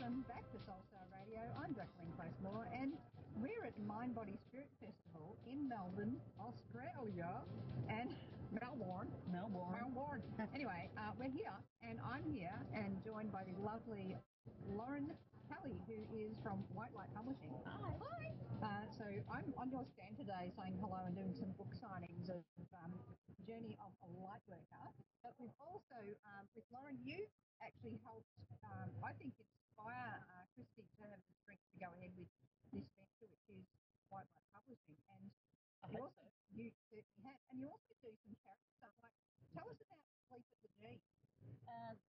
welcome back to Soulstar Radio. I'm Jacqueline Close-Moore, and we're at Mind Body Spirit Festival in Melbourne, Australia, and Melbourne. Anyway, we're here, and I'm here, and joined by the lovely Lauren Kelly, who is from White Light Publishing. Hi. So I'm on your stand today saying hello and doing some book signings of Journey of a Light Worker. But we've also, with Lauren, you actually helped, I think, inspire Christy to have the strength to go ahead with this venture, which is White Light Publishing. And you certainly have. And you also do some charity stuff. Like, tell us about Sleep at the G.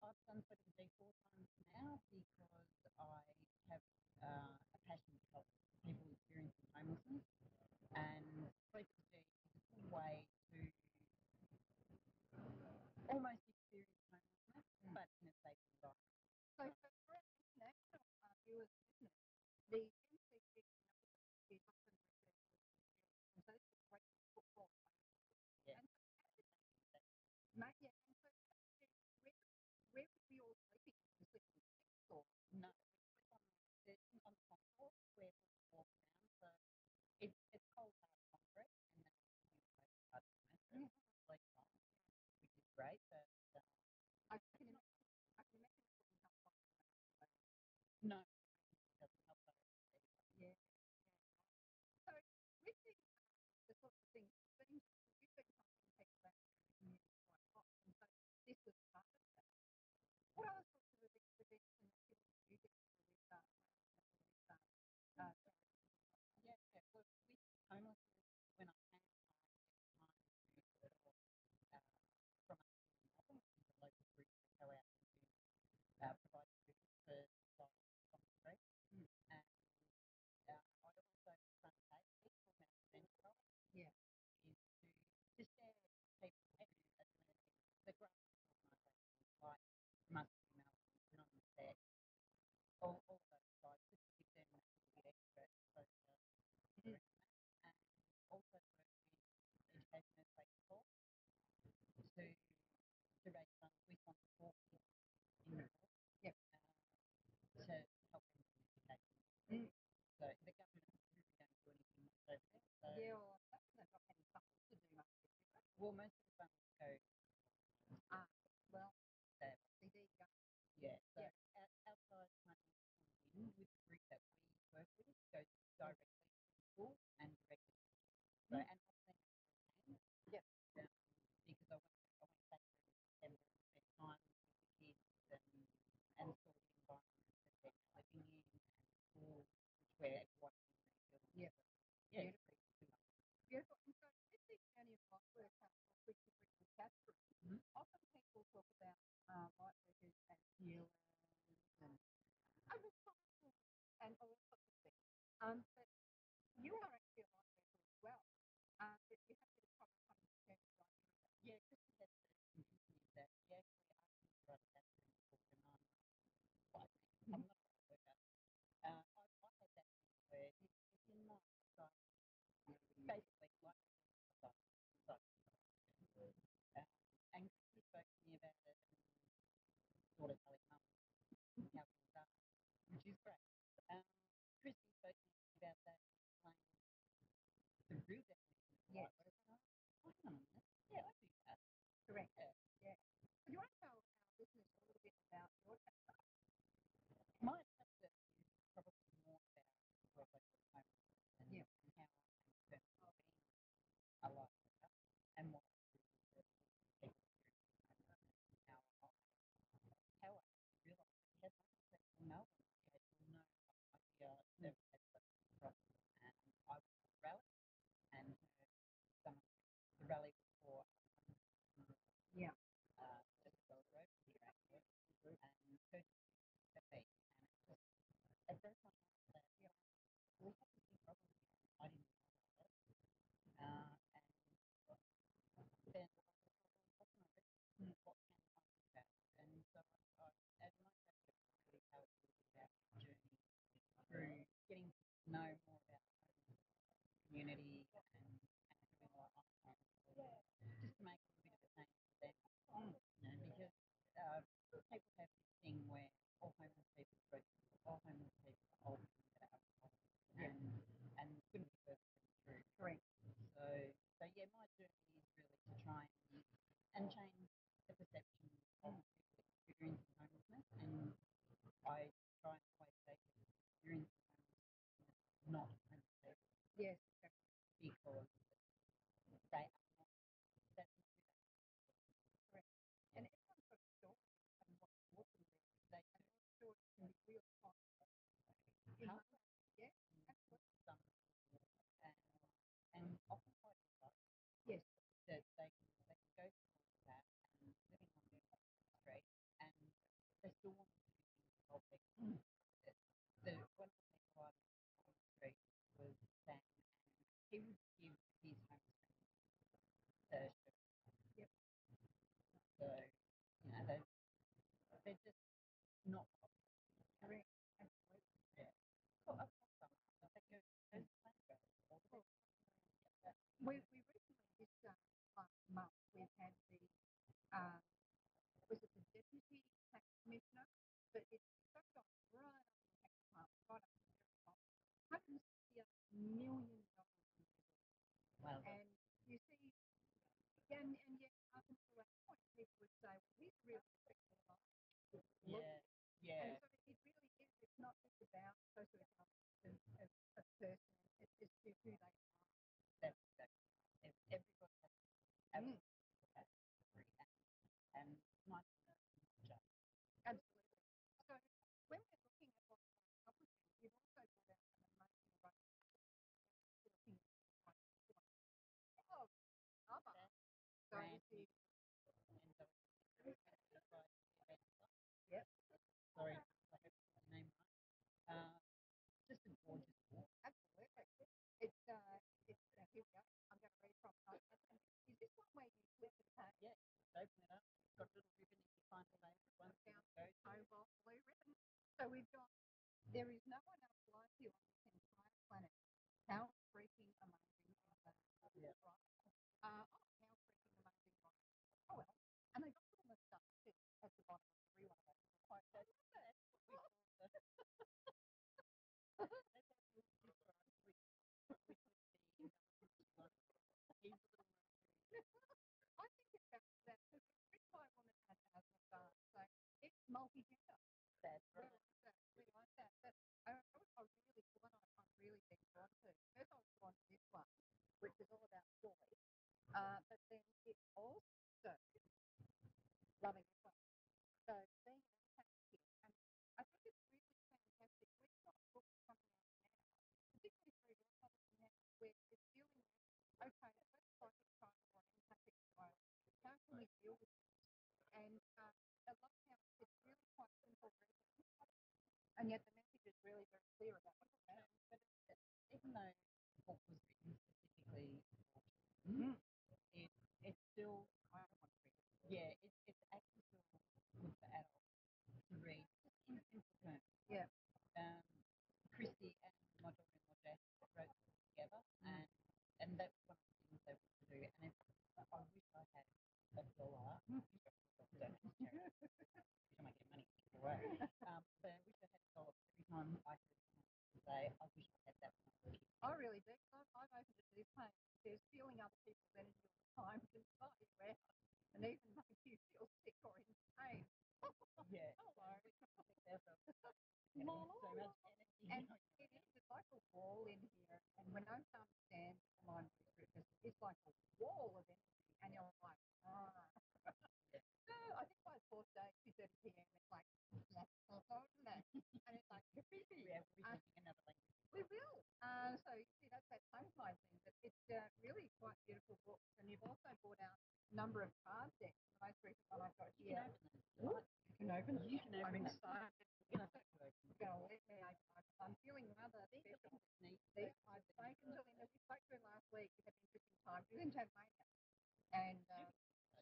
I've done Sleep at the G 4 times now because I have a passion to help people experiencing homelessness. And Sleep at the G is a good way to almost experience homelessness, but in a safe environment. So for our international viewers and listeners, the MCG is often referred to as the G. And so this is a great football player. Yeah. And so, and so where would we all sleeping? We sleep on the seats or? No, we sleep on the concourse where people walk around. So it's cold hard concrete, and then you hard mattress to sleep on, which is great. But I can imagine it wouldn't help properly. No, it doesn't help that either. Yeah. So with the sorts of things, it seems you've been helping people out there in the community quite a lot, and so this was part of that. What other sorts of events and activities do you get to do with charities? Yeah, well, with homelessness, when I can, I get time to sort of, from us in Melbourne, which is a local group that go out and do provide food for people on the street. And I also run a page called Mountain Adventure Guide. Yeah. Is to share people who are doing things, the grassroots organisations like Mustard Melbourne, Anonymous X, all of those guys, just to give them that little bit extra exposure around that. And also work with Education as Safe Support to raise funds. We sponsor 4 kids in the north. Yep. To help them with education. So the government really don't do anything much over there. So, Yeah, well, I haven't got any funds to do much with it. Well, most of the funds go. Well, There. see, there you go. Yeah. So outside money comes in with the group that we work with, goes directly to the school and directly to the kids. So, and I've seen it firsthand. Yep. Because I went back there in September and spent time with the kids and saw the environment that they're living in and the schools which we're watching rebuild. Yep. So, yeah. Beautiful. And so with the Journey of Light Worker, which you've written with Catherine, often people talk about light workers as healers and and all sorts of things. But you are actually a light worker as well. But you have to probably come to terms with the idea of that. Yeah, Christy has to convince me of that. She actually asked me to write a chapter in the book, and I'm like, I'm not a light worker. I had that thing where if you're not a basically like and Christy spoke to me about it and sort of telling mum how things are, which is great. Christy spoke to me about that and explained the real definition of light work. And I was hang on a minute. Yeah, I do that. Correct. Yeah. Do you want to tell our listeners a little bit about your chapter? My chapter is probably more about the work I do at homelessness and how I came to terms with being a light worker and what I do with the people experiencing homelessness and how I actually realised that we had homeless people in Melbourne. I had no idea that we had such a problem, and I went to the rally and heard someone the rally was for just across the road from here actually, and heard the feet, and it broke my heart that we have this big problem here. I didn't know about it, and then I just thought, well, what can I do? What can I do about it? And so as my chapter really tells a little bit about my journey through getting to know more about the homeless community and doing what I can just to make a little bit of a change for them. Because people have this thing where all homeless people, but all homeless people are old people that are alcoholics, and couldn't be further from the truth. Correct. So yeah, my journey is really to try and change the perception of people experiencing homelessness, and I try and always say that experiencing homelessness is not homeless people. Yes, exactly. Because they are not, that's not who they are. Correct. And everyone's got a story and what's brought them there. They And those stories can be really complex. help Yeah, absolutely. some and often quite a lot Yes. that they can go through all of that and living on the street and they still want to do things to help people. One of the people I met on the street was Sam, and he would give his home friends a shirt. Yep. So, you know, they're just not Correct. Absolutely. yeah. So I've got some. But they go, those plans all the time. We recently, this last month, we've had the, um, was it the Deputy Tax Commissioner? But it's started off right up in the tax department, right up in the very top. $168 million in revenue. Well, And you see, and yet up until that point, people would say, well, he's a really respectable guy. yeah, yeah. And so it really is, it's not just about socioeconomics of a person, it's just who they are. That's exactly right. Everybody has absolutely has free and not just. Absolutely. So when we're looking at what's on publishing, you've also brought out an amazing range of looking at oh, other. So Brand this is, and so it's by yep, sorry, I hope I got the name right. Just a gorgeous book. absolutely. It's here we go. I'm going to read from it. Is this one where you flip the page? Yeah, just open it up. It's got a little ribbon if you find the favorite one. Cobalt blue ribbon. So we've got, there is no one else like you on this entire planet. How freaking amazing is that? Yeah. Right? How freaking amazing, right? Oh well. And they got little moustaches at the bottom of every one of those little quotes. I love that. That's what we describe with the embellishment. He's a little I think it's that because it's written by a woman and has moustache, so it's multi-gender. That's We right. like that. We like that. But I really, one I'm really being drawn to. First, I was drawn to this one, which is all about joy. But then it's also loving this one. So being an empath here, and I think it's really fantastic. We've got books coming out now, particularly through your publishing now, where it's dealing with, okay, let's psychic trial or an empathic trial. How can we deal with this? And I love how it's really quite simple reading, and yet the message is really very clear about what it's about. But even though the book was written specifically for children, it's still, I don't want to read it. yeah, it's actually still good for adults to read just in simple terms. Yeah. Christy and my daughter-in-law Jess wrote the book together, and that was one of the things they wanted to do. And I wish I had $1. Donate to charity. Which I might get money either way. But I wish I had $1 every time I heard someone say, I wish I had that when I was a kid. I really do. I've opened it to this page. It says feeling other people's energy all the time can tire you out and even make you feel sick or in pain. Yeah. Hello. So much energy. And it is. It's like a wall in here. And when I understand the mind body spirit, it's like a wall of energy. And you're like, I think by the fourth day, 2:30 p.m., it's like, isn't it? And it's like, We have another language. we will. So you see, that's that tongue-tied thing. But it's really quite beautiful books. And you've also brought out a number of card decks. The most recent one I've got here. You can open them. You can open them. I'm excited. You're going to let me open them. I'm feeling rather special. I've spoken to Linda. We spoke to her last week. We had an interesting time. She was in Tasmania. And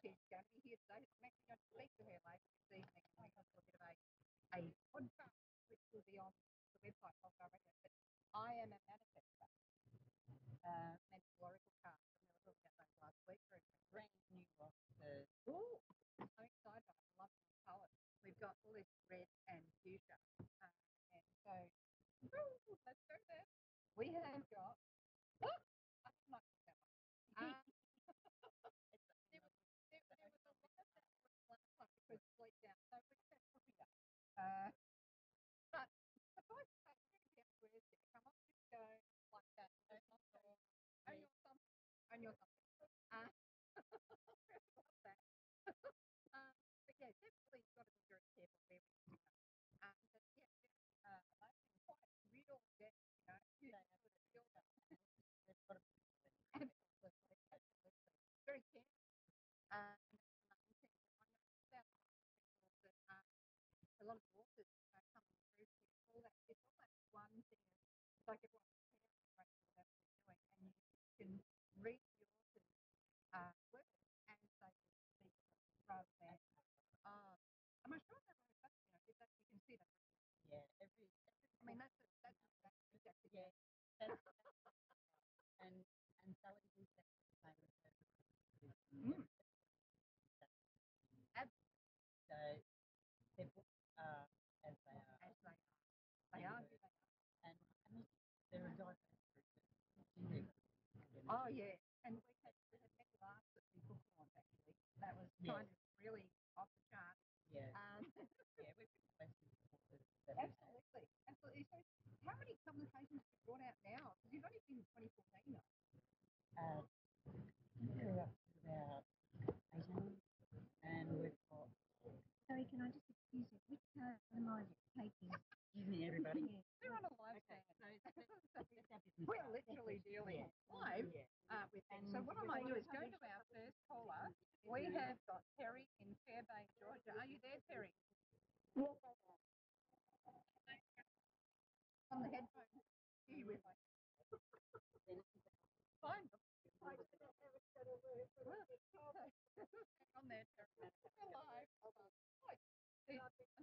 she's going to be here today. I'm actually going to speak to her later this evening. And we're going to do a bit of a podcast, which will be on the website of our radio. But I am a manifestor. Magical Oracle cards. And we were talking about those last week. Brand new box. Oh, I'm so excited. I'm loving this colour. we've got all this red and fuchsia. And so, let's go there. We have got, I'm not that one. There was a lot of that last time because sleep down. So we have cookie up. But suffice to say, we're going to be able to wear there. Come on, just go like that. Own your something. Own your something. Love that. But yeah, definitely got to be very careful where we do that. But yeah, very amazing, quite real depth, you know. You sort of feel that. Absolutely, absolutely. Very careful. And that's the main thing. I know about people that a lot of the authors coming through here, it's all that one thing. It's like everyone's parents whatever they're doing, and you can read the author's words and say speak rather than. I'm not sure that if that you can see that. Yeah, every I mean that's exactly yeah. That's and Sally is exactly the same as her. Absolutely. So their books are as they are. As they are. They are who they are. And they're a diverse group. Oh yeah. And we had many laughs at the book launch actually. That was kind of really off the chart. Yeah. Yeah, we've been blessed with supporters. Absolutely. Absolutely. So how many publications have you brought out now? Because you've only been 2014 though. We're up to about 18, and we've got. Sorry, can I just excuse you? Which card am I taking? Excuse me, everybody. We're on a live stand. We're literally dealing live with things. So what I might do is go to our first caller. We have got Terry in Fairbanks, Georgia. Are you there, Terry? Yes, I am. On the headphones. You with me. Fine. Hang on there, Terry. We're live. I'm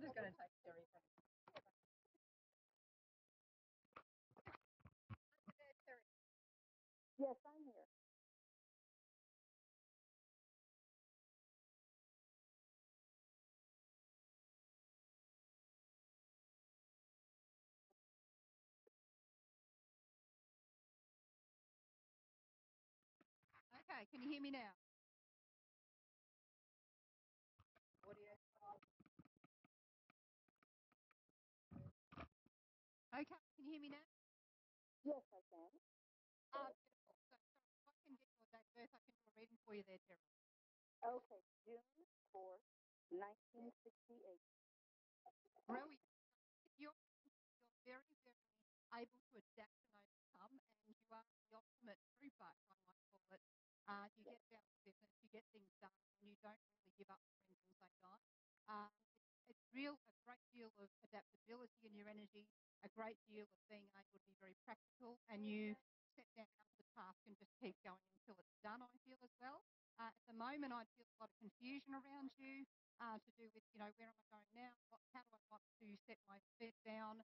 just going to take Terry from Terry. Yes, I'm here. Okay, can you hear me now? Audio. Okay, can you hear me now? Yes, I can. Beautiful. So, if I can get your date of birth, I can do a reading for you there, Terry. Okay, June 4th, 1968. Brilliant. You're very, very able to adapt and overcome, and you are the ultimate trooper, I might call it. You get about the business, you get things done, and you don't really give up when things ain't done. It's a great deal of adaptability in your energy, a great deal of being able to be very practical, and you set down the task and just keep going until it's done, I feel as well. At the moment, I feel a lot of confusion around you to do with, where am I going now? How do I want to set my feet down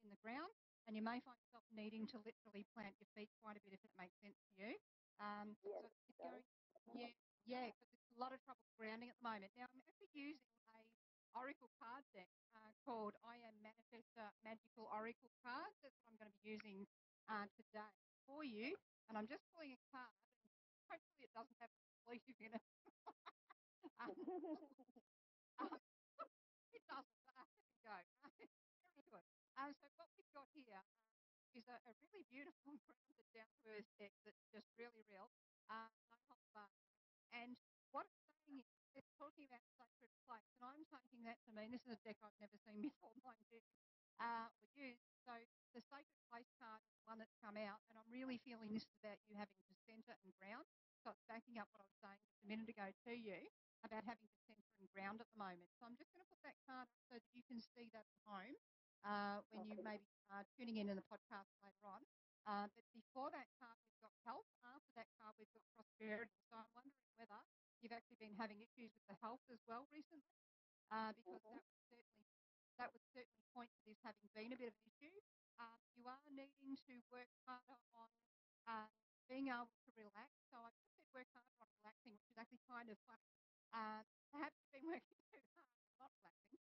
in the ground? And you may find yourself needing to literally plant your feet quite a bit if it makes sense to you. Yes, so it's going, yeah, because it's a lot of trouble grounding at the moment. Now, I'm actually using a Oracle card deck called I Am Manifestor Magical Oracle Cards. That's what I'm going to be using today for you. And I'm just pulling a card, and hopefully it doesn't have a leaf in it. um, it doesn't. There we go. Very good. So what we've got here is a really beautiful, grounded, down-to-earth deck that's just really real. No holds barred. And what it's saying is it's talking about sacred place, and I'm taking that to mean this is a deck I've never seen before, mind you, or used. So the sacred place card is the one that's come out, and I'm really feeling this is about you having to centre and ground. So it's backing up what I was saying just a minute ago to you about having to centre and ground at the moment. So I'm just going to put that card up so that you can see that at home when you maybe tuning in the podcast later on. But before that card, we've got health. After that card, we've got prosperity. So I'm wondering whether you've actually been having issues with the health as well recently, because that would certainly point to this having been a bit of an issue. You are needing to work harder on being able to relax. So I just said work harder on relaxing, which is actually kind of funny. Perhaps you've been working too hard not relaxing.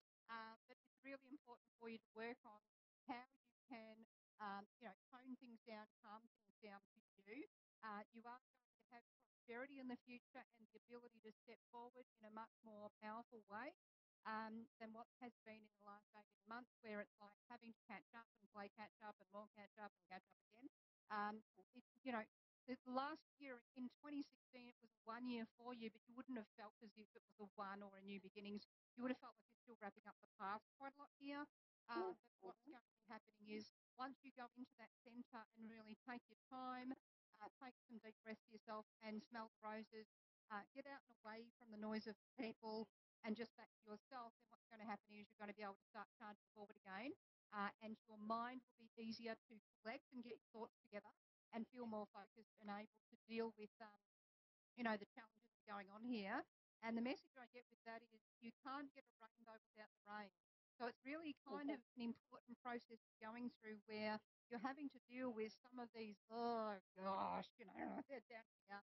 But it's really important for you to work on how you can, tone things down, calm things down for you. You are going to have prosperity in the future and the ability to step forward in a much more powerful way than what has been in the last 18 months, where it's like having to catch up and play catch up and more catch up and catch up again. Um, the last year in 2016, it was a 1 year for you, but you wouldn't have felt as if it was a one or a new beginnings. You would have felt like you're still wrapping up the past quite a lot here. But what's going to be happening is once you go into that centre and really take your time, take some deep breaths for yourself and smell the roses, get out and away from the noise of people and just back to yourself, then what's going to happen is you're going to be able to start charging forward again, and your mind will be easier to collect and get your thoughts together and feel more focused and able to deal with the challenges that are going on here. And the message I get with that is you can't get a rainbow without the rain. So it's really kind of an important process going through where you're having to deal with some of these, oh gosh, they're down here.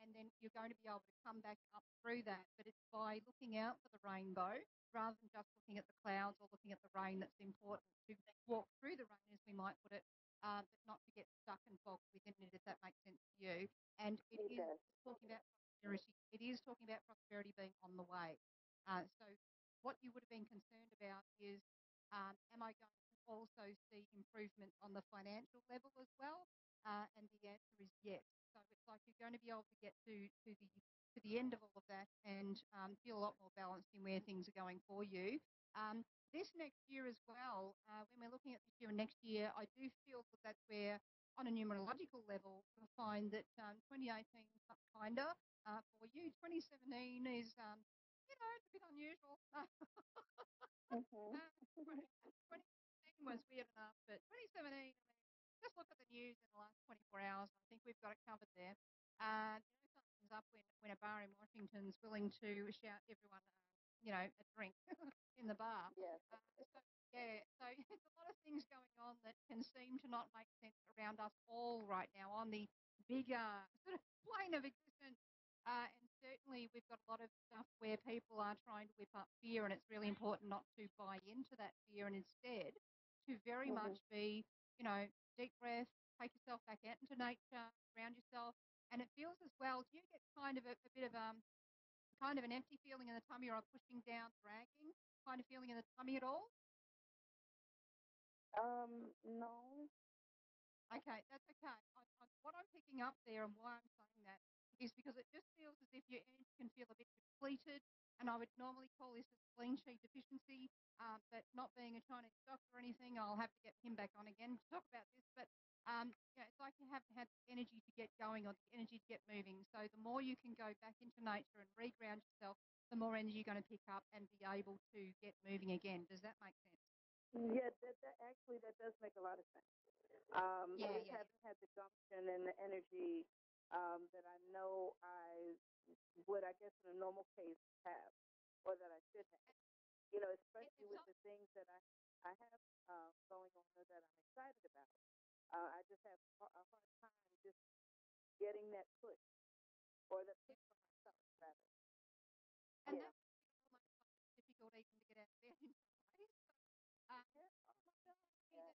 And then you're going to be able to come back up through that. But it's by looking out for the rainbow rather than just looking at the clouds or looking at the rain that's important to walk through the rain, as we might put it, but not to get stuck and bogged within it, if that makes sense to you. And it is talking about prosperity. It is talking about prosperity being on the way. So what you would have been concerned about is, am I going to also see improvements on the financial level as well? And the answer is yes. So it's like you're going to be able to get to the end of all of that and feel a lot more balanced in where things are going for you. This next year as well, when we're looking at this year and next year, I do feel that that's where, on a numerological level, you'll find that 2018 is much kinder for you. 2017 is, it's a bit unusual. 2016 was weird enough, but 2017, I mean, just look at the news in the last 24 hours. I think we've got it covered there. Something's up when a bar in Washington's willing to shout everyone, a drink in the bar. Yes. So it's a lot of things going on that can seem to not make sense around us all right now on the bigger sort of plane of existence. And certainly we've got a lot of stuff where people are trying to whip up fear, and it's really important not to buy into that fear and instead to very much be, deep breath, take yourself back out into nature, ground yourself. And it feels as well, do you get kind of a bit of kind of an empty feeling in the tummy or a pushing down, dragging kind of feeling in the tummy at all? No. Okay, that's okay. What I'm picking up there and why I'm saying that is because it just feels as if your energy can feel a bit depleted, and I would normally call this a spleen chi deficiency, but not being a Chinese doctor or anything, I'll have to get him back on again to talk about this, but it's like you haven't had the energy to get going or the energy to get moving. So the more you can go back into nature and reground yourself, the more energy you're going to pick up and be able to get moving again. Does that make sense? Yeah, that does make a lot of sense. I just haven't had the gumption and the energy that I know I would, I guess, in a normal case have, or that I should have. Especially with the things that I have going on that I'm excited about. I just have a hard time just getting that push, or the push for myself, rather. And that would be almost difficult even to get out of bed in some ways. Oh my God.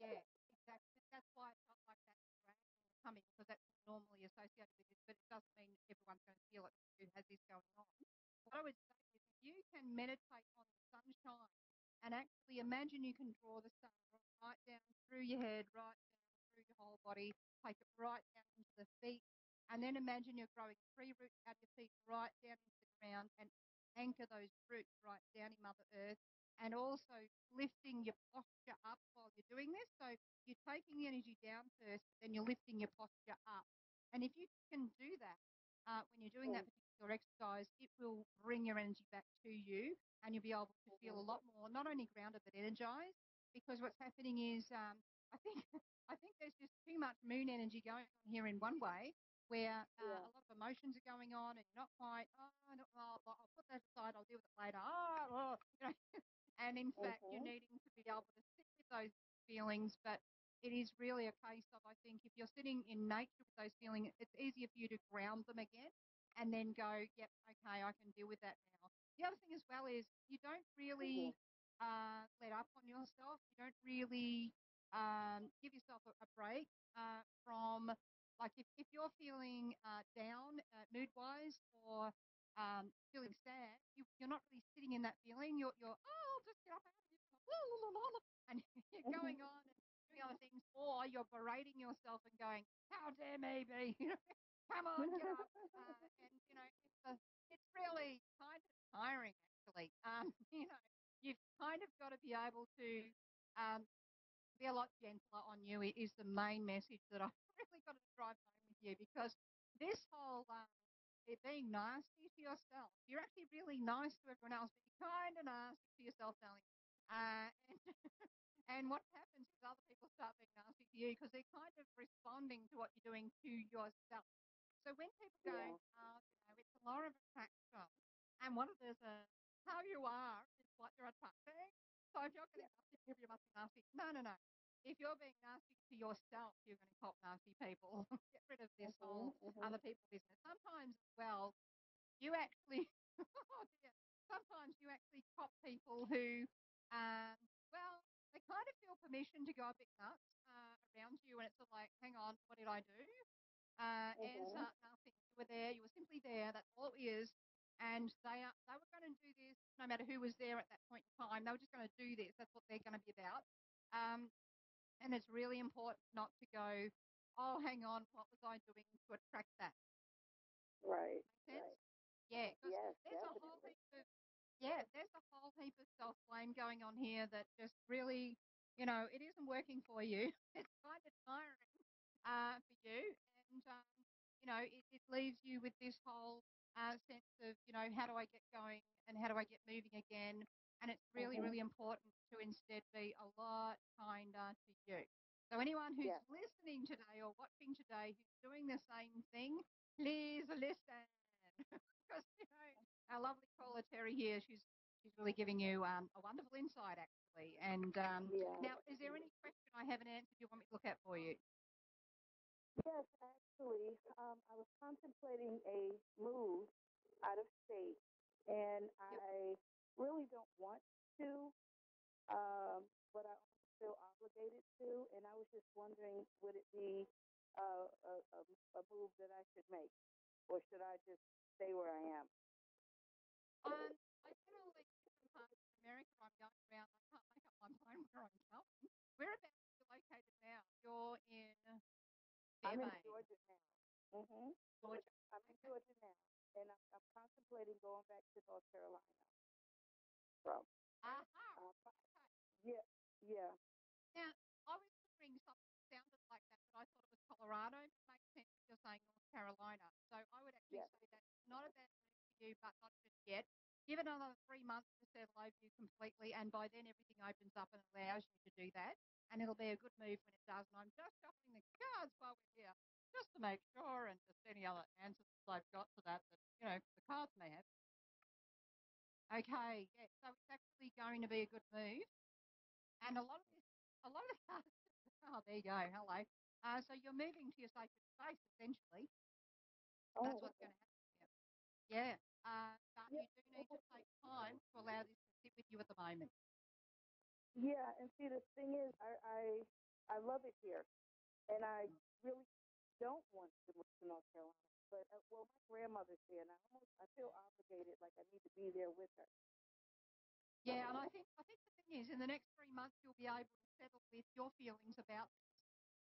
Yeah, exactly. That's why I felt like that dragging or coming, because that's normally associated with this, but it doesn't mean everyone's going to feel it who has this going on. What I would say is if you can meditate on the sunshine and actually imagine you can draw the sun right down through your head, right down through your whole body, take it right down into the feet, and then imagine you're growing tree roots out of your feet right down into the ground and anchor those roots right down in Mother Earth, and also lifting your posture up while you're doing this. So you're taking the energy down first, but then you're lifting your posture up. And if you can do that when you're doing that particular exercise, it will bring your energy back to you, and you'll be able to feel a lot more, not only grounded but energized. Because what's happening is, I think, I think there's just too much moon energy going on here in one way, where a lot of emotions are going on, and you're not quite, no, I'll put that aside, I'll deal with it later. And in fact, you're needing to be able to sit with those feelings, but it is really a case of, I think, if you're sitting in nature with those feelings, it's easier for you to ground them again and then go, yep, okay, I can deal with that now. the other thing as well is you don't really let up on yourself. You don't really give yourself a break from, like, if you're feeling down mood wise or feeling sad, you're not really sitting in that feeling. You're oh, I'll just get up out of it, and you're Mhm. going on and doing other things, or you're berating yourself and going, how dare me be, come on, get up, and it's really kind of tiring actually. You've kind of got to be able to um, be a lot gentler on you is the main message that I've really got to drive home with you, because this whole it being nasty to yourself, you're actually really nice to everyone else, but you're kind of nasty to yourself, darling. And, and what happens is other people start being nasty to you because they're kind of responding to what you're doing to yourself. So when people go, Yeah. it's a law of attraction, and one of there's a how you are is what you're attracting. So if you're getting nasty to people, you must be nasty. No, no, no. If you're being nasty to yourself, you're going to cop nasty people. Get rid of this Mhm. whole Mhm. other people business. Sometimes as well, you actually, oh dear, sometimes you actually cop people who, um, well, they kind of feel permission to go a bit nuts around you, and it's sort of like, hang on, what did I do? Mhm. Answer, nothing. You were there. You were simply there. That's all it is. And they were going to do this no matter who was there at that point in time. They were just going to do this. That's what they're going to be about. Um, and it's really important not to go, oh, hang on, what was I doing to attract that? Right. Make sense? Right. Yeah, because Yes, there's a whole definitely. heap of there's a whole heap of self blame going on here that just really, it isn't working for you. It's kind of tiring for you, and it leaves you with this whole sense of, how do I get going and how do I get moving again? And it's really, Mhm. really important to instead be a lot kinder to you. So anyone who's Yes. listening today or watching today who's doing the same thing, please listen. Because our lovely caller Terry here, she's really giving you a wonderful insight actually. And Yeah. now, is there any question I haven't answered you want me to look at for you? Yes, actually, I was contemplating a move out of state, and Yep. I really don't want to, but I also feel obligated to. And I was just wondering, would it be a move that I should make, or should I just stay where I am? I get all these different parts of America I'm going around. I can't make up my mind where I'm going. Whereabouts are you located now? You're in I'm in Fairbairn, Georgia now. Georgia. I'm in Okay. Georgia now, and I'm contemplating going back to North Carolina. From Aha. uh, Okay. yeah, yeah, Now, I was wondering something that sounded like that, but I thought it was Colorado. It makes sense if you're saying North Carolina. So I would actually yes. say that's not a bad move for you, but not just yet. Give it another 3 months to settle over you completely, and by then everything opens up and allows you to do that. And it'll be a good move when it does. And I'm just shuffling the cards while we're here, just to make sure, and just any other answers I've got to that the cards may have. Okay, yeah. So it's actually going to be a good move. And a lot of the cards, oh, there you go, hello. So you're moving to your sacred space, essentially. That's Oh, what's okay. going to happen here. Yeah. But Yeah, you do need to take time to allow this to sit with you at the moment. yeah. And see, the thing is, I love it here, and I really don't want to move to North Carolina. But well, my grandmother's there, and I feel obligated, like I need to be there with her. Yeah, and I think the thing is, in the next 3 months, you'll be able to settle with your feelings about this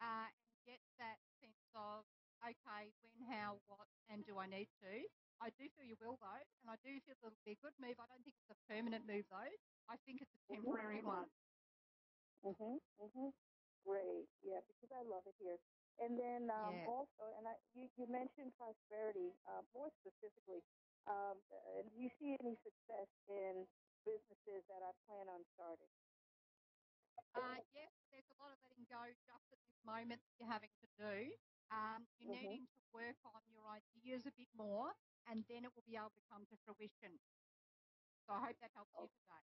and get that sense of, okay, when, how, what, and do I need to? I do feel you will, though, and I do feel it'll be a good move. I don't think it's a permanent move, though. I think it's a Mhm. temporary one. Mhm. Great. Yeah, because I love it here. And then Yeah. also, and you mentioned prosperity more specifically. Do you see any success in businesses that I plan on starting? Yes, there's a lot of letting go just at this moment that you're having to do. You're Mhm. needing to work on your ideas a bit more, and then it will be able to come to fruition. So I hope that helps you Oh, today.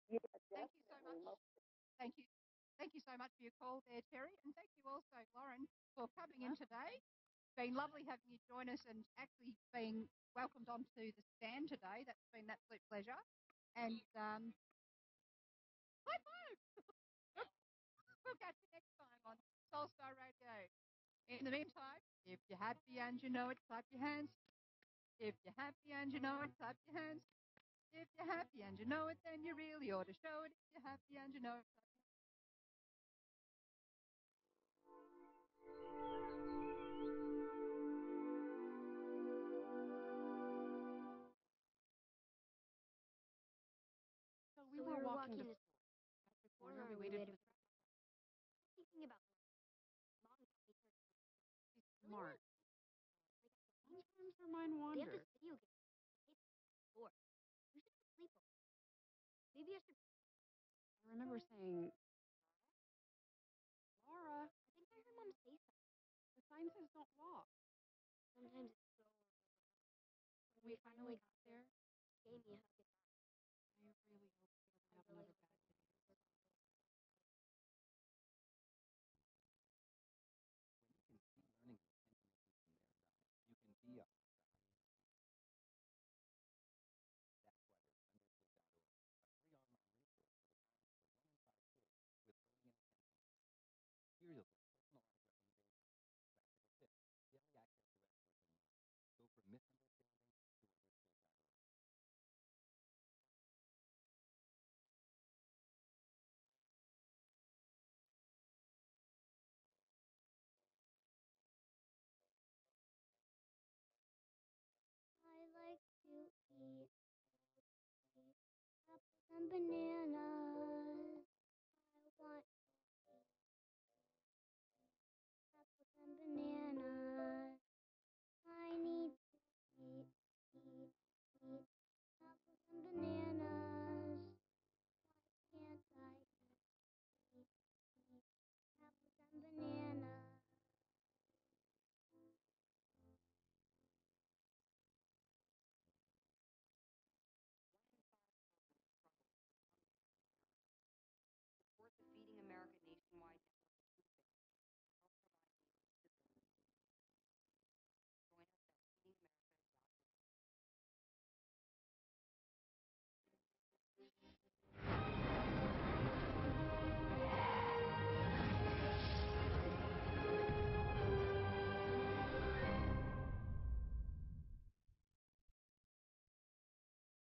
yeah, Thank you so definitely. much. Thank you. Thank you so much for your call there, Terry. And thank you also, Lauren, for coming in today. been lovely having you join us and actually being welcomed onto the stand today. That's been an absolute pleasure. And high five! We'll catch you next time on Soulstar Radio. In the meantime, if you're happy and you know it, clap your hands. If you're happy and you know it, clap your hands. If you're happy and you know it, then you really ought to show it. If you're happy and you know it, clap your hands. So we were walking to school. At the corner, we waited for the Thinking about long tummy turkey. She's smart. Sometimes her mind They have wanders. this video game. It's bored. We should have sleepover. Maybe I should. I remember saying, Laura, I think I heard Mom say something. the sign says don't walk. Sometimes it's so. When we finally got there, Gave me a hug goodbye. I really hope she doesn't have another bad day. When you can see learning and attention issues from their side, you can be on their side. That's why there's understood.org, a free online resource for the parents of 1 in 5 kids with learning and attention. Materials with personalized recommendations, practical tips, daily access to experts, and more. Go from misunderstanding to understood.org. I like to eat apples and bananas. I want apples and bananas. I need to eat apples and bananas. Why can't I eat apples and bananas? Support the Feeding America nationwide network of food banks to help provide needs to billions. Join us at feedingamerica.org.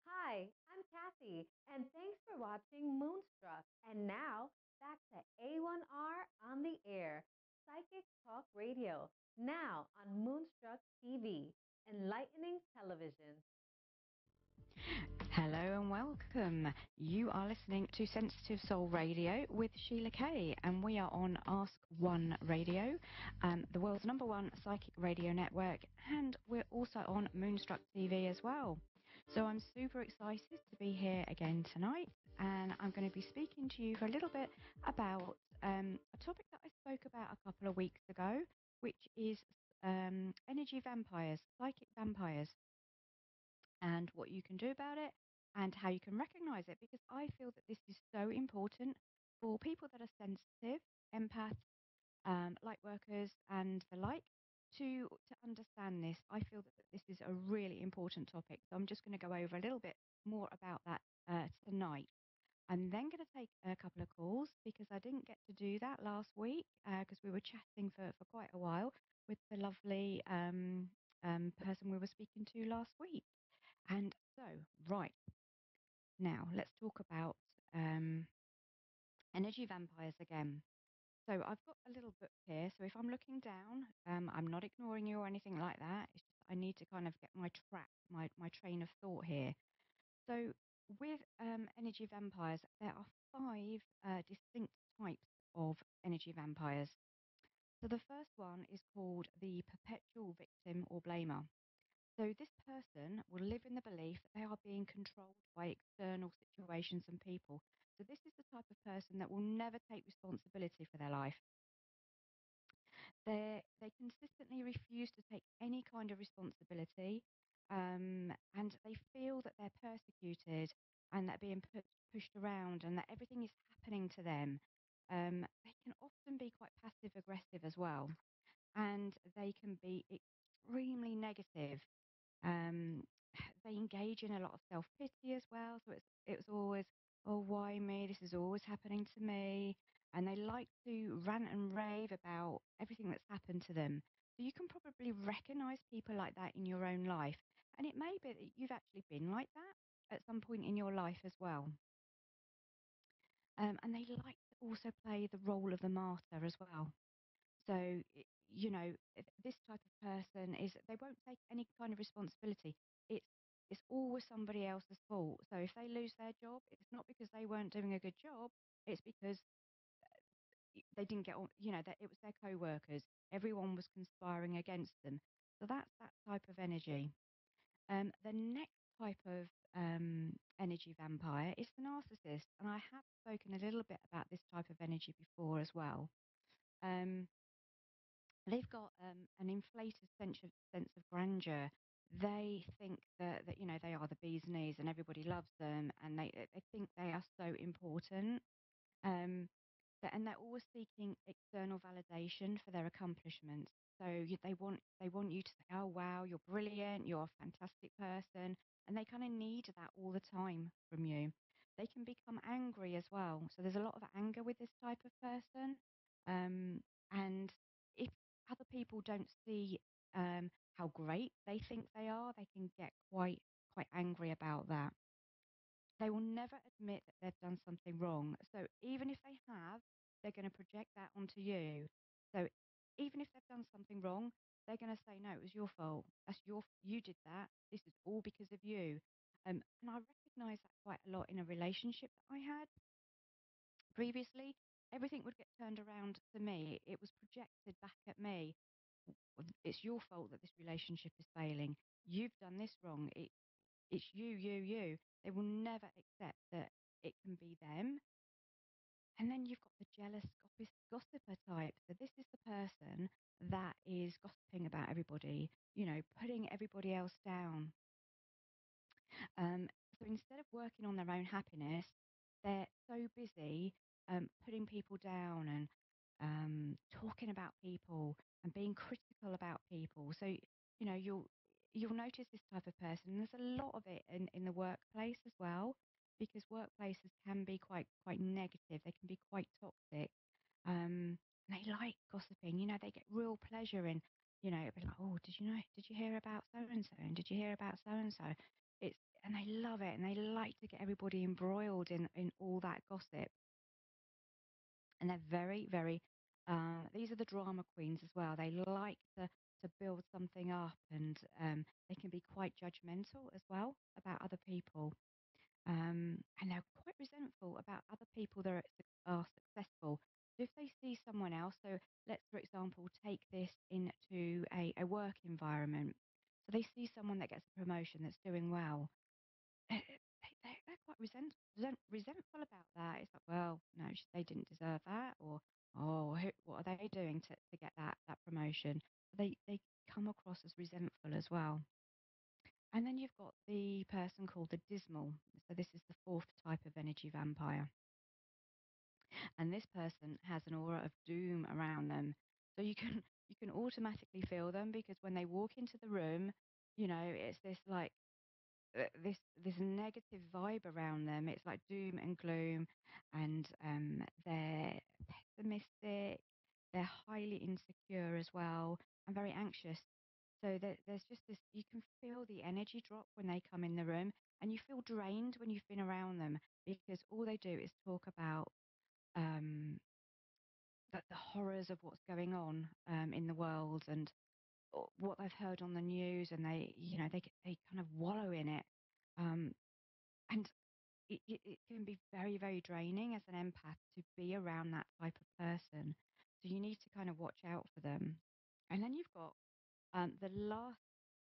Hi, I'm Kathy, and thanks for watching Moonstruck. And now, back to A1R on the air, Psychic Talk Radio, now on Moonstruck TV, enlightening television. Hello and welcome. You are listening to Sensitive Soul Radio with Sheila Kay, and we are on Ask One Radio, the world's #1 psychic radio network, and we're also on Moonstruck TV as well. So I'm super excited to be here again tonight, and I'm going to be speaking to you for a little bit about a topic that I spoke about a couple of weeks ago, which is energy vampires, psychic vampires, and what you can do about it and how you can recognize it, because I feel that this is so important for people that are sensitive, empaths, light workers, and the like, to understand this. I feel that this is a really important topic. So I'm just going to go over a little bit more about that tonight. I'm then going to take a couple of calls because I didn't get to do that last week because we were chatting for quite a while with the lovely person we were speaking to last week. And so, right, now let's talk about energy vampires again. So I've got a little book here. So if I'm looking down, I'm not ignoring you or anything like that. It's just I need to kind of get my track, my train of thought here. So with energy vampires, there are 5 distinct types of energy vampires. So the first one is called the perpetual victim or blamer. So this person will live in the belief that they are being controlled by external situations and people. So this is the type of person that will never take responsibility for their life. They consistently refuse to take any kind of responsibility, and they feel that they're persecuted and that being pushed around and that everything is happening to them. They can often be quite passive aggressive as well. and they can be extremely negative. Um, they engage in a lot of self-pity as well. So it's always, oh, why me? This is always happening to me. And they like to rant and rave about everything that's happened to them. So you can probably recognize people like that in your own life. And it may be that you've actually been like that at some point in your life as well. And they like to also play the role of the martyr as well. So, this type of person they won't take any kind of responsibility. It's it's always somebody else's fault. So if they lose their job, it's not because they weren't doing a good job. It's because they didn't get on. That it was their co-workers. Everyone was conspiring against them. So that's that type of energy. The next type of energy vampire is the narcissist, and I have spoken a little bit about this type of energy before as well. Um, they've got an inflated sense of grandeur. They think that they are the bee's knees and everybody loves them, and they think they are so important. Um, and they're always seeking external validation for their accomplishments. So they want you to say, "Oh wow, you're brilliant, you're a fantastic person," and they kind of need that all the time from you. They can become angry as well. So there's a lot of anger with this type of person. And if other people don't see how great they think they are, they can get quite angry about that. They will never admit that they've done something wrong. So even if they have, they're going to project that onto you. So even if they've done something wrong, they're going to say, no, it was your fault. You did that. This is all because of you. And I recognize that quite a lot in a relationship that I had previously. Everything would get turned around to me. It was projected back at me. It's your fault that this relationship is failing. You've done this wrong. It's you. They will never accept that it can be them. And then you've got the jealous gossiper type. So this is the person that is gossiping about everybody, putting everybody else down. Um, so instead of working on their own happiness, they're so busy putting people down and talking about people and being critical about people. So you'll notice this type of person. And there's a lot of it in the workplace as well, because workplaces can be quite negative. They can be quite toxic. And they like gossiping. They get real pleasure in. It'd be like, oh, did you hear about so and so? And did you hear about so and so? It's and they love it, and they like to get everybody embroiled in all that gossip. And they're very, very. These are the drama queens as well. They like to build something up, and they can be quite judgmental as well about other people. And they're quite resentful about other people that are successful. So if they see someone else, so let's, for example, take this into a work environment. So they see someone that gets a promotion that's doing well. They're quite resentful about that. It's like, well, no, they didn't deserve that, or oh, what are they doing to get that promotion? They come across as resentful as well. And then you've got the person called the dismal. So this is the fourth type of energy vampire. And this person has an aura of doom around them. So you can automatically feel them, because when they walk into the room, it's this like this negative vibe around them. It's like doom and gloom, and they're pessimistic. They're highly insecure as well, and very anxious. So there's just this, you can feel the energy drop when they come in the room, and you feel drained when you've been around them, because all they do is talk about um, the horrors of what's going on in the world, and what they've heard on the news, and they kind of wallow in it. Um, and it can be very, very draining as an empath to be around that type of person. So you need to kind of watch out for them. And then you've got the last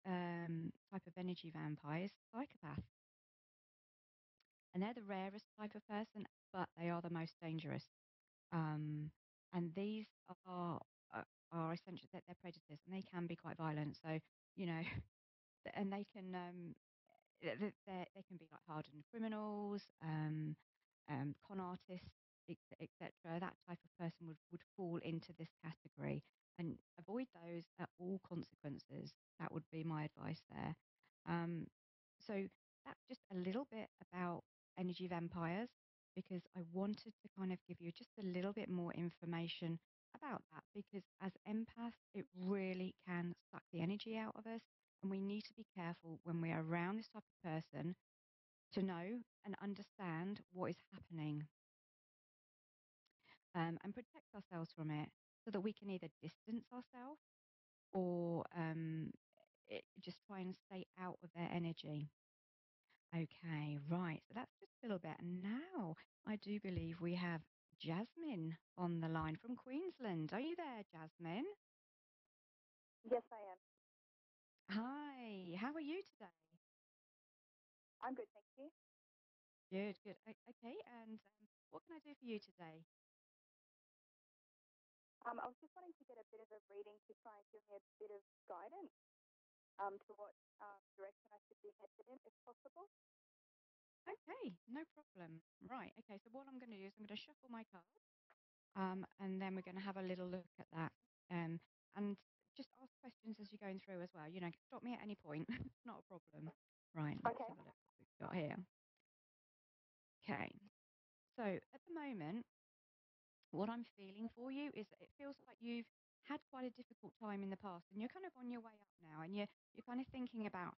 type of energy vampires, psychopath. And they're the rarest type of person, but they are the most dangerous. Um, and these are uh, are essentially that they're predators, and they can be quite violent. So you know, and they can they can be like hardened criminals, con artists, etc. That type of person would fall into this category. And avoiding avoid those at all consequences. That would be my advice there. Um, so that's just a little bit about energy vampires because I wanted to kind of give you just a little bit more information about that because as empaths, it really can suck the energy out of us. And we need to be careful when we are around this type of person to know and understand what is happening and protect ourselves from it so that we can either distance ourselves or just try and stay out of their energy. Okay, right. So that's just a little bit. And now I do believe we have Jasmine on the line from Queensland. Are you there, Jasmine? Yes, I am. Hi, how are you today? I'm good, thank you. Good, good. Okay, and what can I do for you today? I was just wanting to get a bit of a reading to try and give me a bit of guidance to what direction I should be headed in, if possible. Okay, no problem. Right, okay, so what I'm going to do is I'm going to shuffle my cards, and then we're going to have a little look at that, and just ask questions as you're going through as well. You know, stop me at any point. It's not a problem. Right, let's Okay. have a look what we've got here. Okay, so at the moment, what I'm feeling for you is that it feels like you've had quite a difficult time in the past and you're kind of on your way up now and you're kind of thinking about,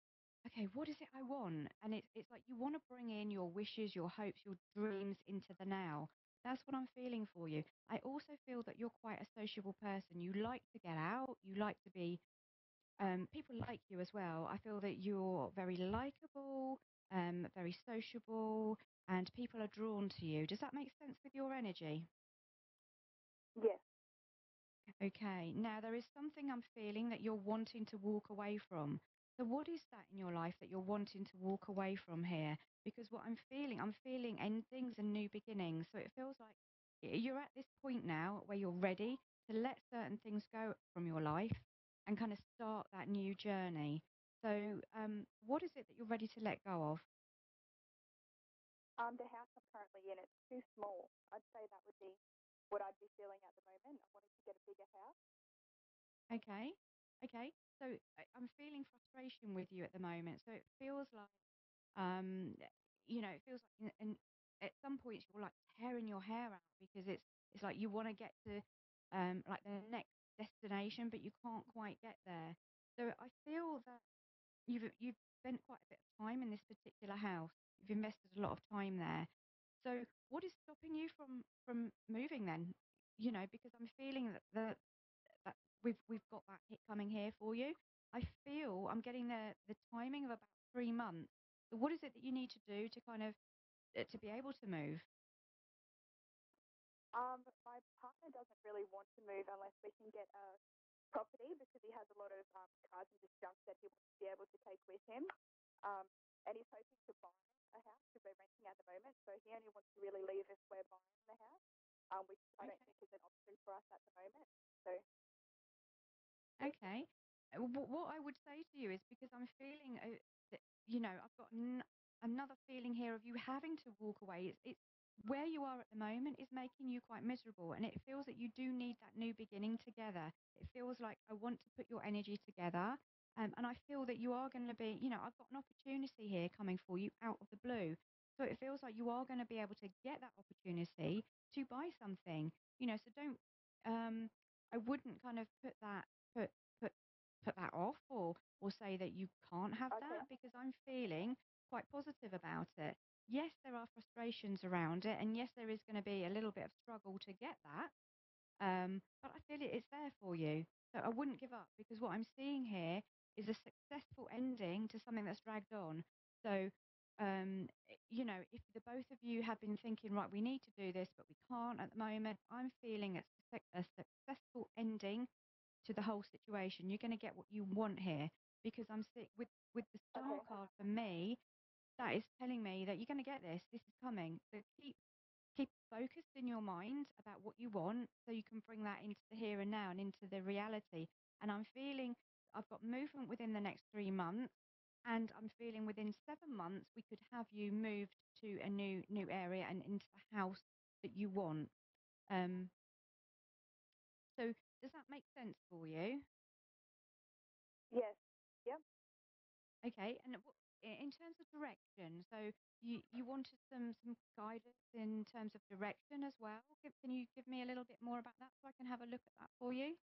okay, what is it I want? And it's like you want to bring in your wishes, your hopes, your dreams into the now. That's what I'm feeling for you. I also feel that you're quite a sociable person. You like to get out, you like to be, people like you as well. I feel that you're very likable, very sociable, and people are drawn to you. Does that make sense with your energy? Yes. Okay, now there is something I'm feeling that you're wanting to walk away from. So, what is that in your life that you're wanting to walk away from here? Because what I'm feeling endings and new beginnings. So, it feels like you're at this point now where you're ready to let certain things go from your life and kind of start that new journey. So, what is it that you're ready to let go of? The house I'm currently in, it's too small. I'd say that would be what I'd be feeling at the moment. I wanted to get a bigger house. Okay, okay. So, I'm feeling frustration with you at the moment. So, it feels like Um, it feels like, and at some points you're like tearing your hair out because it's like you want to get to like the next destination, but you can't quite get there. So I feel that you've spent quite a bit of time in this particular house. You've invested a lot of time there. So what is stopping you from moving then? You know, because I'm feeling that we've got that hit coming here for you. I feel I'm getting the timing of about 3 months. So what is it that you need to do to kind of to be able to move? My partner doesn't really want to move unless we can get a property because he has a lot of cars and just junk that he wants to be able to take with him. And he's hoping to buy a house because we're renting at the moment. So he only wants to really leave if we're buying the house, which I don't think is an option for us at the moment. So Okay. What I would say to you is because I'm feeling that, I've got another feeling here of you having to walk away. It's where you are at the moment is making you quite miserable, and it feels that you do need that new beginning together. It feels like I want to put your energy together, and I feel that you are going to be, I've got an opportunity here coming for you out of the blue. So it feels like you are going to be able to get that opportunity to buy something, So don't. I wouldn't kind of put put put that off or say that you can't have okay, that because I'm feeling quite positive about it. Yes, there are frustrations around it, and yes, there is going to be a little bit of struggle to get that. But I feel it's there for you. So I wouldn't give up because what I'm seeing here is a successful ending to something that's dragged on. So, if the both of you have been thinking, right, we need to do this, but we can't at the moment, I'm feeling it's a successful ending to the whole situation. You're going to get what you want here because I'm sick with the star okay, card for me. That is telling me that you're going to get this. This is coming. So keep focused in your mind about what you want so you can bring that into the here and now and into the reality. And I'm feeling I've got movement within the next 3 months, and I'm feeling within 7 months we could have you moved to a new area and into the house that you want. Um, so does that make sense for you? Okay, and in terms of direction, so you wanted some guidance in terms of direction as well. Can you give me a little bit more about that so I can have a look at that for you?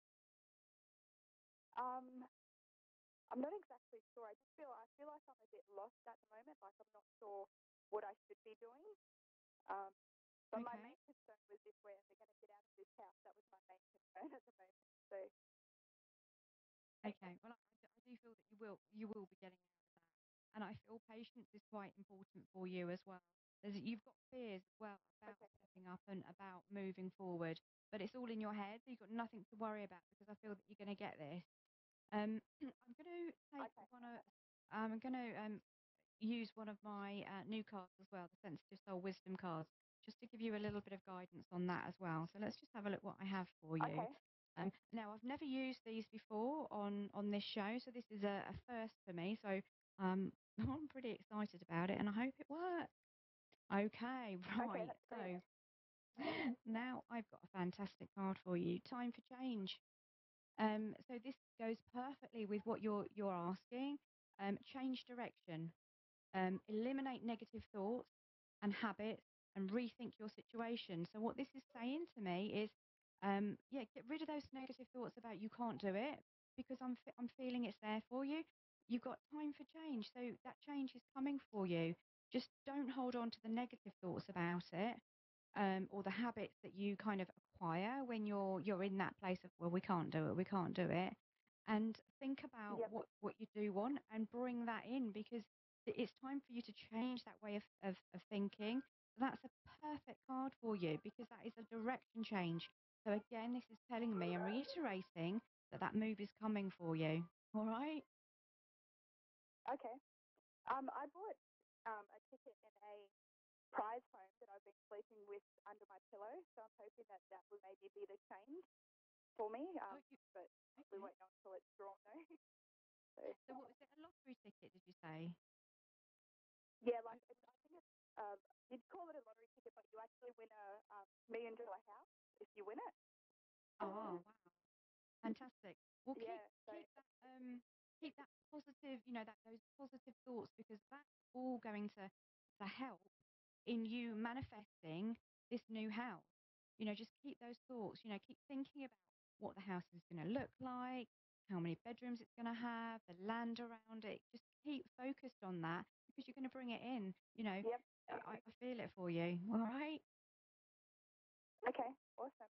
Um, I'm not exactly sure. I feel like I'm a bit lost at the moment. Like I'm not sure what I should be doing. Um, but my Okay. main concern was this: where they're going to get out of this house. That was my main concern at the moment. So Okay. Well, I do feel that you will be getting out of that, and I feel patience is quite important for you as well. You've got fears as well about okay, stepping up and about moving forward, but it's all in your head, so you've got nothing to worry about because I feel that you're going to get this. I'm going to take okay, one of. I'm going to use one of my new cards as well, the Sensitive Soul Wisdom cards, just to give you a little bit of guidance on that as well. So let's just have a look what I have for you. okay, Now, I've never used these before on this show, so this is a first for me. So I'm pretty excited about it, and I hope it works. Okay, okay. right. That's great. So now I've got a fantastic card for you. Time for change. So this goes perfectly with what you're asking. Change direction, eliminate negative thoughts and habits, and rethink your situation. So what this is saying to me is, yeah, get rid of those negative thoughts about you can't do it because I'm feeling it's there for you. You've got time for change, so that change is coming for you. Just don't hold on to the negative thoughts about it, or the habits that you kind of acquire when you're in that place of, well, we can't do it, we can't do it, and think about Yep. what you do want and bring that in because it's time for you to change that way of thinking. That's a perfect card for you because that is a direction change. So again, this is telling me and reiterating that that move is coming for you. All right. Okay. I bought a ticket in a prize home that I've been sleeping with under my pillow, so I'm hoping that that will maybe be the change for me. Oh, But we okay. won't know until it's drawn, though. So So what was it? A lottery ticket? Did you say? yeah, like I think it's you'd call it a lottery ticket, but you actually win a $1 million house if you win it. Oh, wow. Fantastic. Well, keep Yeah. So keep that positive, that those positive thoughts because that's all going to help in you manifesting this new house. Just keep those thoughts. Keep thinking about what the house is going to look like, how many bedrooms it's going to have, the land around it. Just keep focused on that because you're going to bring it in. yep. I feel it for you. All right. Okay. Awesome.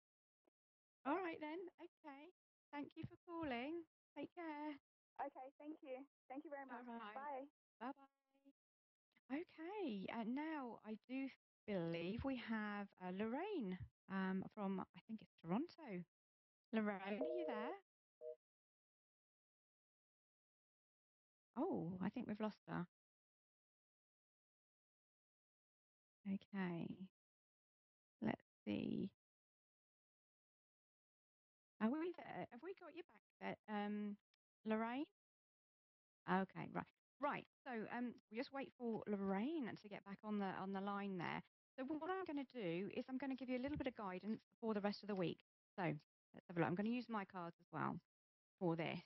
All right then. Okay. Thank you for calling. Take care. Okay. Thank you. Thank you very All much. right. Bye. Bye bye. Okay. Now I do believe we have Lorraine from, I think it's Toronto. Lorraine, are you there? Oh, I think we've lost her. Okay. Let's see. Are we there? Have we got you back there? Lorraine? Okay, right. Right. So we just wait for Lorraine to get back on the line there. So what I'm going to do is I'm going to give you a little bit of guidance for the rest of the week. So let's have a look. I'm going to use my cards as well for this.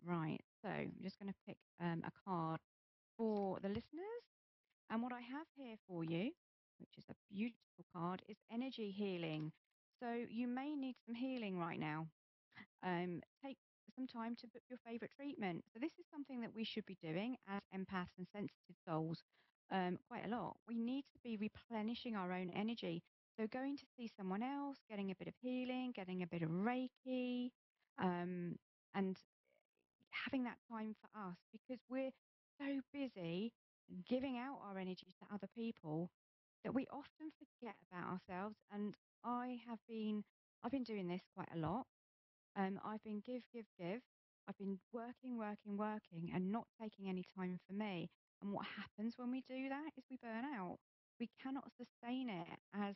Right. So I'm just going to pick a card for the listeners. And what I have here for you, which is a beautiful card, is energy healing. So you may need some healing right now. Take some time to book your favorite treatment. So this is something that we should be doing as empaths and sensitive souls quite a lot. We need to be replenishing our own energy. So going to see someone else, getting a bit of healing, getting a bit of Reiki, and having that time for us because we're so busy giving out our energy to other people that we often forget about ourselves. And I've been doing this quite a lot. I've been give, give, give. I've been working, working, working, and not taking any time for me. And what happens when we do that is we burn out. We cannot sustain it as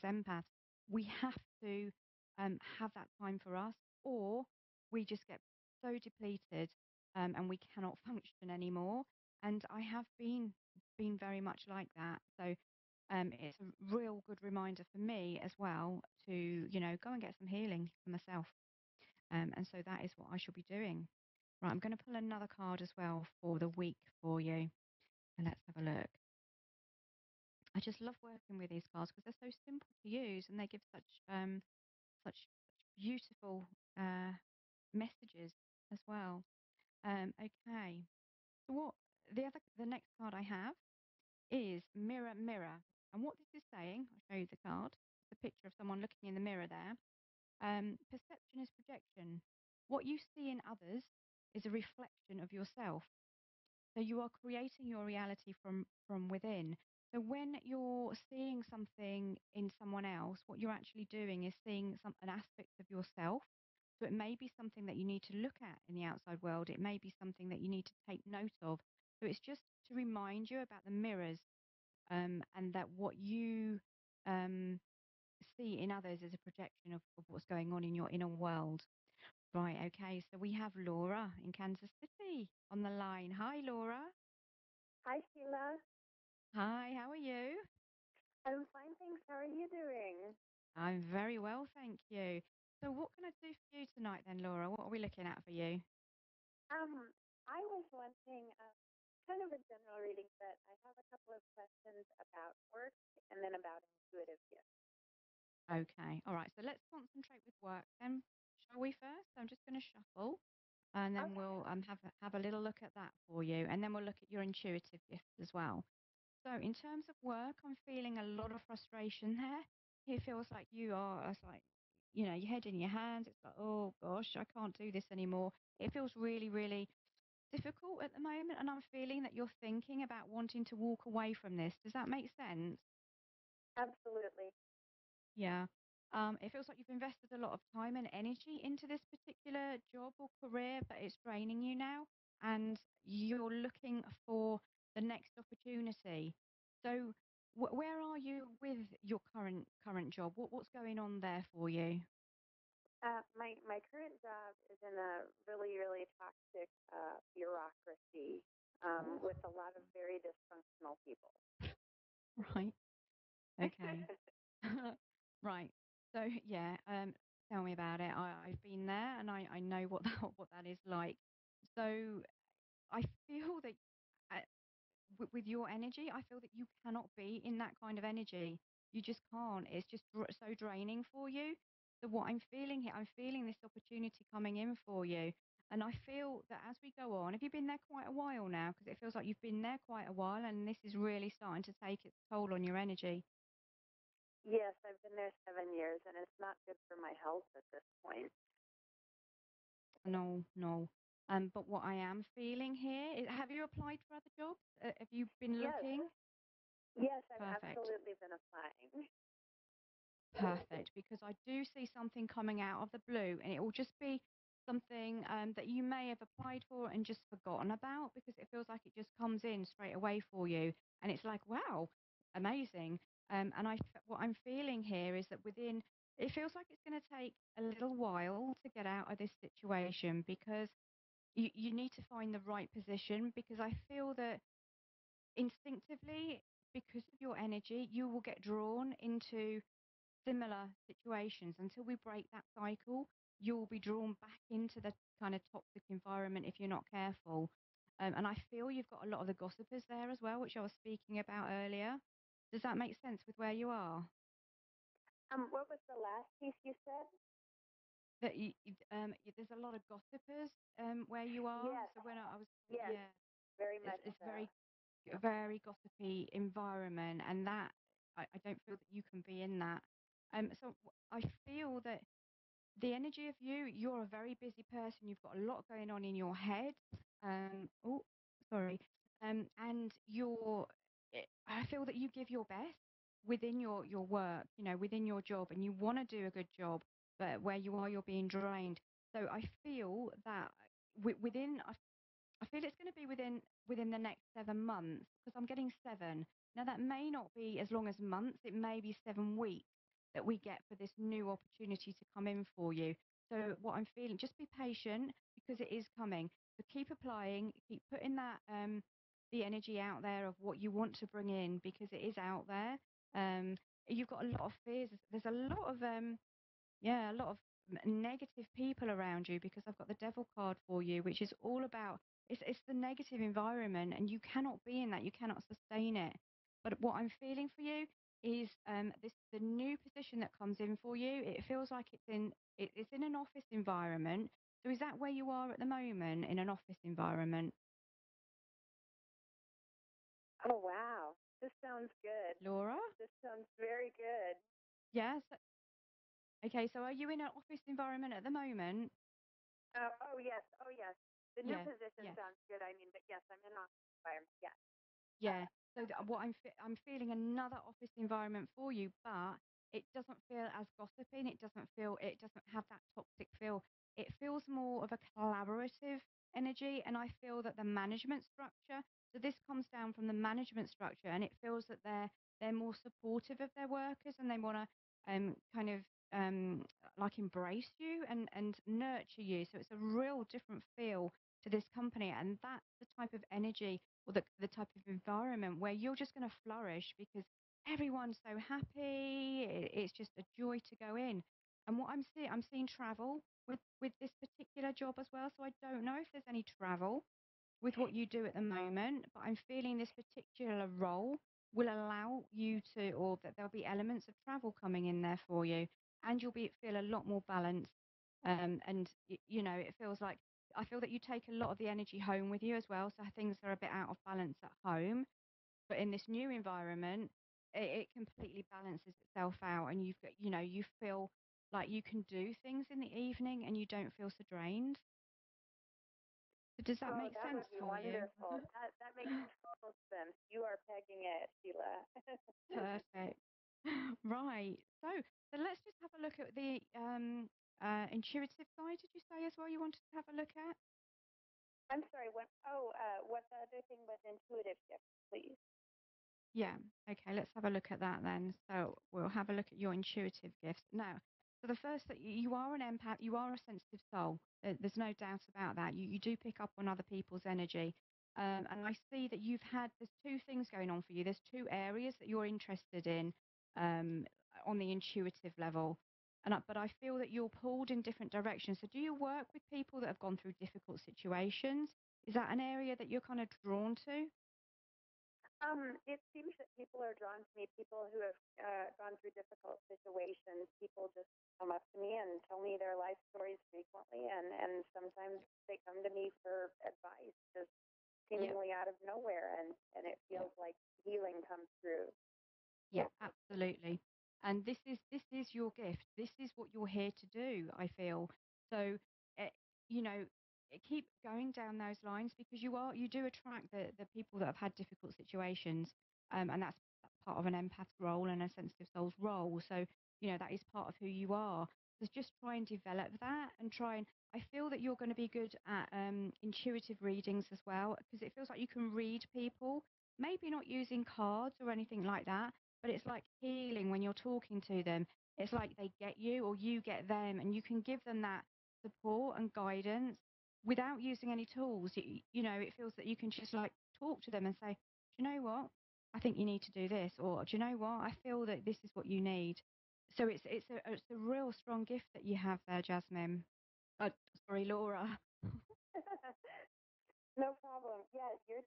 empaths. We have to have that time for us, or we just get so depleted and we cannot function anymore. And I have been very much like that. So it's a real good reminder for me as well to, go and get some healing for myself. And so that is what I shall be doing. Right, I'm going to pull another card as well for the week for you. And let's have a look. I just love working with these cards because they're so simple to use and they give such beautiful messages as well. Okay. So the next card I have is Mirror Mirror. And what this is saying, I'll show you the card. It's a picture of someone looking in the mirror there. Perception is projection. What you see in others is a reflection of yourself. So you are creating your reality from within. So when you're seeing something in someone else, what you're actually doing is seeing an aspect of yourself. So it may be something that you need to look at in the outside world. It may be something that you need to take note of. So it's just to remind you about the mirrors, and that what you um, see in others is a projection of what's going on in your inner world. Right, okay, so we have Laura in Kansas City on the line. Hi, Laura. Hi, Sheila. Hi, how are you? I'm fine, thanks. How are you doing? I'm very well, thank you. So what can I do for you tonight then, Laura? What are we looking at for you? Um, I was wanting kind of a general reading, but I have a couple of questions about work and then about intuitive gifts. Okay, all right, so let's concentrate with work then, shall we first? I'm just going to shuffle and then Okay. we'll have a little look at that for you, and then we'll look at your intuitive gifts as well. So in terms of work, I'm feeling a lot of frustration there. It feels like it's like, your head in your hands. It's like, oh gosh, I can't do this anymore. It feels really, really difficult at the moment, and I'm feeling that you're thinking about wanting to walk away from this. Does that make sense? Absolutely. Yeah. It feels like you've invested a lot of time and energy into this particular job or career, but it's draining you now, and you're looking for the next opportunity. So, where are you with your current job? What's going on there for you? My current job is in a really, really toxic bureaucracy with a lot of very dysfunctional people. Right. Okay. Right. So yeah, tell me about it. I've been there and I know what what that is like. So I feel that uh, with your energy, I feel that you cannot be in that kind of energy. You just can't. It's just so draining for you. So what I'm feeling here, I'm feeling this opportunity coming in for you. And I feel that as we go on, have you been there quite a while now? Because it feels like you've been there quite a while and this is really starting to take its toll on your energy. Yes, I've been there 7 years, and it's not good for my health at this point. No, no. But what I am feeling here is, have you applied for other jobs? Have you been Yes, looking? yes, I've Perfect. absolutely been applying. Perfect. Because I do see something coming out of the blue, and it will just be something that you may have applied for and just forgotten about because it feels like it just comes in straight away for you. And it's like, wow, amazing. And what I'm feeling here is that it feels like it's going to take a little while to get out of this situation because you need to find the right position because I feel that instinctively, because of your energy, you will get drawn into similar situations until we break that cycle. You'll be drawn back into the kind of toxic environment if you're not careful. And I feel you've got a lot of the gossipers there as well, which I was speaking about earlier. Does that make sense with where you are? What was the last piece you said? That there's a lot of gossipers where you are. Yes, So when I was, yes, yeah, very much it's so. very a very gossipy environment, and that I don't feel that you can be in that. I feel that the energy of you're a very busy person. You've got a lot going on in your head. Oh, sorry. And I feel that you give your best within your work, within your job, and you want to do a good job, but where you are, you're being drained. So I feel that within, I feel it's going to be within the next 7 months because I'm getting 7. Now that may not be as long as months. It may be 7 weeks that we get for this new opportunity to come in for you. So what I'm feeling, just be patient because it is coming. So keep applying, keep putting that the energy out there of what you want to bring in because it is out there. Um, you've got a lot of fears. There's a lot of negative people around you, because I've got the devil card for you, which is all about it's the negative environment, and you cannot be in that. You cannot sustain it. But what I'm feeling for you is the new position that comes in for you. It feels like it's in an office environment. So is that where you are at the moment, in an office environment? Oh, wow. This sounds good. Laura? This sounds very good. Yes. Okay, so are you in an office environment at the moment? Oh, yes. Oh, yes. The new Yeah, position yeah, sounds good. I mean, but yes, I'm in office environment. Yes. yeah. So what I'm feeling another office environment for you, but it doesn't feel as gossiping. It doesn't have that toxic feel. It feels more of a collaborative energy, and I feel that the management structure. So this comes down from the management structure, and it feels that they're more supportive of their workers, and they want to kind of um, like embrace you and nurture you. So it's a real different feel to this company, and that's the type of energy, or the type of environment where you're just going to flourish, because everyone's so happy. It's just a joy to go in. And what I'm seeing travel with this particular job as well. So I don't know if there's any travel with what you do at the moment, but I'm feeling this particular role will allow you to, or that there'll be elements of travel coming in there for you, and you'll feel a lot more balanced. And you know, it feels like, I feel that you take a lot of the energy home with you as well. So things are a bit out of balance at home, but in this new environment, it completely balances itself out, and you've got, you know, you feel like you can do things in the evening, and you don't feel so drained. So does that Oh, make that sense would be for you? wonderful. That makes total sense. You are pegging it, Sheila. Perfect. Right. So let's just have a look at the intuitive side. Did you say as well you wanted to have a look at? I'm sorry. What the other thing was intuitive gift, please? Yeah. Okay. Let's have a look at that then. So we'll have a look at your intuitive gifts now. So the first, that you are an empath, you are a sensitive soul. There's no doubt about that. You do pick up on other people's energy. And I see that there's two things going on for you. There's two areas that you're interested in um, on the intuitive level. But I feel that you're pulled in different directions. So do you work with people that have gone through difficult situations? Is that an area that you're kind of drawn to? It seems that people are drawn to me, people who have gone through difficult situations. People just come up to me and tell me their life stories frequently, and sometimes they come to me for advice just Yeah. seemingly out of nowhere, and it Yeah. feels like healing comes through. Yeah, absolutely. And this is your gift. This is what you're here to do, I feel. So, uh, you know, keep going down those lines, because you do attract the people that have had difficult situations, and that's part of an empath's role and a sensitive soul's role. So, you know, that is part of who you are. So just try and develop that, and try and. I feel that you're going to be good at intuitive readings as well, because it feels like you can read people. Maybe not using cards or anything like that, but it's like healing when you're talking to them. It's like they get you, or you get them, and you can give them that support and guidance without using any tools. You know, it feels that you can just like talk to them and say, do you know what? I think you need to do this, or do you know what? I feel that this is what you need. So it's a real strong gift that you have there, Jasmine. Uh, Sorry, Laura. No problem. Yes,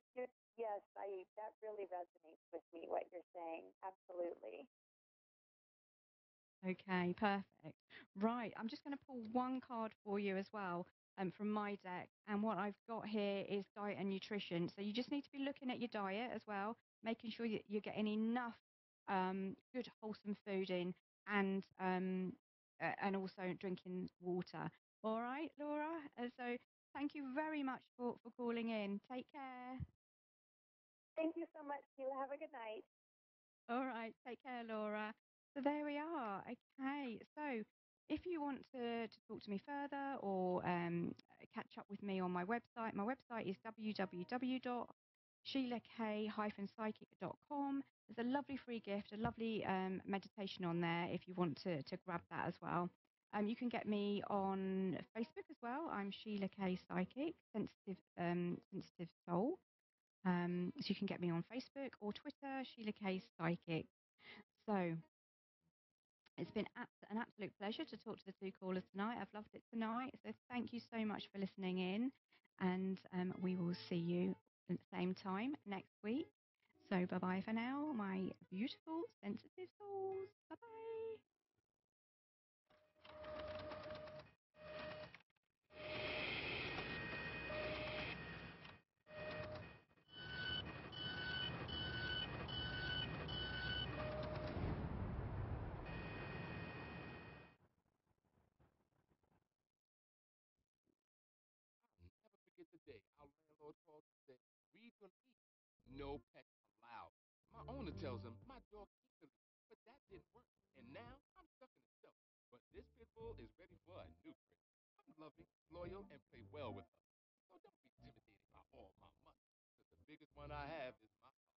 yes, that really resonates with me, what you're saying. Absolutely. Okay, perfect. Right, I'm just going to pull one card for you as well, from my deck. And what I've got here is diet and nutrition. So you just need to be looking at your diet as well, making sure you're getting enough good, wholesome food in, and also drinking water. All right, Laura. So thank you very much for calling in. Take care. Thank you so much, Sheila. Have a good night. All right, take care, Laura. So there we are. Okay, so if you want to talk to me further, or catch up with me on my website is www.sheilak-psychic.com. There's a lovely free gift, a lovely meditation on there if you want to grab that as well. You can get me on Facebook as well. I'm Sheila K Psychic, sensitive soul. So you can get me on Facebook or Twitter, Sheila K Psychic. So It's been an absolute pleasure to talk to the two callers tonight. I've loved it tonight. So thank you so much for listening in. And we will see you at the same time next week. So bye-bye for now, my beautiful, sensitive souls. Bye-bye. I'll never forget the day our landlord called and said, read your lease. No pets allowed. My owner tells him my dog keeps the lease, but that didn't work. And now I'm stuck in the shelter. But this pit bull is ready for a new crib. I'm loving, loyal, and play well with her. So don't be intimidated by all my money, because the biggest one I have is my heart.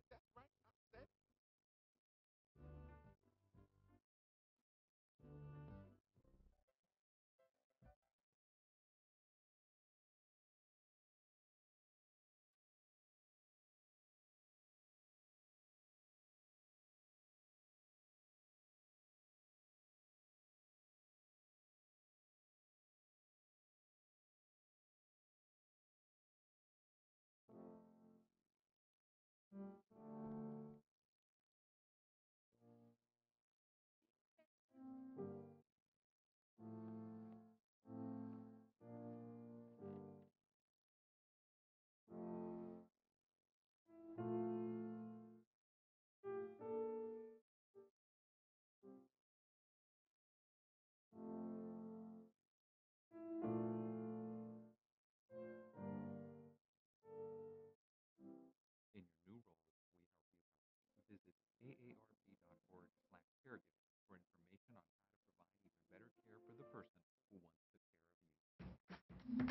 That's right, I said. In your new role, we help you out. Visit aarp.org/caregiving for information on how to provide even better care for the person who once took care of you.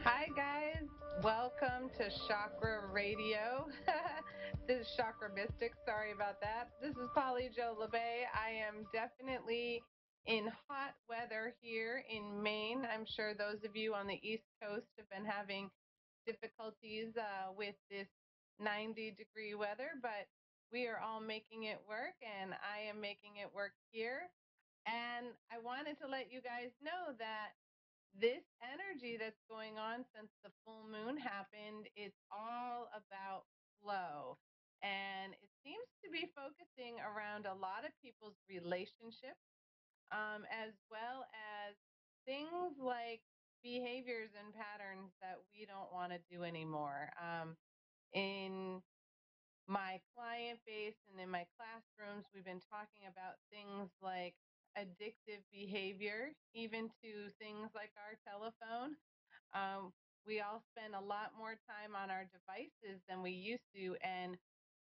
Hi guys, welcome to Chakra Radio. This is Chakra Mystic, sorry about that. This is Polly Jo LeBay. I am definitely in hot weather here in Maine. I'm sure those of you on the East Coast have been having difficulties with this 90-degree weather, but we are all making it work, and I am making it work here. And I wanted to let you guys know that this energy that's going on since the full moon happened, it's all about flow. And it seems to be focusing around a lot of people's relationships, as well as things like behaviors and patterns that we don't want to do anymore. In my client base and in my classrooms, we've been talking about things like addictive behavior, even to things like our telephone. We all spend a lot more time on our devices than we used to, and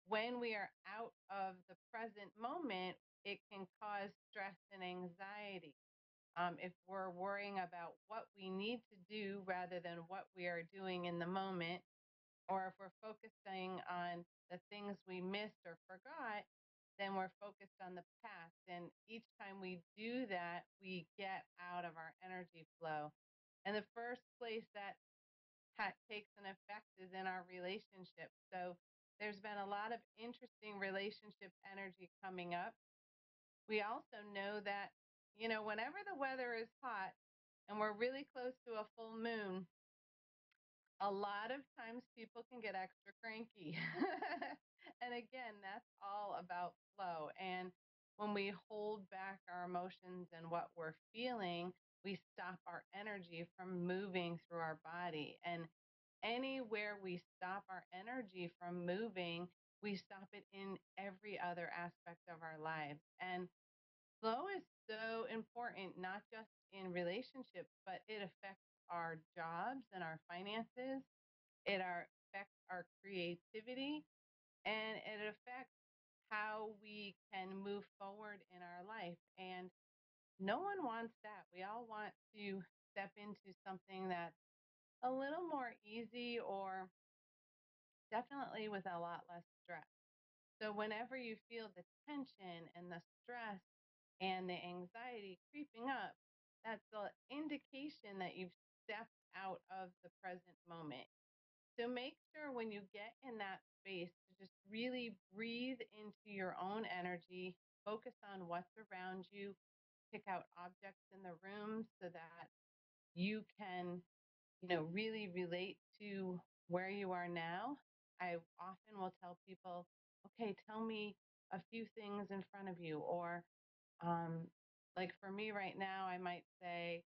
when we are out of the present moment, it can cause stress and anxiety. If we're worrying about what we need to do rather than what we are doing in the moment, or if we're focusing on the things we missed or forgot, then we're focused on the past. And each time we do that, we get out of our energy flow. And the first place that takes an effect is in our relationship. So there's been a lot of interesting relationship energy coming up. We also know that, whenever the weather is hot and we're really close to a full moon, a lot of times people can get extra cranky. And again, that's all about flow. And when we hold back our emotions and what we're feeling, we stop our energy from moving through our body. And anywhere we stop our energy from moving, we stop it in every other aspect of our lives. And flow is so important, not just in relationships, but it affects our jobs and our finances. Affects our creativity, and it affects how we can move forward in our life. And no one wants that. We all want to step into something that's a little more easy or definitely with a lot less stress. So whenever you feel the tension and the stress and the anxiety creeping up, that's the indication that you've stepped out of the present moment. So make sure when you get in that space to just really breathe into your own energy, focus on what's around you, pick out objects in the room so that you can, really relate to where you are now. I often will tell people, okay, tell me a few things in front of you. Or like for me right now, I might say,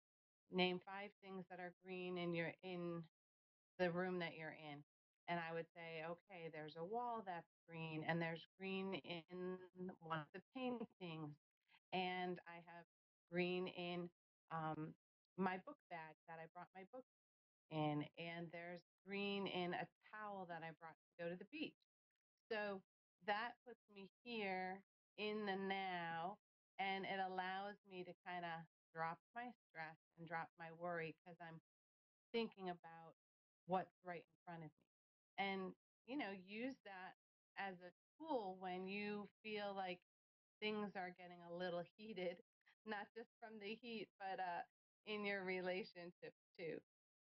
name 5 things that are green in the room that you're in. And I would say, okay, there's a wall that's green, and there's green in one of the paintings, and I have green in my book bag that I brought my book in, and there's green in a towel that I brought to go to the beach. So that puts me here in the now, and it allows me to kind of drop my stress and drop my worry because I'm thinking about what's right in front of me. And, use that as a tool when you feel like things are getting a little heated, not just from the heat, but in your relationship too.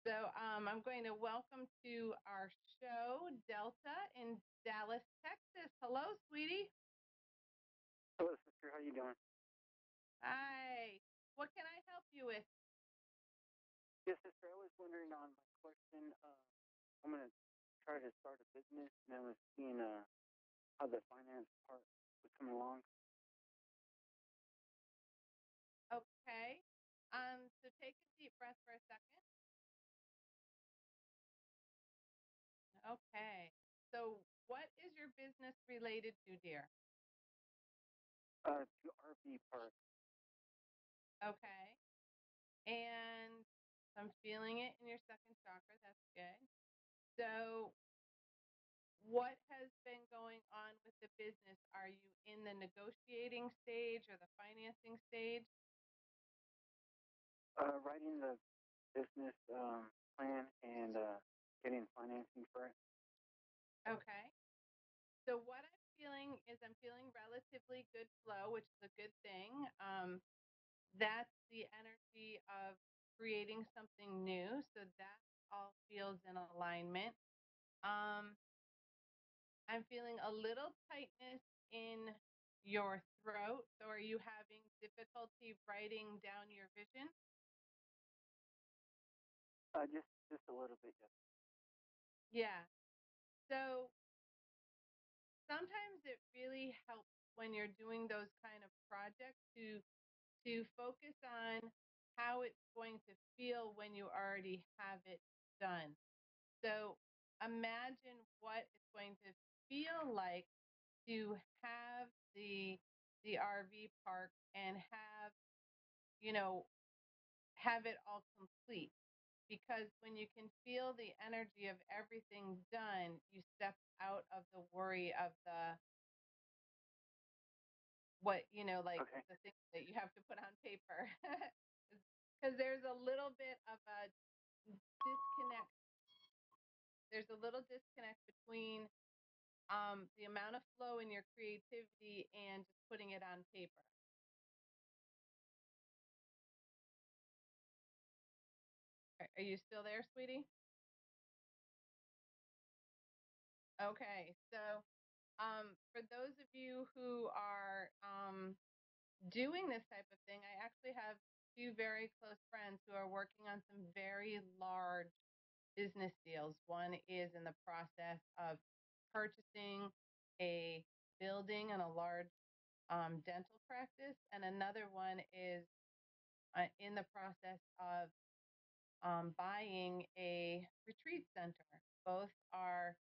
So I'm going to welcome to our show Delta in Dallas, Texas. Hello, sweetie. Hello, sister. How you doing? Hi. What can I help you with? Yes, sister. I was wondering on my question. I'm going to try to start a business, and I was seeing how the finance part was coming along. Okay. So take a deep breath for a second. Okay. So what is your business related to, dear? To RV park. Okay. And I'm feeling it in your second chakra. That's good. So what has been going on with the business? Are you in the negotiating stage or the financing stage? Writing the business plan and getting financing for it. Okay. So what I'm feeling relatively good flow, which is a good thing. That's the energy of creating something new. So that all feels in alignment. Um, I'm feeling a little tightness in your throat. So are you having difficulty writing down your vision? Just a little bit, yes. Yeah. So sometimes it really helps when you're doing those kind of projects to focus on how it's going to feel when you already have it done. So imagine what it's going to feel like to have the RV park and have it all complete. Because when you can feel the energy of everything done, you step out of the worry of Okay. the things that you have to put on paper. Because there's a little bit of a disconnect. There's a little disconnect between the amount of flow in your creativity and just putting it on paper. Are you still there, sweetie? Okay, so for those of you who are doing this type of thing, I actually have 2 very close friends who are working on some very large business deals. One is in the process of purchasing a building and a large dental practice, and another one is in the process of buying a retreat center. Both are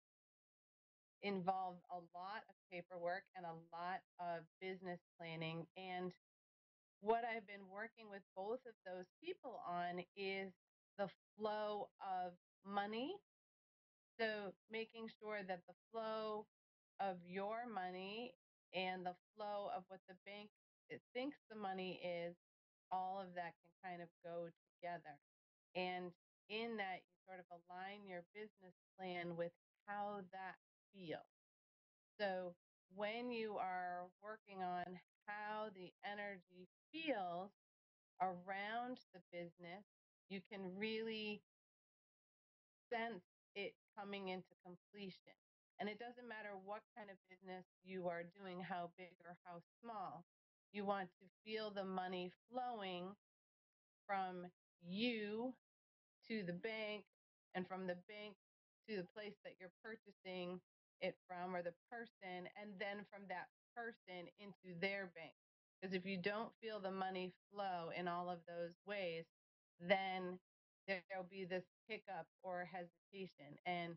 involve a lot of paperwork and a lot of business planning. And what I've been working with both of those people on is the flow of money. So making sure that the flow of your money and the flow of what the bank thinks the money is, all of that can kind of go together. And in that, you sort of align your business plan with how that feels. So when you are working on how the energy feels around the business, you can really sense it coming into completion. And it doesn't matter what kind of business you are doing, how big or how small. You want to feel the money flowing from you to the bank, and from the bank to the place that you're purchasing it from, or the person, and then from that person into their bank. Because if you don't feel the money flow in all of those ways, then there'll be this hiccup or hesitation. And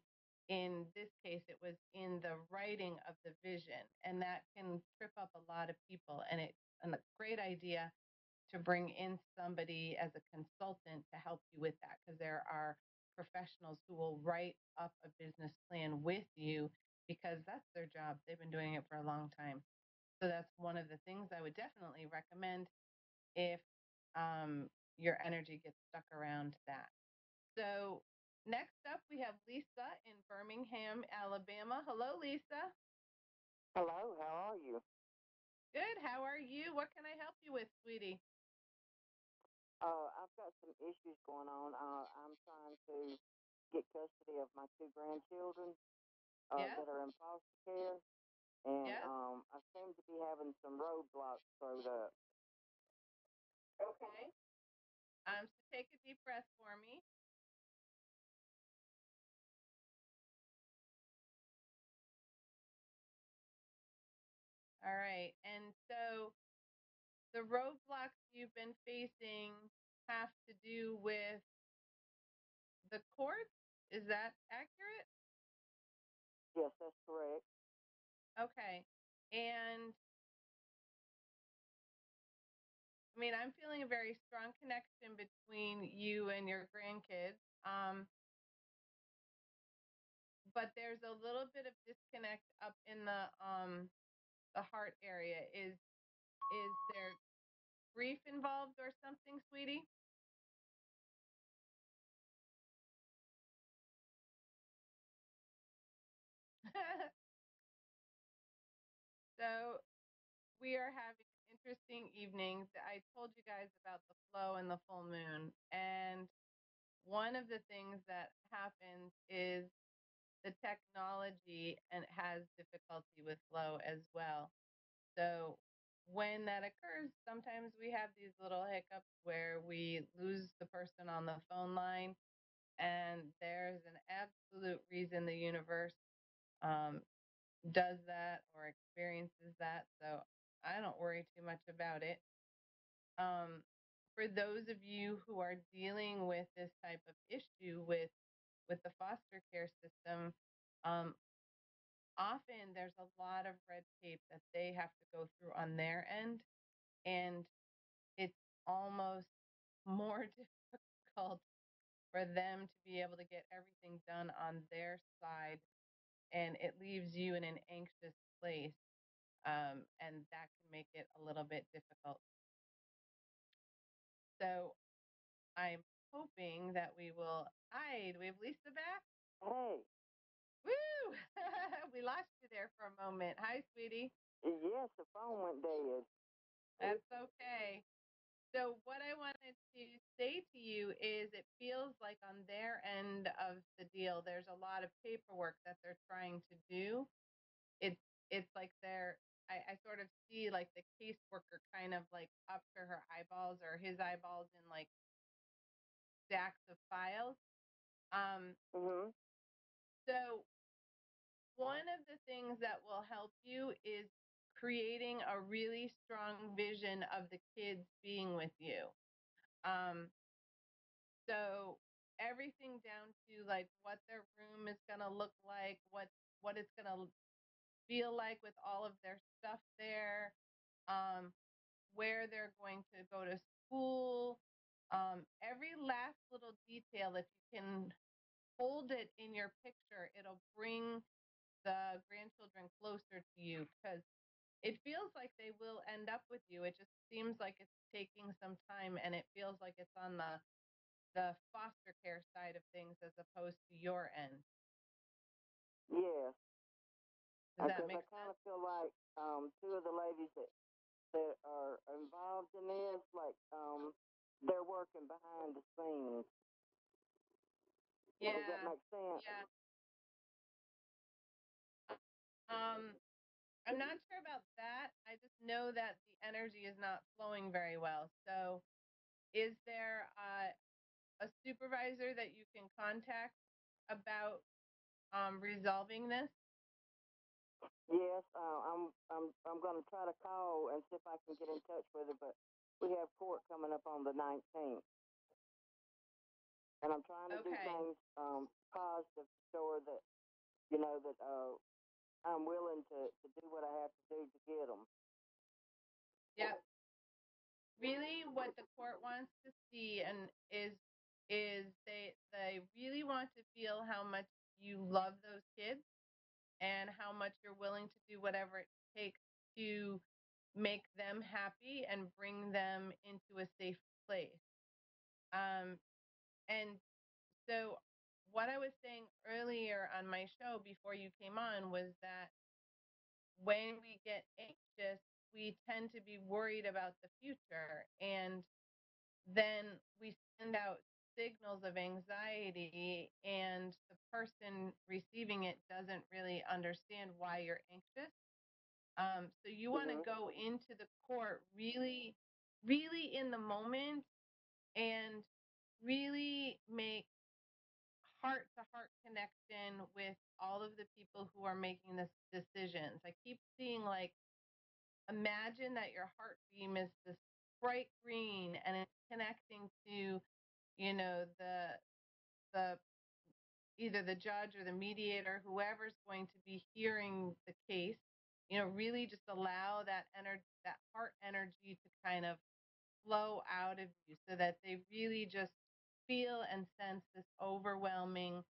in this case, it was in the writing of the vision, and that can trip up a lot of people. And it's a great idea to bring in somebody as a consultant to help you with that, because there are professionals who will write up a business plan with you, because that's their job. They've been doing it for a long time. So that's one of the things I would definitely recommend if your energy gets stuck around that. So next up, we have Lisa in Birmingham, Alabama. Hello, Lisa. Hello, how are you? Good. How are you? What can I help you with, sweetie? I've got some issues going on. I'm trying to get custody of my two grandchildren Yes. that are in foster care, and Yes. I seem to be having some roadblocks thrown up. Okay. So take a deep breath for me. All right. And so the roadblocks you've been facing have to do with the courts. Is that accurate? Yes, that's correct. Okay. And I mean, I'm feeling a very strong connection between you and your grandkids. But there's a little bit of disconnect up in the heart area. Is there grief involved or something, sweetie? So we are having an interesting evening. I told you guys about the flow and the full moon. And one of the things that happens is the technology and has difficulty with flow as well. So when that occurs, sometimes we have these little hiccups where we lose the person on the phone line, and there's an absolute reason the universe does that or experiences that. So I don't worry too much about it. For those of you who are dealing with this type of issue with the foster care system, often there's a lot of red tape that they have to go through on their end, and it's almost more difficult for them to be able to get everything done on their side, and it leaves you in an anxious place, and that can make it a little bit difficult. So I'm hoping that we will. Hi, do we have Lisa back? Hey. Woo! We lost you there for a moment. Hi, sweetie. Yes, the phone went dead. That's okay. So what I wanted to say to you is it feels like on their end of the deal, there's a lot of paperwork that they're trying to do. It's like I sort of see like the caseworker kind of like up to her eyeballs or his eyeballs in like stacks of files. So one of the things that will help you is creating a really strong vision of the kids being with you. So everything down to like what their room is going to look like, what it's going to feel like with all of their stuff there, where they're going to go to school, every last little detail. If you can hold it in your picture, it'll bring the grandchildren closer to you, because it feels like they will end up with you. It just seems like it's taking some time, and it feels like it's on the foster care side of things as opposed to your end. Yes. Does that Because make I kind of feel like two of the ladies that are involved in this, like they're working behind the scenes. Yeah. Does that make sense? Yeah. I'm not sure about that. I just know that the energy is not flowing very well. So is there a supervisor that you can contact about resolving this? Yes, I'm going to try to call and see if I can get in touch with her, but we have court coming up on the 19th. And I'm trying to do things positive to show her that, you know, that I'm willing to do what I have to do to get them. Yep. Really, what the court wants to see and is they really want to feel how much you love those kids and how much you're willing to do whatever it takes to make them happy and bring them into a safe place. And so what I was saying earlier on my show before you came on was that when we get anxious, we tend to be worried about the future, and then we send out signals of anxiety, and the person receiving it doesn't really understand why you're anxious. So you want to go into the court really, really in the moment and really make heart-to-heart connection with all of the people who are making this decisions. I keep seeing, like, imagine that your heart beam is this bright green and it's connecting to, you know, the either the judge or the mediator, whoever's going to be hearing the case. You know, really just allow that energy, that heart energy, to kind of flow out of you so that they really just feel and sense this overwhelming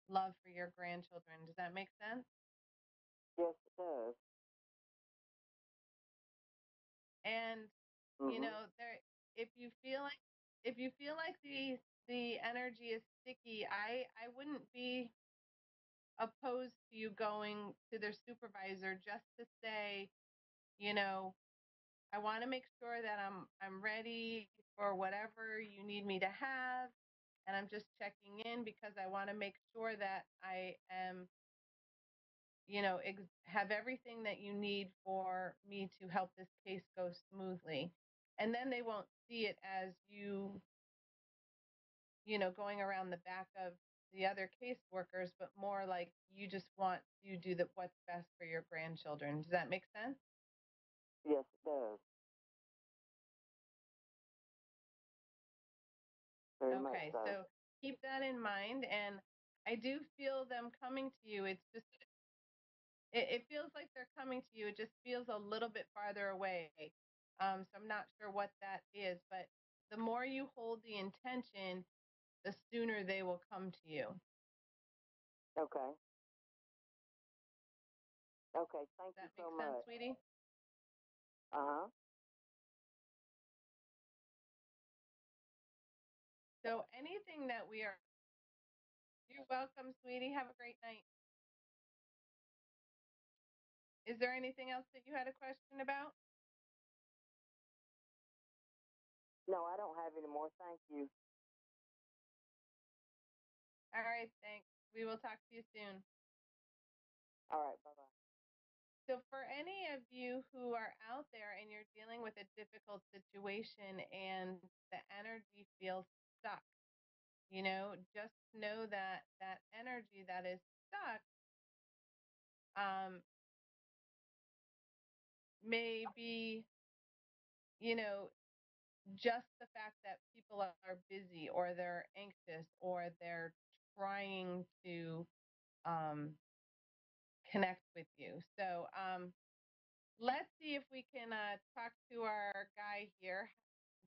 love for your grandchildren. Does that make sense? Yes, it does. And you know, there, if you feel like the energy is sticky, I wouldn't be opposed to you going to their supervisor just to say, you know, I want to make sure that I'm ready for whatever you need me to have, and I'm just checking in because I want to make sure that I am, you know, have everything that you need for me to help this case go smoothly. And then they won't see it as you know, going around the back of the other caseworkers, but more like you just want to do what's best for your grandchildren. Does that make sense? Yes, it does. Very much Okay, so. so keep that in mind. And I do feel them coming to you. It's just, it feels like they're coming to you. It just feels a little bit farther away. So I'm not sure what that is, but the more you hold the intention, the sooner they will come to you. Okay. Okay, thank you so much. Does that make sense, sweetie? Uh-huh. So anything that we are, you're welcome, sweetie. Have a great night. Is there anything else that you had a question about? No, I don't have any more. Thank you. All right, thanks. We will talk to you soon. All right, bye-bye. So for any of you who are out there and you're dealing with a difficult situation and the energy feels stuck, you know, just know that that energy that is stuck may be, you know, just the fact that people are busy or they're anxious or they're trying to connect with you. So let's see if we can talk to our guy here.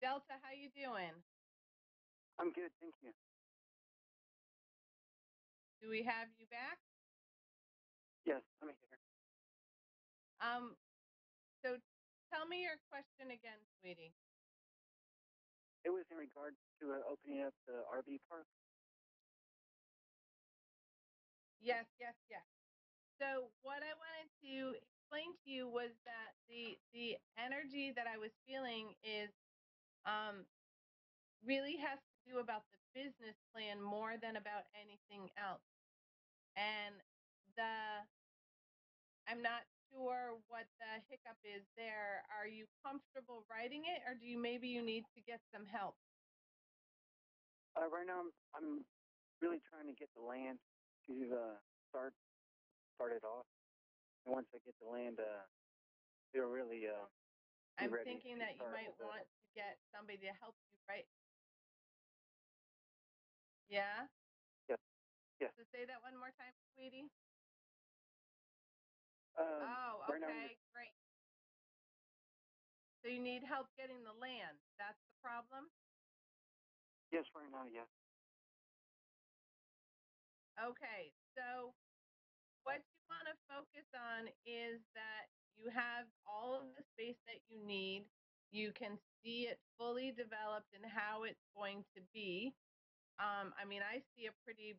Delta, how you doing? I'm good, thank you. Do we have you back? Yes, I'm here. So tell me your question again, sweetie. It was in regards to opening up the RV park. Yes. So what I wanted to explain to you was that the energy that I was feeling is really has to do about the business plan more than about anything else. And I'm not sure what the hiccup is there. Are you comfortable writing it, or do you maybe you need to get some help? Right now, I'm really trying to get the land to start it off. And once I get the land, it'll really be I'm ready thinking to that you start might the- want to get somebody to help you, right? Yeah? Yes. Yes. So say that one more time, sweetie. Right now, Okay, great. So you need help getting the land. That's the problem? yes, right now, yes. Okay, so what you want to focus on is that you have all of the space that you need. You can see it fully developed and how it's going to be. I mean, I see a pretty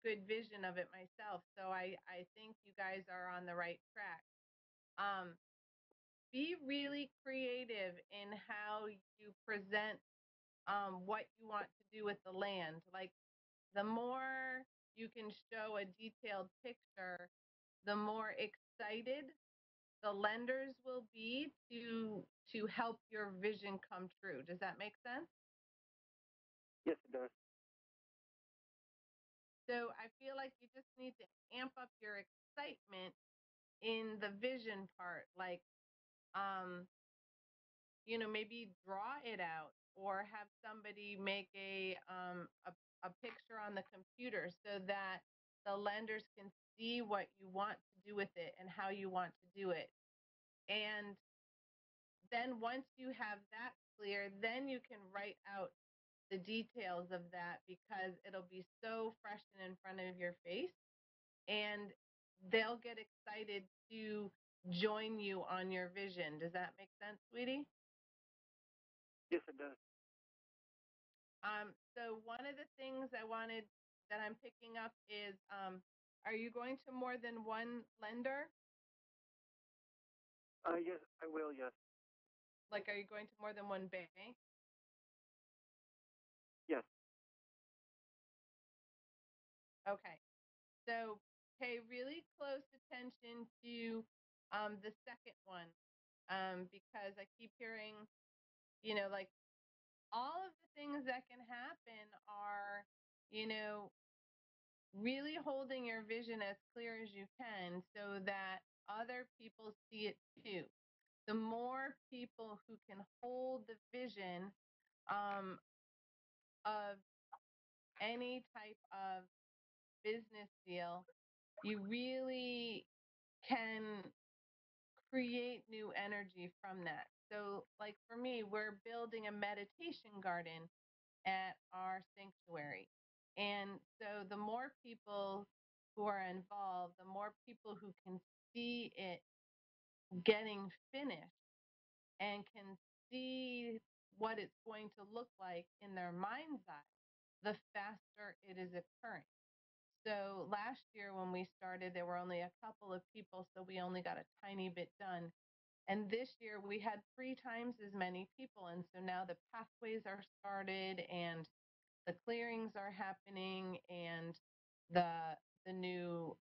good vision of it myself, so I think you guys are on the right track. Be really creative in how you present what you want to do with the land. Like, the more you can show a detailed picture, the more excited the lenders will be to help your vision come true. Does that make sense? Yes, it does. So I feel like you just need to amp up your excitement in the vision part, like maybe draw it out or have somebody make a picture on the computer so that the lenders can see what you want to do with it and how you want to do it. And then once you have that clear, then you can write out the details of that, because it'll be so fresh and in front of your face, and they'll get excited to join you on your vision. Does that make sense, sweetie? Yes, it does. So one of the things that I'm picking up is, are you going to more than one lender? Yes, I will, yes. Like, are you going to more than one bank? Yes. Okay. So pay really close attention to the second one, because I keep hearing, like, all of the things that can happen are, really holding your vision as clear as you can so that other people see it too. The more people who can hold the vision of any type of business deal, you really can create new energy from that. So, like for me, we're building a meditation garden at our sanctuary. And so the more people who are involved, the more people who can see it getting finished and can see what it's going to look like in their mind's eye, the faster it is occurring. So last year when we started, there were only a couple of people, so we only got a tiny bit done. And this year we had 3 times as many people. And so now the pathways are started and the clearings are happening, and the new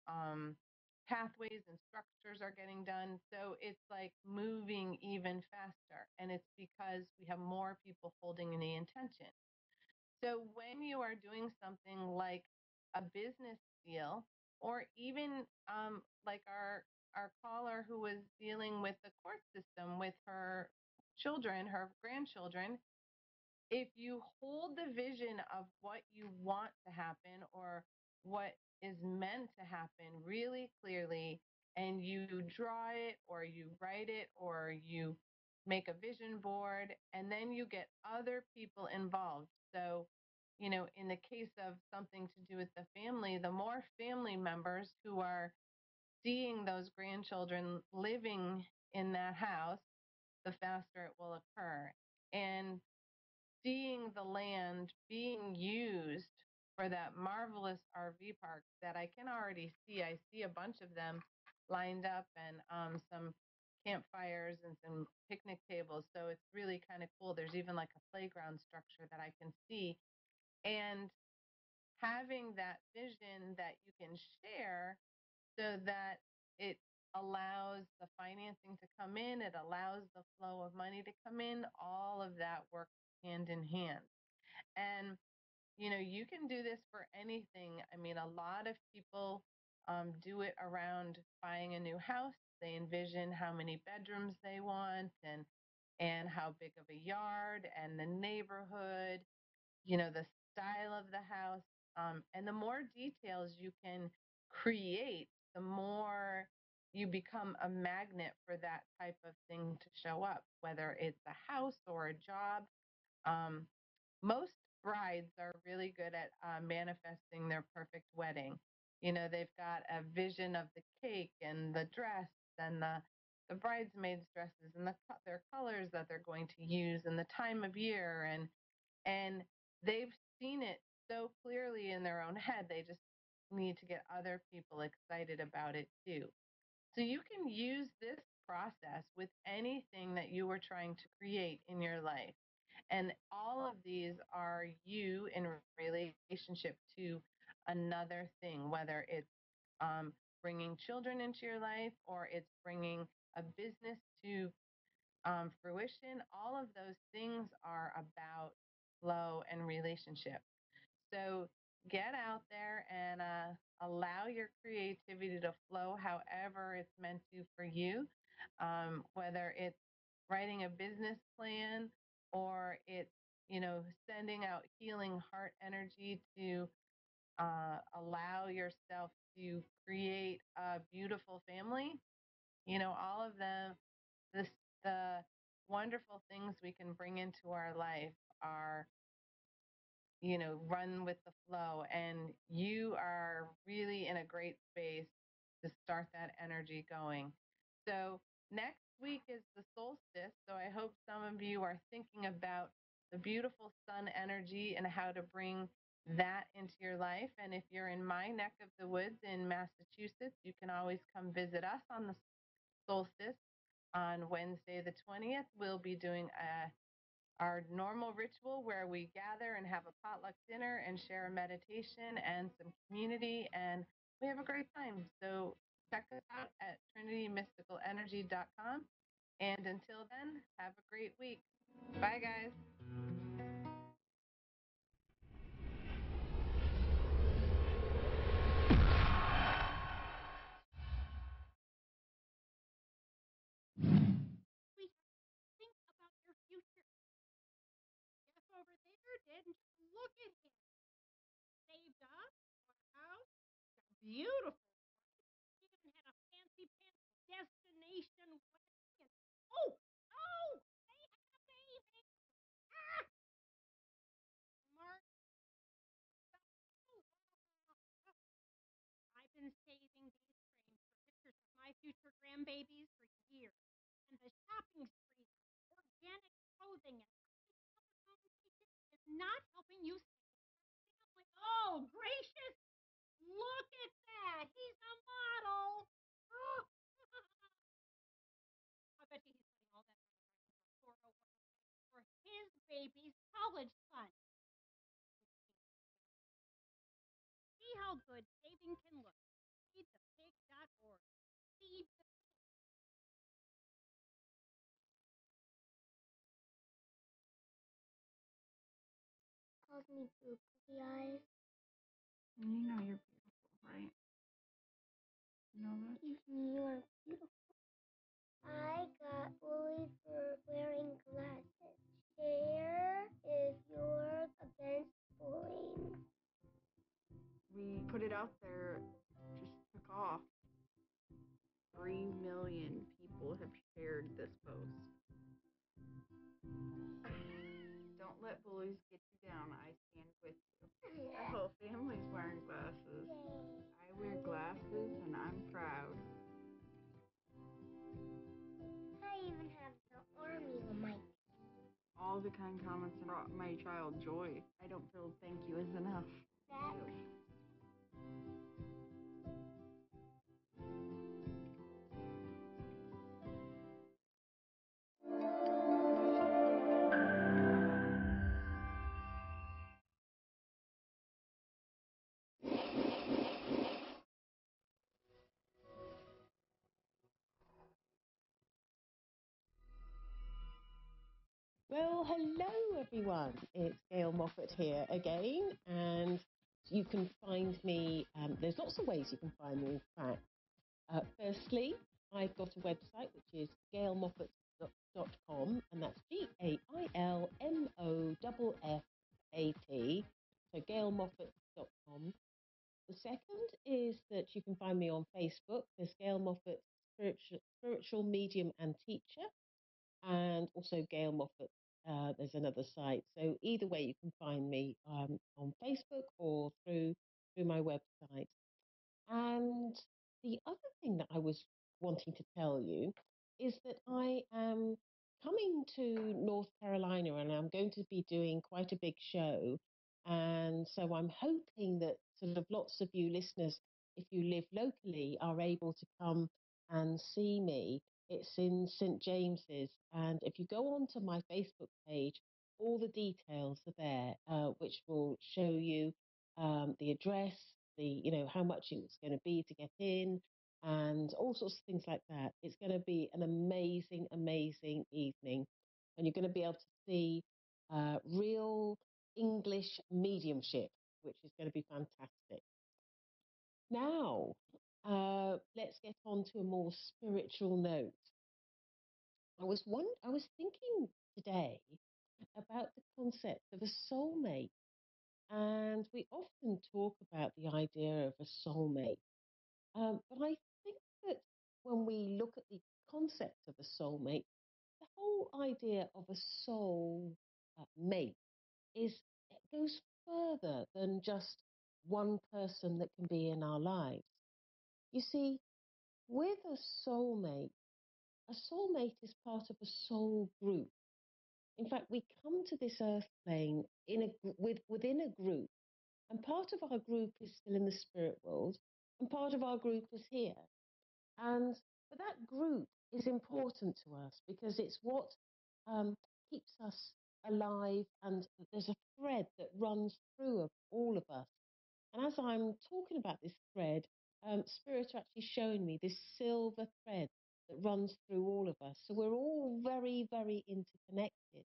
pathways and structures are getting done. So it's like moving even faster. And it's because we have more people holding the intention. So when you are doing something like a business deal, or even like our caller who was dealing with the court system with her children, her grandchildren, if you hold the vision of what you want to happen or what is meant to happen really clearly, and you draw it or you write it or you make a vision board, and then you get other people involved. So, in the case of something to do with the family, the more family members who are seeing those grandchildren living in that house, the faster it will occur. And seeing the land being used for that marvelous RV park that I can already see. I see a bunch of them lined up and some campfires and some picnic tables. So it's really kind of cool. There's even like a playground structure that I can see. And having that vision that you can share so that it allows the financing to come in, it allows the flow of money to come in, all of that works hand in hand. And, you can do this for anything. I mean, a lot of people do it around buying a new house. They envision how many bedrooms they want and how big of a yard and the neighborhood, the style of the house. And the more details you can create, the more you become a magnet for that type of thing to show up, whether it's a house or a job. Um, Most brides are really good at manifesting their perfect wedding. They've got a vision of the cake and the dress and the bridesmaids' dresses and their colors that they're going to use and the time of year, and they've seen it so clearly in their own head. They just need to get other people excited about it too. So you can use this process with anything that you are trying to create in your life. And all of these are you in relationship to another thing, whether it's bringing children into your life or it's bringing a business to fruition. All of those things are about flow and relationship. So get out there and allow your creativity to flow however it's meant to for you, whether it's writing a business plan or it's, sending out healing heart energy to allow yourself to create a beautiful family. All of the wonderful things we can bring into our life are run with the flow. And you are really in a great space to start that energy going. So next week is the solstice. So I hope some of you are thinking about the beautiful sun energy and how to bring that into your life. And if you're in my neck of the woods in Massachusetts, you can always come visit us on the solstice. On Wednesday the 20th, we'll be doing our normal ritual where we gather and have a potluck dinner and share a meditation and some community, and we have a great time. So check us out at trinitymysticalenergy.com. And until then, have a great week. Bye, guys. Think about your future. Jeff over there did, and just look at him. Saved up, bought a house, got a beautiful wife. He even had a fancy pants destination wedding. And, oh, they had a baby. Ah, Mark. I've been saving these frames for pictures of my future grandbabies for years. And the shopping sprees, organic clothing, and conversation is not helping you save that family. Oh, gracious! Look at that! He's a model! Oh. I bet you he's putting all that money right into a 401k for his baby's college fund. See how good saving can look. Feedthepig.org. Feed the Calls me Goopy Eyes. You know you're beautiful, right? You know that? You are beautiful. I got bullied for wearing glasses. Share is clothes. Don't let bullies get you down. I stand with you. Our whole family's wearing glasses. I wear glasses and I'm proud. I even have the army on my. All the kind comments brought my child joy. I don't feel thank you is enough. Well, hello everyone. It's Gail Moffat here again, and you can find me. There's lots of ways you can find me. In fact, firstly, I've got a website which is gailmoffat.com, and that's GailMoffat. So gailmoffat.com. The second is that you can find me on Facebook. There's Gail Moffat, spiritual medium and teacher, and also Gail Moffat. There's another site. So either way, you can find me on Facebook or through my website. And the other thing that I was wanting to tell you is that I am coming to North Carolina and I'm going to be doing quite a big show. And so I'm hoping that sort of lots of you listeners, if you live locally, are able to come and see me. It's in St. James's. And if you go onto my Facebook page, all the details are there, which will show you the address, how much it's going to be to get in, and all sorts of things like that. It's going to be an amazing, amazing evening, and you're going to be able to see real English mediumship, which is going to be fantastic. Now, let's get on to a more spiritual note. I was thinking today about the concept of a soulmate. And we often talk about the idea of a soulmate. But I think that when we look at the concept of a soulmate, the whole idea of a soul mate goes further than just one person that can be in our lives. You see, with a soulmate is part of a soul group. In fact, we come to this earth plane within a group. And part of our group is still in the spirit world, and part of our group is here. But that group is important to us because it's what keeps us alive, and there's a thread that runs through of all of us. And as I'm talking about this thread, Spirit are actually showing me this silver thread that runs through all of us. So we're all very, very interconnected.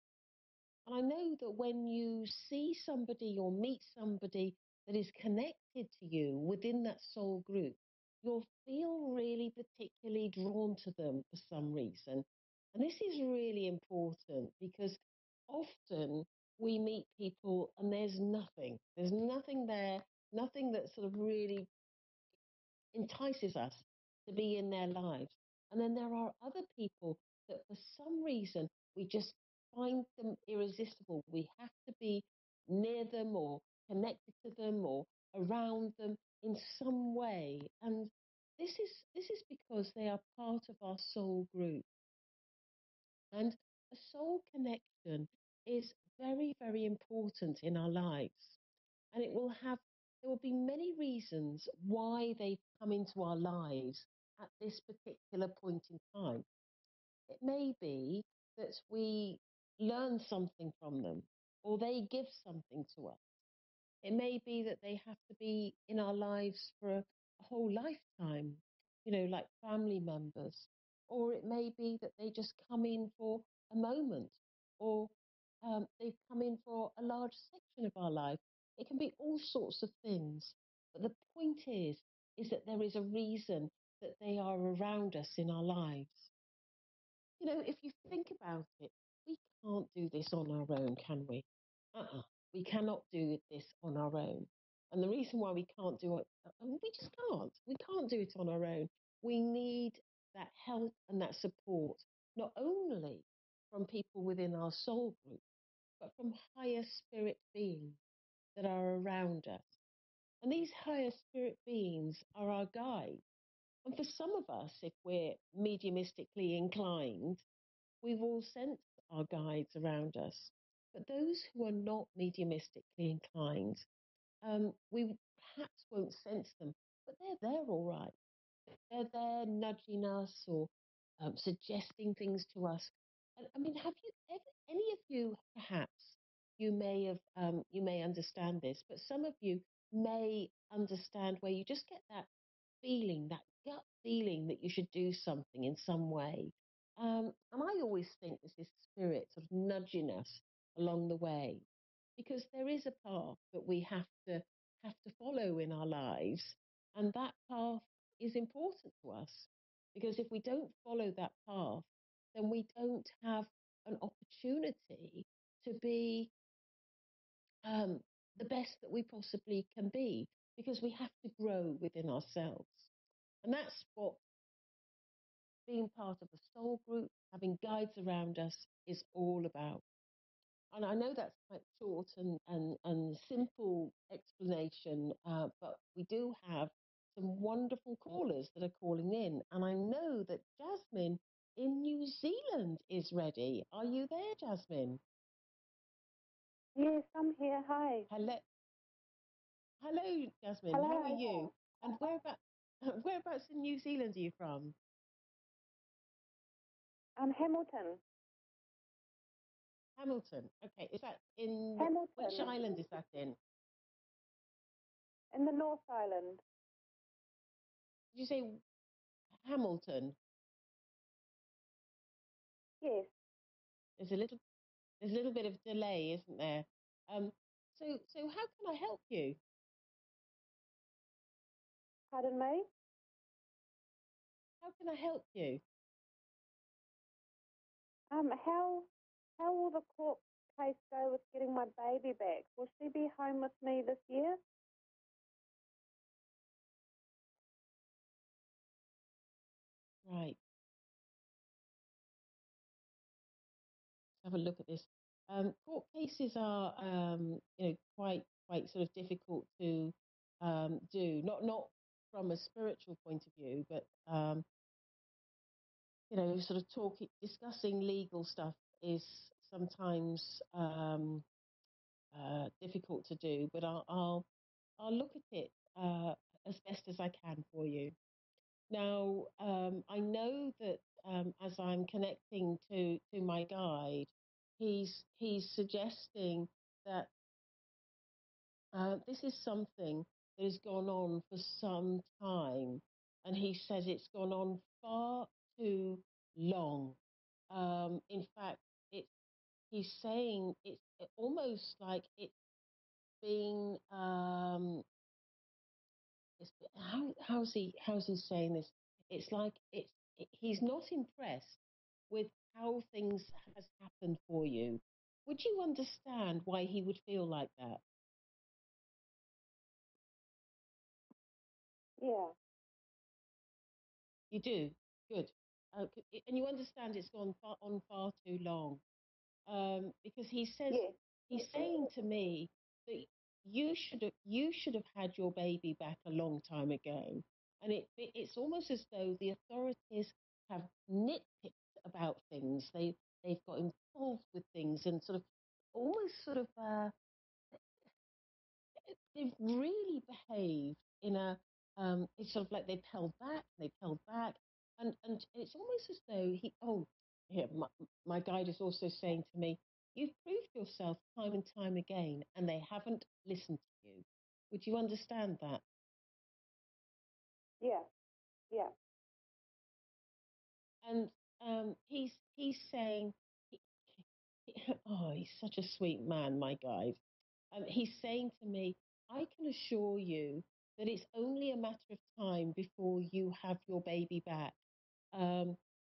And I know that when you see somebody or meet somebody that is connected to you within that soul group, you'll feel really particularly drawn to them for some reason. And this is really important because often we meet people and there's nothing there, nothing that sort of really entices us to be in their lives. And then there are other people that for some reason we just find them irresistible. We have to be near them or connected to them or around them in some way. And this is because they are part of our soul group. And a soul connection is very, very important in our lives. And there will be many reasons why they've come into our lives at this particular point in time. It may be that we learn something from them or they give something to us. It may be that they have to be in our lives for a whole lifetime, like family members. Or it may be that they just come in for a moment, or they've come in for a large section of our life. It can be all sorts of things. But the point is that there is a reason that they are around us in our lives. If you think about it, we can't do this on our own, can we? We cannot do this on our own. And the reason why we can't do it, we just can't. We can't do it on our own. We need that help and that support not only from people within our soul group, but from higher spirit beings that are around us. And these higher spirit beings are our guides. And for some of us, if we're mediumistically inclined, we will sense our guides around us. But those who are not mediumistically inclined, we perhaps won't sense them, but they're there all right. They're there nudging us or suggesting things to us. And I mean, have you ever, any of you, perhaps, you may understand this, but some of you may understand where you just get that feeling, that gut feeling that you should do something in some way. And I always think this is spirit sort of nudging us along the way, because there is a path that we have to follow in our lives, and that path is important to us. Because if we don't follow that path, then we don't have an opportunity to be um, the best that we possibly can be, because we have to grow within ourselves. And that's what being part of a soul group, having guides around us, is all about. And I know that's quite short and simple explanation, but we do have some wonderful callers that are calling in. And I know that Jasmine in New Zealand is ready. Are you there, Jasmine? Yes, I'm here. Hi. Hello, Jasmine. Hello. How are you? And whereabouts in New Zealand are you from? I'm Hamilton. Hamilton. Okay. Is that in Hamilton. which island is that in? In the North Island. Did you say Hamilton? Yes. There's a little bit of delay, isn't there? So how can I help you? Pardon me? How can I help you? How will the court case go with getting my baby back? Will she be home with me this year? Right. Let's have a look at this. Court cases are, quite sort of difficult to do. Not from a spiritual point of view, but sort of discussing legal stuff is sometimes difficult to do. But I'll look at it as best as I can for you. Now, I know that as I'm connecting to my guide, he's suggesting that this is something that has gone on for some time, and he says it's gone on far too long. In fact, he's saying it's almost like it's being how's he saying this? It's like he's not impressed with how things has happened for you. Would you understand why he would feel like that? Yeah. You do. Good. And you understand it's gone on far too long. Because he says Yes. he's saying to me that you should have had your baby back a long time ago, and it's almost as though the authorities have nitpicked about things. They've got involved with things and sort of almost sort of they've really behaved in a it's sort of like they've held back, and it's almost as though my guide is also saying to me, you've proved yourself time and time again, and they haven't listened to you. Would you understand that? Yeah. Yeah. And he's saying, oh, he's such a sweet man, my guide. He's saying to me, I can assure you that it's only a matter of time before you have your baby back.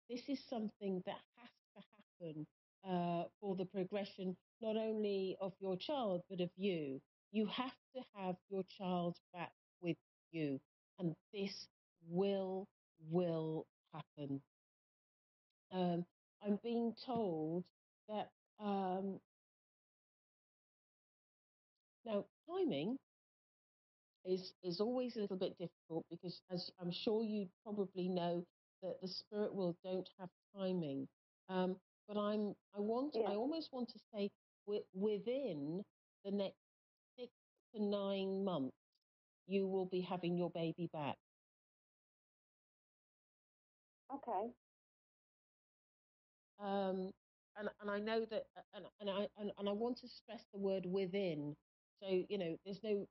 This is something that has to happen for the progression not only of your child but of you. You have to have your child back with you, and this will happen. Um, I'm being told that now timing is always a little bit difficult because, as I'm sure you probably know, that the spirit world don't have timing. But I almost want to say within the next 6 to 9 months, you will be having your baby back. Okay. And I know that, and I want to stress the word within. So there's no,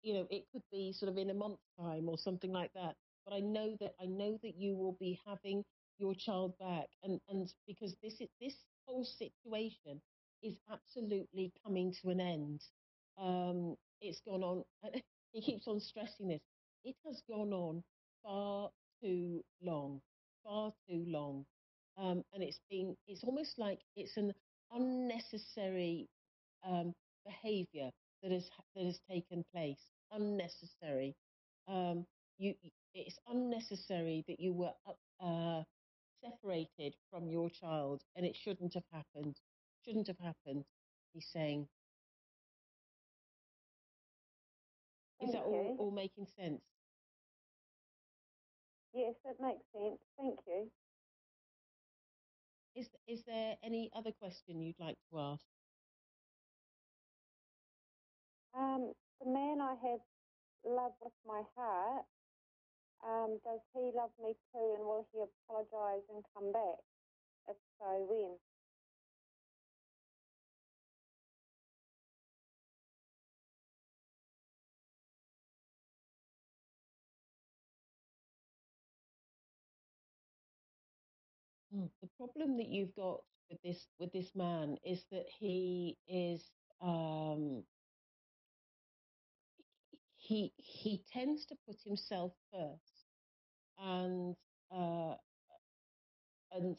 it could be sort of in a month's time or something like that. But I know that you will be having your child back, and because this whole situation is absolutely coming to an end. It's gone on. He keeps on stressing this. It has gone on far too long, and it's almost like it's an unnecessary behaviour that has taken place. Unnecessary. Um, it's unnecessary that you were separated from your child, and it shouldn't have happened. Shouldn't have happened. He's saying. Is that all making sense? Yes, that makes sense. Thank you. Is there any other question you'd like to ask? The man I have love with my heart, does he love me too, and will he apologise and come back? If so, when? The problem that you've got with this man is that um, he tends to put himself first, and uh, and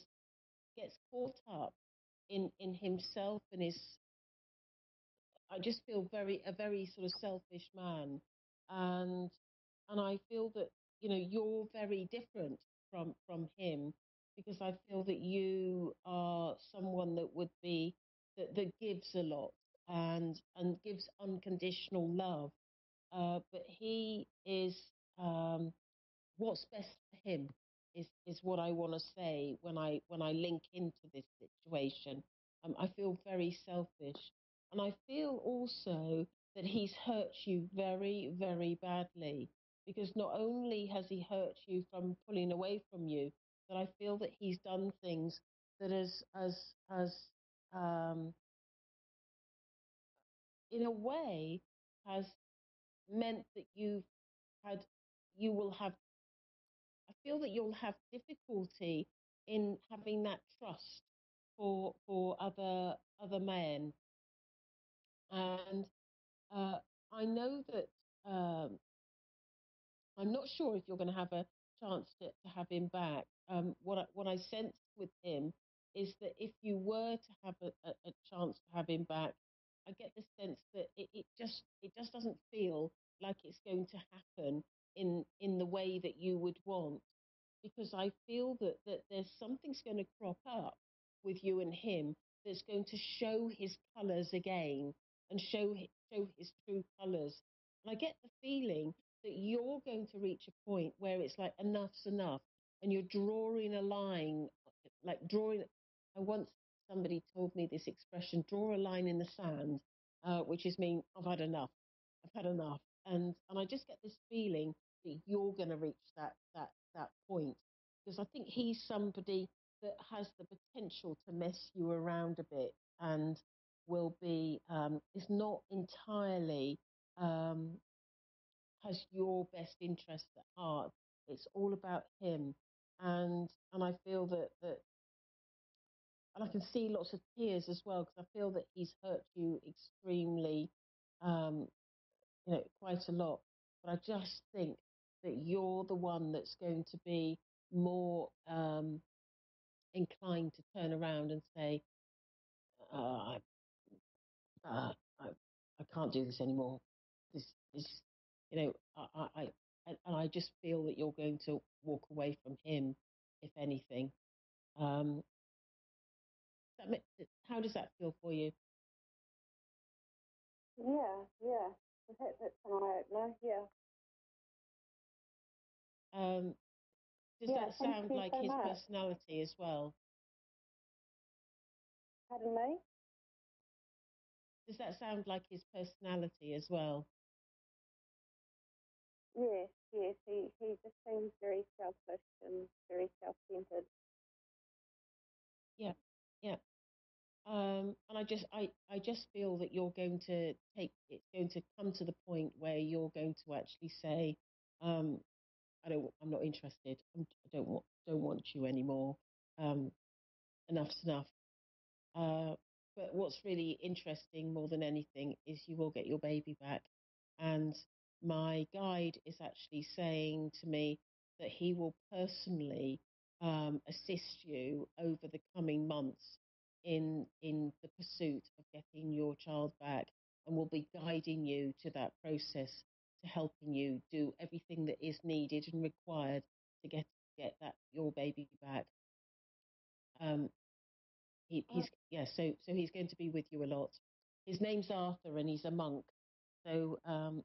gets caught up in himself and his. I just feel a very sort of selfish man, and I feel that you're very different from him, because I feel that you are someone that would be that gives a lot and gives unconditional love, but he is what's best for him is what I want to say when I link into this situation. I feel very selfish, and I feel also that he's hurt you very, very badly, because not only has he hurt you from pulling away from you, but I feel that he's done things that as um, in a way has meant that had you will have I feel that you'll have difficulty in having that trust for other men, and uh, I know that I'm not sure if you're going to have a chance to have him back. What I sense with him is that if you were to have a chance to have him back, I get the sense that it just doesn't feel like it's going to happen in the way that you would want, because I feel that there's something's going to crop up with you and him that's going to show his colours again and show his true colours. And I get the feeling that you're going to reach a point where it's like enough's enough, and you're drawing a line, like drawing. I once somebody told me this expression: draw a line in the sand, which is mean I've had enough. I've had enough, and I just get this feeling that you're going to reach that point, because I think he's somebody that has the potential to mess you around a bit, and will be is not entirely um, has your best interest at heart. It's all about him, and I feel that and I can see lots of tears as well, because I feel that he's hurt you extremely, um, quite a lot. But I just think that you're the one that's going to be more inclined to turn around and say, uh, I, I, I can't do this anymore. This, and I just feel that you're going to walk away from him, if anything. Um, How does that feel for you? Yeah. That's all right. No, yeah. Does Yeah, that thank sound you like so his much. personality as well? Pardon me? Does that sound like his personality as well? Yes. He just seems very selfish and very self-centered. Yeah, yeah. And I just feel that it's going to come to the point where you're going to actually say, I'm not interested. Don't want you anymore. Enough's enough. But what's really interesting more than anything is you will get your baby back. And my guide is actually saying to me that he will personally assist you over the coming months in the pursuit of getting your child back, and will be guiding you to that process, to helping you do everything that is needed and required to get that your baby back. Um, so he's going to be with you a lot. His name's Arthur, and he's a monk. So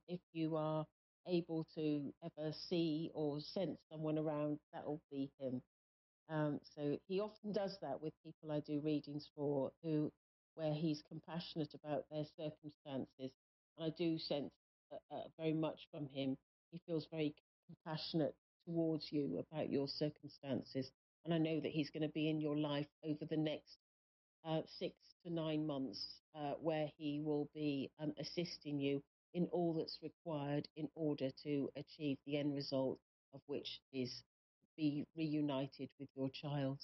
if you are able to ever see or sense someone around, that'll be him. So he often does that with people I do readings for, where he's compassionate about their circumstances, and I do sense very much from him. He feels very compassionate towards you about your circumstances, and I know that he's going to be in your life over the next 6 to 9 months, where he will be assisting you in all that's required in order to achieve the end result, of which is be reunited with your child.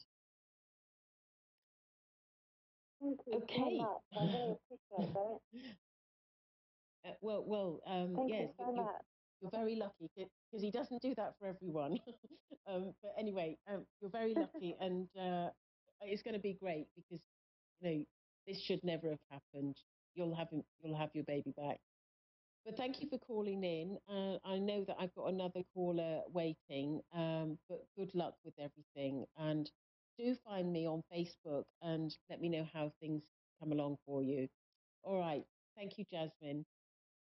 Thank you so Okay. much. I really appreciate that. Thank Yes, you so much. you're very lucky because he doesn't do that for everyone. But anyway, you're very lucky, and it's going to be great because this should never have happened. You'll have your baby back. But thank you for calling in. I know that I've got another caller waiting, but good luck with everything. And do find me on Facebook and let me know how things come along for you. All right. Thank you, Jasmine.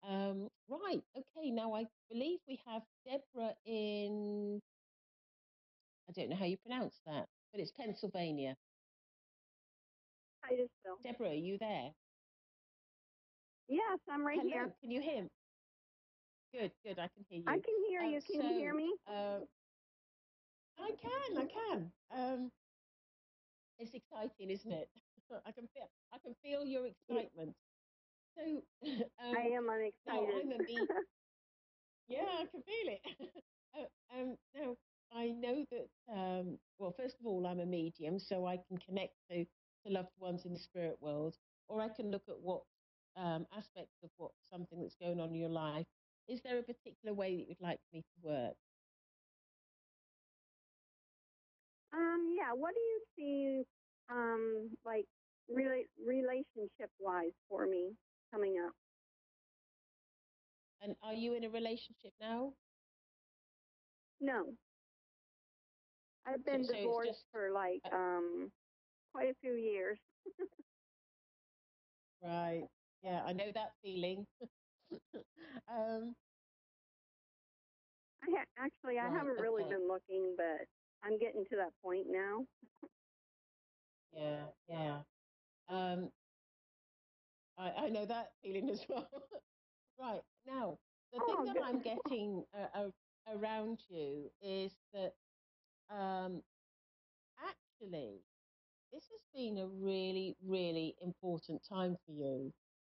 Right. Okay. Now I believe we have Deborah in, I don't know how you pronounce that, but it's Pennsylvania. Hi, Isabel. Deborah, are you there? Yes, I'm right Hello. here. Can you hear me? Good. I can hear you. I can hear you. Can you hear me? I can. It's exciting, isn't it? I can feel your excitement. So, I am now unexcited. I'm a medium. Yeah, I can feel it. Now I know that. Well, first of all, I'm a medium, so I can connect to loved ones in the spirit world, or I can look at what aspects of what something that's going on in your life. Is there a particular way that you'd like me to work? Yeah. What do you see, like relationship wise for me coming up? And are you in a relationship now? No, I've So been it's divorced just for like quite a few years. right. Yeah, I know that feeling. um, Actually, I right. haven't really Okay. been looking, but I'm getting to that point now. Yeah. Um, I know that feeling as well. Right. Now, the thing Oh, that I'm good. getting around you is that actually this has been a really, really important time for you,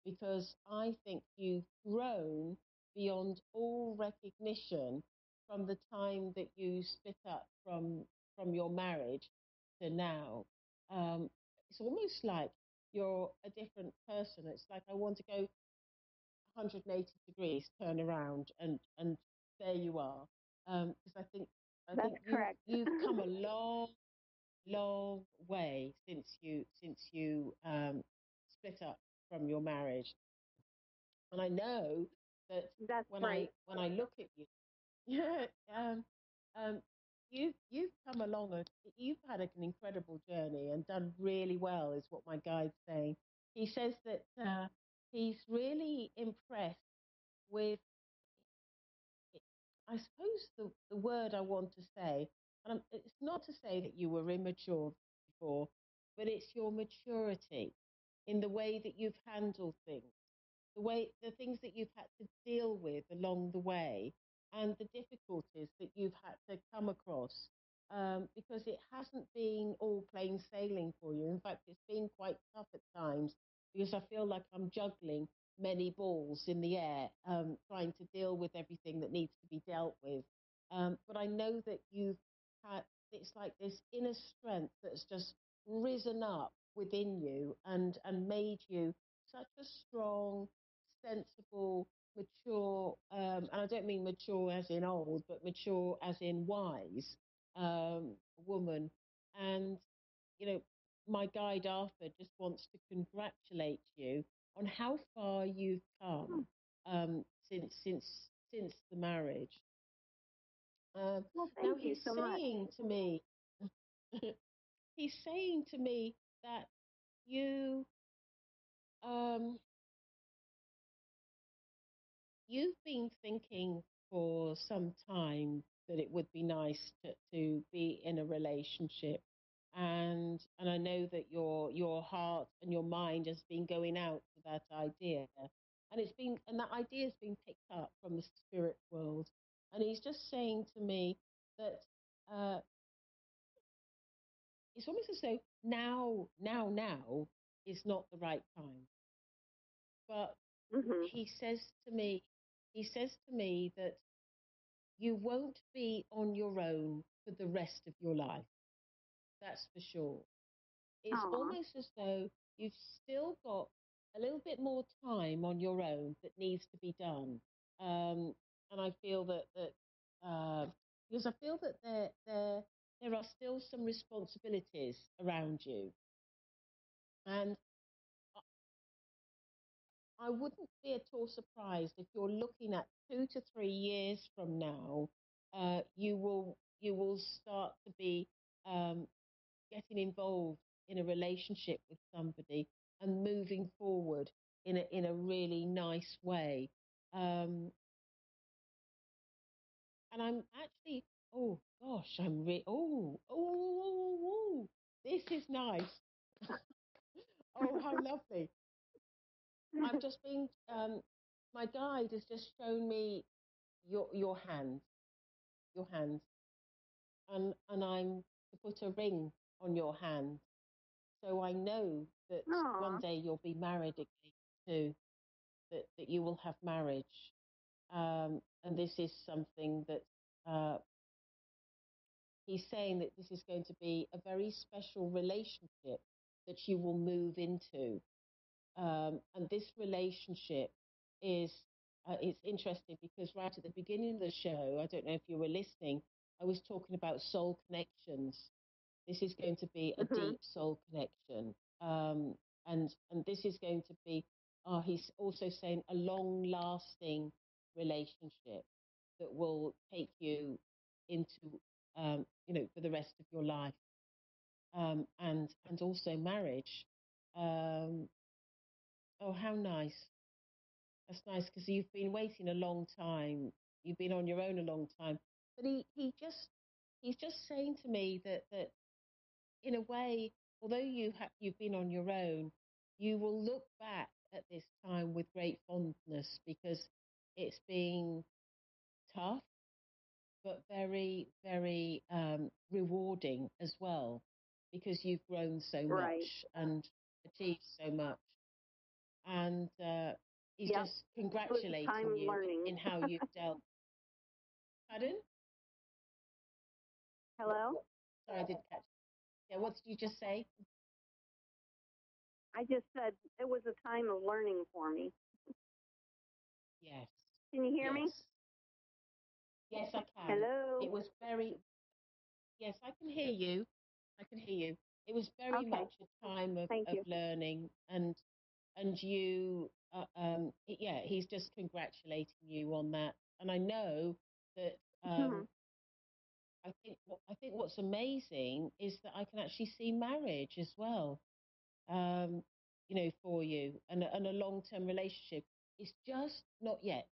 because I think you've grown beyond all recognition from the time that you split up from your marriage to now. It's almost like you're a different person. It's like I want to go 180 degrees, turn around, and there you are. Because I That's think correct. you've come a long way since you split up from your marriage. And I know that That's when right. I look at you, yeah, you've come along you've had an incredible journey and done really well, is what my guide's saying. He says that he's really impressed with, I suppose the word I want to say, and it's not to say that you were immature before, but it's your maturity in the way that you've handled things, the things that you've had to deal with along the way, and the difficulties that you've had to come across, because it hasn't been all plain sailing for you. In fact, it's been quite tough at times because I feel like I'm juggling many balls in the air, trying to deal with everything that needs to be dealt with. But I know that you've had, it's like this inner strength that's just risen up within you and made you such a strong, sensible, mature, and I don't mean mature as in old, but mature as in wise, woman. And, you know, my guide Arthur just wants to congratulate you on how far you've come, since the marriage. Well, Now thank you so much. he's saying to me that you um, you've been thinking for some time that it would be nice to be in a relationship, and I know that your heart and your mind has been going out to that idea, and that idea has been picked up from the spirit world, and he's just saying to me that it's almost as though now is not the right time, but Mhm. he says to me that you won't be on your own for the rest of your life. That's for sure. It's Aw. almost as though you've still got a little bit more time on your own that needs to be done. And I feel because I feel that there are still some responsibilities around you, and I wouldn't be at all surprised if you're looking at 2 to 3 years from now, you will start to be um, getting involved in a relationship with somebody and moving forward in a really nice way. Um, and I'm actually, oh gosh, this is nice. Oh, how lovely. I'm just being, my guide has just shown me your hands, and I'm to put a ring on your hand, so I know that one Aw. day you'll be married again too, that you will have marriage, and this is something that uh, he's saying that this is going to be a very special relationship that you will move into. And this relationship is, it's interesting because right at the beginning of the show, I don't know if you were listening, I was talking about soul connections. This is going to be a Mhm. deep soul connection. And this is going to be, he's also saying, a long lasting relationship that will take you into, for the rest of your life, and also marriage. Um, Oh, how nice. That's nice because you've been waiting a long time. You've been on your own a long time. But he's just saying to me that in a way, although you've been on your own, you will look back at this time with great fondness because it's been tough, but very, very rewarding as well because you've grown so Right. much and achieved so much. And he's Yep. just It was a time congratulating of you learning. in how you've dealt. Pardon? Hello? Sorry, I didn't catch. Yeah, what did you just say? I just said it was a time of learning for me. Yes, Can you hear yes, me? yes, I can. Hello? It was very, yes, I can hear you. I can hear you. It was very Okay. much a time Thank of you. learning, and you, yeah, he's just congratulating you on that. And I know that Mhm. I think what's amazing is that I can actually see marriage as well. For you and a long-term relationship. It's just not yet.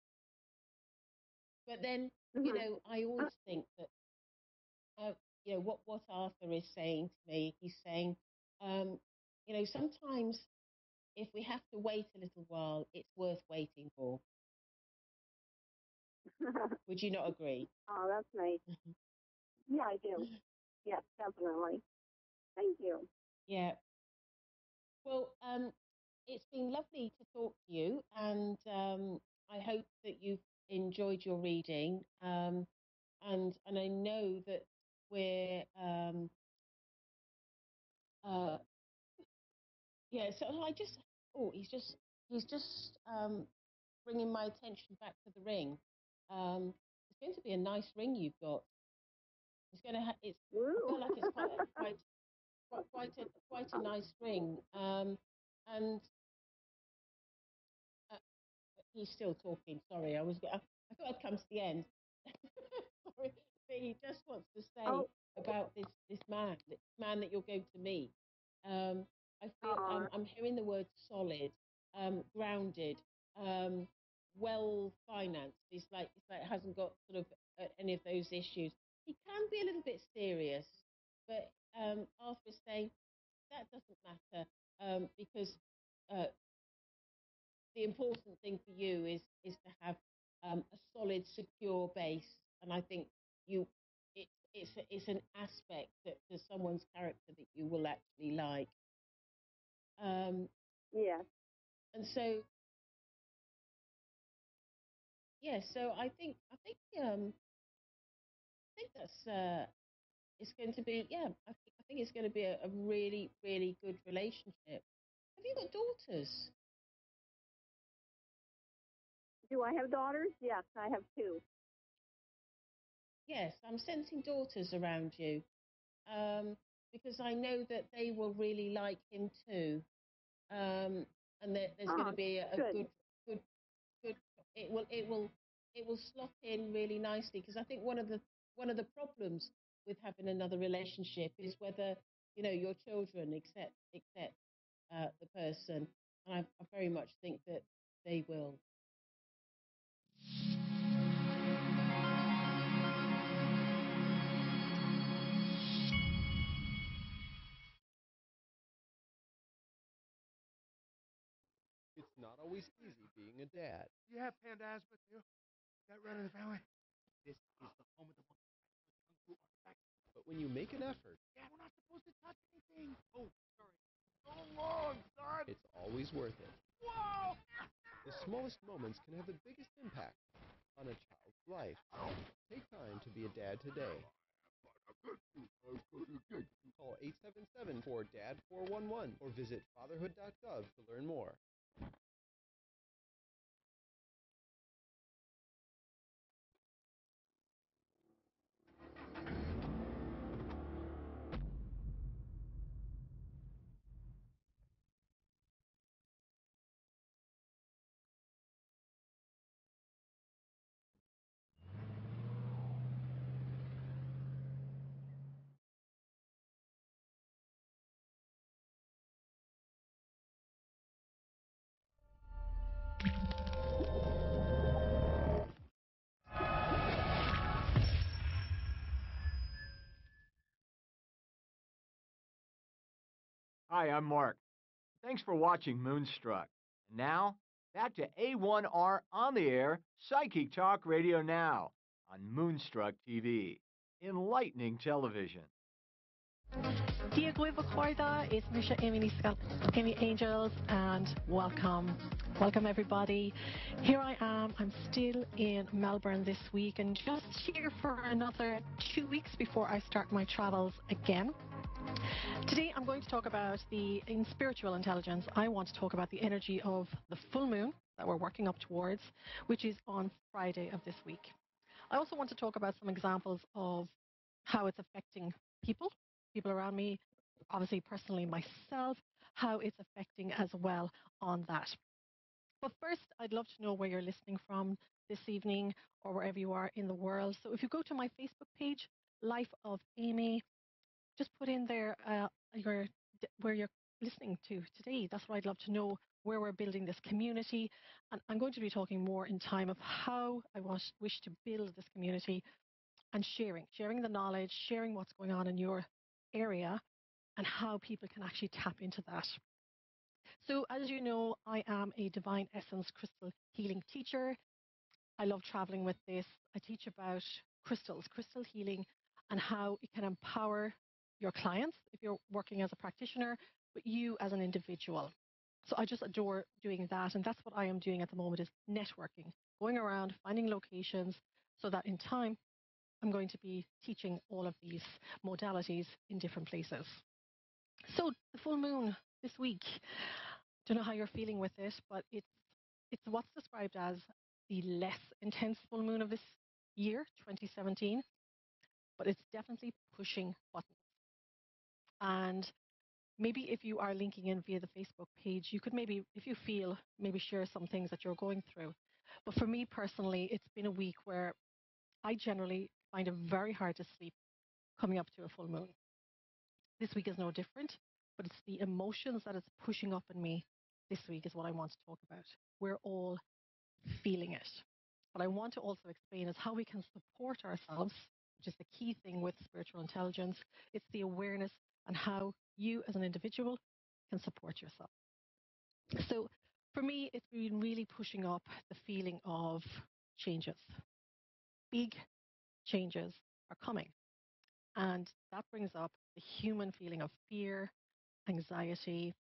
But then, I always think that, what Arthur is saying to me, he's saying, sometimes if we have to wait a little while, it's worth waiting for. Would you not agree? Oh, that's nice. Yeah, I do. Yes, definitely. Thank you. Yeah. Well, it's been lovely to talk to you, and I hope that you've enjoyed your reading. And I know that we're So he's just bringing my attention back to the ring. It's going to be a nice ring you've got. It's going to I feel like it's quite a nice ring. And he's still talking. Sorry, I thought I'd come to the end. Sorry, but he just wants to say about this man that you're going to meet. I feel I'm hearing the word solid, grounded, well financed. It's like it hasn't got sort of any of those issues. He can be a little bit serious, but Arthur's saying that doesn't matter because the important thing for you is to have a solid, secure base, and I think it's an aspect that to someone's character that you will actually like. Yeah. And so so I think that's it's going to be I think it's going to be a really really good relationship. Have you got daughters? Do I have daughters? Yes, I have two. Yes, I'm sensing daughters around you, because I know that they will really like him too, and there's going to be a good. It will slot in really nicely because I think one of the problems with having another relationship is whether your children accept the person, and I very much think that they will. It's not always easy being a dad. Do you have panda asthma too? That run in the family? This is the home of the monkey. Kung Fu artifact. But when you make an effort, Dad, we're not supposed to touch anything. Oh, sorry. So long, son. it's always worth it. Whoa! The smallest moments can have the biggest impact on a child's life. Take time to be a dad today. Call 877-4DAD-411 or visit fatherhood.gov to learn more. Hi, I'm Mark. Thanks for watching Moonstruck. And now, back to A1R on the air, Psychic Talk Radio Now on Moonstruck TV, enlightening television. Dia Guivacorda is Misha Amy Angels, and welcome. Welcome, everybody. Here I am. I'm still in Melbourne this week and just here for another 2 weeks before I start my travels again. Today I'm going to talk about in spiritual intelligence, I want to talk about the energy of the full moon that we're working up towards, which is on Friday of this week. I also want to talk about some examples of how it's affecting people around me, obviously personally myself, how it's affecting as well on that. But first, I'd love to know where you're listening from this evening or wherever you are in the world. So if you go to my Facebook page, Life of Amy. Just put in there where you're listening to today. That's what I'd love to know, where we're building this community. And I'm going to be talking more in time of how I wish to build this community and sharing the knowledge, sharing what's going on in your area and how people can actually tap into that. So as you know, I am a Divine Essence crystal healing teacher. I love traveling with this. I teach about crystals, crystal healing, and how it can empower your clients if you're working as a practitioner, but you as an individual. So I just adore doing that. And that's what I am doing at the moment is networking, going around, finding locations so that in time, I'm going to be teaching all of these modalities in different places. So the full moon this week, don't know how you're feeling with it, but it's what's described as the less intense full moon of this year, 2017, but it's definitely pushing buttons. And maybe if you are linking in via the Facebook page, you could maybe, if you feel, maybe share some things that you're going through. But for me personally, it's been a week where I generally find it very hard to sleep coming up to a full moon. This week is no different, but it's the emotions that it's pushing up in me this week is what I want to talk about. We're all feeling it. What I want to also explain is how we can support ourselves, which is the key thing with spiritual intelligence. It's the awareness and how you as an individual can support yourself. So for me, it's been really pushing up the feeling of changes. Big changes are coming. And that brings up the human feeling of fear, anxiety.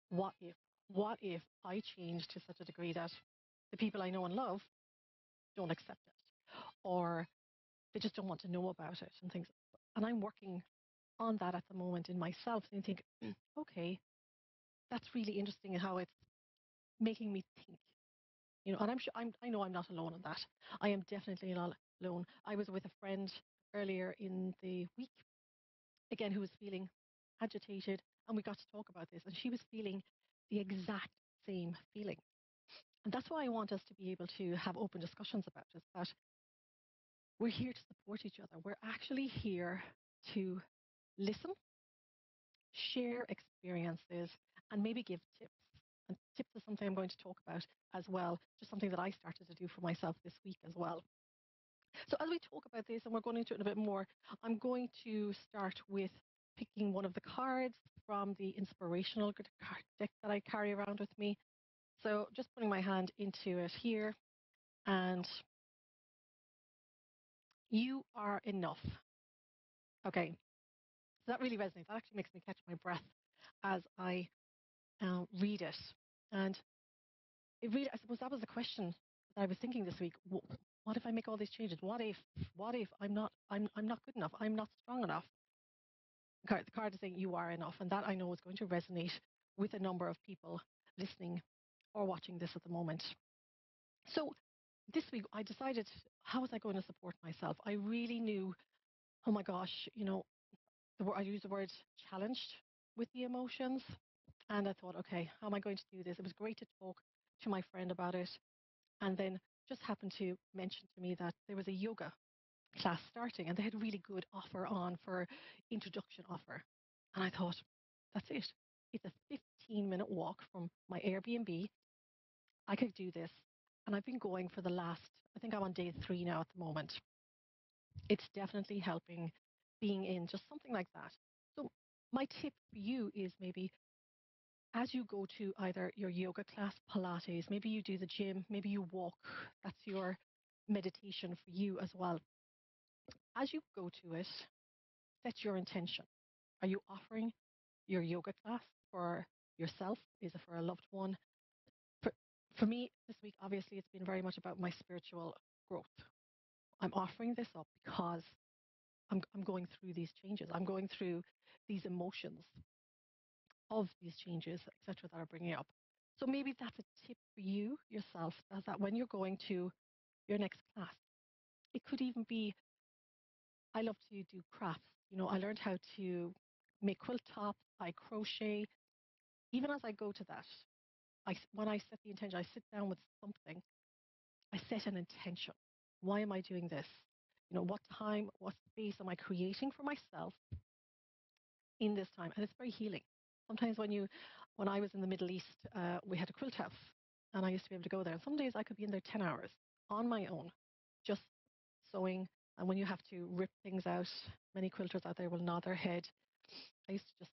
What if? What if I change to such a degree that the people I know and love don't accept it, or they just don't want to know about it and things. And I'm working on that at the moment in myself and think, okay, that's really interesting how it's making me think. You know, and I know I'm not alone in that. I am definitely not alone. I was with a friend earlier in the week, again, who was feeling agitated, and we got to talk about this, and she was feeling the exact same feeling. And that's why I want us to be able to have open discussions about it, that we're here to support each other. We're actually here to listen, share experiences, and maybe give tips. And tips is something I'm going to talk about as well, just something that I started to do for myself this week as well. So as we talk about this, and we're going into it a bit more, I'm going to start with picking one of the cards from the inspirational card deck that I carry around with me. So just putting my hand into it here, and you are enough. Okay, so that really resonates. That actually makes me catch my breath as I read it. And it really, I suppose that was the question that I was thinking this week. What if I make all these changes? What if I'm not good enough? I'm not strong enough. The card is saying you are enough, and that I know is going to resonate with a number of people listening or watching this at the moment. So this week I decided, how was I going to support myself? I really knew, oh my gosh, you know, I use the word challenged with the emotions. And I thought, okay, how am I going to do this? It was great to talk to my friend about it. And then just happened to mention to me that there was a yoga class starting and they had a really good offer on for introduction offer. And I thought, that's it. It's a 15-minute walk from my Airbnb. I could do this. And I've been going for the last, I think I'm on day 3 now at the moment. It's definitely helping being in just something like that. So my tip for you is maybe as you go to either your yoga class, Pilates, maybe you do the gym, maybe you walk, that's your meditation for you as well. As you go to it, set your intention. Are you offering your yoga class for yourself? Is it for a loved one? For me, this week, obviously, it's been very much about my spiritual growth. I'm offering this up because I'm going through these changes. I'm going through these emotions of these changes, etc., that are bringing up. So maybe that's a tip for you yourself, is that when you're going to your next class, it could even be, I love to do crafts. You know, I learned how to make quilt tops, I crochet. Even as I go to that, when I set the intention, I sit down with something, I set an intention. Why am I doing this? what time, what space am I creating for myself in this time? And it's very healing. Sometimes when I was in the Middle East, we had a quilt house, and I used to be able to go there. And some days I could be in there 10 hours on my own, just sewing. And when you have to rip things out, many quilters out there will nod their head. I used to just,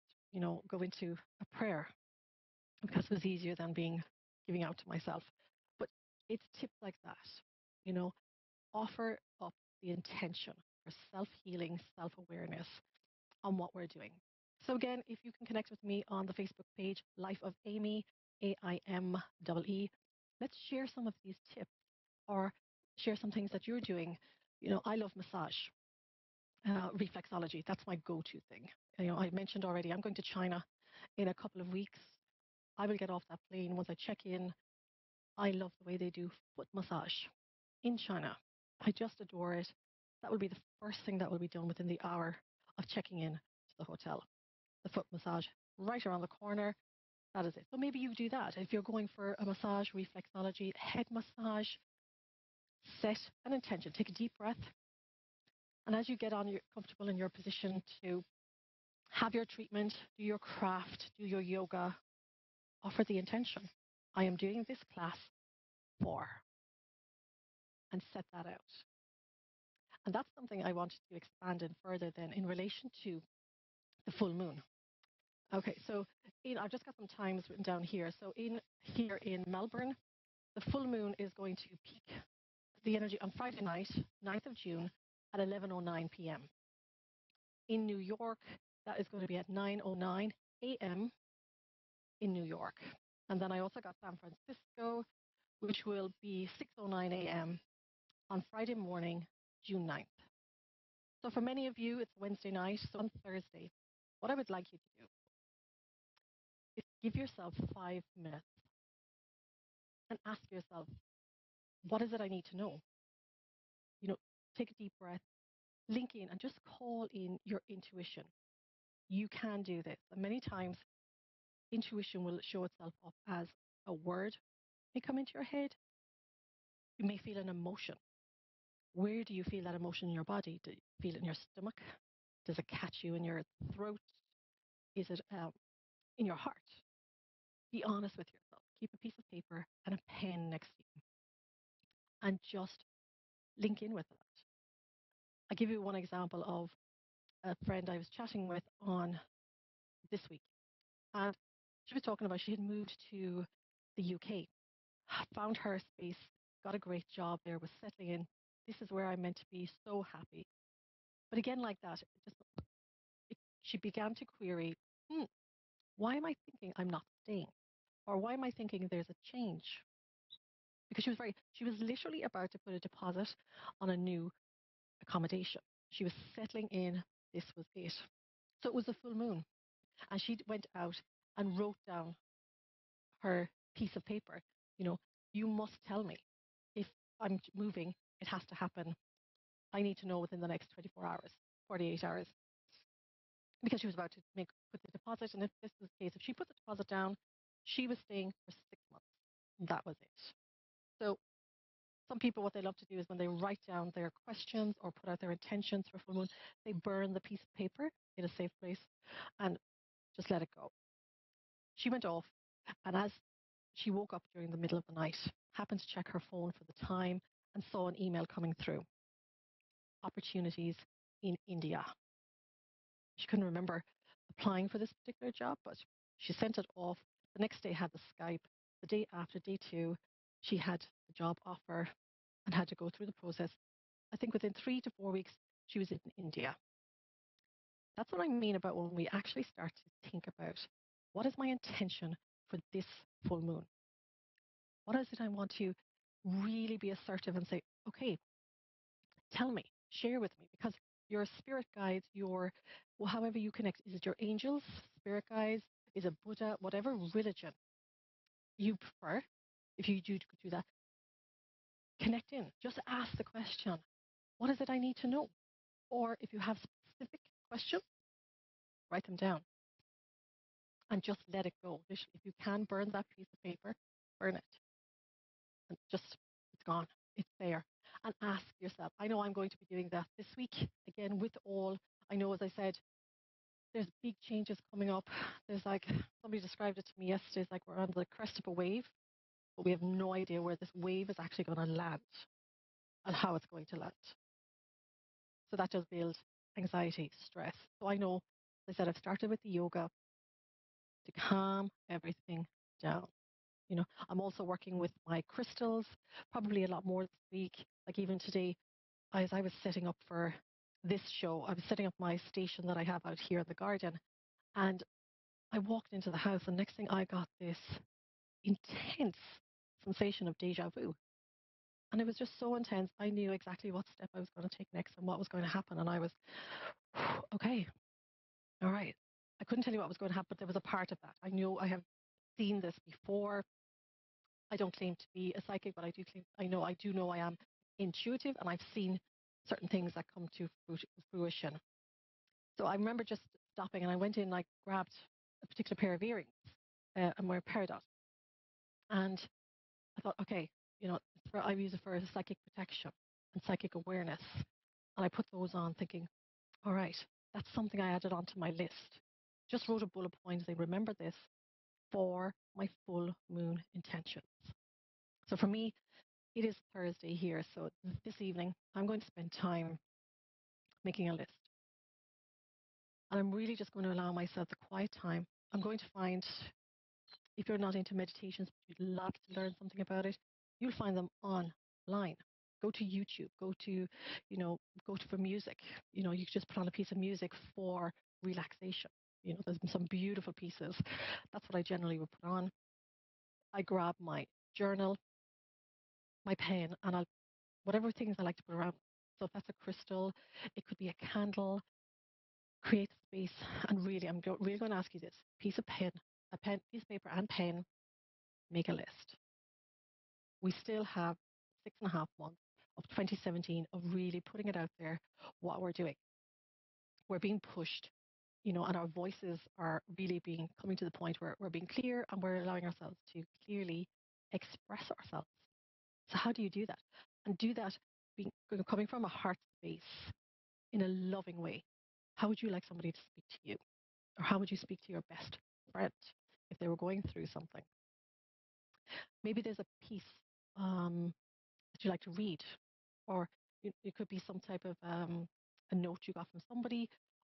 go into a prayer because it was easier than giving out to myself. But it's tips like that, offer up the intention for self-healing, self-awareness on what we're doing. So again, if you can connect with me on the Facebook page, Life of Amy, AIMEE, let's share some of these tips or share some things that you're doing. I love massage, reflexology. That's my go-to thing. I mentioned already, I'm going to China in a couple of weeks. I will get off that plane. Once I check in, I love the way they do foot massage in China. I just adore it. That will be the first thing that will be done within the hour of checking in to the hotel. The foot massage right around the corner. That is it. So maybe you do that. If you're going for a massage, reflexology, head massage, set an intention. Take a deep breath. And as you get comfortable in your position to have your treatment, do your craft, do your yoga, offer the intention. I am doing this class for, and set that out. And that's something I wanted to expand in further then in relation to the full moon. Okay, so I've just got some times written down here. So here in Melbourne, the full moon is going to peak the energy on Friday night, 9th of June at 11:09 p.m. In New York, that is going to be at 9:09 a.m. in New York. And then I also got San Francisco, which will be 6:09 a.m. on Friday morning, June 9th. So for many of you, it's Wednesday night. So on Thursday, what I would like you to do is give yourself 5 minutes and ask yourself, what is it I need to know? Take a deep breath, link in, and just call in your intuition. You can do this. And many times, intuition will show itself up as a word may come into your head. You may feel an emotion. Where do you feel that emotion in your body? Do you feel it in your stomach? Does it catch you in your throat? Is it in your heart? Be honest with yourself. Keep a piece of paper and a pen next to you and just link in with that. I'll give you one example of a friend I was chatting with on this week. And she was talking about she had moved to the UK, found her space, got a great job there, was settling in. This is where I'm meant to be, so happy. But again, like that, she began to query, why am I thinking I'm not staying? Or why am I thinking there's a change? Because she was literally about to put a deposit on a new accommodation. She was settling in. This was it. So it was a full moon. And she went out and wrote down her piece of paper. You must tell me if I'm moving, it has to happen. I need to know within the next 24 hours, 48 hours. Because she was about to put the deposit. And if this was the case, if she put the deposit down, she was staying for 6 months. That was it. So some people, what they love to do is when they write down their questions or put out their intentions for full moon, they burn the piece of paper in a safe place and just let it go. She went off, and as she woke up during the middle of the night, happened to check her phone for the time, and saw an email coming through. Opportunities in India. She couldn't remember applying for this particular job, but she sent it off. The next day had the Skype. The day after, day 2, she had the job offer and had to go through the process. I think within 3 to 4 weeks, she was in India. That's what I mean about when we actually start to think about what is my intention for this full moon? What is it I want to really be assertive and say, okay, tell me, share with me, because your spirit guides, however you connect, is it your angels, spirit guides, is it Buddha, whatever religion you prefer, if you do that, connect in. Just ask the question, what is it I need to know? Or if you have specific questions, write them down and just let it go. If you can burn that piece of paper, burn it. And it's gone. It's there. and ask yourself. I know I'm going to be doing that this week again with all. I know, as I said, there's big changes coming up. There's like, somebody described it to me yesterday, it's like we're on the crest of a wave, but we have no idea where this wave is actually going to land and how it's going to land. So that does build anxiety, stress. So I know, as I said, I've started with the yoga to calm everything down. I'm also working with my crystals, probably a lot more this week. Like even today, as I was setting up for this show, I was setting up my station that I have out here in the garden, and I walked into the house, and next thing I got this intense sensation of deja vu. And it was just so intense. I knew exactly what step I was going to take next and what was going to happen. And I was, okay, all right. I couldn't tell you what was going to happen, but there was a part of that. I knew I have seen this before. I don't claim to be a psychic, but I do know I am intuitive, and I've seen certain things that come to fruition. So I remember just stopping, and I went in and I grabbed a particular pair of earrings, and were peridot. And I thought, okay, I use it for psychic protection and psychic awareness. And I put those on thinking, all right, that's something I added onto my list. Just wrote a bullet point saying, remember this for my full moon intentions. So for me, it is Thursday here. So this evening, I'm going to spend time making a list. And I'm really just going to allow myself the quiet time. I'm going to find, if you're not into meditations, but you'd love to learn something about it, you'll find them online. Go to YouTube, go to for music. You can just put on a piece of music for relaxation. There's some beautiful pieces. That's what I generally would put on. I grab my journal, my pen, and whatever things I like to put around. So if that's a crystal, it could be a candle, create space. And really, I'm really going to ask you this: piece of pen, piece of paper and pen, make a list. We still have 6.5 months of 2017 of really putting it out there, what we're doing. We're being pushed, and our voices are really coming to the point where we're being clear and we're allowing ourselves to clearly express ourselves. So how do you do that? And do that coming from a heart space in a loving way. How would you like somebody to speak to you? Or how would you speak to your best friend if they were going through something? Maybe there's a piece that you like to read, or it could be some type of a note you got from somebody,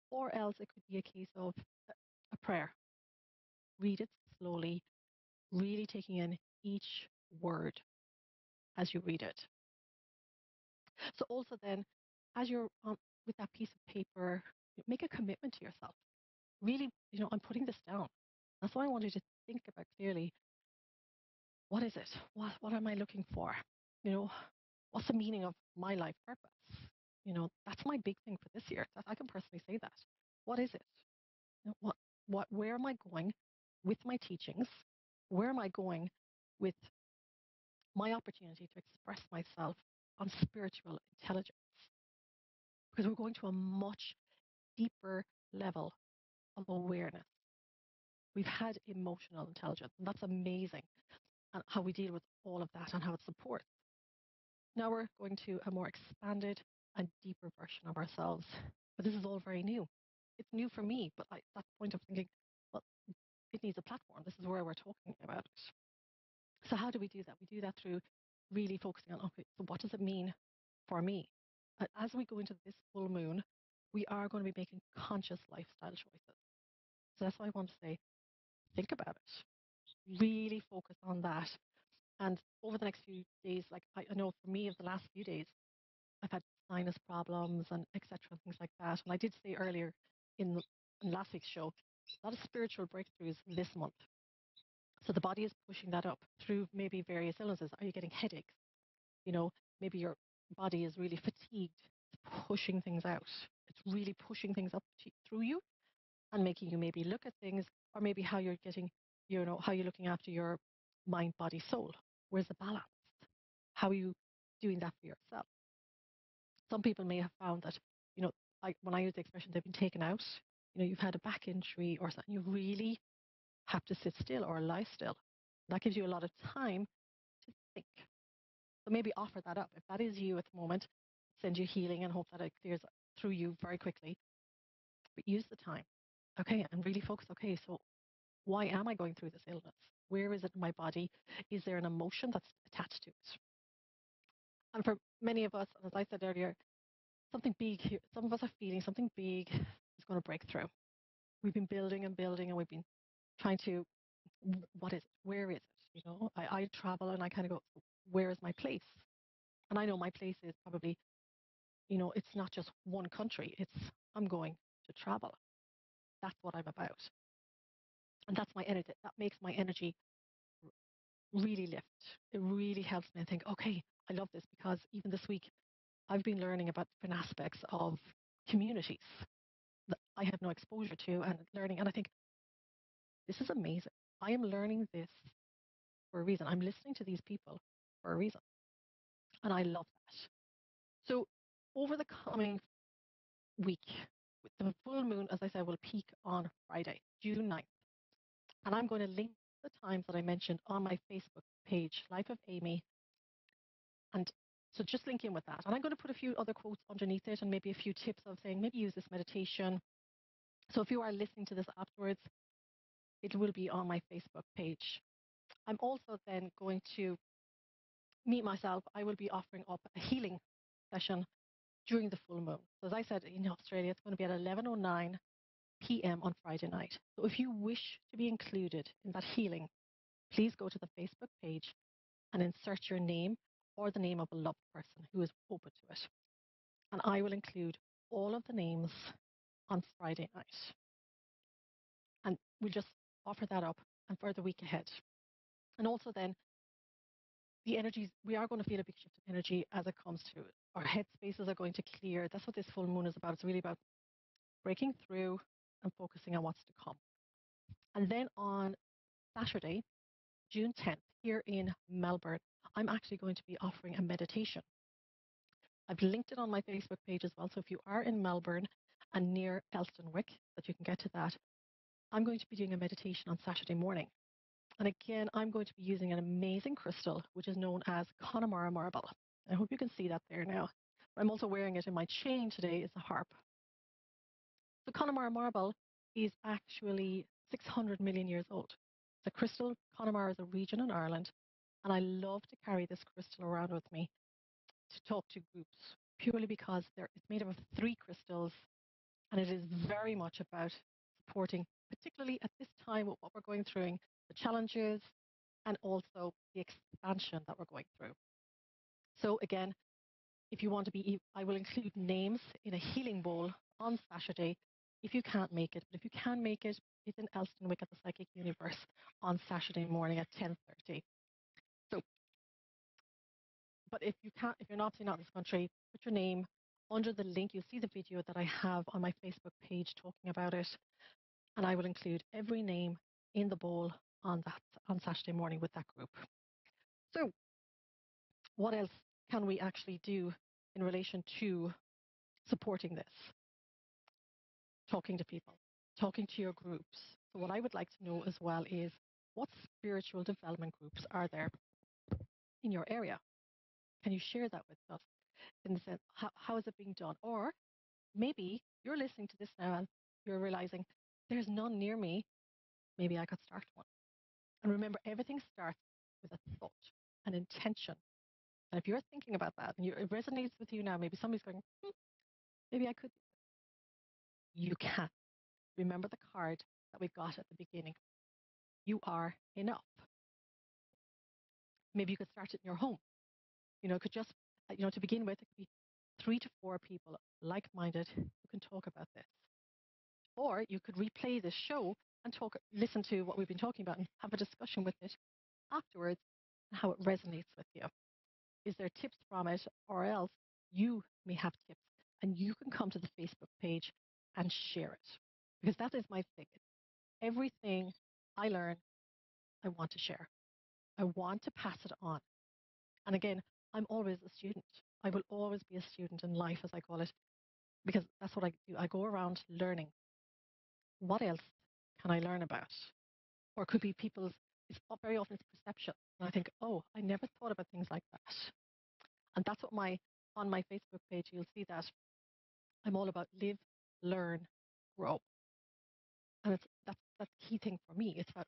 or else it could be a case of a prayer. Read it slowly, really taking in each word as you read it. So also then, as you're with that piece of paper, make a commitment to yourself. Really, I'm putting this down. That's why I want you to think about clearly, what is it? What am I looking for? What's the meaning of my life purpose? That's my big thing for this year. I can personally say that. What is it? Where am I going with my teachings? Where am I going with my opportunity to express myself on spiritual intelligence? Because we're going to a much deeper level of awareness. We've had emotional intelligence, and that's amazing, and how we deal with all of that and how it supports. Now we're going to a more expanded and deeper version of ourselves. But this is all very new. It's new for me, but at that point of thinking, well, it needs a platform. This is where we're talking about it. So how do we do that? We do that through really focusing on, okay, so what does it mean for me? As we go into this full moon, we are going to be making conscious lifestyle choices. So that's why I want to say, think about it. Really focus on that. And over the next few days, like I know for me, of the last few days, I've had sinus problems and etc. things like that. And I did say earlier in last week's show, a lot of spiritual breakthroughs this month. So the body is pushing that up through maybe various illnesses. Are you getting headaches? Maybe your body is really fatigued. It's pushing things out. It's really pushing things up through you and making you maybe look at things, or maybe how you're getting, how you're looking after your mind, body, soul. Where's the balance? How are you doing that for yourself? Some people may have found that, when I use the expression, they've been taken out. You've had a back injury or something. You really have to sit still or lie still. That gives you a lot of time to think. So maybe offer that up. If that is you at the moment, send you healing and hope that it clears through you very quickly. But use the time, okay, and really focus. Okay, so why am I going through this illness? Where is it in my body? Is there an emotion that's attached to it? And for many of us, as I said earlier, something big here, some of us are feeling something big is going to break through. We've been building and building, and we've been trying to, what is it? Where is it? You know, I travel and I kind of go, where is my place? And I know my place is probably, you know, it's not just one country. It's I'm going to travel. That's what I'm about. And that's my energy. That makes my energy really lift. It really helps me think, okay, I love this because even this week I've been learning about different aspects of communities that I have no exposure to and learning. And I think this is amazing. I am learning this for a reason. I'm listening to these people for a reason. And I love that. So over the coming week, the full moon, as I said, will peak on Friday, June 9th. And I'm going to link the times that I mentioned on my Facebook page, Life of Amy. And so just link in with that. And I'm going to put a few other quotes underneath it and maybe a few tips of saying, maybe use this meditation. So if you are listening to this afterwards, it will be on my Facebook page. I'm also then going to meet myself. I will be offering up a healing session during the full moon. So as I said, in Australia, it's going to be at 11:09 p.m. on Friday night. So if you wish to be included in that healing, please go to the Facebook page and insert your name or the name of a loved person who is open to it. And I will include all of the names on Friday night. And we'll just offer that up and for the week ahead. And also then, the energies, we are going to feel a big shift of energy as it comes to it. Our head spaces are going to clear. That's what this full moon is about. It's really about breaking through and focusing on what's to come. And then on Saturday, June 10th, here in Melbourne, I'm actually going to be offering a meditation. I've linked it on my Facebook page as well. So if you are in Melbourne and near Elstonwick, that you can get to that, I'm going to be doing a meditation on Saturday morning. And again, I'm going to be using an amazing crystal, which is known as Connemara marble. I hope you can see that there now. I'm also wearing it in my chain today. It's a harp. So Connemara marble is actually 600 million years old. The crystal, Connemara is a region in Ireland, and I love to carry this crystal around with me to talk to groups, purely because it's made up of 3 crystals, and it is very much about supporting, particularly at this time, what we're going through, the challenges, and also the expansion that we're going through. So again, if you want to be, I will include names in a healing bowl on Saturday if you can't make it. But if you can make it, it's in Elstonwick at the Psychic Universe on Saturday morning at 10:30. So, but if you can't, if you're not in this country, put your name under the link. You'll see the video that I have on my Facebook page talking about it, and I will include every name in the bowl on Saturday morning with that group. So, what else can we actually do in relation to supporting this? Talking to people, talking to your groups. So what I would like to know as well is what spiritual development groups are there in your area? Can you share that with us in the sense, how is it being done? Or maybe you're listening to this now and you're realizing there's none near me. Maybe I could start one. And remember, everything starts with a thought, an intention. And if you're thinking about that and it resonates with you now, maybe somebody's going, maybe I could. You can. Remember the card that we got at the beginning. You are enough. Maybe you could start it in your home. You know, it could just, to begin with, it could be 3 to 4 people like-minded who can talk about this. Or you could replay this show and listen to what we've been talking about and have a discussion with it afterwards and how it resonates with you. Is there tips from it, or else you may have tips and you can come to the Facebook page and share it. Because that is my thing. Everything I learn, I want to share. I want to pass it on. And again, I'm always a student. I will always be a student in life, as I call it, because that's what I do. I go around learning. What else can I learn about? Or it could be very often it's perception. And I think, oh, I never thought about things like that. that I'm all about live, learn, grow. And that's the key thing for me. It's about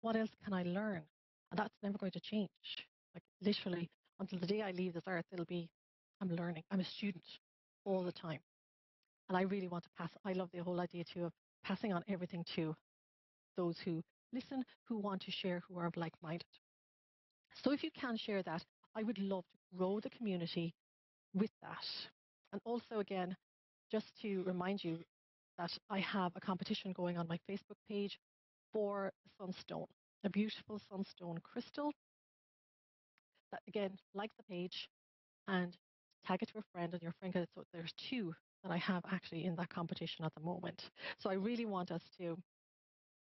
what else can I learn? And that's never going to change. Like literally until the day I leave this earth, it'll be I'm learning. I'm a student all the time. And I really want to pass. I love the whole idea too of passing on everything to those who listen, who want to share, who are like minded. So if you can share that, I would love to grow the community with that. And also, again, just to remind you that I have a competition going on my Facebook page for sunstone, a beautiful sunstone crystal. That again, like the page and tag it to a friend, and your friend gets it. So there's two that I have actually in that competition at the moment. So I really want us to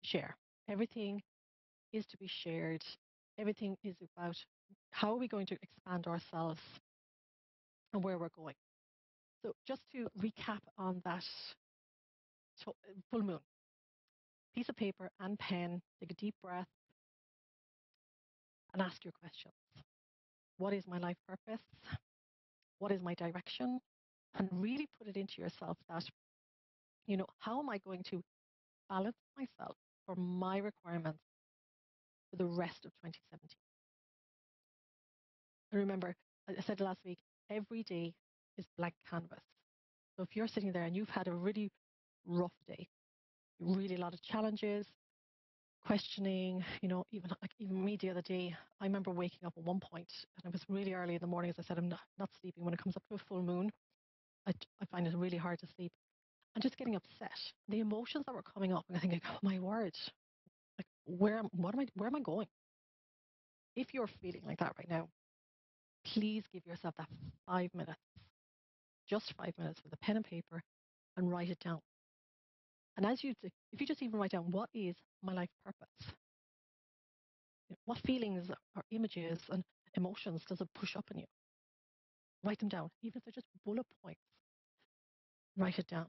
share. Everything is to be shared. Everything is about how are we going to expand ourselves and where we're going. So just to recap on that full moon, piece of paper and pen, take a deep breath and ask your questions. What is my life purpose? What is my direction? And really put it into yourself that, how am I going to balance myself for my requirements for the rest of 2017? And remember, I said last week, every day is blank canvas. So if you're sitting there and you've had a really rough day, really a lot of challenges, questioning, even me the other day, I remember waking up at one point and it was really early in the morning. As I said, I'm not sleeping. When it comes up to a full moon, I find it really hard to sleep. And just getting upset. The emotions that were coming up, and I think, oh my word, like where am I going? If you're feeling like that right now, please give yourself that 5 minutes, just 5 minutes with a pen and paper and write it down. And if you just even write down what is my life purpose, what feelings or images and emotions does it push up in you? Write them down, even if they're just bullet points. Write it down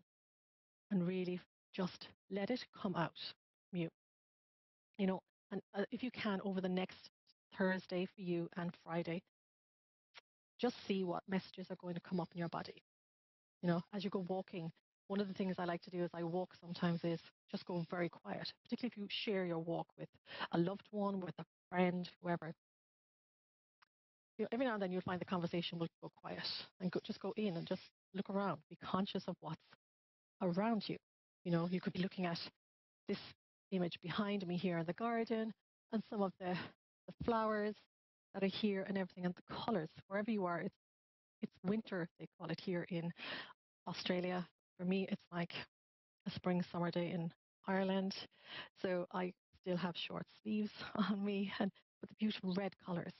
and really just let it come out from you. And if you can, over the next Thursday for you and Friday, just see what messages are going to come up in your body. As you go walking, one of the things I like to do as I walk sometimes is just go very quiet, particularly if you share your walk with a loved one, with a friend, whoever. Every now and then you'll find the conversation will go quiet and just go in and just look around. Be conscious of what's around you. You could be looking at this image behind me here in the garden and some of the flowers that are here and everything and the colors. Wherever you are, it's winter, they call it here in Australia. For me, it's like a spring, summer day in Ireland. So I still have short sleeves on me and with the beautiful red colors.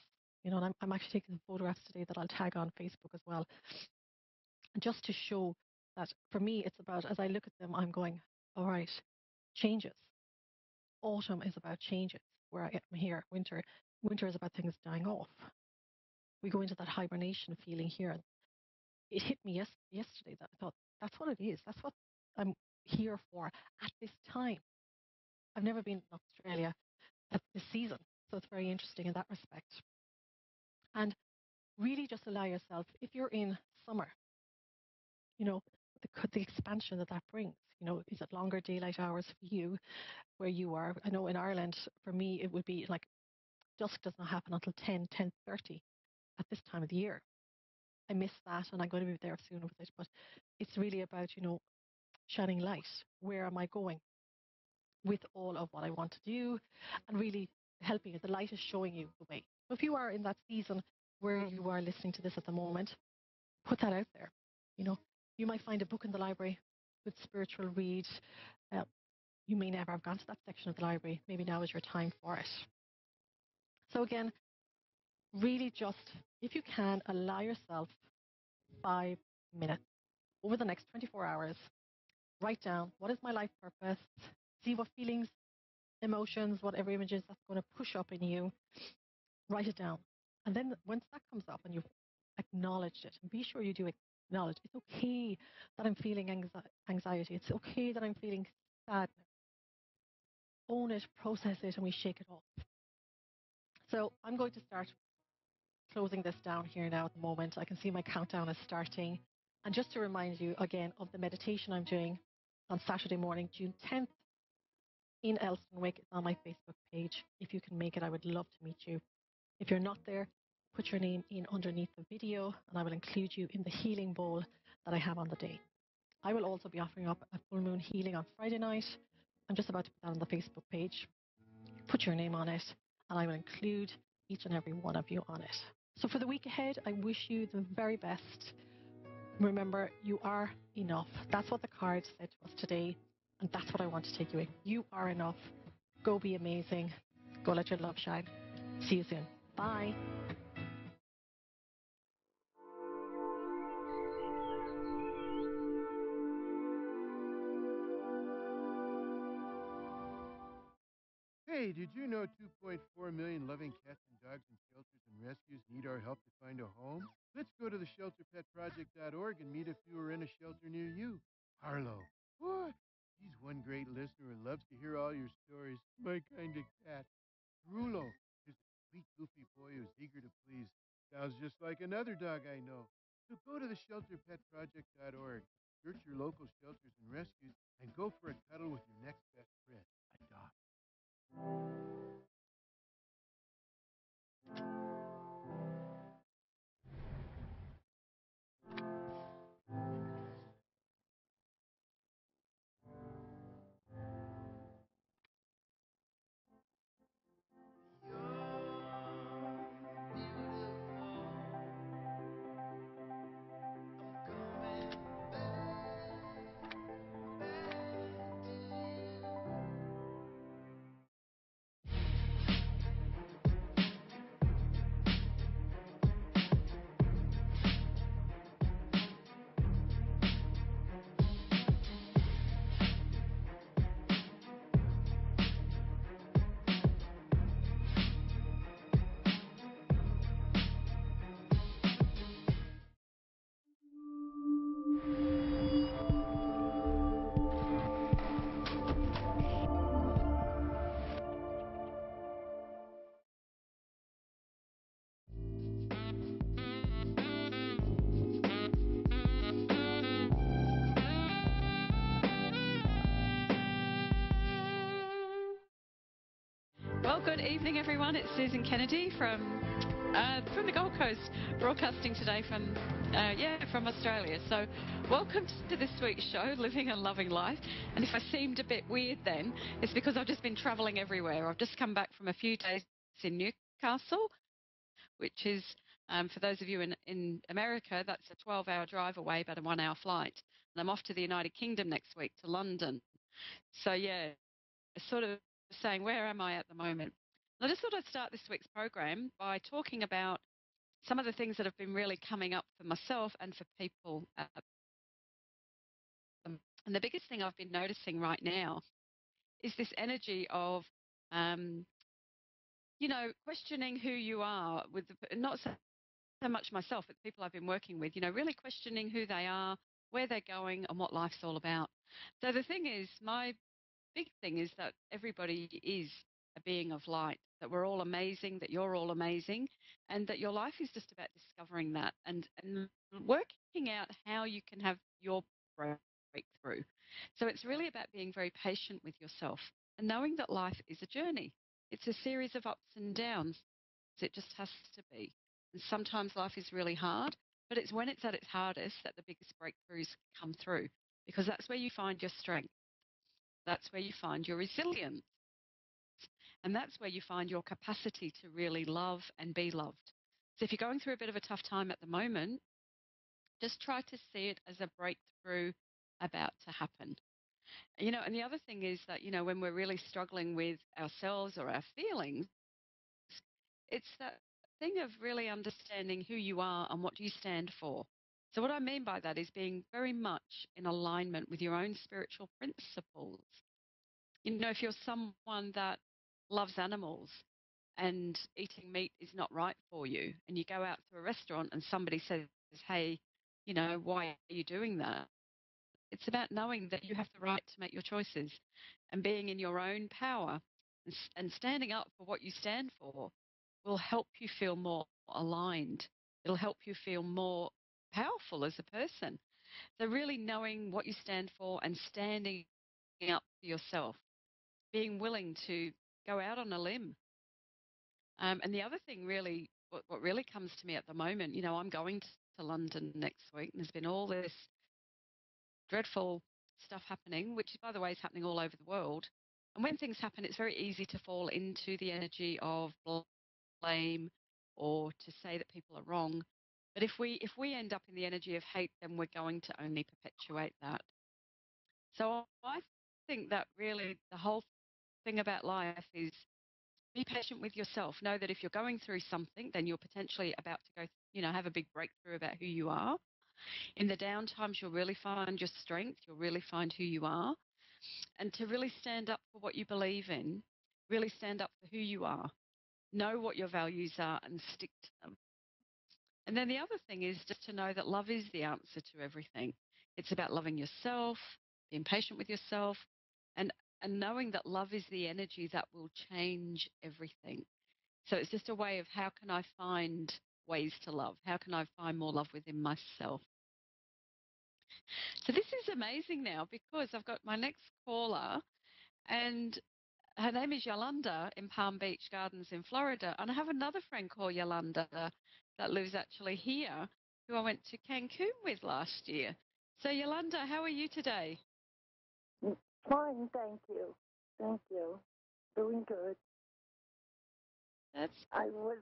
And I'm actually taking photographs today that I'll tag on Facebook as well. And just to show that for me, it's about, as I look at them, I'm going, all right, changes. Autumn is about changes, where I am here. Winter is about things dying off. We go into that hibernation feeling here. It hit me yesterday that I thought, that's what it is. That's what I'm here for at this time. I've never been in Australia at this season, so it's very interesting in that respect. And really just allow yourself, if you're in summer, the expansion that brings. Is it longer daylight hours for you where you are? I know in Ireland, for me, it would be like dusk does not happen until 10:30 at this time of the year. I miss that, and I'm going to be there soon with it. But it's really about, shining light. Where am I going with all of what I want to do, and really helping you. The light is showing you the way. So if you are in that season where you are listening to this at the moment, put that out there. You might find a book in the library with spiritual read. You may never have gone to that section of the library. Maybe now is your time for it. So again, really just, if you can, allow yourself 5 minutes over the next 24 hours. Write down, what is my life purpose? See what feelings, emotions, whatever images that's going to push up in you. Write it down. And then once that comes up and you've acknowledged it, and be sure you do acknowledge, it's okay that I'm feeling anxiety. It's okay that I'm feeling sadness. Own it, process it, and we shake it off. So I'm going to start closing this down here now at the moment. I can see my countdown is starting. And just to remind you again of the meditation I'm doing on Saturday morning, June 10th in Elstonwick. It's on my Facebook page. If you can make it, I would love to meet you. If you're not there, put your name in underneath the video and I will include you in the healing bowl that I have on the day. I will also be offering up a full moon healing on Friday night. I'm just about to put that on the Facebook page. Put your name on it and I will include each and every one of you on it. So for the week ahead, I wish you the very best. Remember, you are enough. That's what the card said to us today, and that's what I want to take away. You are enough. Go be amazing. Go let your love shine. See you soon. Bye. Hey, did you know 2.4 million loving cats and dogs in shelters and rescues need our help to find a home? Let's go to the shelterpetproject.org and meet a few who are in a shelter near you. Harlow, what? He's one great listener who loves to hear all your stories. My kind of cat. Rulo is a sweet, goofy boy who's eager to please. Sounds just like another dog I know. So go to the shelterpetproject.org, search your local shelters and rescues, and go for a cuddle with your next best friend. Adopt. Well, good evening, everyone. It's Susan Kennedy from the Gold Coast, broadcasting today from Australia. So, welcome to this week's show, Living and Loving Life. And if I seemed a bit weird then, it's because I've just been travelling everywhere. I've just come back from a few days in Newcastle, which is, for those of you in America, that's a 12-hour drive away, but a 1-hour flight. And I'm off to the United Kingdom next week, to London. So, yeah, sort of saying, where am I at the moment? I just thought I'd start this week's program by talking about some of the things that have been really coming up for myself and for people. And the biggest thing I've been noticing right now is this energy of, questioning who you are with not so much myself, but people I've been working with, really questioning who they are, where they're going, and what life's all about. So the thing is, my big thing is that everybody is a being of light, that we're all amazing, that you're all amazing, and that your life is just about discovering that and working out how you can have your breakthrough. So it's really about being very patient with yourself and knowing that life is a journey. It's a series of ups and downs. It just has to be. And sometimes life is really hard, but it's when it's at its hardest that the biggest breakthroughs come through, because that's where you find your strength. That's where you find your resilience. And that's where you find your capacity to really love and be loved. So if you're going through a bit of a tough time at the moment, just try to see it as a breakthrough about to happen. And the other thing is that, when we're really struggling with ourselves or our feelings, it's that thing of really understanding who you are and what you stand for. So what I mean by that is being very much in alignment with your own spiritual principles. If you're someone that loves animals and eating meat is not right for you, and you go out to a restaurant and somebody says, hey, why are you doing that? It's about knowing that you have the right to make your choices and being in your own power and standing up for what you stand for will help you feel more aligned. It'll help you feel more powerful as a person. So really knowing what you stand for and standing up for yourself, being willing to go out on a limb. And the other thing really, what really comes to me at the moment, I'm going to London next week, and there's been all this dreadful stuff happening, which, by the way, is happening all over the world. And when things happen, it's very easy to fall into the energy of blame or to say that people are wrong. But if we end up in the energy of hate, then we're going to only perpetuate that. So I think that really the whole thing about life is be patient with yourself. Know that if you're going through something, then you're potentially about to go, have a big breakthrough about who you are. In the down times, you'll really find your strength. You'll really find who you are. And to really stand up for what you believe in, really stand up for who you are. Know what your values are and stick to them. And then the other thing is just to know that love is the answer to everything. It's about loving yourself, being patient with yourself, and knowing that love is the energy that will change everything. So it's just a way of how can I find ways to love? How can I find more love within myself? So this is amazing now because I've got my next caller, and her name is Yolanda in Palm Beach Gardens in Florida. And I have another friend called Yolanda that lives actually here, who I went to Cancun with last year. So Yolanda, how are you today? Fine, thank you. Thank you. Doing good. That's good.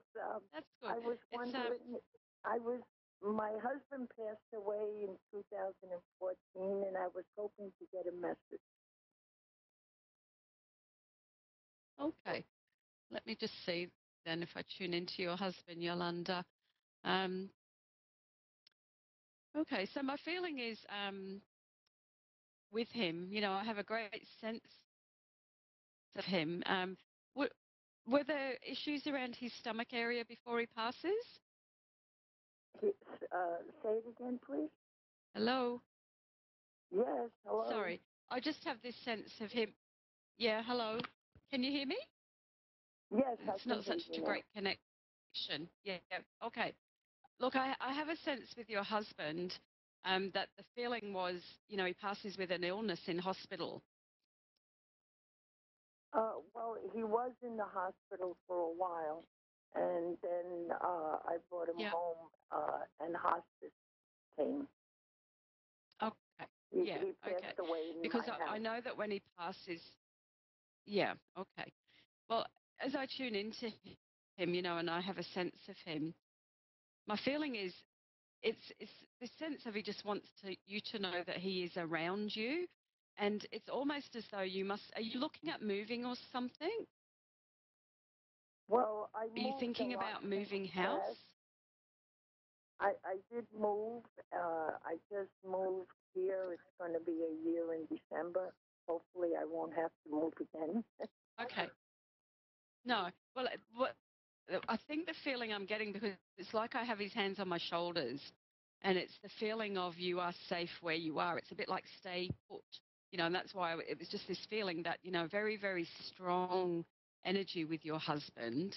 That's good. I was wondering. My husband passed away in 2014, and I was hoping to get a message. Okay. Let me just see then if I tune into your husband, Yolanda. Okay, so my feeling is with him, I have a great sense of him. Were there issues around his stomach area before he passes? Say it again, please. Hello? Yes, hello. Sorry, I just have this sense of him. Yeah, hello. Can you hear me? Yes, it's not such a great connection. Yeah, okay. Look, I have a sense with your husband that the feeling was, he passes with an illness in hospital. Well, he was in the hospital for a while, and then I brought him home, and hospice came. Okay. He passed away in because my house. I know that when he passes, okay. Well, as I tune into him, and I have a sense of him, my feeling is it's the sense of he just wants you to know that he is around you, and it's almost as though are you looking at moving or something? Well, are you thinking about moving house? I did move. I just moved here. It's going to be a year in December. Hopefully, I won't have to move again. Okay. No. Well, I think the feeling I'm getting, because it's like I have his hands on my shoulders, and it's the feeling of you are safe where you are. It's a bit like stay put, and that's why it was just this feeling that, very, very strong energy with your husband.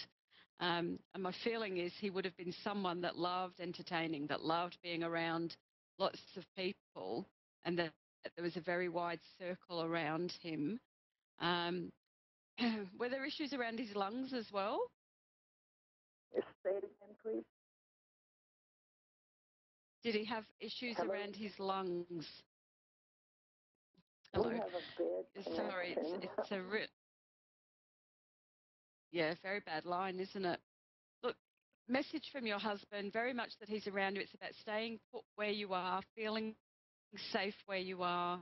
And my feeling is he would have been someone that loved entertaining, that loved being around lots of people, and that there was a very wide circle around him. Were there issues around his lungs as well? Say it again, please. Did he have issues around his lungs? Hello. We have a bad connection. Sorry, it's a very bad line, isn't it? Look, message from your husband, very much that he's around you. It's about staying put where you are, feeling safe where you are.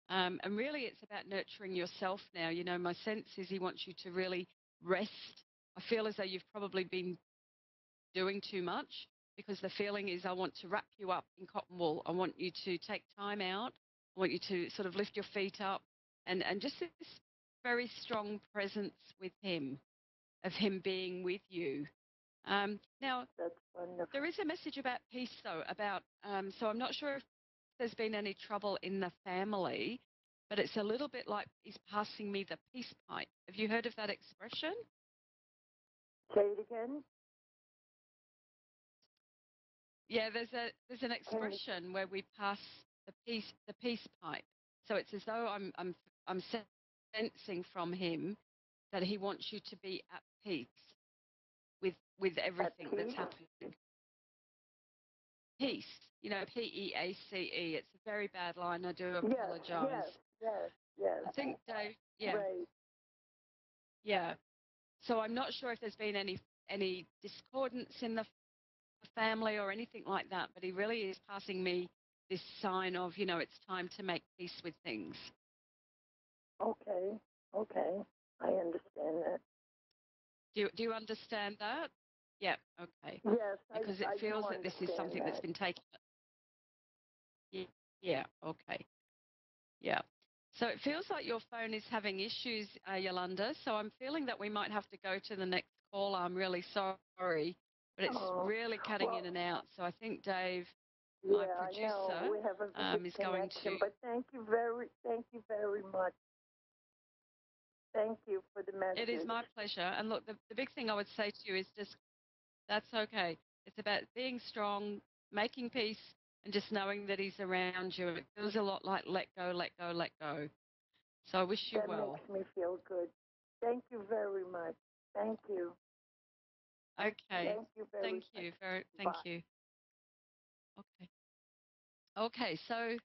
And really, it's about nurturing yourself now. My sense is he wants you to really rest. I feel as though you've probably been doing too much, because the feeling is I want to wrap you up in cotton wool. I want you to take time out. I want you to sort of lift your feet up and just this very strong presence with him, of him being with you. Now, there is a message about peace, though, so I'm not sure if there's been any trouble in the family, but it's a little bit like he's passing me the peace pipe. Have you heard of that expression? Say it again. Yeah, there's an expression where we pass the peace pipe. So it's as though I'm sensing from him that he wants you to be at peace with everything that's happening. Peace, PEACE. It's a very bad line. I do apologize. Yes. I think Dave. Yeah. Right. Yeah. So I'm not sure if there's been any discordance in the family or anything like that, but he really is passing me this sign of, it's time to make peace with things. Okay. I understand that. Do you understand that? Yeah, okay. Yes, Because I it feels do that this is something understand that's been taken. Yeah, okay. Yeah. So it feels like your phone is having issues, Yolanda. So I'm feeling that we might have to go to the next call. I'm really sorry, but it's really cutting in and out. So I think Dave, my producer, I know. We have a good is going connection, to. but thank you very much. Thank you for the message. It is my pleasure. And look, the big thing I would say to you is just, that's okay. It's about being strong, making peace, and just knowing that he's around you. It feels a lot like let go, let go, let go. So I wish you well. That makes me feel good. Thank you very much. Thank you. Okay. Thank you very much. Thank you. Okay. Okay. So,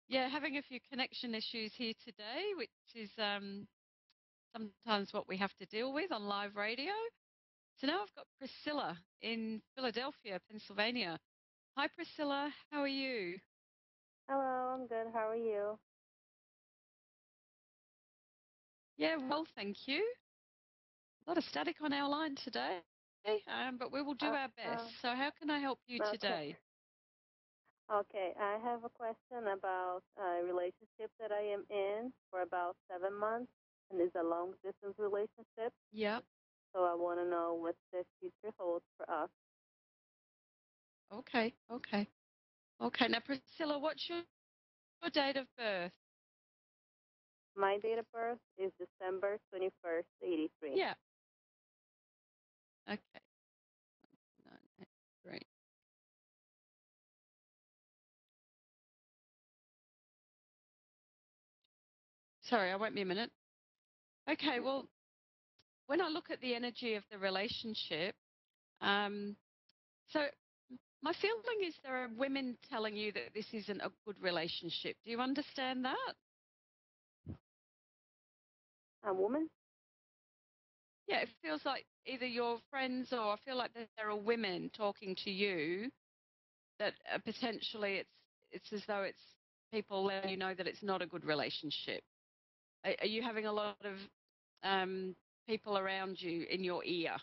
yeah, having a few connection issues here today, which is sometimes what we have to deal with on live radio. So now I've got Priscilla in Philadelphia, Pennsylvania. Hi, Priscilla. How are you? Hello, I'm good. How are you? Yeah, well, thank you. A lot of static on our line today, but we will do our best. So how can I help you today? Okay, I have a question about a relationship that I am in for about 7 months, and it's a long-distance relationship. Yeah. So I want to know what the future holds for us. Okay. Now, Priscilla, what's your date of birth? My date of birth is December 21st, 83. Yeah. Okay. Great. Sorry, I won't be a minute. Okay, well, when I look at the energy of the relationship, so my feeling is there are women telling you that this isn't a good relationship. Do you understand that? A woman? Yeah, it feels like either your friends or I feel like there are women talking to you that potentially it's as though it's people letting you know that it's not a good relationship. Are you having a lot of people around you in your ear?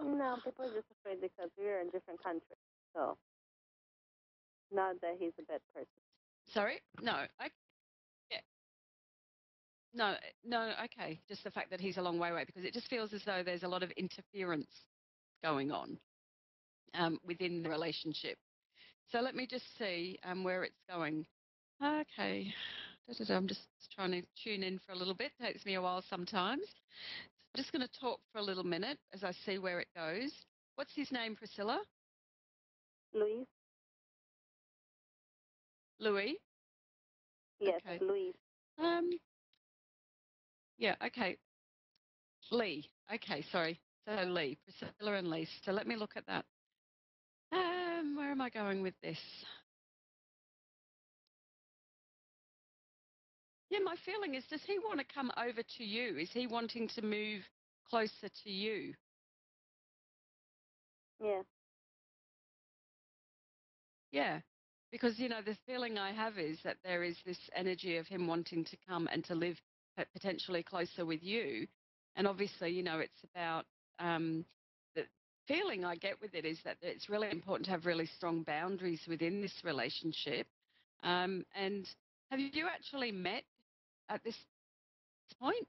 No, people are just afraid because we're in different countries. So, not that he's a bad person. Sorry? No. Yeah. No, okay. Just the fact that he's a long way away, because it just feels as though there's a lot of interference going on within the relationship. So let me just see where it's going. Okay. I'm just trying to tune in for a little bit. Takes me a while sometimes. I'm just going to talk for a little minute as I see where it goes. What's his name, Priscilla? Louis? Louis? Yes, okay. Louis. Yeah, okay. Lee. Okay, sorry. So Lee, Priscilla and Lee. So let me look at that. Where am I going with this? Yeah, my feeling is, does he want to come over to you? Is he wanting to move closer to you? Yeah. Yeah, because, the feeling I have is that there is this energy of him wanting to come and to live potentially closer with you. And obviously, it's about the feeling I get with it is that it's really important to have really strong boundaries within this relationship. And have you actually met at this point?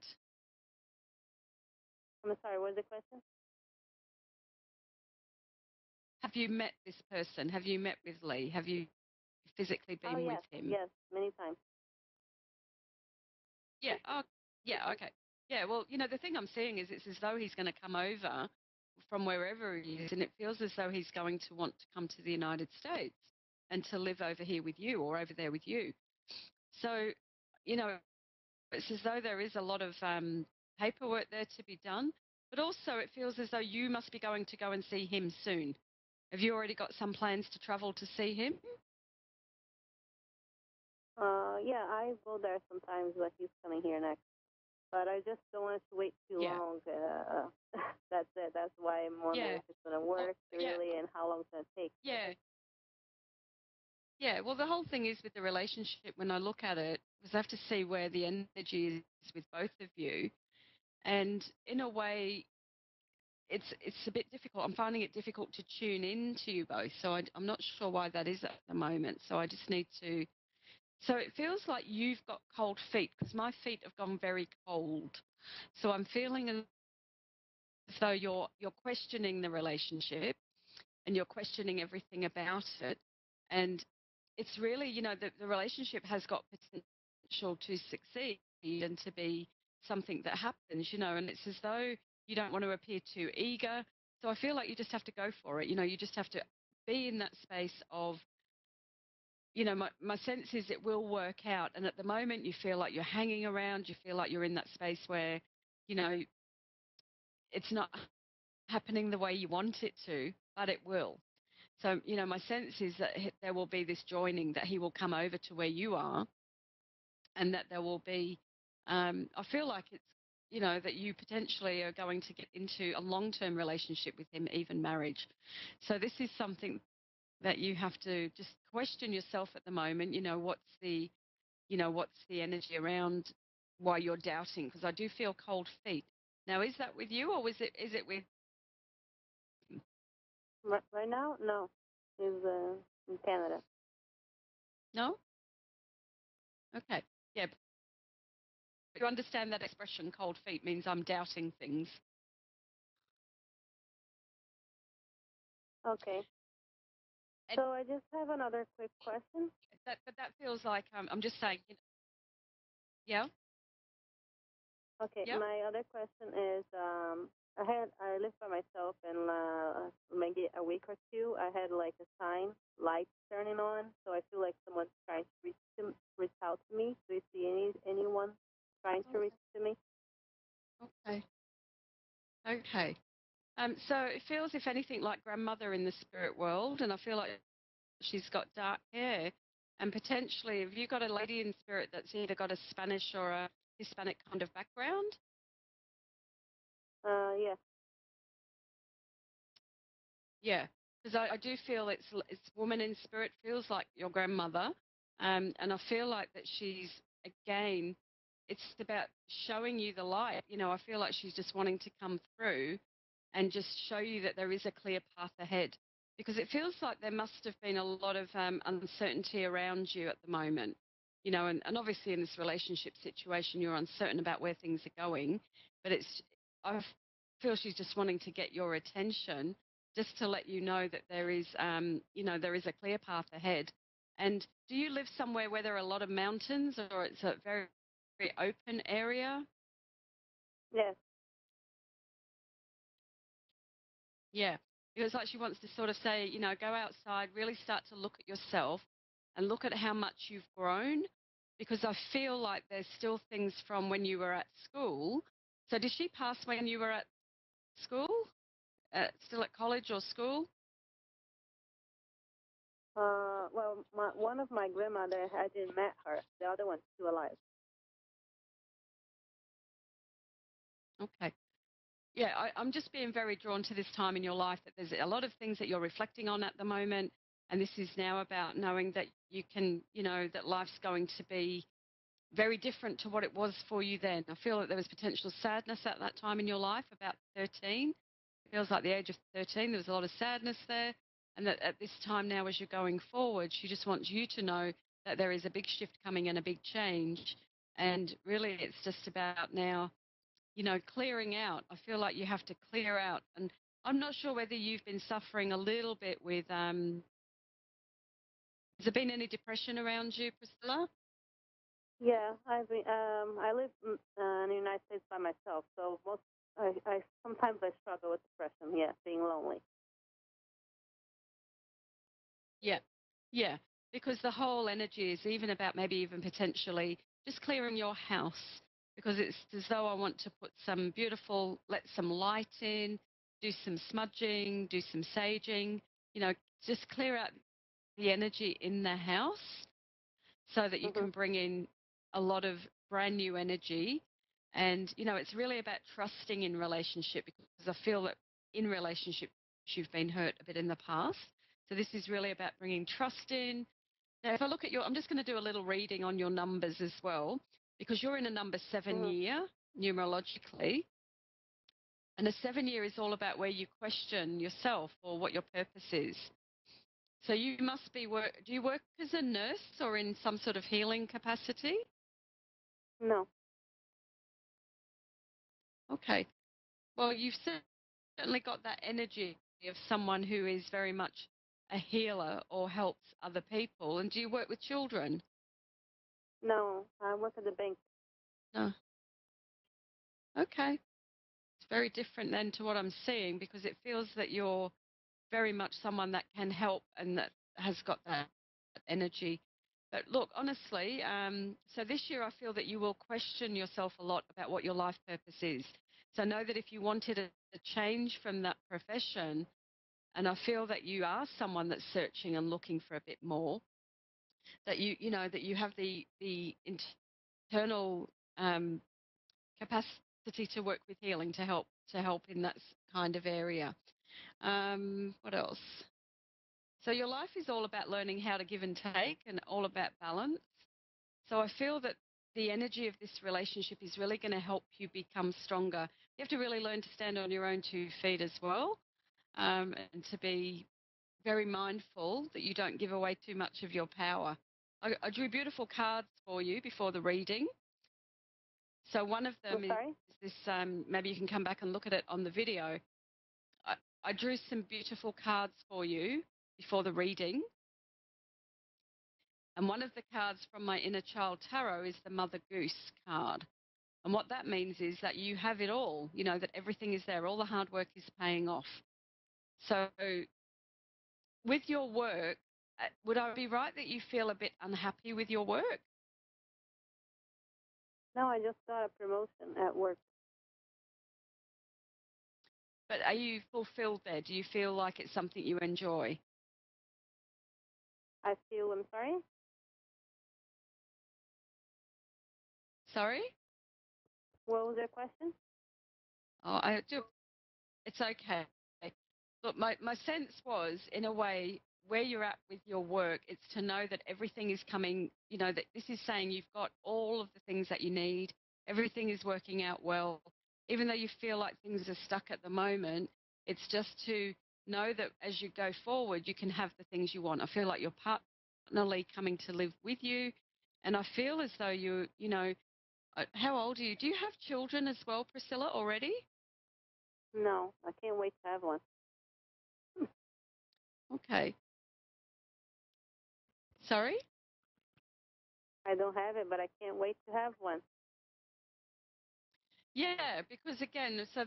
I'm sorry, what was the question? Have you met this person? Have you met with Lee? Have you physically been with him? Yes, many times. Yeah. Oh, yeah. Okay. Yeah. Well, the thing I'm seeing is it's as though he's going to come over from wherever he is, and it feels as though he's going to want to come to the United States and to live over here with you or over there with you. So, it's as though there is a lot of paperwork there to be done, but also it feels as though you must be going to go and see him soon. Have you already got some plans to travel to see him? Yeah, I go there sometimes, but he's coming here next. But I just don't want to wait too long. That's it. That's why I'm wondering if it's going to work really and how long it's going to take. Yeah. Yeah, well, the whole thing is with the relationship, when I look at it, is I have to see where the energy is with both of you. And in a way, it's a bit difficult. I'm finding it difficult to tune into you both. So I'm not sure why that is at the moment. So I just need to. So it feels like you've got cold feet because my feet have gone very cold. So I'm feeling as though you're questioning the relationship and you're questioning everything about it. And it's really, the relationship has got potential to succeed and to be something that happens, and it's as though you don't want to appear too eager. So I feel like you just have to go for it. You just have to be in that space of, my sense is it will work out. And at the moment you feel like you're hanging around, you feel like you're in that space where, it's not happening the way you want it to, but it will. So, my sense is that there will be this joining, that he will come over to where you are, and that there will be, I feel like it's, that you potentially are going to get into a long-term relationship with him, even marriage. So this is something that you have to just question yourself at the moment. What's the energy around why you're doubting? Because I do feel cold feet. Now, is that with you or is it with? Right now, no. He's in Canada. No? Okay. Yeah. But you understand that expression, cold feet, means I'm doubting things. Okay. So I just have another quick question. But that feels like, I'm just saying, yeah? Okay, Yeah? my other question is, I live by myself, and maybe a week or two, I had like a sign, light turning on, so I feel like someone's trying to reach out to me. Do you see anyone trying to reach to me? Okay. Okay. So it feels, if anything, like grandmother in the spirit world, and I feel like she's got dark hair, and potentially, have you got a lady in spirit that's either got a Spanish or a Hispanic kind of background? Yeah. Yeah, because I do feel it's woman in spirit, feels like your grandmother, and I feel like that she's, again, it's about showing you the light. I feel like she's just wanting to come through and just show you that there is a clear path ahead, because it feels like there must have been a lot of uncertainty around you at the moment. And obviously in this relationship situation, you're uncertain about where things are going, but I feel she's just wanting to get your attention, just to let you know that there is, there is a clear path ahead. And do you live somewhere where there are a lot of mountains, or it's a very, very open area? Yes. Yeah. It's like she wants to sort of say, go outside, really start to look at yourself and look at how much you've grown, because I feel like there's still things from when you were at school. So did she pass when you were at school? Still at college or school? Well, one of my grandmother, I didn't met her. The other one's still alive. Okay. Yeah, I'm just being very drawn to this time in your life, that there's a lot of things that you're reflecting on at the moment. And this is now about knowing that you can, that life's going to be very different to what it was for you then. I feel that there was potential sadness at that time in your life, about 13. It feels like the age of 13, there was a lot of sadness there. And that at this time now, as you're going forward, she just wants you to know that there is a big shift coming and a big change. And really, it's just about now, clearing out. I feel like you have to clear out. And I'm not sure whether you've been suffering a little bit with, has there been any depression around you, Priscilla? Yeah, I live in the United States by myself, so I sometimes I struggle with depression. Yeah, being lonely. Yeah, yeah, because the whole energy is even about maybe even potentially just clearing your house because it's as though I want to put some beautiful, let some light in, do some smudging, do some saging, just clear out the energy in the house so that you can bring in a lot of brand new energy. And, it's really about trusting in relationship because I feel that in relationships you've been hurt a bit in the past. So this is really about bringing trust in. Now, if I look at I'm just going to do a little reading on your numbers as well because you're in a number 7 year numerologically. And a 7 year is all about where you question yourself or what your purpose is. So you must be do you work as a nurse or in some sort of healing capacity? No. Okay. Well, you've certainly got that energy of someone who is very much a healer or helps other people. And do you work with children? No, I work at the bank. No. Okay. It's very different then to what I'm seeing because it feels that you're very much someone that can help and that has got that energy. But look, honestly, so this year I feel that you will question yourself a lot about what your life purpose is. So know that if you wanted a change from that profession, and I feel that you are someone that's searching and looking for a bit more, that that you have the internal capacity to work with healing to help in that kind of area. What else? So your life is all about learning how to give and take and all about balance. So I feel that the energy of this relationship is really going to help you become stronger. You have to really learn to stand on your own 2 feet as well, and to be very mindful that you don't give away too much of your power. I drew beautiful cards for you before the reading. So one of them is this, maybe you can come back and look at it on the video. I drew some beautiful cards for you before the reading. And one of the cards from my Inner Child Tarot is the Mother Goose card. And what that means is that you have it all, that everything is there. All the hard work is paying off. So with your work, would I be right that you feel a bit unhappy with your work? No, I just got a promotion at work. But are you fulfilled there? Do you feel like it's something you enjoy? I'm sorry? Sorry? What was your question? Oh, I do. It's okay. Look, my sense was, in a way, where you're at with your work, it's to know that everything is coming, that this is saying you've got all of the things that you need. Everything is working out well. Even though you feel like things are stuck at the moment, it's just to know that as you go forward, you can have the things you want. I feel like your partnerly coming to live with you. And I feel as though how old are you? Do you have children as well, Priscilla, already? No, I can't wait to have one. Okay. Sorry? I don't have it, but I can't wait to have one. Yeah, because again, so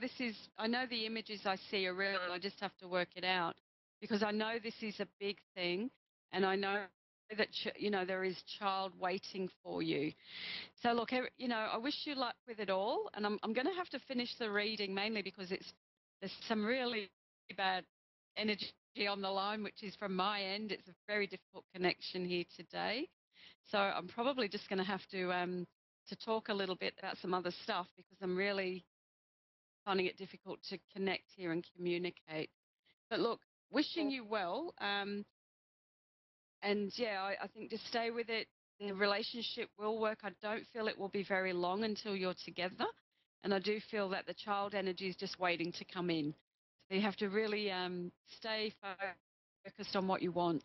I know the images I see are real, I just have to work it out because I know this is a big thing and I know that, there is child waiting for you. So look, I wish you luck with it all. And I'm going to have to finish the reading mainly because there's some really bad energy on the line, which is from my end. It's a very difficult connection here today. So I'm probably just going to have to talk a little bit about some other stuff because I'm really finding it difficult to connect here and communicate. But look, wishing you well. And yeah, I think just stay with it. The relationship will work. I don't feel it will be very long until you're together. And I do feel that the child energy is just waiting to come in. So you have to really stay focused on what you want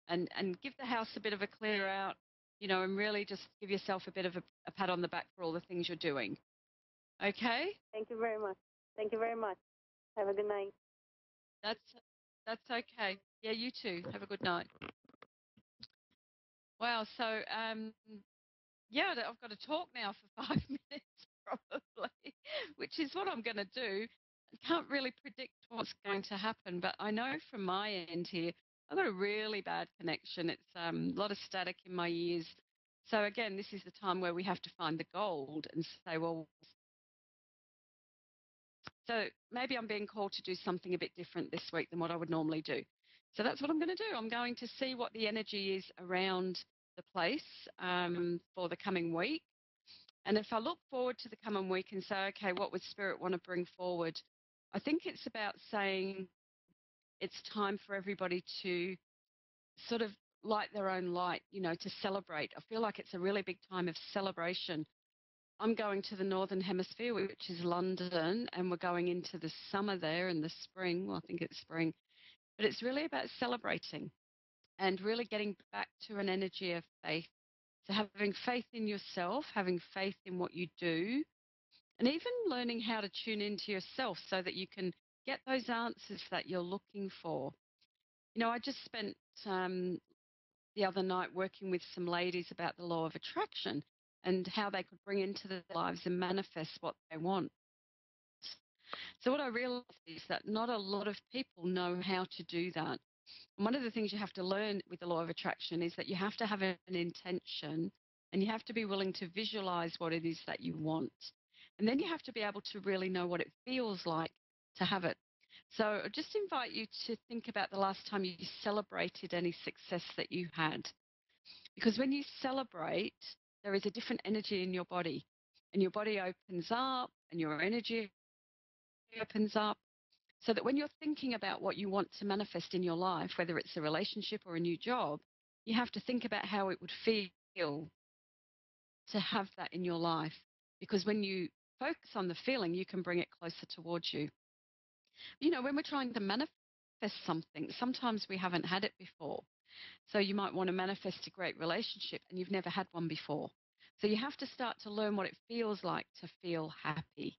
and give the house a bit of a clear out, and really just give yourself a bit of a pat on the back for all the things you're doing. Okay? Thank you very much. Thank you very much. Have a good night. That's okay. Yeah, you too. Have a good night. Wow. So, yeah, I've got to talk now for 5 minutes. probably, which is what I'm going to do. I can't really predict what's going to happen, but I know from my end here, I've got a really bad connection. It's a lot of static in my ears. So again, this is the time where we have to find the gold and say, well, so maybe I'm being called to do something a bit different this week than what I would normally do. So that's what I'm going to do. I'm going to see what the energy is around the place for the coming week. And if I look forward to the coming week and say, okay, what would Spirit want to bring forward? I think it's about saying it's time for everybody to sort of light their own light, you know, to celebrate. I feel like it's a really big time of celebration. I'm going to the Northern Hemisphere, which is London, and we're going into the summer there and the spring. Well, I think it's spring. But it's really about celebrating and really getting back to an energy of faith. So having faith in yourself, having faith in what you do, and even learning how to tune into yourself so that you can get those answers that you're looking for. You know, I just spent the other night working with some ladies about the law of attraction and how they could bring into their lives and manifest what they want. So what I realized is that not a lot of people know how to do that. And one of the things you have to learn with the law of attraction is that you have to have an intention and you have to be willing to visualize what it is that you want. And then you have to be able to really know what it feels like to have it. So I just invite you to think about the last time you celebrated any success that you had. Because when you celebrate, there is a different energy in your body. And your body opens up and your energy opens up. So that when you're thinking about what you want to manifest in your life, whether it's a relationship or a new job, you have to think about how it would feel to have that in your life. Because when you focus on the feeling, you can bring it closer towards you. You know, when we're trying to manifest something, sometimes we haven't had it before. So you might want to manifest a great relationship and you've never had one before. So you have to start to learn what it feels like to feel happy.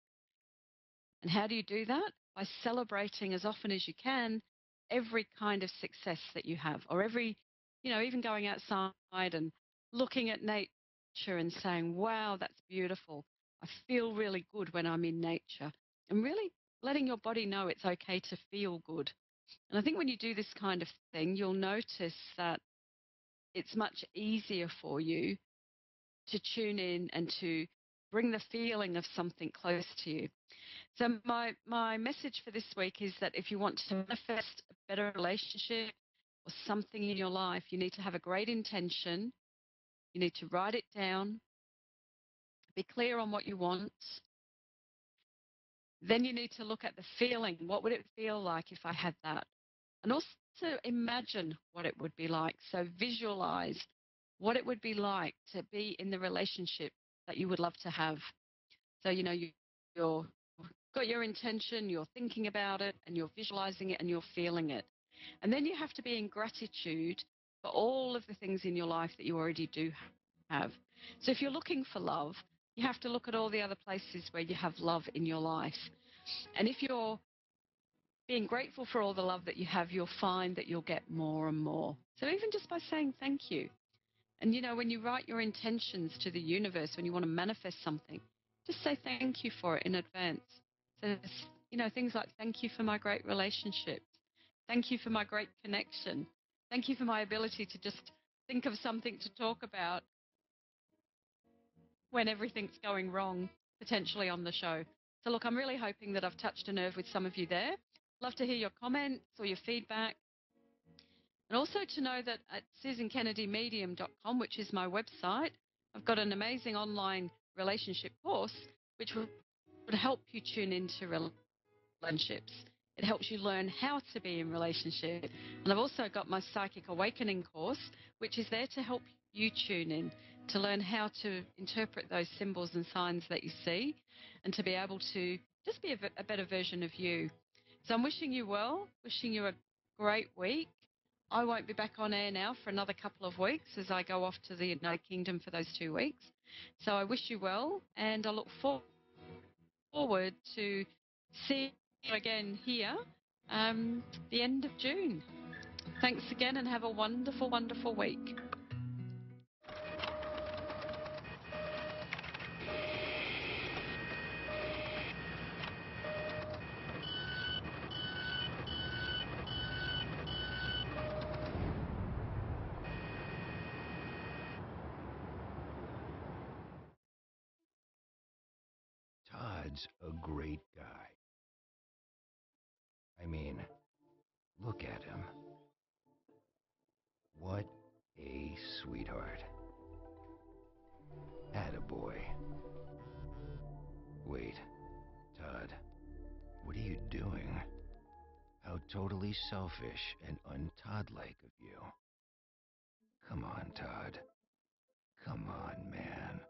And how do you do that? By celebrating as often as you can every kind of success that you have, or every, you know, even going outside and looking at nature and saying, wow, that's beautiful. I feel really good when I'm in nature. And really letting your body know it's okay to feel good. And I think when you do this kind of thing, you'll notice that it's much easier for you to tune in and to bring the feeling of something close to you. So my message for this week is that if you want to manifest a better relationship or something in your life, you need to have a great intention. You need to write it down, be clear on what you want. Then you need to look at the feeling. What would it feel like if I had that? And also imagine what it would be like. So visualize what it would be like to be in the relationship that you would love to have. So, you know, you're got your intention, you're thinking about it, and you're visualizing it, and you're feeling it. And then you have to be in gratitude for all of the things in your life that you already do have. So if you're looking for love, you have to look at all the other places where you have love in your life. And if you're being grateful for all the love that you have, you'll find that you'll get more and more. So even just by saying thank you. And, you know, when you write your intentions to the universe, when you want to manifest something, just say thank you for it in advance. So, you know, things like thank you for my great relationship. Thank you for my great connection. Thank you for my ability to just think of something to talk about when everything's going wrong, potentially on the show. So, look, I'm really hoping that I've touched a nerve with some of you there. Love to hear your comments or your feedback. And also to know that at susankennedymedium.com, which is my website, I've got an amazing online relationship course which would help you tune into relationships. It helps you learn how to be in relationship. And I've also got my Psychic Awakening course, which is there to help you tune in, to learn how to interpret those symbols and signs that you see, and to be able to just be a better version of you. So I'm wishing you well, wishing you a great week. I won't be back on air now for another couple of weeks as I go off to the United Kingdom for those 2 weeks. So I wish you well, and I look forward to seeing you again here the end of June. Thanks again and have a wonderful, wonderful week. Todd's a great guy. I mean, look at him. What a sweetheart. Attaboy. Wait, Todd, what are you doing? How totally selfish and un-Todd-like of you. Come on, Todd. Come on, man.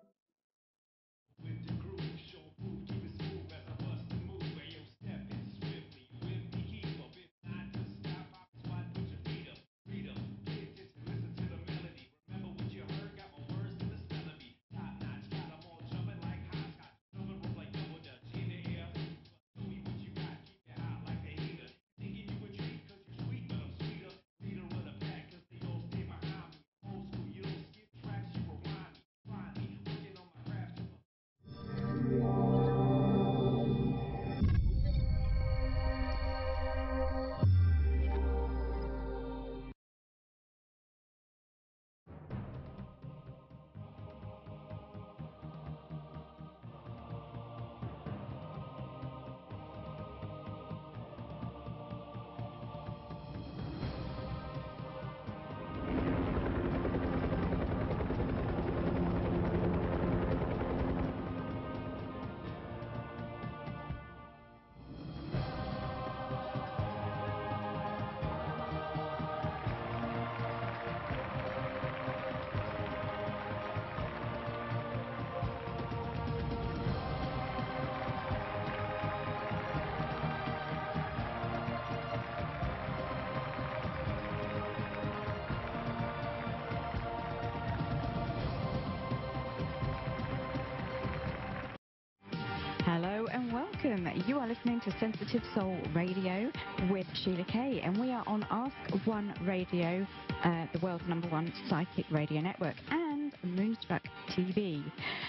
Hello and welcome. You are listening to Sensitive Soul Radio with Sheila Kay, and we are on Ask One Radio, the world's #1 psychic radio network, and Moonstruck TV.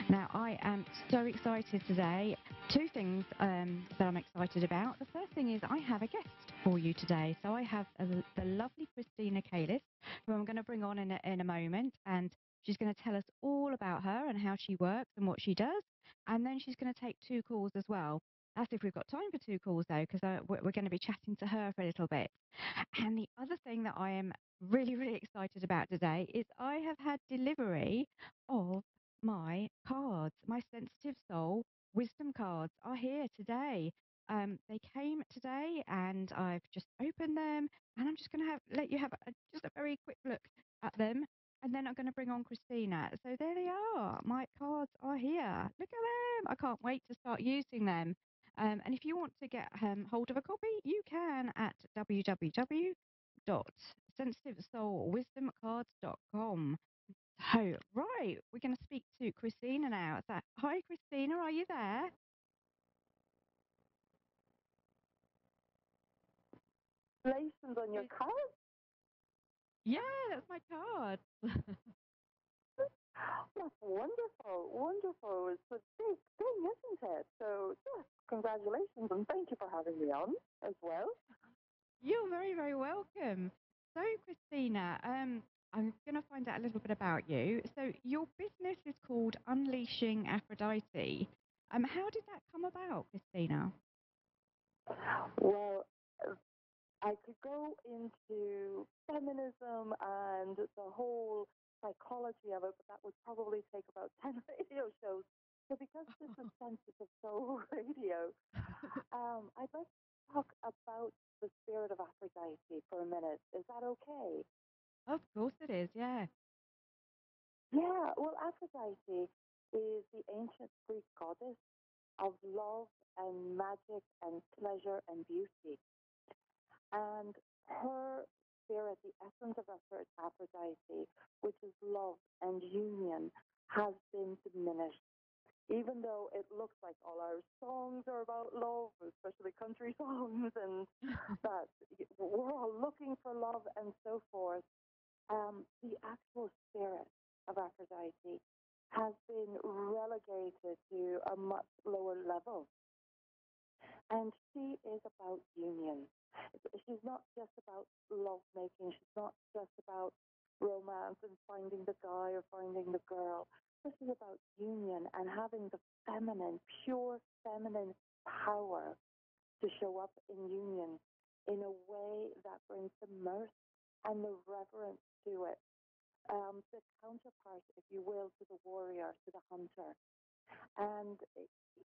Now, I am so excited today. Two things that I'm excited about. The first thing is I have a guest for you today. So I have the lovely Christina Kalis, who I'm going to bring on in a moment, and she's going to tell us all about her and how she works and what she does. And then she's going to take 2 calls as well. That's if we've got time for 2 calls, though, because we're going to be chatting to her for a little bit. And the other thing that I am really, really excited about today is I have had delivery of my cards. My Sensitive Soul Wisdom cards are here today. They came today, and I've just opened them, and I'm just going to let you have just a very quick look at them. And then I'm going to bring on Christina. So there they are. My cards are here. Look at them. I can't wait to start using them. And if you want to get hold of a copy, you can at www.sensitivesoulwisdomcards.com. So, right, we're going to speak to Christina now. So, hi, Christina, are you there? Congratulations on your card. Yeah, that's my card. That's wonderful, wonderful. It's a big thing, isn't it? So, yes, congratulations, and thank you for having me on as well. You're very, very welcome. So, Christina, I'm going to find out a little bit about you. So, your business is called Unleashing Aphrodite. How did that come about, Christina? Well, I could go into feminism and the whole psychology of it, but that would probably take about 10 radio shows. So because this is Sensitive Soul Radio, I'd like to talk about the spirit of Aphrodite for a minute. Is that okay? Of course it is, yeah. Yeah, well, Aphrodite is the ancient Greek goddess of love and magic and pleasure and beauty. And her spirit, the essence of Aphrodite, which is love and union, has been diminished. Even though it looks like all our songs are about love, especially country songs, and that we're all looking for love and so forth, the actual spirit of Aphrodite has been relegated to a much lower level. And she is about union. She's not just about love making. She's not just about romance and finding the guy or finding the girl. this is about union and having the feminine, pure feminine power to show up in union in a way that brings the mirth and the reverence to it. The counterpart, if you will, to the warrior, to the hunter. And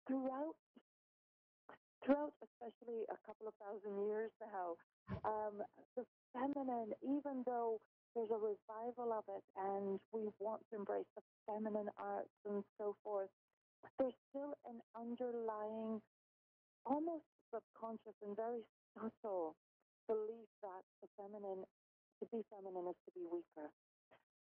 throughout, especially a couple of thousand years now, the feminine, even though there's a revival of it and we want to embrace the feminine arts and so forth, there's still an underlying, almost subconscious and very subtle belief that the feminine, to be feminine is to be weaker.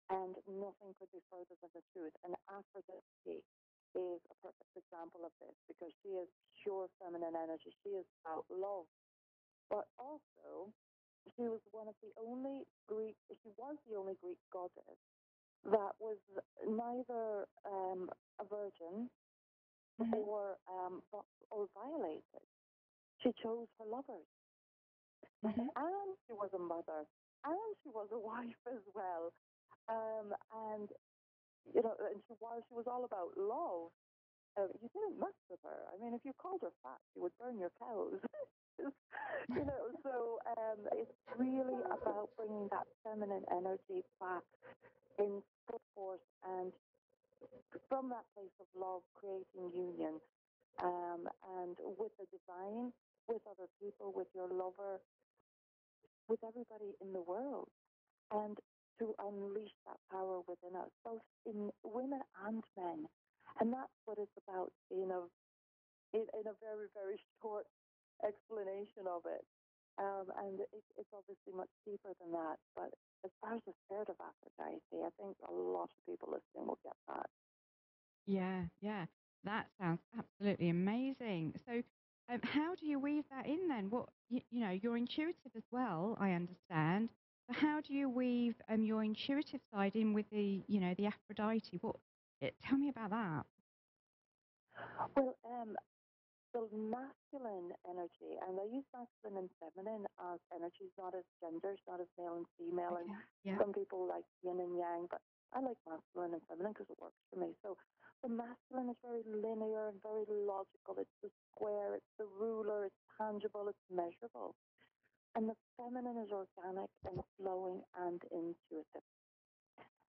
And nothing could be further than the truth. And Aphrodite is a perfect example of this because she is pure feminine energy. She is about love. But also, she was the only Greek goddess that was neither a virgin or violated. She chose her lovers. And she was a mother. And she was a wife as well. And while she was all about love, you didn't mess with her. I mean, if you called her fat, she would burn your cows. So it's really about bringing that feminine energy back in full force, and from that place of love, creating union, and with the divine, with other people, with your lover, with everybody in the world, and to unleash that power within us, both in women and men. And that's what it's about in a very, very short explanation of it. And it's obviously much deeper than that. But as far as the spirit of Aphrodite, I think a lot of people listening will get that. Yeah, yeah. That sounds absolutely amazing. So, how do you weave that in then? You're intuitive as well, I understand. So how do you weave your intuitive side in with the Aphrodite? Tell me about that. Well, the masculine energy, and I use masculine and feminine as energies, not as genders, not as male and female. Okay. And some people like yin and yang, but I like masculine and feminine because it works for me. So the masculine is very linear and very logical. It's the square, it's the ruler, it's tangible, it's measurable. And the feminine is organic and flowing and intuitive.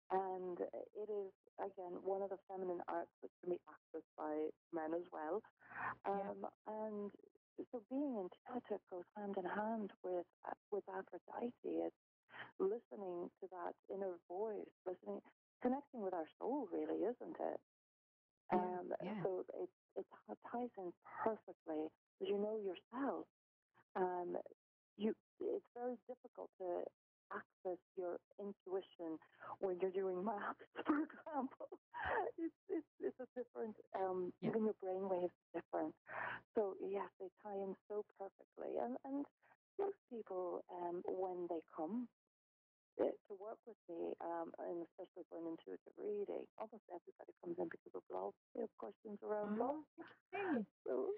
And it is, again, one of the feminine arts that can be accessed by men as well. And so being intuitive goes hand in hand with Aphrodite. It's listening to that inner voice, connecting with our soul, really, isn't it? So it ties in perfectly. As you know yourself, it's very difficult to access your intuition when you're doing maths, for example. It's a different, even your brain waves are different. So yes, they tie in so perfectly. And most people, when they come to work with me, and especially for an intuitive reading, almost everybody comes in because of love. They have questions around love. So,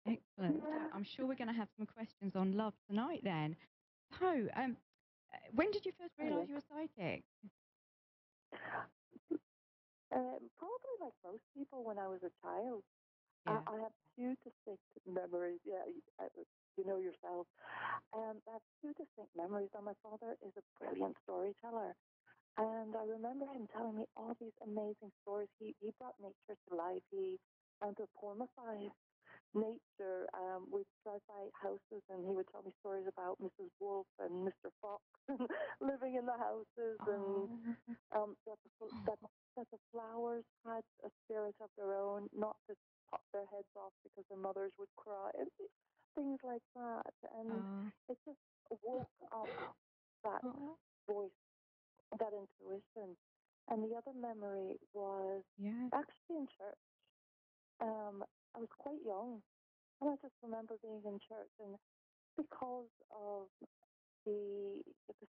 excellent. So I'm sure we're going to have some questions on love tonight then. So, when did you first realise you were psychic? Probably like most people when I was a child. I have two distinct memories. Yeah, you know yourself. I have two distinct memories. And my father is a brilliant storyteller. And I remember him telling me all these amazing stories. He brought nature to life. He anthropomorphized nature. We'd drive by houses and he would tell me stories about Mrs. Wolf and Mr. Fox living in the houses, and that the flowers had a spirit of their own, not to pop their heads off because their mothers would cry, and things like that. And it just woke up that voice, that intuition. And the other memory was actually in church. I was quite young, and I just remember being in church, and because of the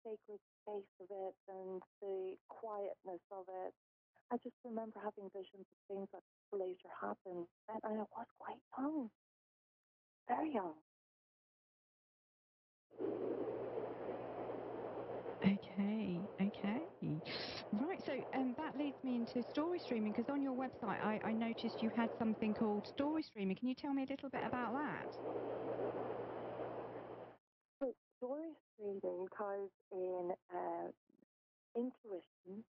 sacred space of it and the quietness of it, I just remember having visions of things that later happened, and I was quite young, very young. Okay. Right, so that leads me me into story streaming, because on your website I noticed you had something called story streaming. Can you tell me a little bit about that? So story streaming ties in intuition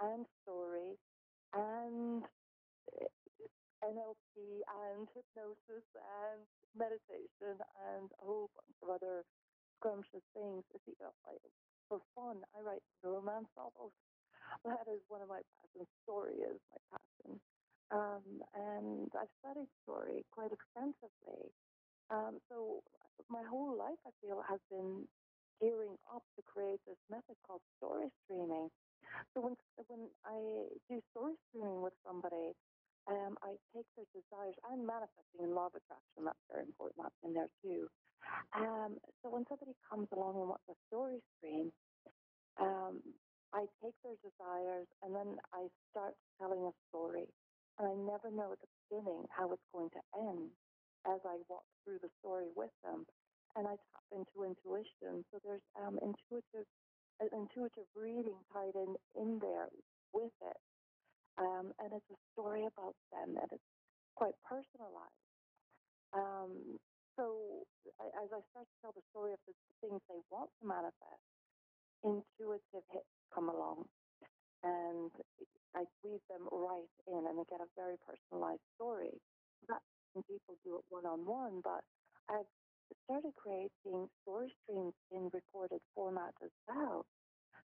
and story and NLP and hypnosis and meditation and a whole bunch of other scrumptious things. See, for fun, I write romance novels. That is one of my passions. Story is my passion. And I've studied story quite extensively. So my whole life, I feel, has been gearing up to create this method called story streaming. So when I do story streaming with somebody, I take their desires and manifesting and law of attraction. That's very important. That's in there too. So when somebody comes along and wants a story stream, I take their desires and then I start telling a story. And I never know at the beginning how it's going to end as I walk through the story with them. And I tap into intuition. So there's intuitive reading tied in there with it. And it's a story about them, and it's quite personalized. So as I start to tell the story of the things they want to manifest, intuitive hits come along, and I weave them right in, and they get a very personalized story. That's when people do it one-on-one, but I've started creating story streams in recorded format as well.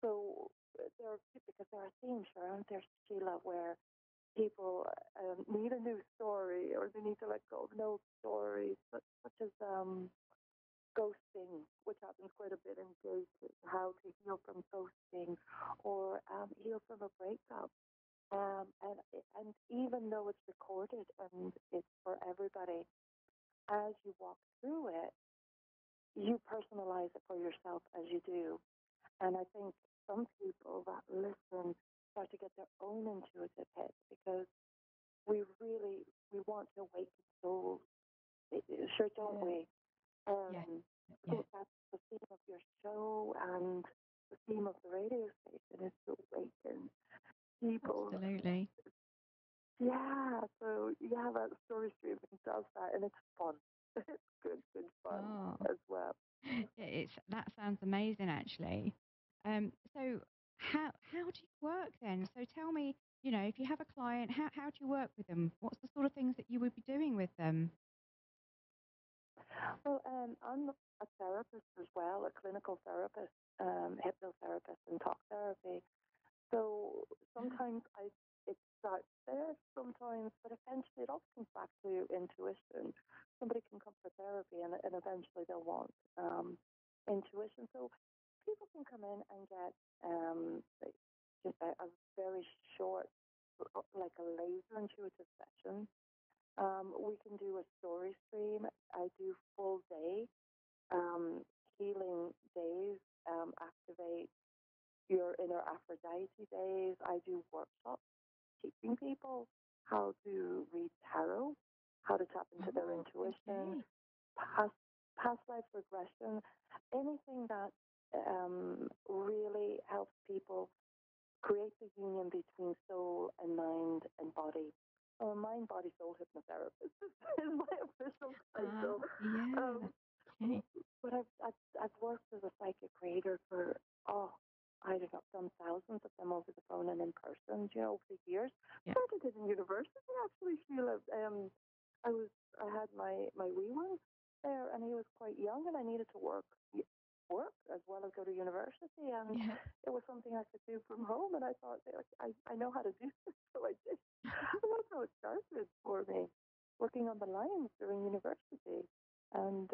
So because there are themes, aren't there, Sheila, where people need a new story or they need to let go of an old story, such as ghosting, which happens quite a bit in dating, how to heal from ghosting or heal from a breakup. And even though it's recorded and it's for everybody, as you walk through it, you personalize it for yourself as you do. And I think some people that listen start to get their own intuitive hits because we want to awaken souls. Sure, don't we? So that's the theme of your show and the theme of the radio station is to awaken people. Absolutely. Yeah, so yeah, that story streaming does that, and it's fun. It's good fun as well. That sounds amazing, actually. So how do you work then? So tell me, if you have a client, how do you work with them? What's the sort of things that you would be doing with them? Well, I'm a therapist as well, a clinical therapist, hypnotherapist, and talk therapy. So sometimes it starts there, sometimes, but eventually it also comes back to intuition. Somebody can come for therapy, and eventually they'll want intuition. So people can come in and get just a very short, like a laser intuitive session. We can do a story stream. I do full day healing days, activate your inner Aphrodite days. I do workshops teaching people how to read tarot, how to tap into their intuition, past life regression, anything that really helps people create the union between soul and mind and body. Mind, body, soul hypnotherapist is my official title. But I've worked as a psychic reader for I don't know, I've done thousands of them over the phone and in person, over the years. Started it in university actually, Sheila. I had my wee one there, and he was quite young, and I needed to work as well as go to university, and it was something I could do from home, and I thought, I know how to do this, so I did. And that's how it started for me, working on the lines during university, and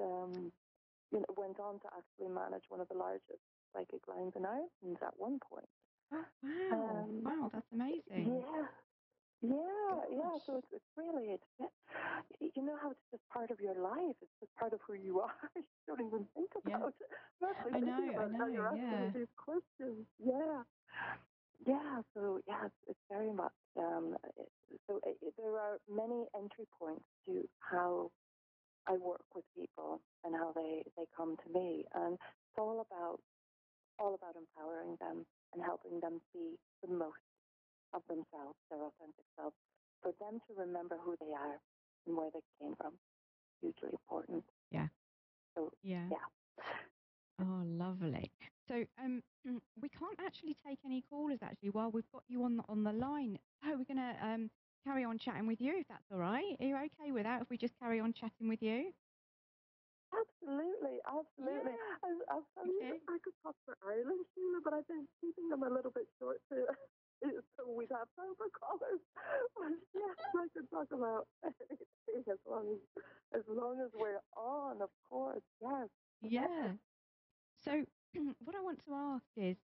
went on to actually manage one of the largest psychic lines in Ireland at one point. Oh, wow. Wow, that's amazing. Yeah. So it's really, you know how it's just part of your life. It's just part of who you are. You don't even think about it. I know, Now you're asking me these questions. Yeah. So it's very much. There are many entry points to how I work with people and how they come to me, and it's all about empowering them and helping them be the most of themselves, their authentic self, for them to remember who they are and where they came from. Hugely important. Yeah. So, Yeah. Oh, lovely. So, we can't actually take any callers actually while we've got you on the line. So we're gonna carry on chatting with you if that's all right. Are you okay with that? If we just carry on chatting with you? Absolutely, absolutely. Yeah. I'll tell you, I could talk for Ireland, Sheila, but I've been keeping them a little bit short too, so we'd have time for callers. But yes, I could talk about anything as long as we're on, of course. Yes. Yeah. So, what I want to ask is,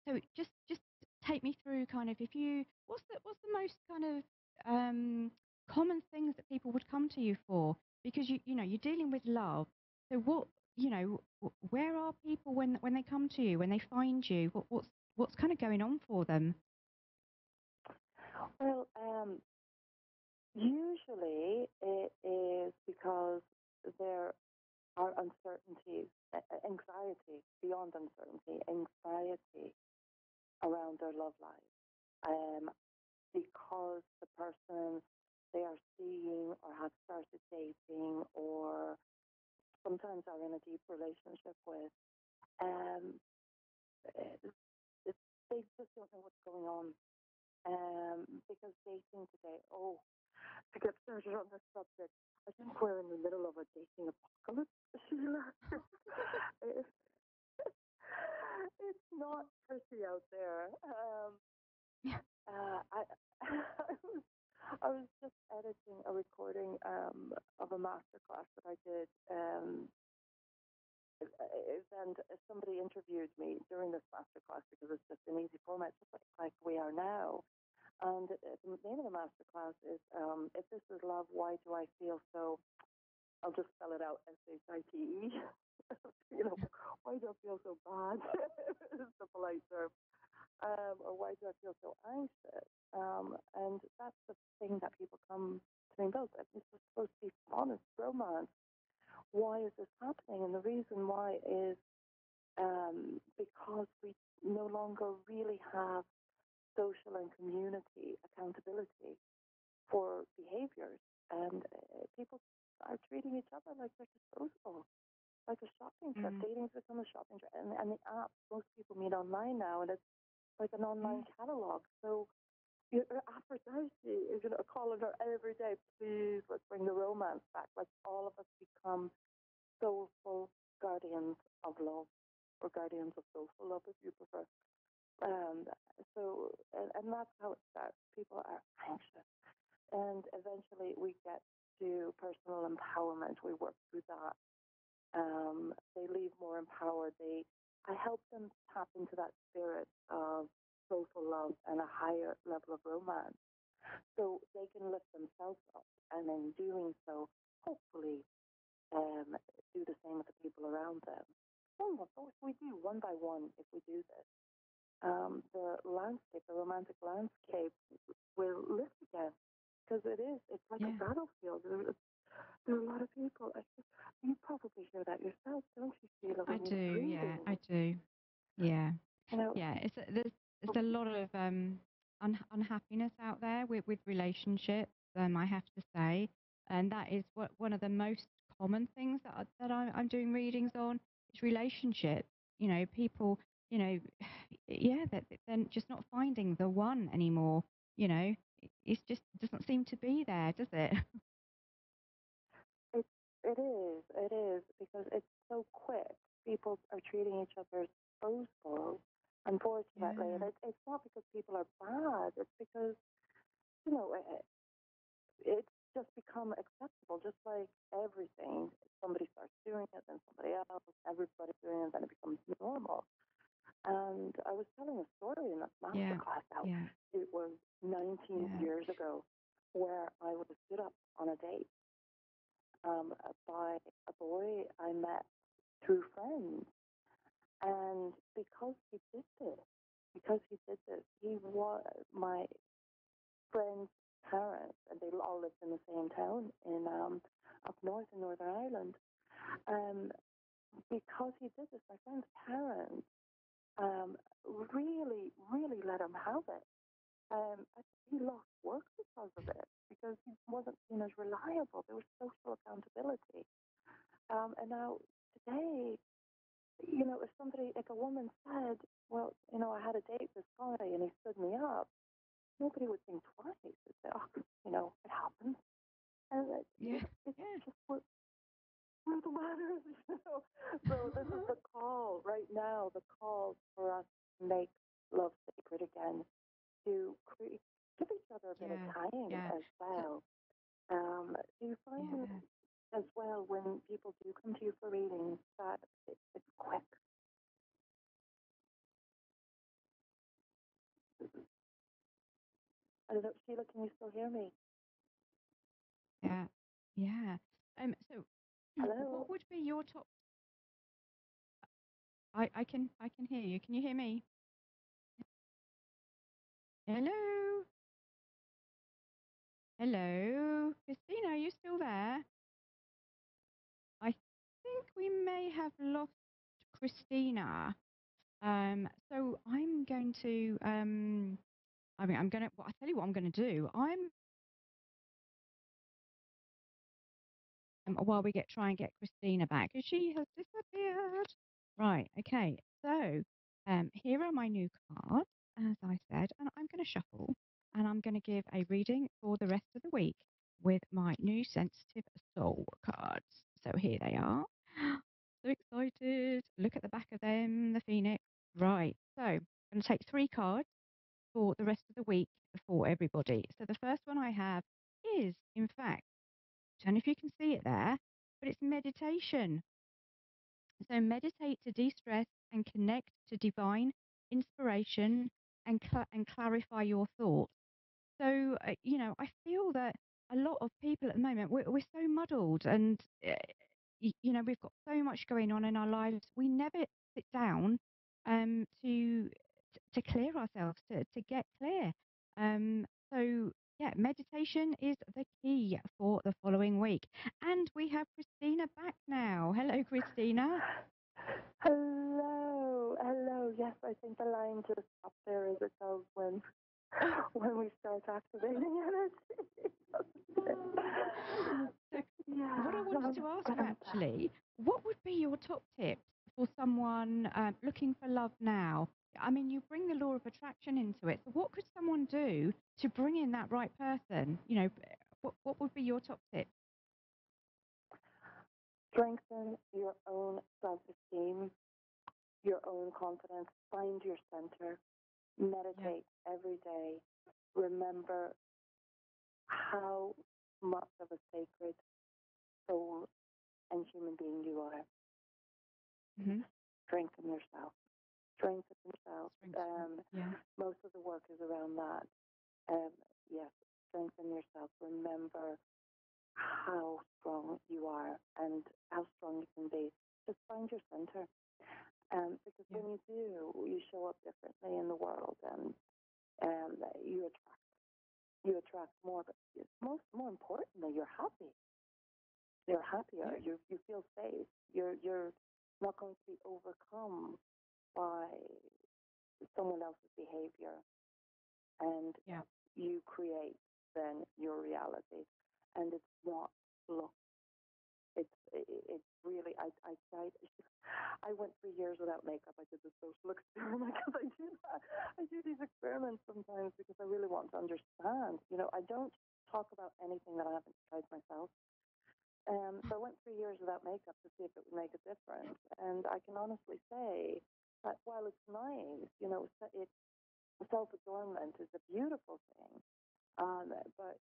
so just take me through kind of what's the most kind of common things that people would come to you for? Because you know you're dealing with love. So what where are people when they come to you, when they find you? What's kind of going on for them? Well, usually it is because there are uncertainties, anxiety beyond uncertainty, anxiety around their love life. Because the person they are seeing or have started dating or sometimes are in a deep relationship with, um, it, they just don't know what's going on. Because dating today, to get started on this subject, I think we're in the middle of a dating apocalypse, Sheila. it's, it's not pretty out there. I, I was just editing a recording of a masterclass that I did, and somebody interviewed me during this masterclass because it's just an easy format, just like we are now. And the name of the masterclass is "If This Is Love, Why Do I Feel So?" I'll just spell it out: SHITE. Why do I feel so bad? Is the polite term. Or why do I feel so anxious? And that's the thing that people come to me about. This is supposed to be fun, it's romance. Why is this happening? And the reason why is because we no longer really have social and community accountability for behaviors. And people are treating each other like they're disposable, like a shopping trip. Dating's become a shopping trip. And the apps, most people meet online now, and it's like an online catalog. So Aphrodite is calling her every day, please, let's bring the romance back. Let's all of us become soulful guardians of love, or guardians of soulful love, if you prefer. And and that's how it starts. People are anxious. And eventually we get to personal empowerment. We work through that. They leave more empowered. I help them tap into that spirit of soulful love and a higher level of romance, so they can lift themselves up, and in doing so, hopefully, do the same with the people around them. Well, if we do one by one, if we do this, the landscape, the romantic landscape, will lift again, because it's like a battlefield. There are a lot of people. You probably hear that yourself, don't you, Sheila? I do, yeah, I do. Yeah. Yeah, there's a lot of unhappiness out there with relationships, I have to say, and that is one of the most common things I'm doing readings on is relationships. You know, people, you know, yeah, that they're just not finding the one anymore. You know, it's just doesn't seem to be there, does it? It is, because it's so quick. People are treating each other as disposable, unfortunately. And it's not because people are bad. It's because, it's just become acceptable, just like everything. Somebody starts doing it, then somebody else, everybody's doing it, then it becomes normal. And I was telling a story in this masterclass out. It was 19 years ago, where I was stood up on a date by a boy I met through friends. And because he did this, he was my friend's parents, and they all lived in the same town in up north in Northern Ireland. Because he did this, my friend's parents really, really let him have it. He lost work because of it, because he wasn't seen as reliable. There was social accountability. And now today, if somebody, like a woman said, well, I had a date with this guy and he stood me up, nobody would think twice. They'd say, oh, it happens. And it's just what the matter is. So this is the call right now, the call for us to make love sacred again, to give each other a bit of time as well. Do you find as well when people do come to you for readings that it's quick? I don't know, Sheila, can you still hear me? Yeah, yeah. So, Hello? what would be your top? I can hear you. Can you hear me? Hello, hello, Christina. Are you still there? I think we may have lost Christina. So I'm going to I'm gonna. Well, I tell you what I'm going to do. While we try and get Christina back, because she has disappeared. Right. Okay. So, here are my new cards, as I said, and I'm going to shuffle, and I'm going to give a reading for the rest of the week with my new sensitive soul cards. So here they are. So excited. Look at the back of them, the phoenix. Right. So I'm going to take 3 cards for the rest of the week for everybody. So the first one I have is, in fact, I don't know if you can see it there, but it's meditation. So meditate to de-stress and connect to divine inspiration and clarify your thoughts. So, I feel that a lot of people at the moment, we're so muddled and, we've got so much going on in our lives. We never sit down to clear ourselves, to get clear. So, yeah, meditation is the key for the following week. And we have Christina back now. Hello, Christina. Hello. Yes, I think the line just stopped there as it does when we start activating energy. What I wanted to ask actually, what would be your top tips for someone looking for love now? I mean, you bring the law of attraction into it. So what could someone do to bring in that right person? What would be your top tip? Strengthen your own self-esteem, your own confidence. Find your center. Meditate every day. Remember how much of a sacred soul and human being you are. Mm-hmm. Strengthen yourself. Strengthen yourself. Most of the work is around that. Yes, strengthen yourself. Remember how strong you are and how strong you can be. Just find your center. Because when you do, you show up differently in the world, and you attract more. But more importantly, you're happy. You're happier. You feel safe. You're not going to be overcome by someone else's behavior, and you create then your reality. And it's not look. It's really I went 3 years without makeup. I did the social experiment because I do that. I do these experiments sometimes because I really want to understand. I don't talk about anything that I haven't tried myself. So I went 3 years without makeup to see if it would make a difference. And I can honestly say that while it's nice, self-adornment is a beautiful thing. But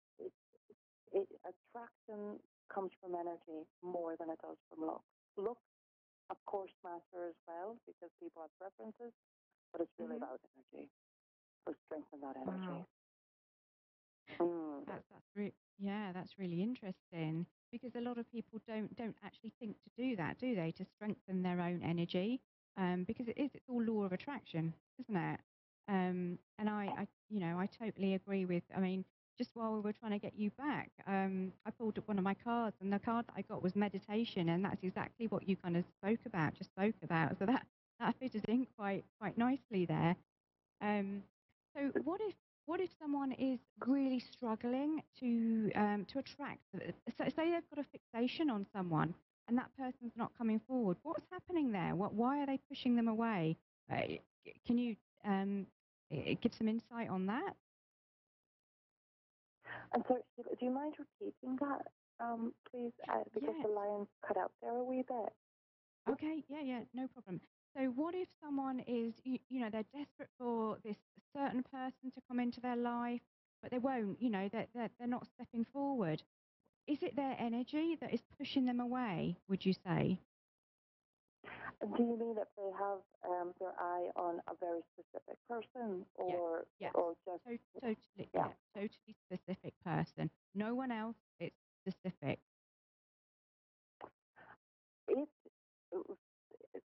attraction comes from energy more than it does from look. Look, of course, matter as well because people have preferences, but it's really about energy. So strengthen that energy. Wow. That's really interesting because a lot of people don't actually think to do that, do they? To strengthen their own energy, because it's all law of attraction, isn't it? And I totally agree with. I mean, just while we were trying to get you back, I pulled up one of my cards, and the card that I got was meditation, and that's exactly what you kind of spoke about. So that fitted in quite nicely there. So what if someone is really struggling to attract? So say they've got a fixation on someone and that person's not coming forward. What's happening there? Why are they pushing them away? Can you give some insight on that? I'm sorry, Sheila, do you mind repeating that, please? Because the line cut out there a wee bit. Okay, yeah, no problem. So what if someone is, they're desperate for this certain person to come into their life, but they won't, they're not stepping forward. Is it their energy that is pushing them away, would you say? Do you mean if they have their eye on a very specific person, or Yes. or just Totally specific person. No one else, it's specific. It's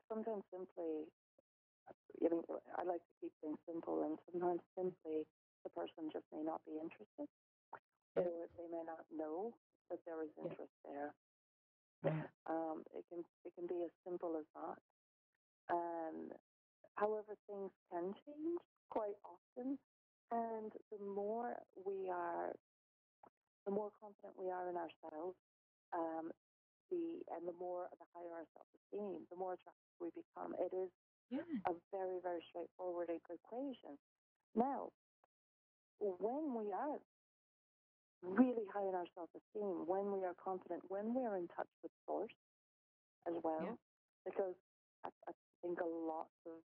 sometimes simply, I like to keep things simple, and sometimes simply the person just may not be interested, or they may not know that there is interest there. It can be as simple as that. And however, things can change quite often, and the more confident we are in ourselves, the more the higher our self-esteem, the more attractive we become. It is a very, very straightforward equation. Now, when we are really high in our self-esteem, when we are confident, when we are in touch with source as well, because I think a lot of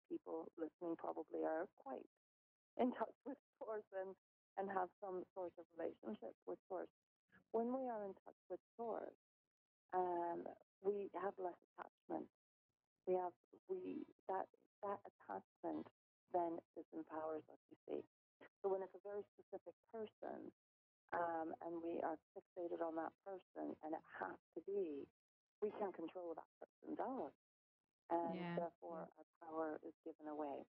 people listening probably are quite in touch with source and have some sort of relationship with source. When we are in touch with source, we have less attachment. That attachment then disempowers us, you see. So when it's a very specific person, and we are fixated on that person, and it has to be, we can't control what that person does, and therefore our power is given away.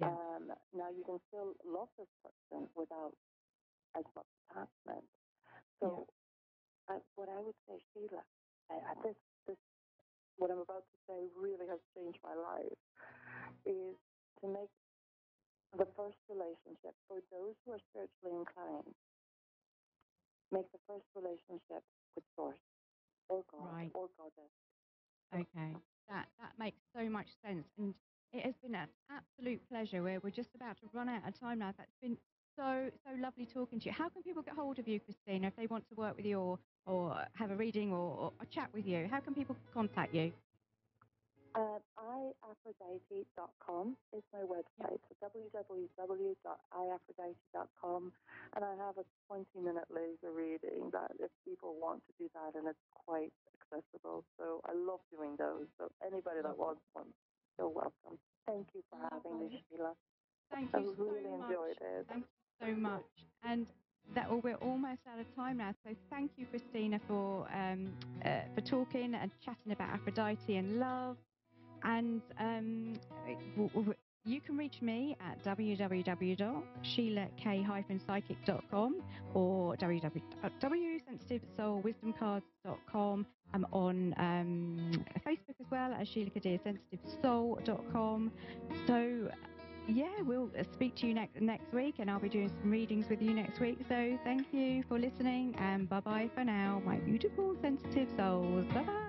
Now you can still love this person without as much attachment. So what I would say, Sheila, what I'm about to say really has changed my life, is to make the first relationship, for those who are spiritually inclined, make the first relationship with Source, or God, or Goddess. Okay, that makes so much sense, and it has been an absolute pleasure. We're just about to run out of time now. That's been so lovely talking to you. How can people get hold of you, Christina, if they want to work with you or have a reading or a chat with you? How can people contact you? iaphrodite.com is my website, so www.iaphrodite.com, and I have a 20-minute laser reading that if people want to do that, and it's quite accessible, so I love doing those, so anybody that wants one, you're welcome. Thank you for having me, Sheila. Thank you I really enjoyed it. Thank you so much. And we're almost out of time now, so thank you, Christina, for talking and chatting about Aphrodite and love. And you can reach me at www.sheilak-psychic.com or www.sensitivesoulwisdomcards.com. I'm on Facebook as well at sheilakadeerSensitiveSoul.com. So we'll speak to you next week, and I'll be doing some readings with you next week. So thank you for listening, and bye-bye for now, my beautiful sensitive souls. Bye-bye.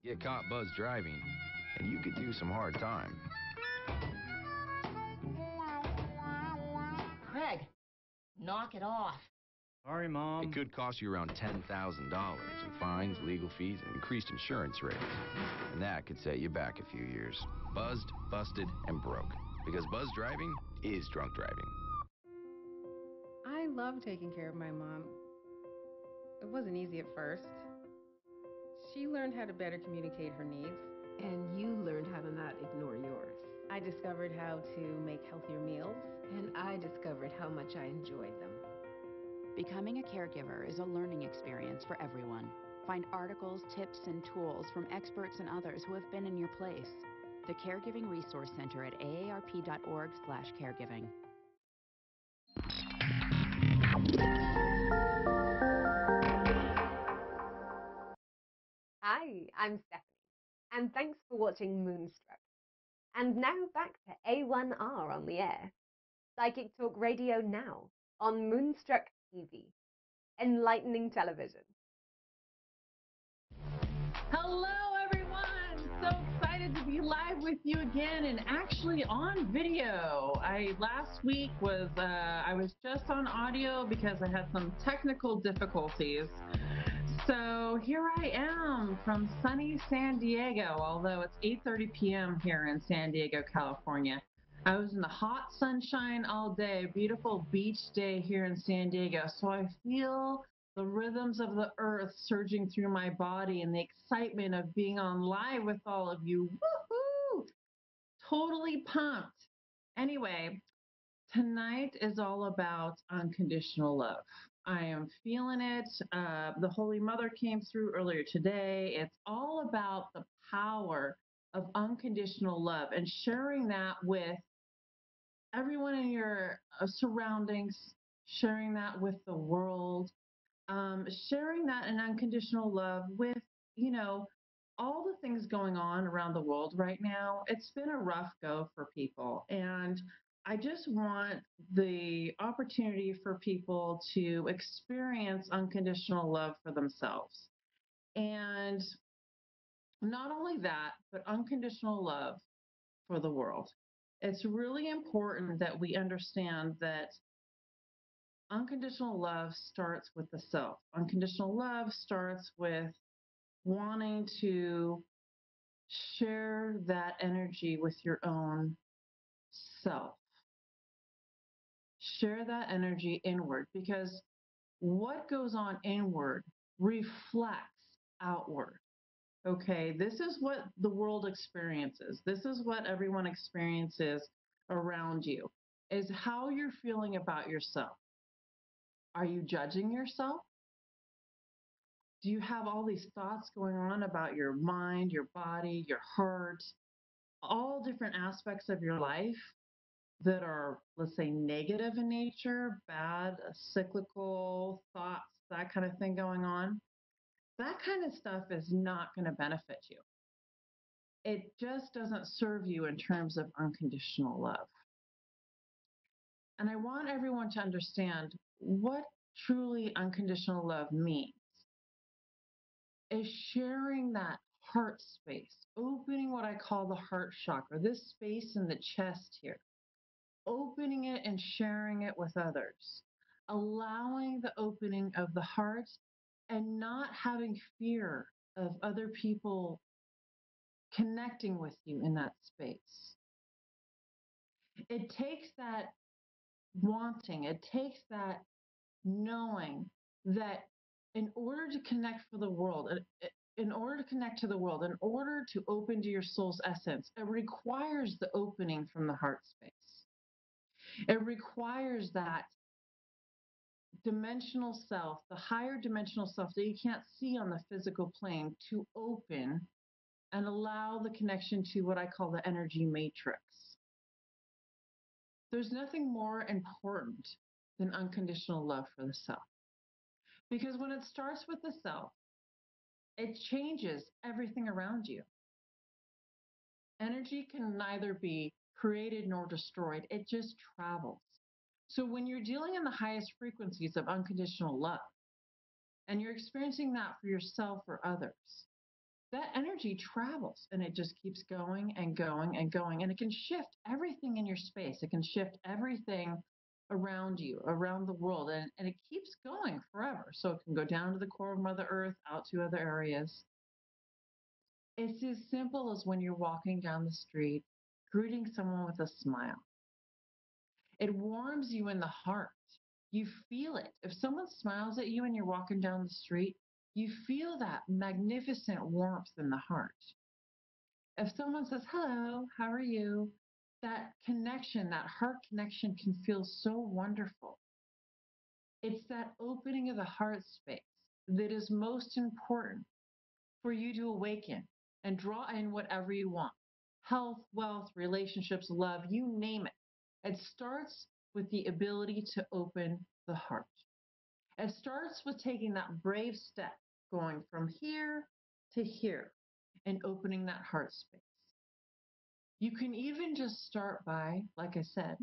Get caught buzzed driving, and you could do some hard time. Craig, knock it off. Sorry, Mom. It could cost you around $10,000 in fines, legal fees, and increased insurance rates. And that could set you back a few years. Buzzed, busted, and broke. Because buzz driving is drunk driving. I love taking care of my mom. It wasn't easy at first. She learned how to better communicate her needs. And you learned how to not ignore yours. I discovered how to make healthier meals. And I discovered how much I enjoyed them. Becoming a caregiver is a learning experience for everyone. Find articles, tips, and tools from experts and others who have been in your place. The Caregiving Resource Center at aarp.org/caregiving. Hi, I'm Stephanie, and thanks for watching Moonstruck. And now back to A1R on the air. Psychic Talk Radio now on Moonstruck TV, enlightening television. Hello, everyone. So excited to be live with you again, and actually on video. Last week was I was just on audio because I had some technical difficulties. So here I am from sunny San Diego, although it's 8:30 p.m. here in San Diego, California. I was in the hot sunshine all day, beautiful beach day here in San Diego. So I feel the rhythms of the earth surging through my body and the excitement of being on live with all of you. Woohoo! Totally pumped. Anyway, tonight is all about unconditional love. I am feeling it. The Holy Mother came through earlier today. It's all about the power of unconditional love and sharing that with everyone in your surroundings, sharing that with the world, sharing that in unconditional love with, all the things going on around the world right now. It's been a rough go for people. And I just want the opportunity for people to experience unconditional love for themselves. And not only that, but unconditional love for the world. It's really important that we understand that unconditional love starts with the self. Unconditional love starts with wanting to share that energy with your own self. Share that energy inward, because what goes on inward reflects outward. Okay, this is what the world experiences. This is what everyone experiences around you, is how you're feeling about yourself. Are you judging yourself? Do you have all these thoughts going on about your mind, your body, your heart, all different aspects of your life that are, let's say, negative in nature, bad, cyclical thoughts, that kind of thing going on? That kind of stuff is not going to benefit you. It just doesn't serve you in terms of unconditional love. And I want everyone to understand what truly unconditional love means. Is sharing that heart space, opening what I call the heart chakra, this space in the chest here, opening it and sharing it with others, allowing the opening of the heart and not having fear of other people connecting with you in that space. It takes that wanting, it takes that knowing that in order to connect for the world, in order to connect to the world, in order to open to your soul's essence, it requires the opening from the heart space. It requires that dimensional self, the higher dimensional self that you can't see on the physical plane, to open and allow the connection to what I call the energy matrix. There's nothing more important than unconditional love for the self. Because when it starts with the self, it changes everything around you. Energy can neither be created nor destroyed, it just travels. So when you're dealing in the highest frequencies of unconditional love, and you're experiencing that for yourself or others, that energy travels and it just keeps going and going and going. And it can shift everything in your space. It can shift everything around you, around the world, and it keeps going forever. So it can go down to the core of Mother Earth, out to other areas. It's as simple as when you're walking down the street, greeting someone with a smile. It warms you in the heart. You feel it. If someone smiles at you and you're walking down the street, you feel that magnificent warmth in the heart. If someone says, hello, how are you? That connection, that heart connection can feel so wonderful. It's that opening of the heart space that is most important for you to awaken and draw in whatever you want. Health, wealth, relationships, love, you name it. It starts with the ability to open the heart. It starts with taking that brave step, going from here to here and opening that heart space. You can even just start by, like I said,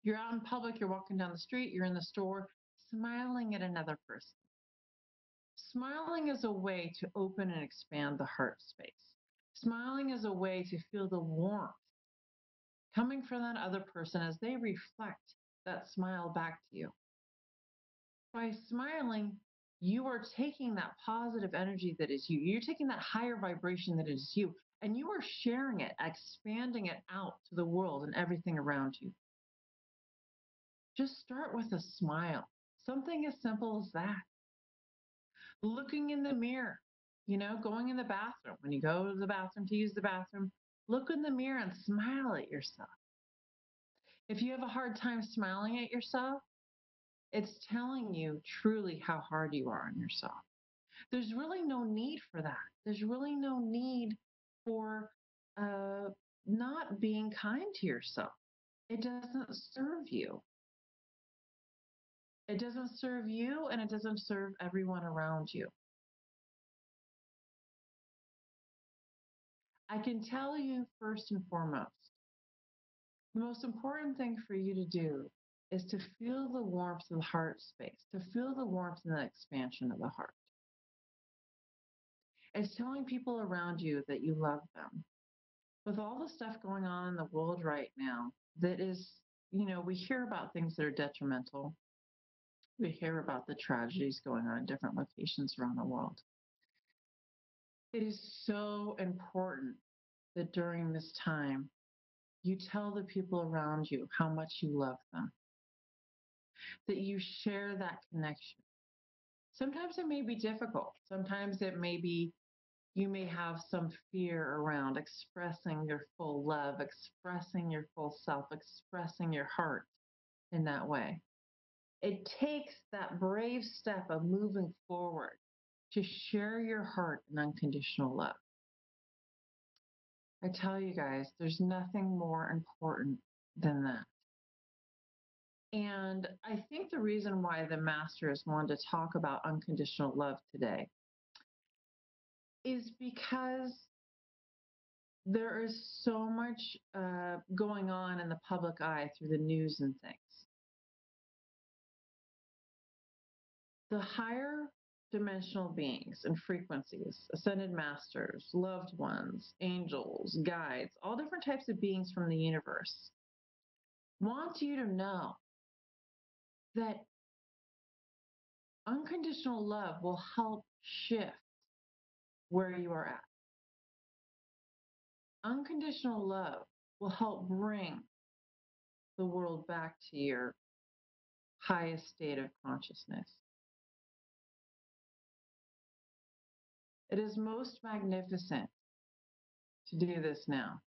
you're out in public, you're walking down the street, you're in the store, smiling at another person. Smiling is a way to open and expand the heart space. Smiling is a way to feel the warmth coming from that other person as they reflect that smile back to you. By smiling, you are taking that positive energy that is you. You're taking that higher vibration that is you, and you are sharing it, expanding it out to the world and everything around you. Just start with a smile. Something as simple as that. Looking in the mirror, going in the bathroom. When you go to the bathroom to use the bathroom, look in the mirror and smile at yourself. If you have a hard time smiling at yourself, it's telling you truly how hard you are on yourself. There's really no need for that. There's really no need for not being kind to yourself. It doesn't serve you. It doesn't serve you, and it doesn't serve everyone around you. I can tell you first and foremost, the most important thing for you to do is to feel the warmth of the heart space, to feel the warmth and the expansion of the heart. It's telling people around you that you love them. With all the stuff going on in the world right now, that is, we hear about things that are detrimental. We hear about the tragedies going on in different locations around the world. It is so important that during this time, you tell the people around you how much you love them, that you share that connection. Sometimes it may be difficult. Sometimes it may be, you may have some fear around expressing your full love, expressing your full self, expressing your heart in that way. It takes that brave step of moving forward to share your heart in unconditional love. I tell you guys, there's nothing more important than that. And I think the reason why the masters wanted to talk about unconditional love today is because there is so much going on in the public eye through the news and things. The higher dimensional beings and frequencies, ascended masters, loved ones, angels, guides, all different types of beings from the universe want you to know that unconditional love will help shift where you are at. Unconditional love will help bring the world back to your highest state of consciousness. It is most magnificent to do this now.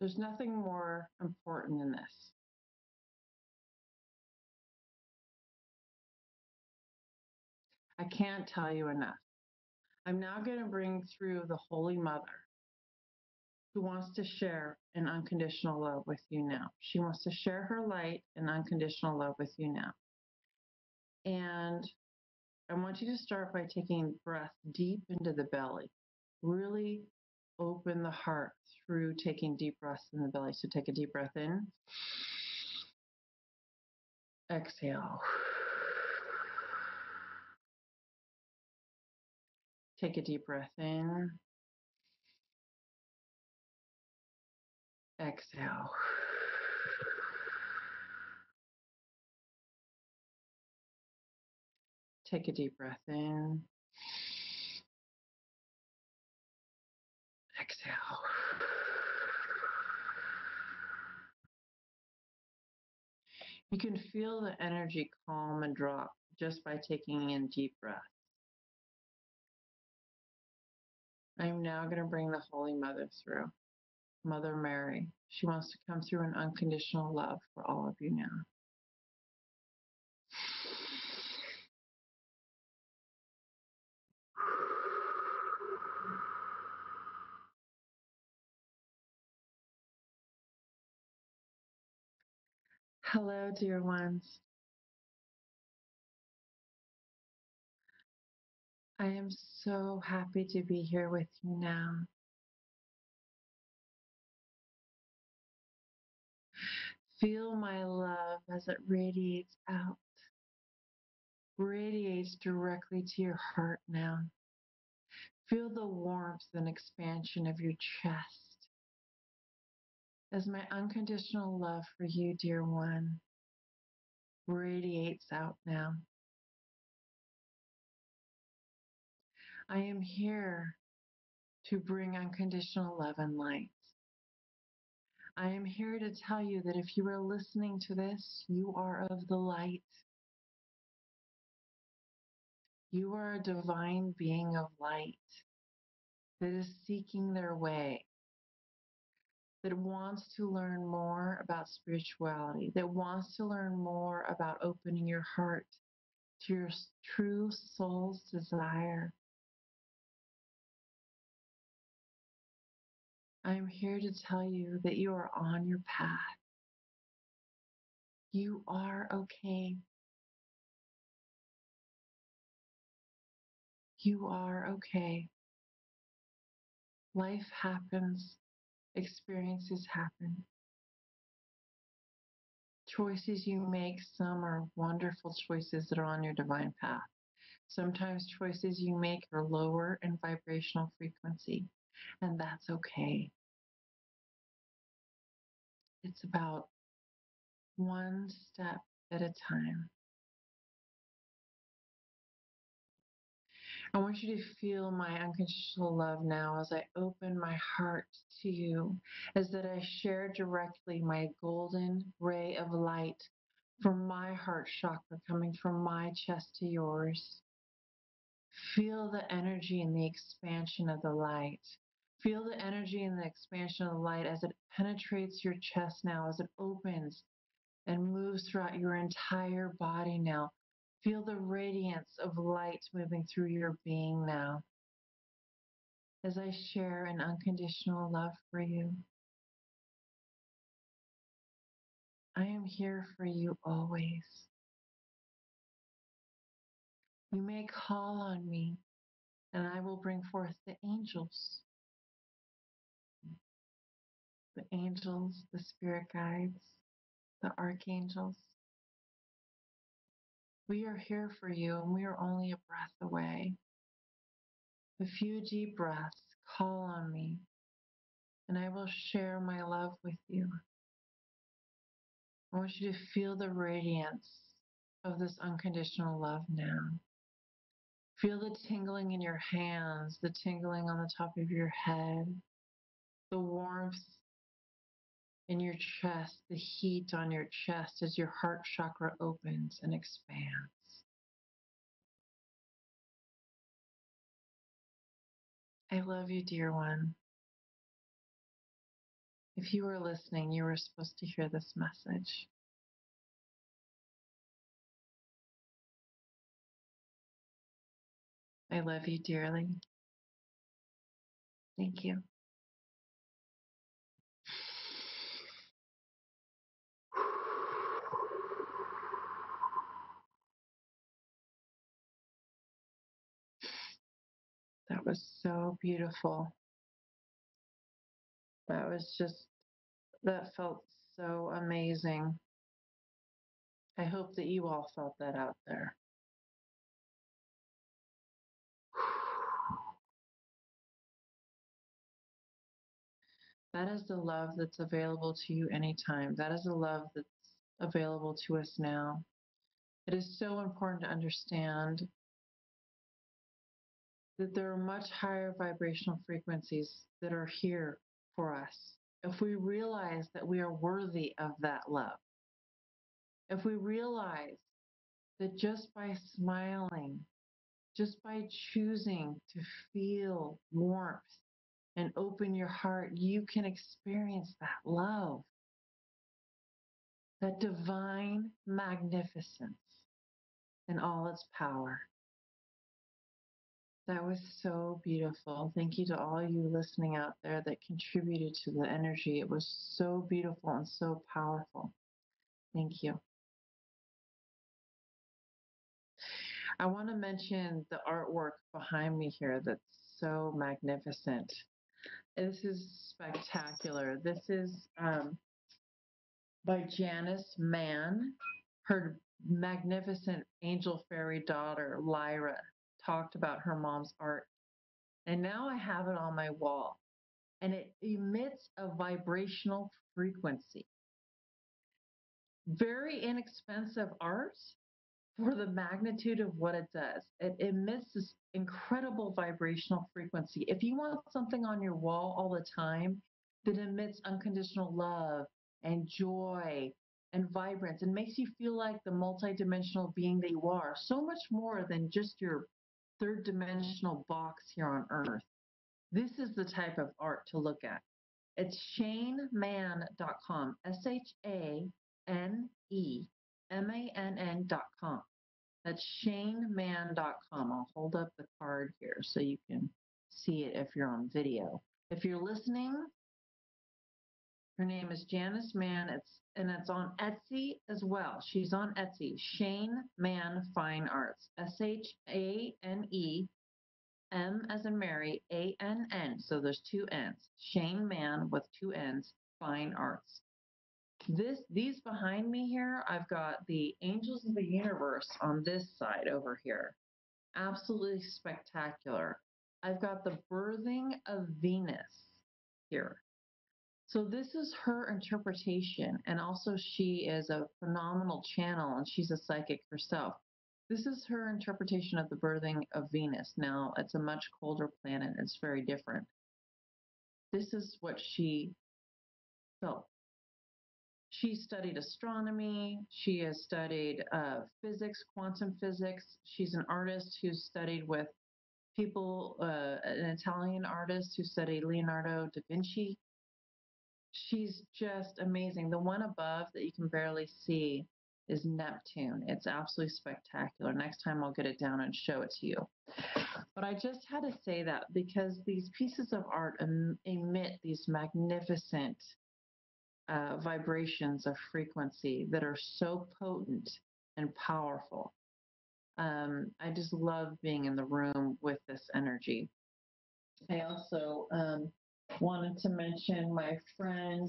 There's nothing more important than this. I can't tell you enough. I'm now going to bring through the Holy Mother, who wants to share an unconditional love with you now. She wants to share her light and unconditional love with you now. And I want you to start by taking breath deep into the belly. Really open the heart through taking deep breaths in the belly. So take a deep breath in. Exhale. Take a deep breath in. Exhale. Take a deep breath in. Exhale. You can feel the energy calm and drop just by taking in deep breaths. I'm now going to bring the Holy Mother through. Mother Mary. She wants to come through in unconditional love for all of you now. Hello, dear ones. I am so happy to be here with you now. Feel my love as it radiates out, radiates directly to your heart now. Feel the warmth and expansion of your chest as my unconditional love for you, dear one, radiates out now. I am here to bring unconditional love and light. I am here to tell you that if you are listening to this, you are of the light. You are a divine being of light that is seeking their way, that wants to learn more about spirituality, that wants to learn more about opening your heart to your true soul's desire. I am here to tell you that you are on your path. You are okay. You are okay. Life happens. Experiences happen. Choices you make, some are wonderful choices that are on your divine path. Sometimes choices you make are lower in vibrational frequency, and that's okay. It's about one step at a time. I want you to feel my unconditional love now as I open my heart to you, as that I share directly my golden ray of light from my heart chakra coming from my chest to yours. Feel the energy and the expansion of the light. Feel the energy and the expansion of the light as it penetrates your chest now, as it opens and moves throughout your entire body now. Feel the radiance of light moving through your being now as I share an unconditional love for you. I am here for you always. You may call on me and I will bring forth the angels, the spirit guides, the archangels. We are here for you and we are only a breath away. A few deep breaths, call on me, and I will share my love with you. I want you to feel the radiance of this unconditional love now. Feel the tingling in your hands, the tingling on the top of your head, the warmth in your chest, the heat on your chest as your heart chakra opens and expands. I love you, dear one. If you were listening, you were supposed to hear this message. I love you dearly. Thank you. That was so beautiful. That felt so amazing. I hope that you all felt that out there. That is the love that's available to you anytime. That is the love that's available to us now. It is so important to understand that there are much higher vibrational frequencies that are here for us. If we realize that we are worthy of that love, if we realize that just by smiling, just by choosing to feel warmth and open your heart, you can experience that love, that divine magnificence in all its power. That was so beautiful. Thank you to all you listening out there that contributed to the energy. It was so beautiful and so powerful. Thank you. I want to mention the artwork behind me here that's so magnificent. This is spectacular. This is by Janice Mann. Her magnificent angel fairy daughter, Lyra, talked about her mom's art. And now I have it on my wall. And it emits a vibrational frequency. Very inexpensive art for the magnitude of what it does. It emits this incredible vibrational frequency. If you want something on your wall all the time that emits unconditional love and joy and vibrance and makes you feel like the multidimensional being that you are, so much more than just your third dimensional box here on Earth, this is the type of art to look at. It's shanemann.com, ShaneMann.com. That's shanemann.com. I'll hold up the card here so you can see it if you're on video. If you're listening, her name is Janice Mann. It's on Etsy as well. She's on Etsy. Shane Mann Fine Arts. ShaneM as in Mary, ANN. So there's two N's. Shane Mann with two N's. Fine Arts. These behind me here, I've got the Angels of the Universe on this side over here. Absolutely spectacular. I've got the Birthing of Venus here. So this is her interpretation, and also she is a phenomenal channel, and she's a psychic herself. This is her interpretation of the birthing of Venus. Now, it's a much colder planet. It's very different. This is what she felt. She studied astronomy. She has studied physics, quantum physics. She's an artist who's studied with people, an Italian artist who studied Leonardo da Vinci. She's just amazing. The one above that you can barely see is Neptune. It's absolutely spectacular. Next time I'll get it down and show it to you. But I just had to say that because these pieces of art emit these magnificent vibrations of frequency that are so potent and powerful. I just love being in the room with this energy. I also wanted to mention my friend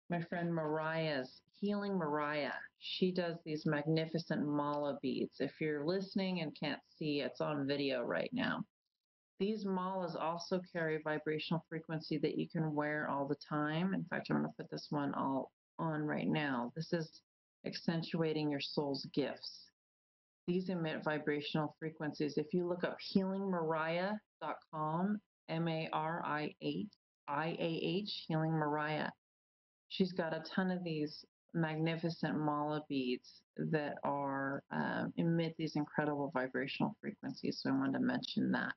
Mariah's Healing Mariah. She does these magnificent mala beads. If you're listening and can't see, it's on video right now. These malas also carry vibrational frequency that you can wear all the time. In fact, I'm going to put this one all on right now. This is accentuating your soul's gifts. These emit vibrational frequencies. If you look up healingmariah.com, MARIAH, Healing Mariah, she's got a ton of these magnificent mala beads that are emit these incredible vibrational frequencies. So I wanted to mention that.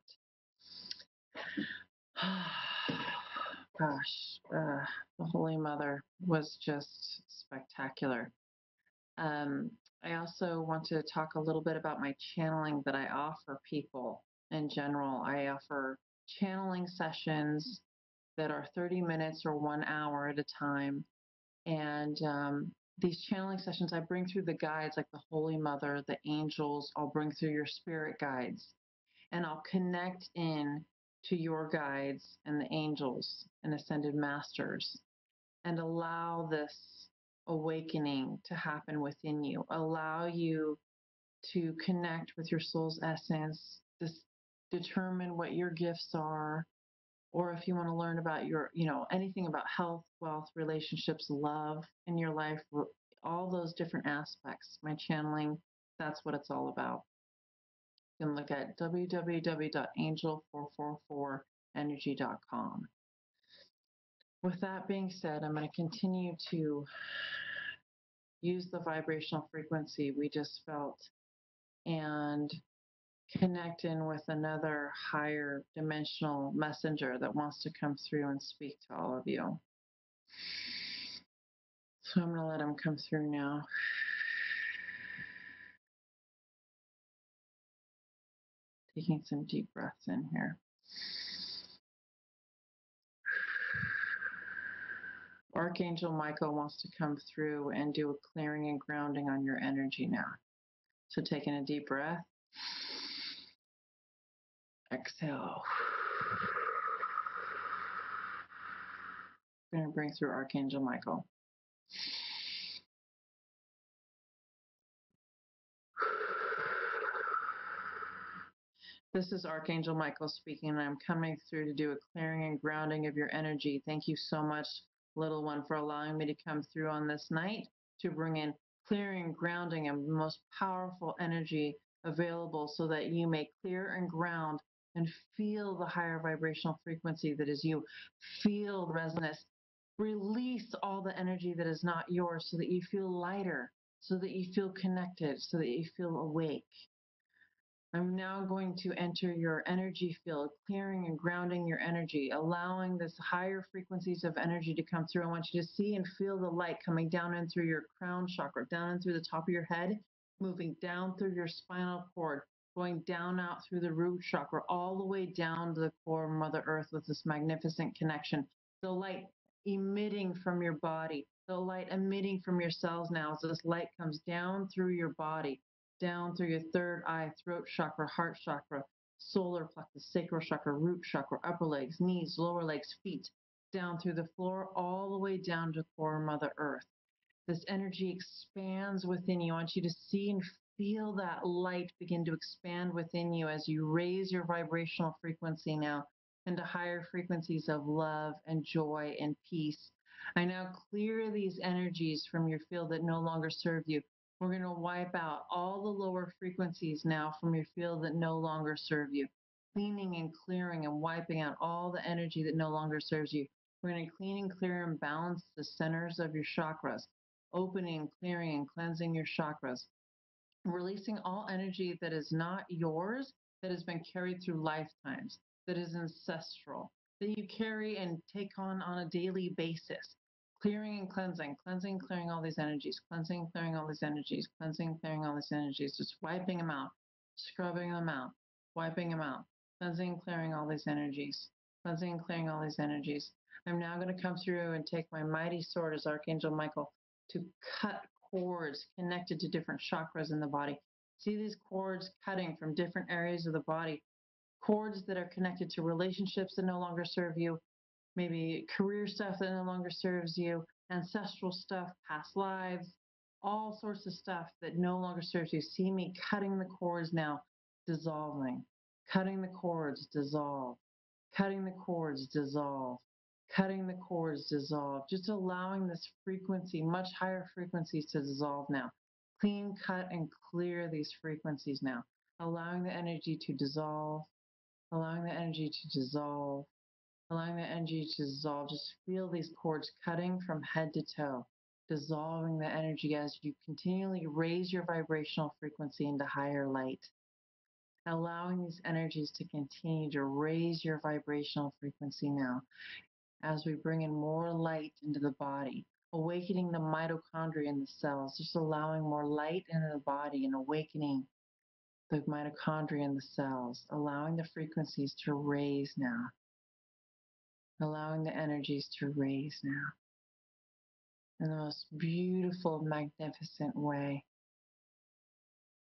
Gosh, the Holy Mother was just spectacular. I also want to talk a little bit about my channeling that I offer people in general. I offer channeling sessions that are 30 minutes or 1 hour at a time. And these channeling sessions, I bring through the guides like the Holy Mother, the angels. I'll bring through your spirit guides. And I'll connect in to your guides and the angels and ascended masters and allow this awakening to happen within you. Allow you to connect with your soul's essence, determine what your gifts are, or if you want to learn about your, anything about health, wealth, relationships, love in your life, all those different aspects. My channeling, that's what it's all about. You can look at www.angel444energy.com. With that being said, I'm going to continue to use the vibrational frequency we just felt and connect in with another higher dimensional messenger that wants to come through and speak to all of you. So I'm going to let him come through now. Taking some deep breaths in here. Archangel Michael wants to come through and do a clearing and grounding on your energy now. So taking a deep breath. Exhale. I'm going to bring through Archangel Michael. This is Archangel Michael speaking, and I'm coming through to do a clearing and grounding of your energy. Thank you so much, little one, for allowing me to come through on this night to bring in clearing, grounding, and the most powerful energy available so that you may clear and ground and feel the higher vibrational frequency that is you. Feel the resonance. Release all the energy that is not yours so that you feel lighter, so that you feel connected, so that you feel awake. I'm now going to enter your energy field, clearing and grounding your energy, allowing this higher frequencies of energy to come through. I want you to see and feel the light coming down in through your crown chakra, down in through the top of your head, moving down through your spinal cord, going down out through the root chakra, all the way down to the core of Mother Earth with this magnificent connection. The light emitting from your body, the light emitting from your cells now as this light comes down through your body, down through your third eye, throat chakra, heart chakra, solar plexus, sacral chakra, root chakra, upper legs, knees, lower legs, feet, down through the floor, all the way down to core Mother Earth. This energy expands within you. I want you to see and feel that light begin to expand within you as you raise your vibrational frequency now into higher frequencies of love and joy and peace. I now clear these energies from your field that no longer serve you. We're going to wipe out all the lower frequencies now from your field that no longer serve you, cleaning and clearing and wiping out all the energy that no longer serves you. We're going to clean and clear and balance the centers of your chakras, opening, clearing, and cleansing your chakras, releasing all energy that is not yours, that has been carried through lifetimes, that is ancestral, that you carry and take on a daily basis. Clearing and cleansing, cleansing, clearing all these energies, cleansing, clearing all these energies, cleansing, clearing all these energies, just wiping them out, scrubbing them out, wiping them out, cleansing, clearing all these energies, cleansing, clearing all these energies. I'm now going to come through and take my mighty sword as Archangel Michael to cut cords connected to different chakras in the body. See these cords cutting from different areas of the body, cords that are connected to relationships that no longer serve you, maybe career stuff that no longer serves you, ancestral stuff, past lives, all sorts of stuff that no longer serves you. See me cutting the cords now, dissolving, cutting the cords, dissolve, cutting the cords, dissolve, cutting the cords, dissolve, just allowing this frequency, much higher frequencies to dissolve now. Clean, cut, and clear these frequencies now, allowing the energy to dissolve, allowing the energy to dissolve, allowing the energy to dissolve. Just feel these cords cutting from head to toe, dissolving the energy as you continually raise your vibrational frequency into higher light, allowing these energies to continue to raise your vibrational frequency now as we bring in more light into the body, awakening the mitochondria in the cells, just allowing more light into the body and awakening the mitochondria in the cells, allowing the frequencies to raise now, allowing the energies to raise now in the most beautiful, magnificent way,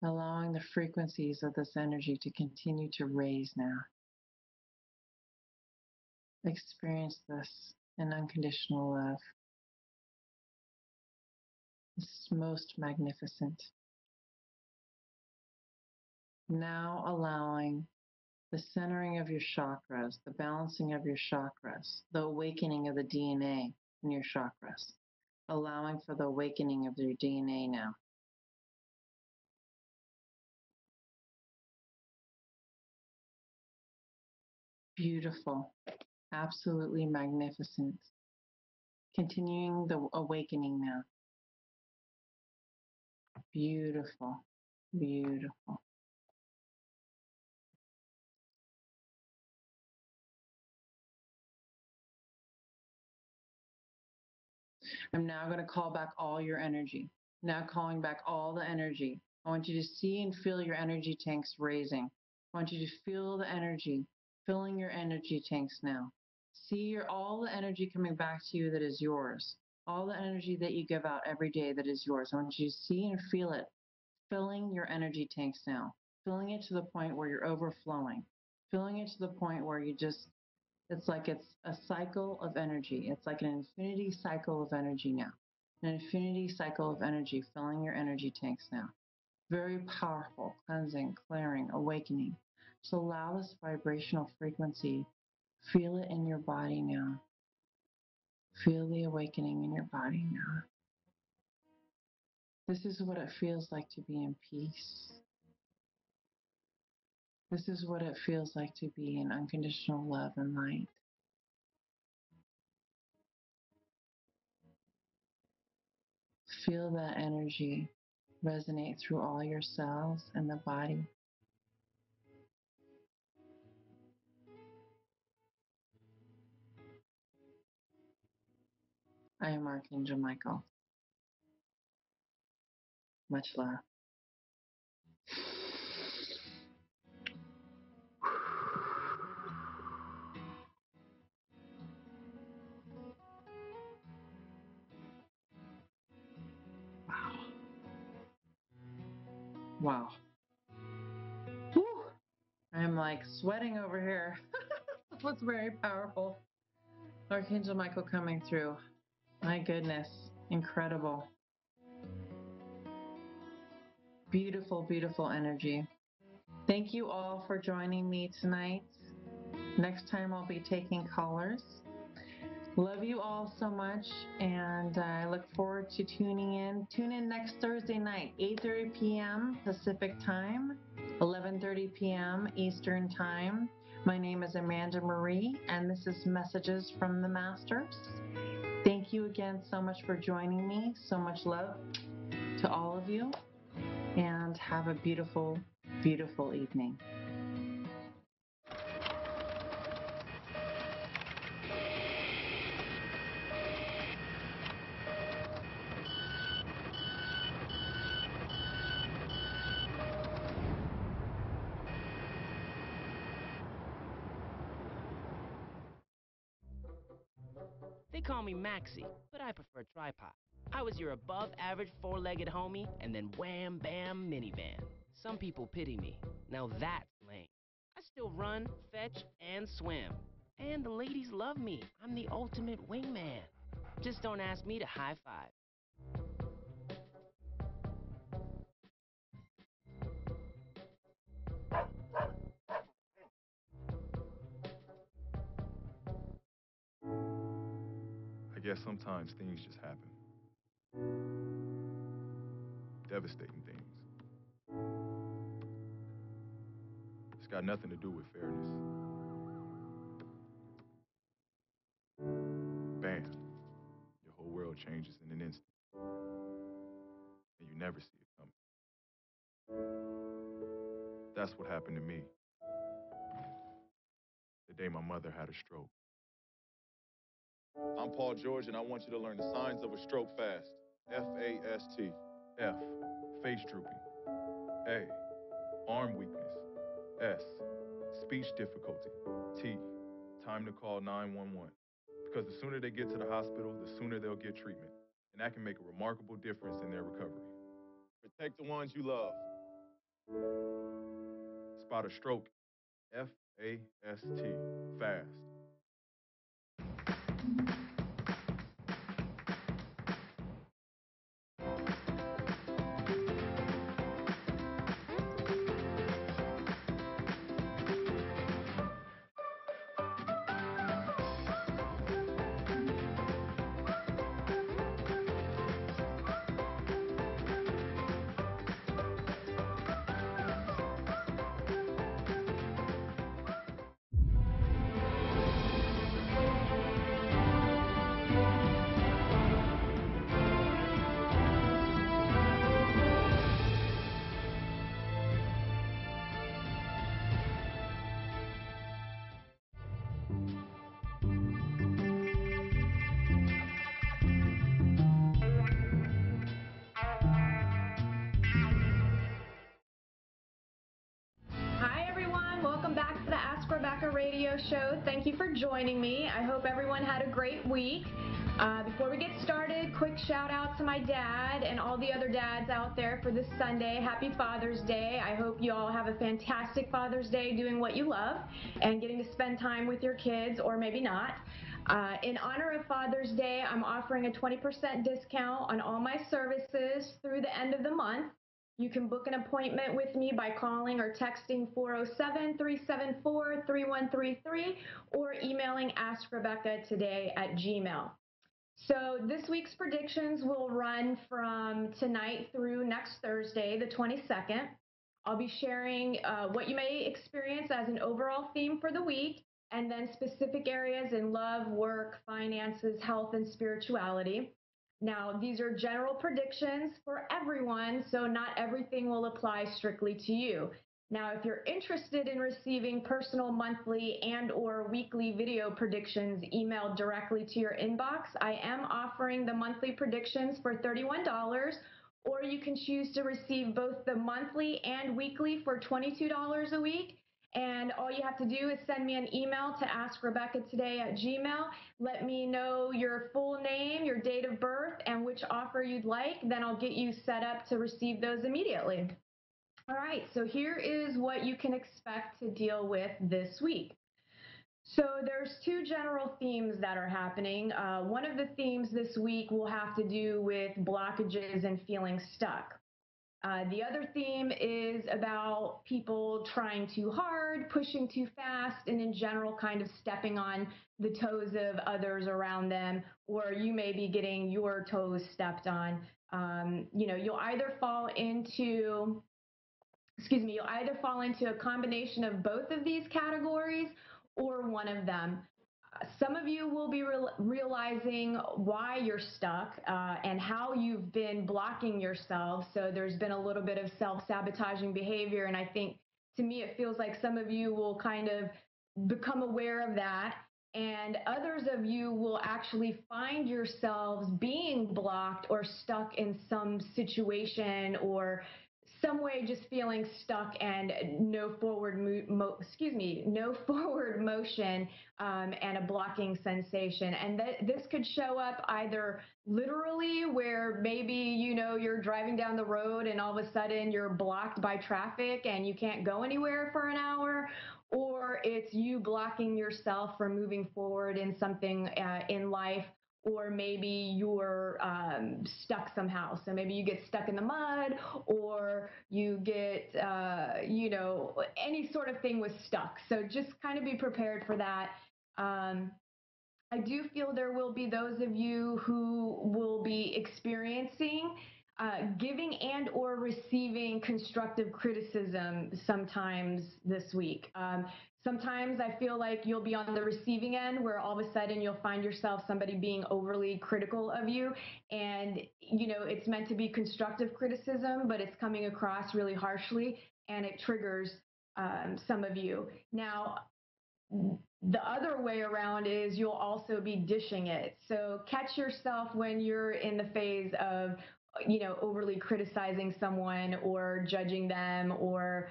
allowing the frequencies of this energy to continue to raise now. Experience this in unconditional love. This is most magnificent. Now allowing the centering of your chakras, the balancing of your chakras, the awakening of the DNA in your chakras, allowing for the awakening of your DNA now. Beautiful, absolutely magnificent. Continuing the awakening now. Beautiful, beautiful. I'm now going to call back all your energy. Now calling back all the energy. I want you to see and feel your energy tanks raising. I want you to feel the energy, filling your energy tanks now. See all the energy coming back to you that is yours. All the energy that you give out every day that is yours. I want you to see and feel it, filling your energy tanks now. Filling it to the point where you're overflowing. Filling it to the point where you just, it's like it's a cycle of energy. It's like an infinity cycle of energy now. An infinity cycle of energy filling your energy tanks now. Very powerful, cleansing, clearing, awakening. So allow this vibrational frequency. Feel it in your body now. Feel the awakening in your body now. This is what it feels like to be in peace. This is what it feels like to be in unconditional love and light. Feel that energy resonate through all your cells and the body. I am Archangel Michael. Much love. Wow. Whew. I'm like sweating over here. That was very powerful. Archangel Michael coming through. My goodness. Incredible. Beautiful, beautiful energy. Thank you all for joining me tonight. Next time I'll be taking callers. Love you all so much, and I look forward to tuning in. Tune in next Thursday night, 8:30 p.m. Pacific Time, 11:30 p.m. Eastern Time. My name is Amanda Marie, and this is Messages from the Masters. Thank you again so much for joining me. So much love to all of you, and have a beautiful, beautiful evening. They call me Maxie, but I prefer tripod. I was your above-average four-legged homie, and then wham, bam, minivan. Some people pity me. Now that's lame. I still run, fetch, and swim. And the ladies love me. I'm the ultimate wingman. Just don't ask me to high five. I guess sometimes things just happen. Devastating things. It's got nothing to do with fairness. Bam. Your whole world changes in an instant. And you never see it coming. That's what happened to me. The day my mother had a stroke. I'm Paul George, and I want you to learn the signs of a stroke fast. F-A-S-T. F, face drooping. A, arm weakness. S, speech difficulty. T, time to call 911. Because the sooner they get to the hospital, the sooner they'll get treatment. And that can make a remarkable difference in their recovery. Protect the ones you love. Spot a stroke. F-A-S-T. Fast. Rebecca radio show. Thank you for joining me. I hope everyone had a great week. Before we get started, quick shout out to my dad and all the other dads out there for this Sunday. Happy Father's Day. I hope you all have a fantastic Father's Day doing what you love and getting to spend time with your kids, or maybe not. In honor of Father's Day, I'm offering a 20% discount on all my services through the end of the month. You can book an appointment with me by calling or texting 407-374-3133 or emailing askrebecca@gmail.com. So this week's predictions will run from tonight through next Thursday, the 22nd. I'll be sharing what you may experience as an overall theme for the week, and then specific areas in love, work, finances, health, and spirituality. Now, these are general predictions for everyone, so not everything will apply strictly to you. Now, if you're interested in receiving personal monthly and/or weekly video predictions emailed directly to your inbox, I am offering the monthly predictions for $31, or you can choose to receive both the monthly and weekly for $22 a week. And all you have to do is send me an email to askrebeccatoday@gmail.com. Let me know your full name, your date of birth, and which offer you'd like. Then I'll get you set up to receive those immediately. All right, so here is what you can expect to deal with this week. So there's two general themes that are happening. One of the themes this week will have to do with blockages and feeling stuck. The other theme is about people trying too hard, pushing too fast, and in general kind of stepping on the toes of others around them, or you may be getting your toes stepped on. You'll either fall into a combination of both of these categories or one of them. Some of you will be realizing why you're stuck and how you've been blocking yourself. So there's been a little bit of self-sabotaging behavior, and I think, to me, it feels like some of you will kind of become aware of that, and others of you will actually find yourselves being blocked or stuck in some situation or some way, just feeling stuck and no forward motion and a blocking sensation. And this could show up either literally, where maybe you're driving down the road and all of a sudden you're blocked by traffic and you can't go anywhere for an hour, or it's you blocking yourself from moving forward in something in life. Or maybe you're stuck somehow. So maybe you get stuck in the mud, or you get, any sort of thing with stuck. So just kind of be prepared for that. I do feel there will be those of you who will be experiencing giving and or receiving constructive criticism sometimes this week. Sometimes I feel like you'll be on the receiving end, where all of a sudden you'll find yourself somebody being overly critical of you, and it's meant to be constructive criticism, but it's coming across really harshly, and it triggers some of you. Now, the other way around is you'll also be dishing it. So catch yourself when you're in the phase of overly criticizing someone or judging them, or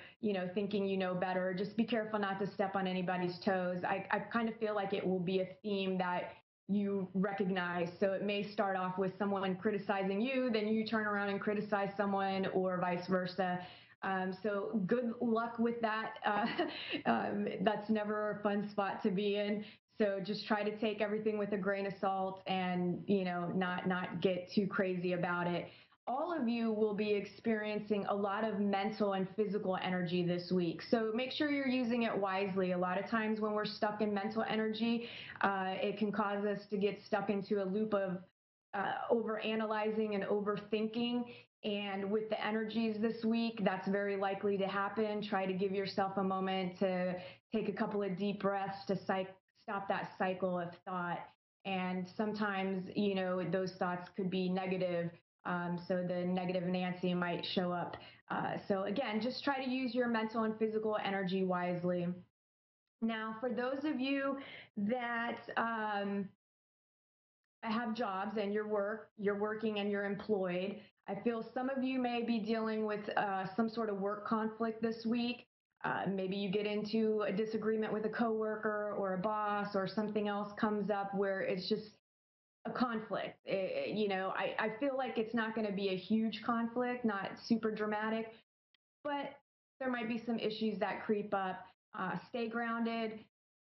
thinking you know better. Just be careful not to step on anybody's toes. I kind of feel like it will be a theme that you recognize. So it may start off with someone criticizing you, then you turn around and criticize someone, or vice versa. So good luck with that. That's never a fun spot to be in. So just try to take everything with a grain of salt and, not get too crazy about it. All of you will be experiencing a lot of mental and physical energy this week. So make sure you're using it wisely. A lot of times when we're stuck in mental energy, it can cause us to get stuck into a loop of overanalyzing and overthinking. And with the energies this week, that's very likely to happen. Try to give yourself a moment to take a couple of deep breaths to stop that cycle of thought. And sometimes, those thoughts could be negative. So the negative Nancy might show up. So again, just try to use your mental and physical energy wisely. Now, for those of you that have jobs and you're working and you're employed, I feel some of you may be dealing with some sort of work conflict this week. Maybe you get into a disagreement with a coworker or a boss, or something else comes up where it's just a conflict. I feel like it's not going to be a huge conflict, not super dramatic, but there might be some issues that creep up. Stay grounded.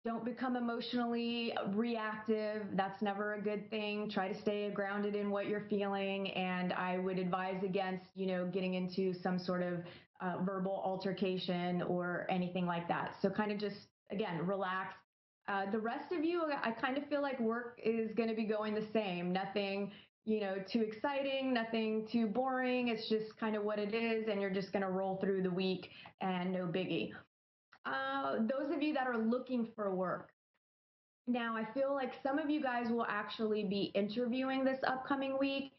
Don't become emotionally reactive. That's never a good thing. Try to stay grounded in what you're feeling. And I would advise against, getting into some sort of verbal altercation or anything like that. So kind of just, again, relax. The rest of you, I kind of feel like work is going to be going the same. Nothing, too exciting, nothing too boring. It's just kind of what it is, and you're just going to roll through the week and no biggie. Those of you that are looking for work, now I feel like some of you guys will actually be interviewing this upcoming week,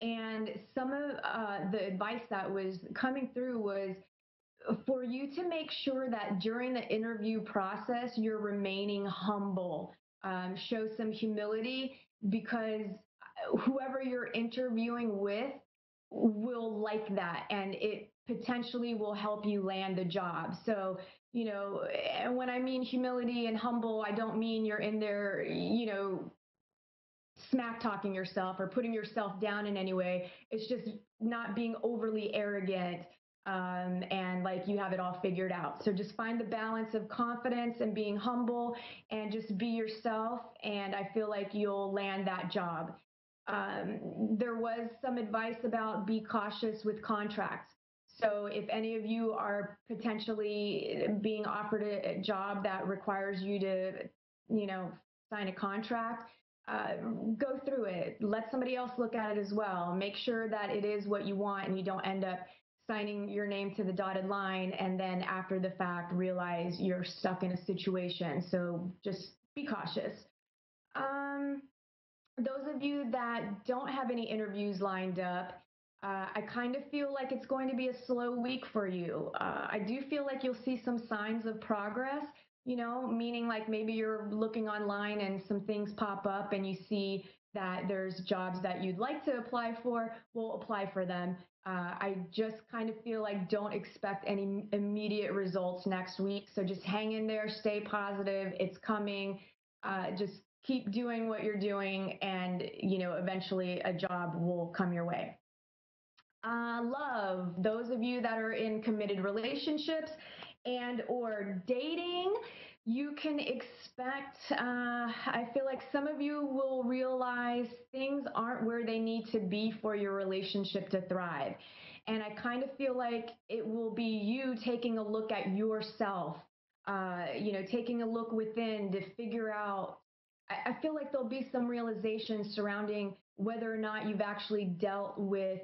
and some of the advice that was coming through was for you to make sure that during the interview process, you're remaining humble. Show some humility, because whoever you're interviewing with will like that, and it potentially will help you land the job. So, and when I mean humility and humble, I don't mean you're in there, smack talking yourself or putting yourself down in any way. It's just not being overly arrogant and like you have it all figured out. So just find the balance of confidence and being humble, and just be yourself, and I feel like you'll land that job. There was some advice about be cautious with contracts. So if any of you are potentially being offered a job that requires you to, sign a contract, go through it. Let somebody else look at it as well. Make sure that it is what you want, and you don't end up signing your name to the dotted line and then after the fact realize you're stuck in a situation. So just be cautious. Those of you that don't have any interviews lined up, I kind of feel like it's going to be a slow week for you. I do feel like you'll see some signs of progress, meaning like maybe you're looking online and some things pop up and you see that there's jobs that you'd like to apply for. We'll apply for them. I just kind of feel like don't expect any immediate results next week. So just hang in there, stay positive. It's coming. Just keep doing what you're doing, and eventually a job will come your way. Love, those of you that are in committed relationships and or dating, you can expect, I feel like some of you will realize things aren't where they need to be for your relationship to thrive. And I kind of feel like it will be you taking a look at yourself, taking a look within to figure out. I feel like there'll be some realizations surrounding whether or not you've actually dealt with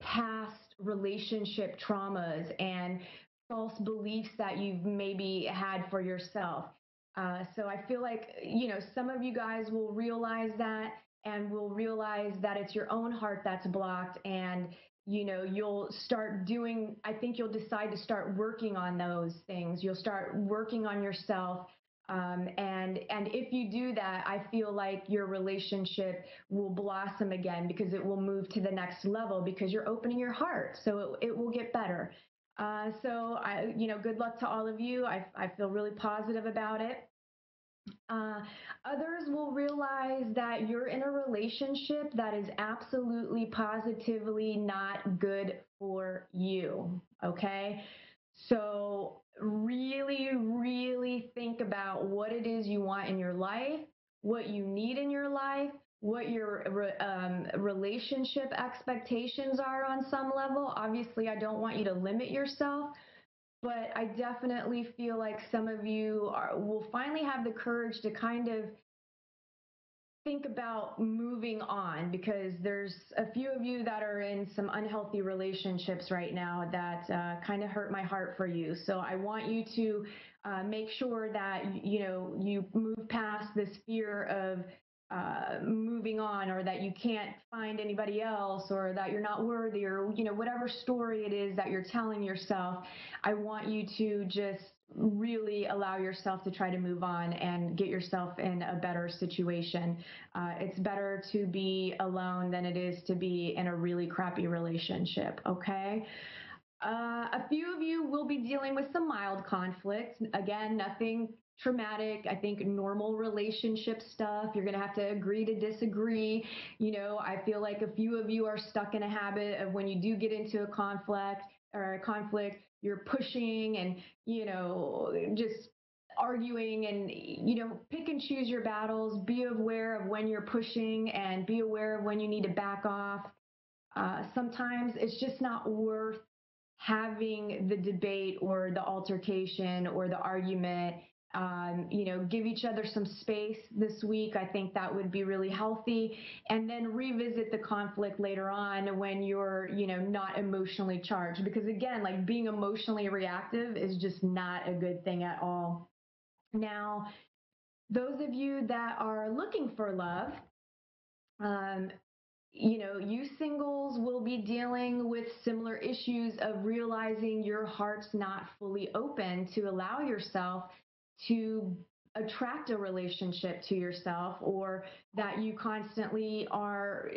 past relationship traumas and false beliefs that you've maybe had for yourself. So I feel like, some of you guys will realize that, and will realize that it's your own heart that's blocked, and you'll start doing, I think you'll decide to start working on those things. You'll start working on yourself. And if you do that, I feel like your relationship will blossom again, because it will move to the next level because you're opening your heart. So it will get better. So good luck to all of you. I feel really positive about it. Others will realize that you're in a relationship that is absolutely positively not good for you. Okay. So really, really think about what it is you want in your life, what you need in your life, what your relationship expectations are on some level. Obviously, I don't want you to limit yourself, but I definitely feel like some of you will finally have the courage to kind of think about moving on, because there's a few of you that are in some unhealthy relationships right now that kind of hurt my heart for you. So I want you to make sure that you move past this fear of moving on, or that you can't find anybody else, or that you're not worthy, or whatever story it is that you're telling yourself. I want you to just really allow yourself to try to move on and get yourself in a better situation. It's better to be alone than it is to be in a really crappy relationship, okay? A few of you will be dealing with some mild conflict. Again, nothing traumatic. I think normal relationship stuff. You're going to have to agree to disagree. I feel like a few of you are stuck in a habit of when you do get into a conflict, you're pushing and, just arguing and, pick and choose your battles. Be aware of when you're pushing and be aware of when you need to back off. Sometimes it's just not worth having the debate or the altercation or the argument. Give each other some space this week. I think that would be really healthy. And then revisit the conflict later on when you're, not emotionally charged. Because again, like being emotionally reactive is just not a good thing at all. Now, those of you that are looking for love, you singles will be dealing with similar issues of realizing your heart's not fully open to allow yourself to attract a relationship to yourself, or that you constantly are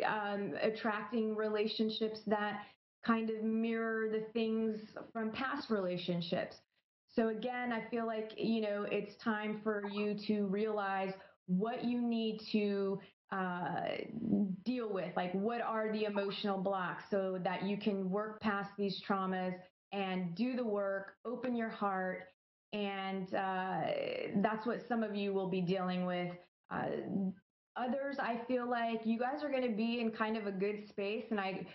attracting relationships that kind of mirror the things from past relationships. So again, I feel like, it's time for you to realize what you need to deal with, like what are the emotional blocks so that you can work past these traumas and do the work, open your heart. And that's what some of you will be dealing with. Others, I feel like you guys are going to be in kind of a good space. And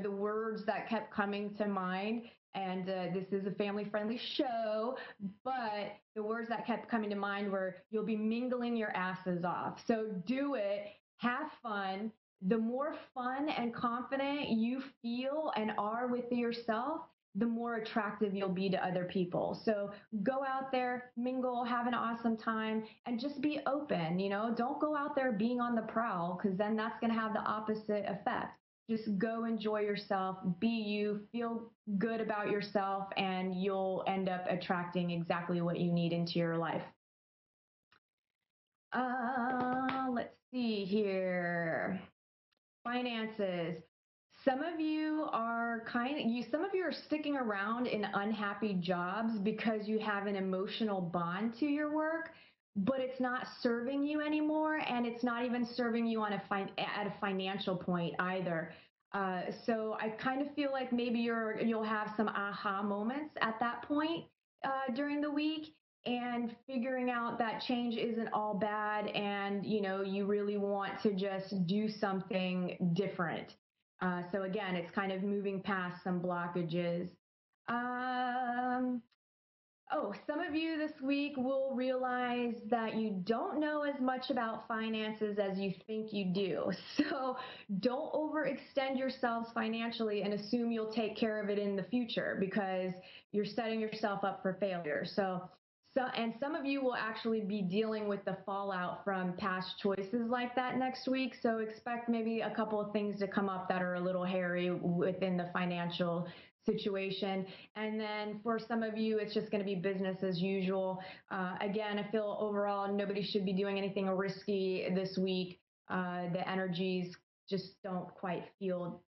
the words that kept coming to mind, and this is a family-friendly show, but the words that kept coming to mind were, you'll be mingling your asses off. So do it, have fun. The more fun and confident you feel and are with yourself, the more attractive you'll be to other people. So go out there, mingle, have an awesome time, and just be open. Don't go out there being on the prowl, because then that's going to have the opposite effect. Just go enjoy yourself, be you, feel good about yourself, and you'll end up attracting exactly what you need into your life. Let's see here. Finances. Some of you are sticking around in unhappy jobs because you have an emotional bond to your work, but it's not serving you anymore, and it's not even serving you at a financial point either. So I kind of feel like maybe you'll have some aha moments at that point during the week, and figuring out that change isn't all bad, and you really want to just do something different. So again, it's kind of moving past some blockages. Some of you this week will realize that you don't know as much about finances as you think you do. So don't overextend yourselves financially and assume you'll take care of it in the future, because you're setting yourself up for failure. And some of you will actually be dealing with the fallout from past choices like that next week. So expect maybe a couple of things to come up that are a little hairy within the financial situation. And then for some of you, it's just going to be business as usual. Again, I feel overall nobody should be doing anything risky this week. The energies just don't quite feel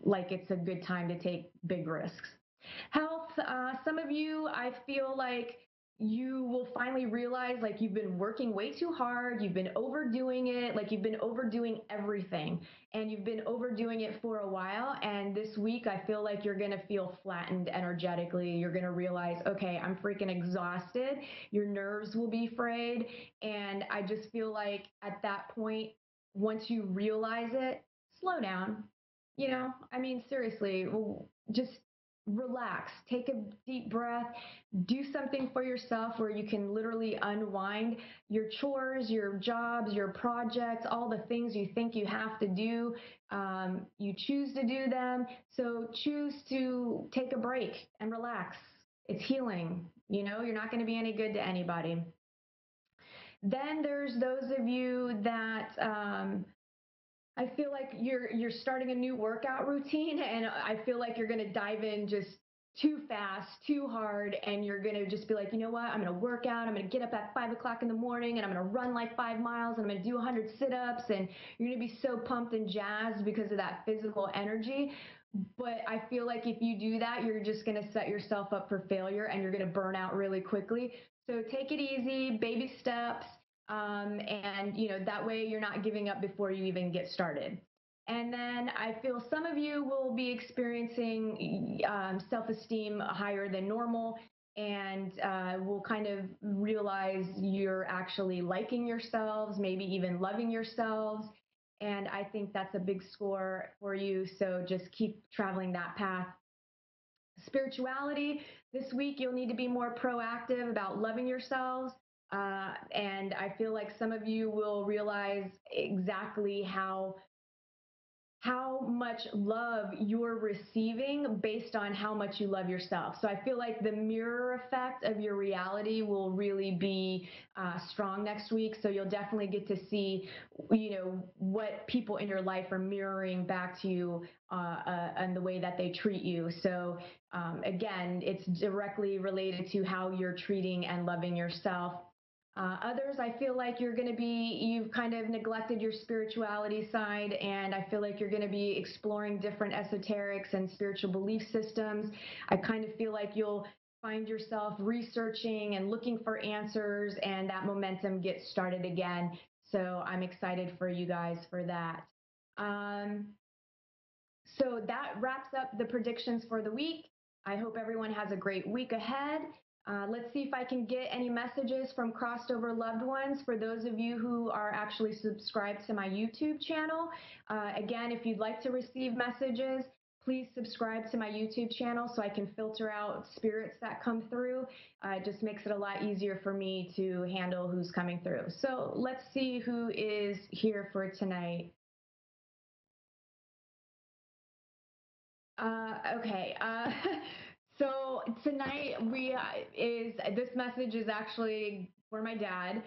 like it's a good time to take big risks. Health, some of you, I feel like you will finally realize, like, you've been working way too hard, you've been overdoing it, like you've been overdoing everything, and you've been overdoing it for a while. And this week, I feel like you're going to feel flattened energetically. You're going to realize, okay, I'm freaking exhausted. Your nerves will be frayed. And I just feel like at that point, once you realize it, slow down. Seriously, just relax, take a deep breath, do something for yourself where you can literally unwind your chores, your jobs, your projects, all the things you think you have to do. You choose to do them. So choose to take a break and relax. It's healing. You're not going to be any good to anybody. Then there's those of you that I feel like you're starting a new workout routine, and I feel like you're going to dive in just too fast, too hard, and you're going to just be like, you know what, I'm going to work out, I'm going to get up at 5 o'clock in the morning, and I'm going to run like 5 miles, and I'm going to do 100 sit-ups, and you're going to be so pumped and jazzed because of that physical energy. But I feel like if you do that, you're just going to set yourself up for failure and you're going to burn out really quickly. So take it easy, baby steps, and that way you're not giving up before you even get started. And then I feel some of you will be experiencing self-esteem higher than normal, and will kind of realize you're actually liking yourselves, maybe even loving yourselves. And I think that's a big score for you. So just keep traveling that path. Spirituality, this week you'll need to be more proactive about loving yourselves. And I feel like some of you will realize exactly how much love you're receiving based on how much you love yourself. So I feel like the mirror effect of your reality will really be strong next week. So you'll definitely get to see, what people in your life are mirroring back to you and the way that they treat you. So again, it's directly related to how you're treating and loving yourself. Others, I feel like you've kind of neglected your spirituality side, and I feel like you're going to be exploring different esoterics and spiritual belief systems. I kind of feel like you'll find yourself researching and looking for answers, and that momentum gets started again. So I'm excited for you guys for that. So that wraps up the predictions for the week. I hope everyone has a great week ahead. Let's see if I can get any messages from crossed over loved ones for those of you who are actually subscribed to my YouTube channel. Again, if you'd like to receive messages, please subscribe to my YouTube channel so I can filter out spirits that come through. It just makes it a lot easier for me to handle who's coming through. So let's see who is here for tonight. Okay. So tonight this message is actually for my dad.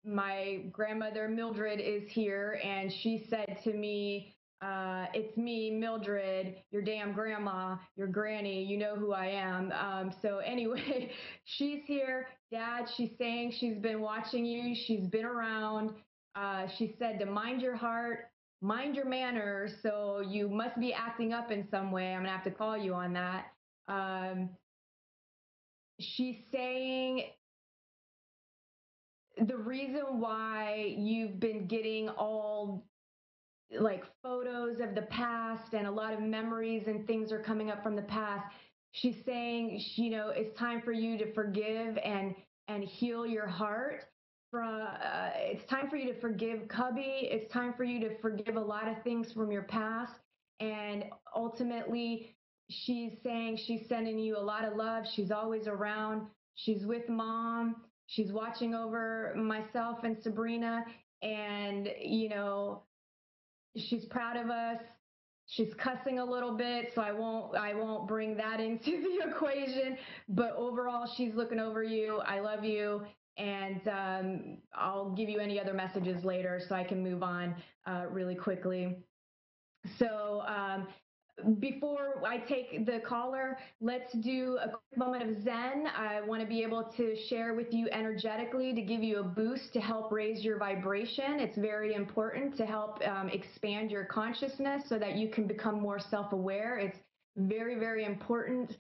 My grandmother Mildred is here, and she said to me, "It's me, Mildred, your damn grandma, your granny. You know who I am." So anyway, she's here, Dad. She's saying she's been watching you. She's been around. She said to mind your heart, mind your manners. So you must be acting up in some way. I'm gonna have to call you on that. She's saying the reason why you've been getting all like photos of the past and a lot of memories and things are coming up from the past. She's saying, it's time for you to forgive and heal your heart. It's time for you to forgive Cubby. It's time for you to forgive a lot of things from your past. And ultimately, she's saying she's sending you a lot of love. She's always around. She's with Mom. She's watching over myself and Sabrina. And, she's proud of us. She's cussing a little bit, so I won't bring that into the equation. But overall, she's looking over you. I love you, and I'll give you any other messages later so I can move on really quickly. So before I take the caller, let's do a quick moment of Zen. I want to be able to share with you energetically to give you a boost to help raise your vibration. It's very important to help expand your consciousness so that you can become more self-aware. It's very, very important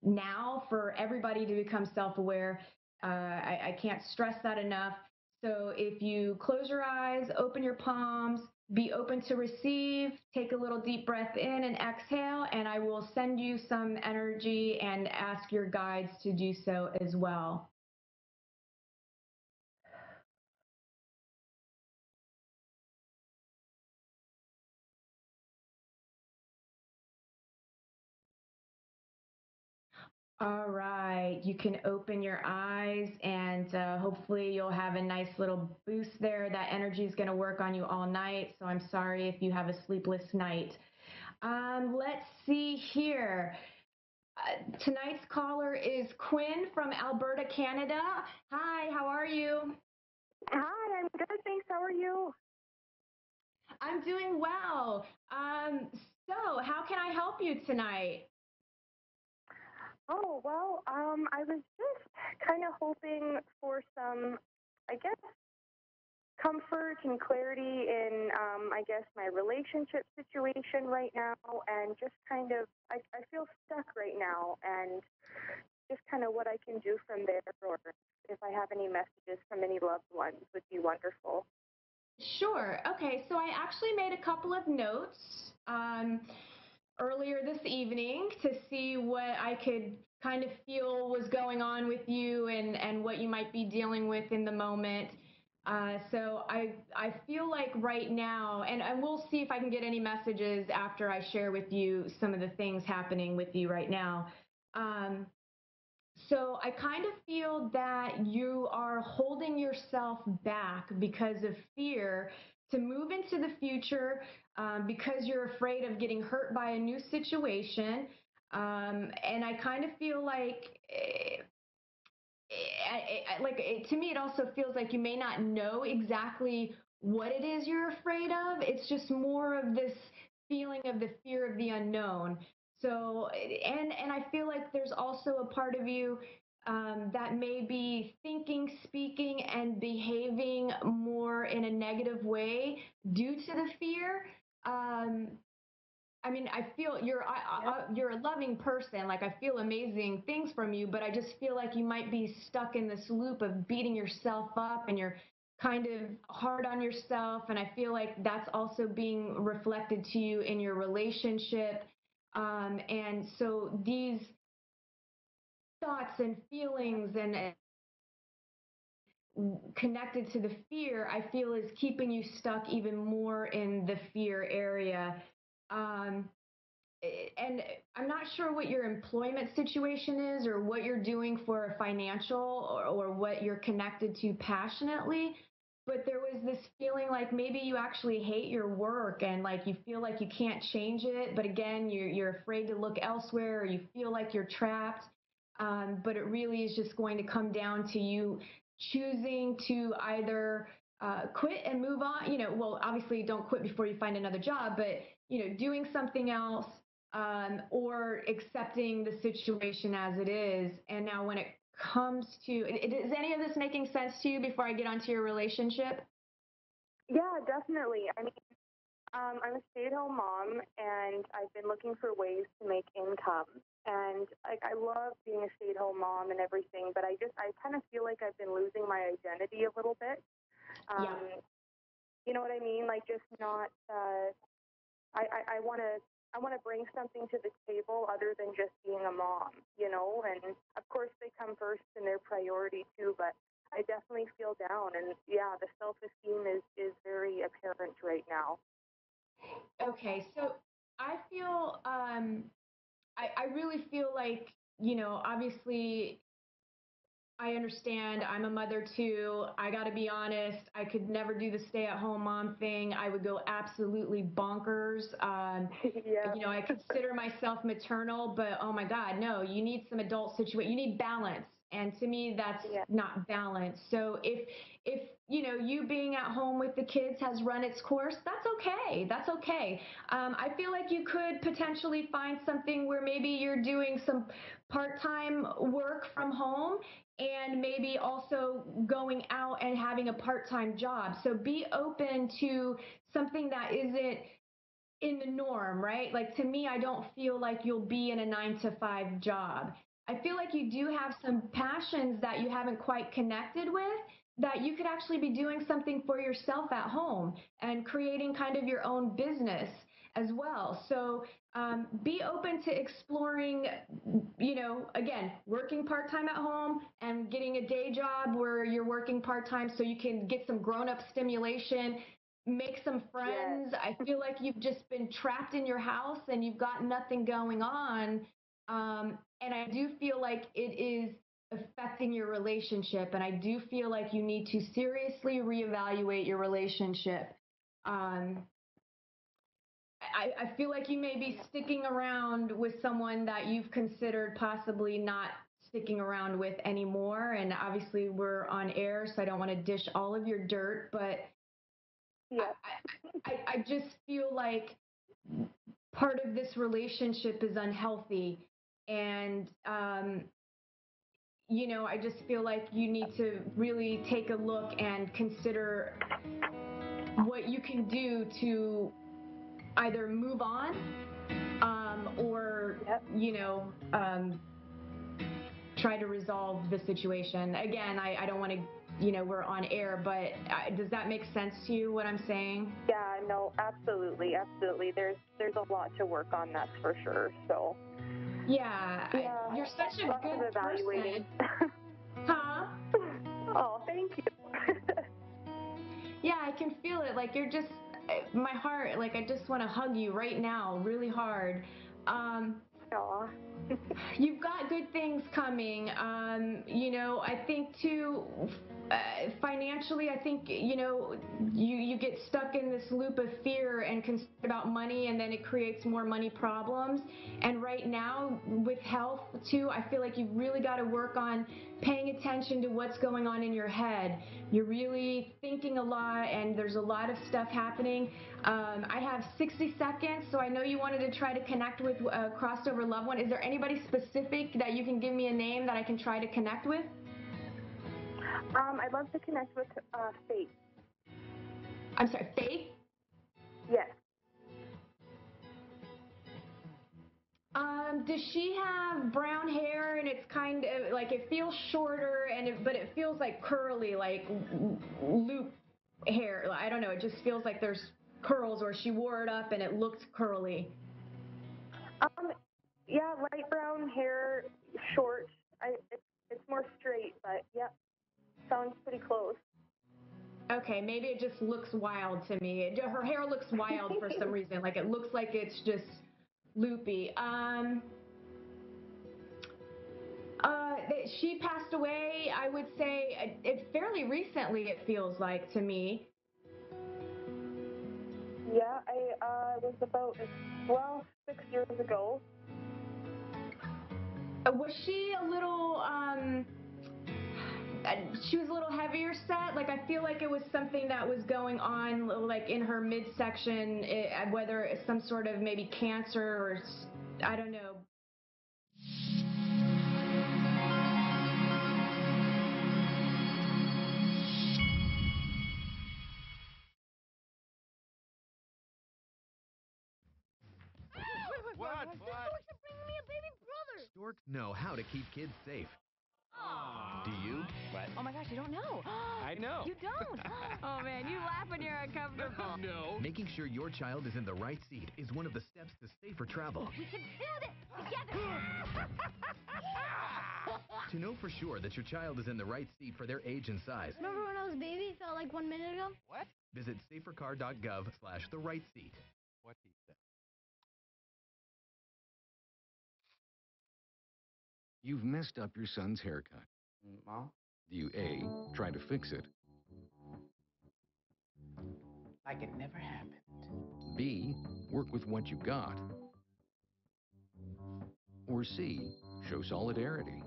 now for everybody to become self-aware. I can't stress that enough. So if you close your eyes, open your palms, be open to receive, take a little deep breath in and exhale, and I will send you some energy and ask your guides to do so as well. All right, you can open your eyes and hopefully you'll have a nice little boost there. That energy is going to work on you all night, so I'm sorry if you have a sleepless night. Let's see here. Tonight's caller is Quinn from Alberta, Canada. Hi, how are you? Hi, I'm good, thanks. How are you? I'm doing well. So how can I help you tonight? Oh, well, I was just kind of hoping for some, I guess, comfort and clarity in, I guess, my relationship situation right now, and just kind of, I feel stuck right now, and just kind of what I can do from there, or if I have any messages from any loved ones would be wonderful. Sure. Okay. So I actually made a couple of notes earlier this evening to see what I could kind of feel was going on with you and what you might be dealing with in the moment. So I feel like right now, and we'll see if I can get any messages after I share with you some of the things happening with you right now. So I kind of feel that you are holding yourself back because of fear to move into the future, because you're afraid of getting hurt by a new situation. And I kind of feel like to me, it also feels like you may not know exactly what it is you're afraid of. It's just more of this feeling of the fear of the unknown. So, and I feel like there's also a part of you that may be thinking, speaking, and behaving more in a negative way due to the fear. Um, I mean, I feel you're a loving person. Like, I feel amazing things from you, but I just feel like you might be stuck in this loop of beating yourself up, and you're kind of hard on yourself. And I feel like that's also being reflected to you in your relationship. And so these thoughts and feelings and connected to the fear, I feel is keeping you stuck even more in the fear area. Um, and I'm not sure what your employment situation is or what you're doing for a financial or what you're connected to passionately, but there was this feeling like maybe you actually hate your work and like you feel like you can't change it, but again, you're afraid to look elsewhere or you feel like you're trapped. But it really is just going to come down to you choosing to either quit and move on. Well, obviously don't quit before you find another job, but doing something else, or accepting the situation as it is. And now when it comes to, is any of this making sense to you before I get onto your relationship? Yeah, definitely. I mean, I'm a stay-at-home mom, and I've been looking for ways to make income. And I love being a stay-at-home mom and everything, but I kind of feel like I've been losing my identity a little bit. Yeah. You know what I mean? Like, just not. I want to. I want to bring something to the table other than just being a mom, and of course they come first and they're priority too, but I definitely feel down, and yeah, the self-esteem is very apparent right now. Okay, so I feel, I really feel like, obviously I understand. I'm a mother too. I got to be honest. I could never do the stay-at-home mom thing. I would go absolutely bonkers. Yeah. I consider myself maternal, but oh my God, no, you need some adult situation. You need balance. And to me, that's not balance. So if you being at home with the kids has run its course, that's okay. That's okay. I feel like you could potentially find something where maybe you're doing some part-time work from home and maybe also going out and having a part-time job. So be open to something that isn't in the norm, right? Like, to me, I don't feel like you'll be in a 9 to 5 job. I feel like you do have some passions that you haven't quite connected with, that you could actually be doing something for yourself at home and creating kind of your own business as well. So be open to exploring, again, working part-time at home and getting a day job where you're working part-time so you can get some grown-up stimulation, make some friends. Yes. I feel like you've just been trapped in your house and you've got nothing going on. And I do feel like it is affecting your relationship. And I do feel like you need to seriously reevaluate your relationship. I feel like you may be sticking around with someone that you've considered possibly not sticking around with anymore. And obviously we're on air, so I don't want to dish all of your dirt, but yeah. I just feel like part of this relationship is unhealthy. And, I just feel like you need to really take a look and consider what you can do to either move on or, try to resolve the situation. Again, I don't want to, we're on air, but does that make sense to you, what I'm saying? Yeah, no, absolutely, absolutely. There's a lot to work on, that's for sure. So. Yeah, you're such a good evaluating. person. Huh? Oh, thank you. Yeah, I can feel it. Like you're just, my heart, like I just want to hug you right now, really hard. Aw. You've got good things coming. I think too, financially, I think, you get stuck in this loop of fear and concern about money, and then it creates more money problems. And right now with health too, I feel like you've really got to work on paying attention to what's going on in your head. You're really thinking a lot, and there's a lot of stuff happening. I have 60 seconds, so I know you wanted to try to connect with a crossover loved one. Is there anybody specific that you can give me a name that I can try to connect with? I'd love to connect with Faith. I'm sorry, Faith? Yes. Does she have brown hair, and it's kind of like it feels shorter, but it feels like curly, like loop hair? I don't know. It just feels like there's curls, or she wore it up and it looked curly. Yeah, light brown hair, short. It's more straight, but yeah, sounds pretty close. Okay, maybe it just looks wild to me. Her hair looks wild for some reason. Like it looks like it's just loopy. She passed away, I would say, it fairly recently, it feels like to me. Yeah, I was about, 6 years ago. Was she a little, she was a little heavier set? Like, I feel like it was something that was going on, like, in her midsection, whether it's some sort of maybe cancer or, I don't know. What? Storks are bringing me a baby brother. Storks know how to keep kids safe. Do you? What? Oh my gosh, you don't know. I know. You don't? Oh man, you laugh when you're uncomfortable. No. Making sure your child is in the right seat is one of the steps to safer travel. We can do this together. To know for sure that your child is in the right seat for their age and size, Remember when I was a baby, felt like 1 minute ago? What? visit safercar.gov/the-right-seat. What he said. You've messed up your son's haircut. Mom? Do you A, try to fix it? Like it never happened. B, work with what you got? Or C, show solidarity?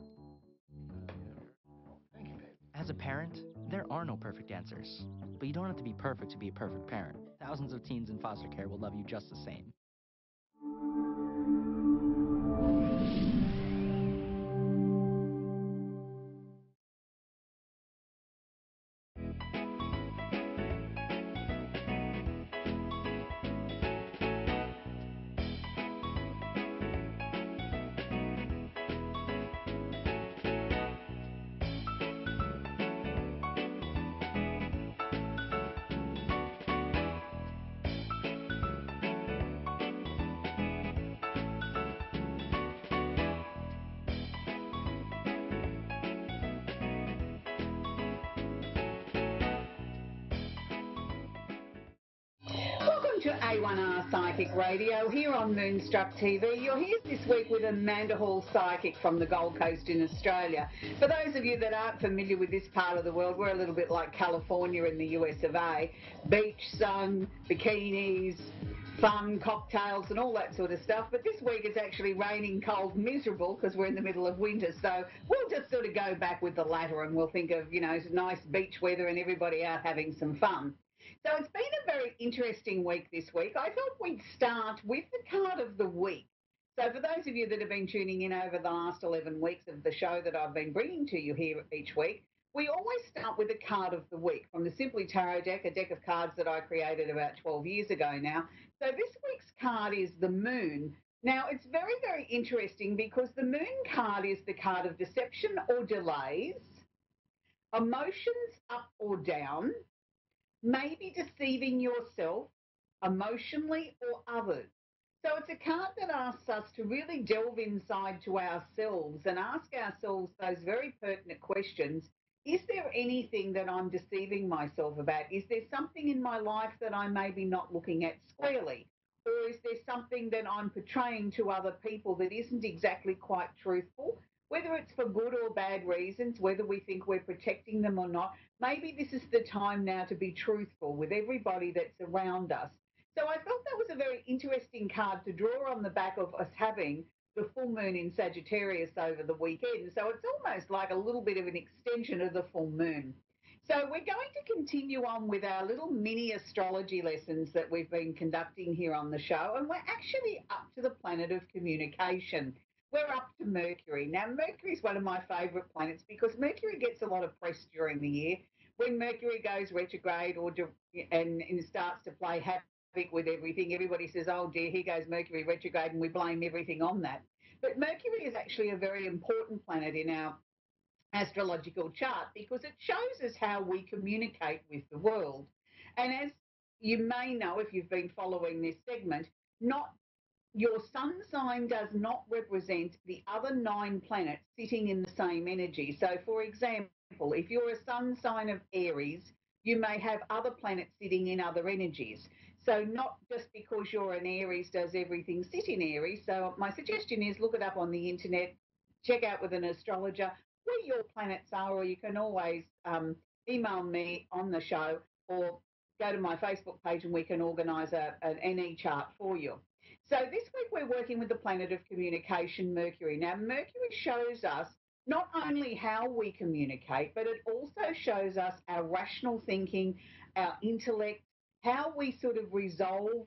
Thank you, babe. As a parent, there are no perfect answers. But you don't have to be perfect to be a perfect parent. Thousands of teens in foster care will love you just the same. Welcome to A1R Psychic Radio here on Moonstruck TV. You're here this week with Amanda Hall, psychic from the Gold Coast in Australia. For those of you that aren't familiar with this part of the world, we're a little bit like California in the US of A. Beach, sun, bikinis, fun, cocktails and all that sort of stuff. But this week it's actually raining, cold, miserable because we're in the middle of winter. So we'll just sort of go back with the latter and we'll think of, nice beach weather and everybody out having some fun. So it's been a very interesting week this week. I thought we'd start with the card of the week. So for those of you that have been tuning in over the last 11 weeks of the show that I've been bringing to you here each week, we always start with a card of the week from the Simply Tarot deck, a deck of cards that I created about 12 years ago now. So this week's card is the Moon. Now, it's very, very interesting because the Moon card is the card of deception or delays, emotions up or down, maybe deceiving yourself emotionally or others. So it's a card that asks us to really delve inside to ourselves and ask ourselves those very pertinent questions. Is there anything that I'm deceiving myself about? Is there something in my life that I may be not looking at squarely? Or is there something that I'm portraying to other people that isn't exactly quite truthful? Whether it's for good or bad reasons, whether we think we're protecting them or not, maybe this is the time now to be truthful with everybody that's around us. So I felt that was a very interesting card to draw on the back of us having the full moon in Sagittarius over the weekend. So it's almost like a little bit of an extension of the full moon. So we're going to continue on with our little mini astrology lessons that we've been conducting here on the show. And we're actually up to the planet of communication. We're up to Mercury. Now, Mercury is one of my favourite planets because Mercury gets a lot of press during the year. When Mercury goes retrograde and starts to play havoc with everything, everybody says, oh dear, here goes Mercury retrograde, and we blame everything on that. But Mercury is actually a very important planet in our astrological chart because it shows us how we communicate with the world. And as you may know, if you've been following this segment, not your sun sign does not represent the other 9 planets sitting in the same energy. So, for example, if you're a sun sign of Aries, you may have other planets sitting in other energies. So not just because you're an Aries does everything sit in Aries. So my suggestion is look it up on the internet, check out with an astrologer where your planets are, or you can always email me on the show or go to my Facebook page and we can organise an NE chart for you. So this week we're working with the planet of communication, Mercury. Now, Mercury shows us not only how we communicate, but it also shows us our rational thinking, our intellect, how we sort of resolve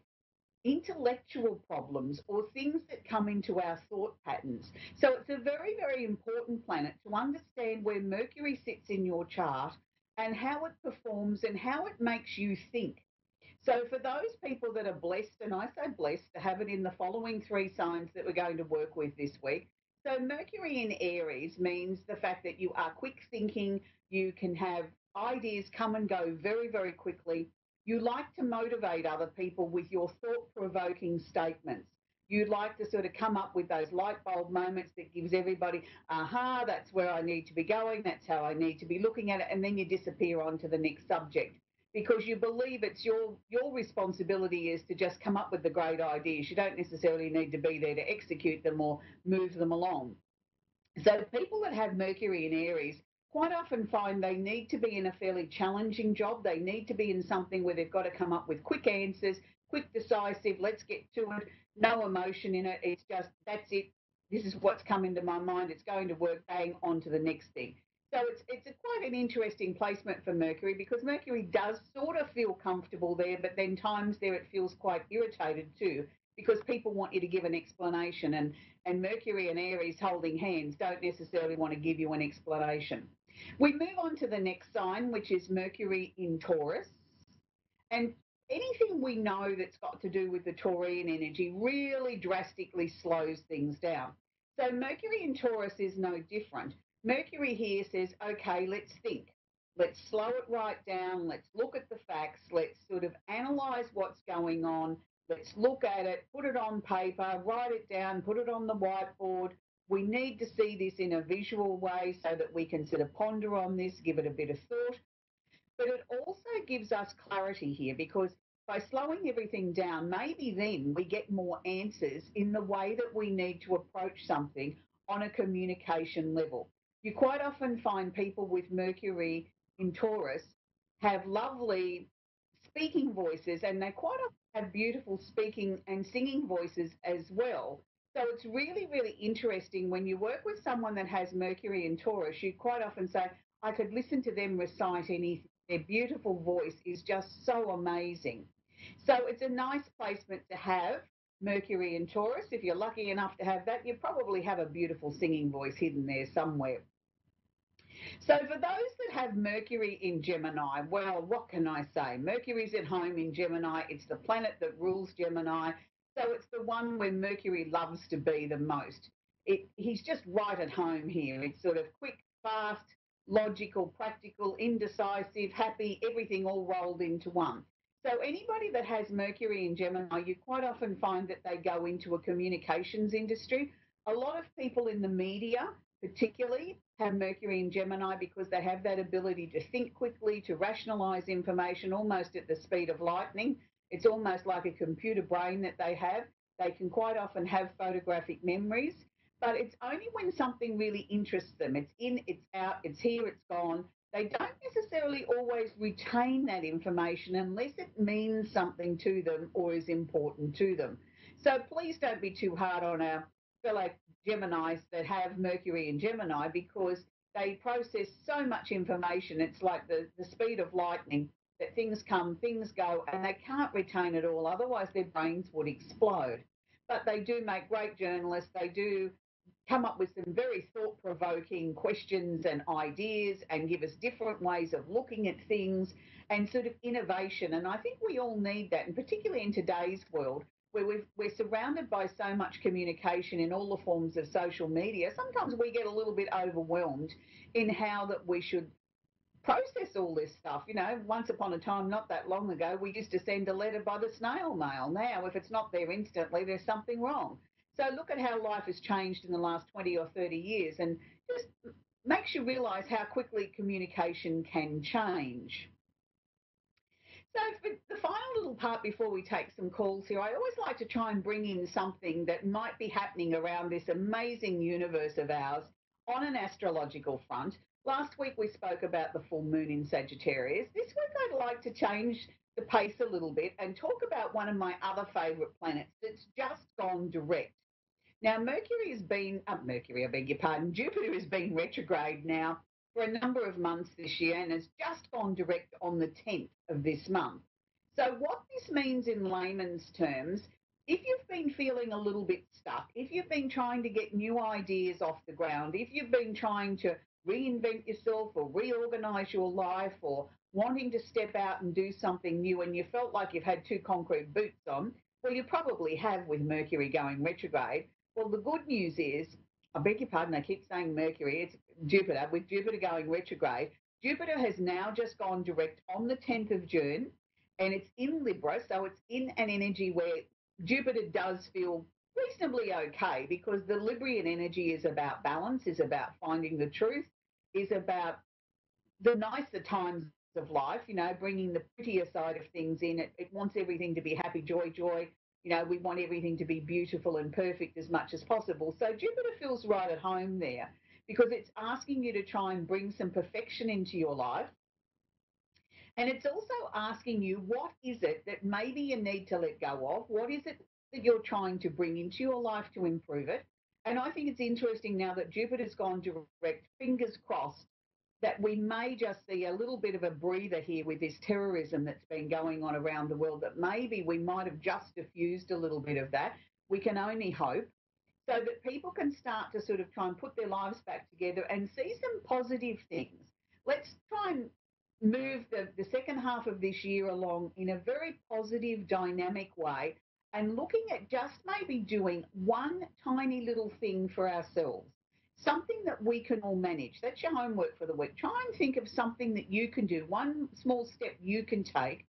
intellectual problems or things that come into our thought patterns. So it's a very, very important planet to understand where Mercury sits in your chart and how it performs and how it makes you think. So for those people that are blessed, and I say blessed, to have it in the following 3 signs that we're going to work with this week. So Mercury in Aries means the fact that you are quick thinking, you can have ideas come and go very, very quickly. You like to motivate other people with your thought-provoking statements. You like to sort of come up with those light bulb moments that gives everybody, aha, that's where I need to be going, that's how I need to be looking at it, and then you disappear on to the next subject, because you believe it's your responsibility is to just come up with the great ideas. You don't necessarily need to be there to execute them or move them along. So people that have Mercury in Aries quite often find they need to be in a fairly challenging job. They need to be in something where they've got to come up with quick answers, quick, decisive, let's get to it, no emotion in it. It's just, that's it. This is what's come into my mind. It's going to work, bang, on to the next thing. So it's quite an interesting placement for Mercury because Mercury does sort of feel comfortable there, but then times there it feels quite irritated too because people want you to give an explanation, and Mercury and Aries holding hands don't necessarily want to give you an explanation. We move on to the next sign, which is Mercury in Taurus. And anything we know that's got to do with the Taurian energy really drastically slows things down. So Mercury in Taurus is no different. Mercury here says, okay, let's think. Let's slow it right down. Let's look at the facts. Let's sort of analyse what's going on. Let's look at it, put it on paper, write it down, put it on the whiteboard. We need to see this in a visual way so that we can sort of ponder on this, give it a bit of thought. But it also gives us clarity here because by slowing everything down, maybe then we get more answers in the way that we need to approach something on a communication level. You quite often find people with Mercury in Taurus have lovely speaking voices, and they quite often have beautiful speaking and singing voices as well. So it's really, really interesting when you work with someone that has Mercury in Taurus, you quite often say, I could listen to them recite anything. Their beautiful voice is just so amazing. So it's a nice placement to have Mercury in Taurus. If you're lucky enough to have that, you probably have a beautiful singing voice hidden there somewhere. So for those that have Mercury in Gemini, well, what can I say? Mercury's at home in Gemini. It's the planet that rules Gemini. So it's the one where Mercury loves to be the most. He's just right at home here. It's sort of quick, fast, logical, practical, indecisive, happy, everything all rolled into one. So anybody that has Mercury in Gemini, you quite often find that they go into a communications industry. A lot of people in the media, particularly, have Mercury in Gemini because they have that ability to think quickly, to rationalize information almost at the speed of lightning. It's almost like a computer brain that they have. They can quite often have photographic memories, but it's only when something really interests them. It's in, it's out, it's here, it's gone. They don't necessarily always retain that information unless it means something to them or is important to them. So please don't be too hard on our fellow Geminis that have Mercury in Gemini because they process so much information. It's like the speed of lightning, that things come, things go, and they can't retain it all. Otherwise, their brains would explode. But they do make great journalists. They do come up with some very thought-provoking questions and ideas and give us different ways of looking at things and sort of innovation. And I think we all need that, and particularly in today's world, where we're surrounded by so much communication in all the forms of social media. Sometimes we get a little bit overwhelmed in how that we should process all this stuff. You know, once upon a time, not that long ago, we used to send a letter by the snail mail. Now, if it's not there instantly, there's something wrong. So look at how life has changed in the last 20 or 30 years, and just makes you realise how quickly communication can change. So for the final little part before we take some calls here, I always like to try and bring in something that might be happening around this amazing universe of ours on an astrological front. Last week we spoke about the full moon in Sagittarius. This week I'd like to change the pace a little bit and talk about one of my other favourite planets that's just gone direct. Now, Mercury, I beg your pardon, Jupiter has been retrograde now for a number of months this year and has just gone direct on the 10th of this month. So what this means in layman's terms, if you've been feeling a little bit stuck, if you've been trying to get new ideas off the ground, if you've been trying to reinvent yourself or reorganize your life or wanting to step out and do something new and you felt like you've had two concrete boots on, well, you probably have with Mercury going retrograde. Well, the good news is, I beg your pardon, I keep saying Mercury, it's Jupiter. With Jupiter going retrograde, Jupiter has now just gone direct on the 10th of June, and it's in Libra, so it's in an energy where Jupiter does feel reasonably okay because the Librian energy is about balance, is about finding the truth, is about the nicer times of life, you know, bringing the prettier side of things in. It wants everything to be happy, joy, joy. You know, we want everything to be beautiful and perfect as much as possible. So Jupiter feels right at home there because it's asking you to try and bring some perfection into your life. And it's also asking you, what is it that maybe you need to let go of? What is it that you're trying to bring into your life to improve it? And I think it's interesting now that Jupiter's gone direct, fingers crossed, that we may just see a little bit of a breather here with this terrorism that's been going on around the world, that maybe we might have just diffused a little bit of that. We can only hope, so that people can start to sort of try and put their lives back together and see some positive things. Let's try and move the second half of this year along in a very positive, dynamic way and looking at just maybe doing one tiny little thing for ourselves, something that we can all manage. That's your homework for the week. Try and think of something that you can do, one small step you can take